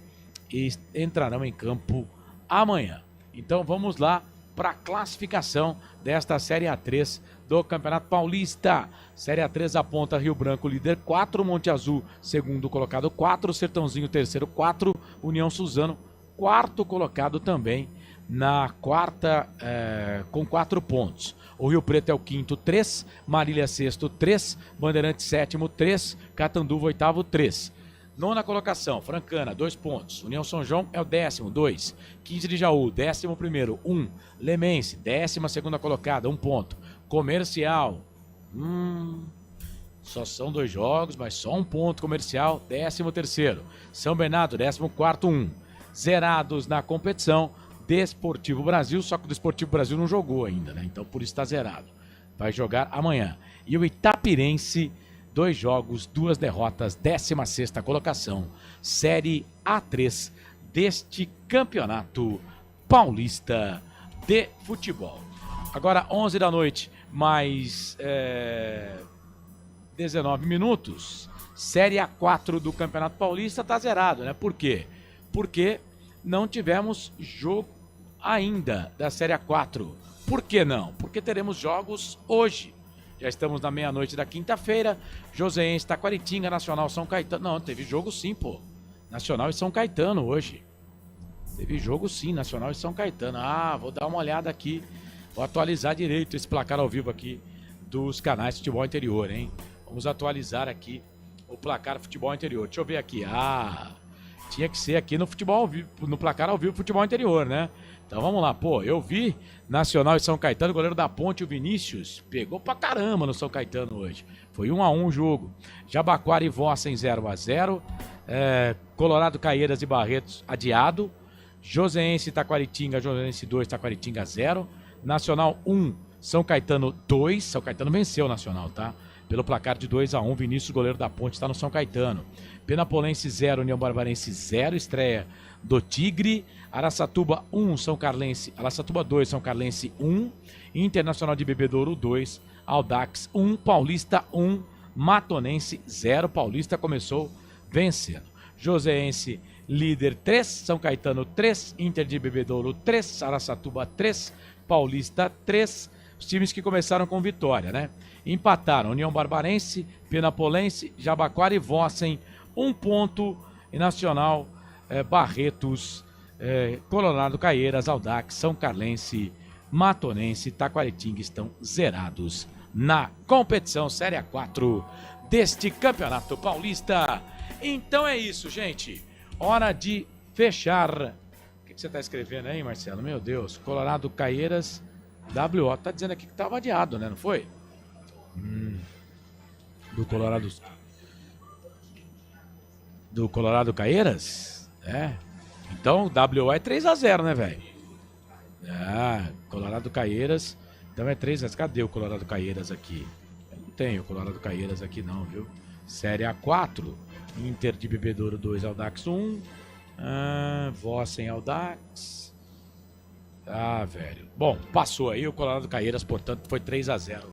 entrarão em campo amanhã. Então vamos lá para a classificação desta Série A3 do Campeonato Paulista. Série A3 aponta Rio Branco líder 4, Monte Azul segundo colocado 4, Sertãozinho terceiro 4, União Suzano quarto colocado também na quarta com 4 pontos. O Rio Preto é o quinto 3, Marília sexto 3, Bandeirante sétimo 3, Catanduva oitavo 3. Nona colocação, Francana, 2 pontos. União São João é o 10º, 2. 15 de Jaú, 11º, 1. Lemense, 12ª colocada, 1 ponto. Comercial, só são 2 jogos, mas só 1 ponto. Comercial, 13º. São Bernardo, 14º, 1. Zerados na competição, Desportivo Brasil, só que o Desportivo Brasil não jogou ainda, né? Então por isso está zerado. Vai jogar amanhã. E o Itapirense, 2 jogos, 2 derrotas, 16ª colocação, Série A3 deste Campeonato Paulista de Futebol. Agora 11 da noite, mais 19 minutos, Série A4 do Campeonato Paulista está zerado, né? Por quê? Porque não tivemos jogo ainda da Série A4. Por que não? Porque teremos jogos hoje. Já estamos na meia-noite da quinta-feira. Joseense, Taquaritinga, Nacional, São Caetano. Não, teve jogo sim, pô. Nacional e São Caetano hoje. Teve jogo sim, Nacional e São Caetano. Vou dar uma olhada aqui. Vou atualizar direito esse placar ao vivo aqui dos canais Futebol Interior, hein? Vamos atualizar aqui o placar Futebol Interior. Deixa eu ver aqui. Tinha que ser aqui no Futebol ao vivo, no placar ao vivo Futebol Interior, né? Então vamos lá, pô, eu vi Nacional e São Caetano, o goleiro da Ponte, o Vinícius, pegou pra caramba no São Caetano hoje. Foi 1-1 o jogo. Jabaquara e Vossa em 0-0. Colorado, Caieiras e Barretos adiado. Joseense e Taquaritinga, Joseense 2, Taquaritinga 0. Nacional 1, São Caetano 2. São Caetano venceu o Nacional, tá? Pelo placar de 2-1, Vinícius, goleiro da Ponte, está no São Caetano. Penapolense 0, União Barbarense 0, estreia do Tigre. Araçatuba 1, São Carlense, Araçatuba 2, São Carlense 1. Internacional de Bebedouro 2, Audax 1, Paulista 1, Matonense 0. Paulista começou vencendo. Joseense Líder 3, São Caetano 3, Inter de Bebedouro 3, Araçatuba 3, Paulista 3. Os times que começaram com vitória, né? Empataram União Barbarense, Penapolense, Jabaquara e Vossen, 1 ponto. E Nacional, Barretos, Colorado Caieiras, Audax, São Carlense, Matonense, Taquaritinga estão zerados na competição Série A4 deste Campeonato Paulista. Então é isso, gente. Hora de fechar. O que você está escrevendo aí, Marcelo? Meu Deus. Colorado Caieiras, WO. Tá dizendo aqui que estava adiado, né? Não foi? Do Colorado Caieiras? Então, WO é 3-0, né, velho? Colorado Caieiras. Então é 3-0. Cadê o Colorado Caieiras aqui? Eu não tenho o Colorado Caieiras aqui não, viu? Série A4. Inter de Bebedouro 2, Audax 1. Vossen, Audax. Velho. Bom, passou aí o Colorado Caieiras, portanto, foi 3-0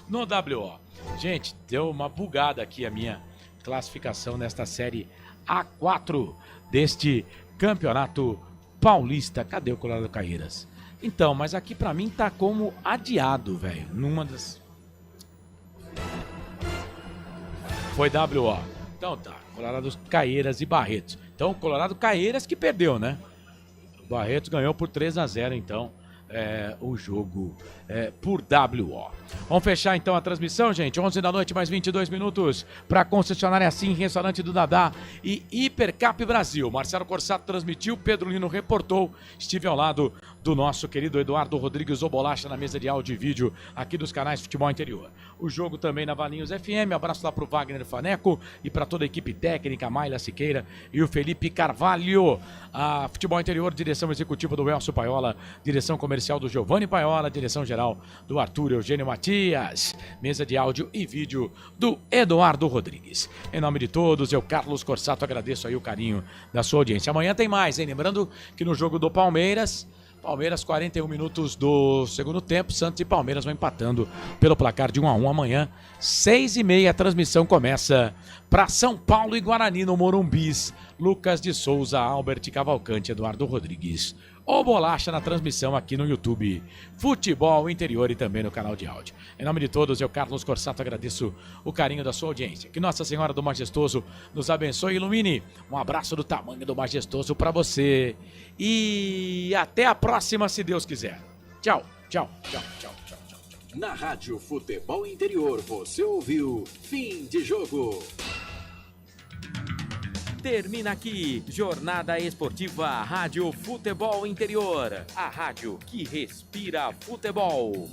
no WO. Gente, deu uma bugada aqui a minha classificação nesta Série A4 deste Campeonato Paulista. Cadê o Colorado Caieiras? Então, mas aqui pra mim tá como adiado, velho. Numa das... Foi WO. Então tá, Colorado Caieiras e Barretos. Então, Colorado Caieiras que perdeu, né? O Barretos ganhou por 3-0, então, o jogo por WO. Vamos fechar então a transmissão, gente. 11 da noite, mais 22 minutos para concessionária Sim, Restaurante do Dadá e Hipercap Brasil. Marcelo Corsato transmitiu, Pedro Lino reportou. Estive ao lado do nosso querido Eduardo Rodrigues Obolacha na mesa de áudio e vídeo aqui dos canais Futebol Interior. O jogo também na Valinhos FM. Abraço lá pro Wagner Faneco e para toda a equipe técnica, Maila Siqueira e o Felipe Carvalho. A Futebol Interior, direção executiva do Elcio Paiola, direção comercial do Giovanni Paiola, direção geral do Arthur Eugênio Matias, mesa de áudio e vídeo do Eduardo Rodrigues. Em nome de todos, eu, Carlos Corsato, agradeço aí o carinho da sua audiência. Amanhã tem mais, hein? Lembrando que no jogo do Palmeiras, 41 minutos do segundo tempo, Santos e Palmeiras vão empatando pelo placar de 1-1 amanhã, 6h30, a transmissão começa para São Paulo e Guarani no Morumbis. Lucas de Souza, Albert Cavalcante, Eduardo Rodrigues. Ou Bolacha na transmissão aqui no YouTube, Futebol Interior e também no canal de áudio. Em nome de todos, eu, Carlos Corsato, agradeço o carinho da sua audiência. Que Nossa Senhora do Majestoso nos abençoe e ilumine. Um abraço do tamanho do Majestoso para você. E até a próxima, se Deus quiser. Tchau, tchau, tchau, tchau, tchau, tchau. Na Rádio Futebol Interior, você ouviu Fim de Jogo. Termina aqui, Jornada Esportiva Rádio Futebol Interior. A rádio que respira futebol.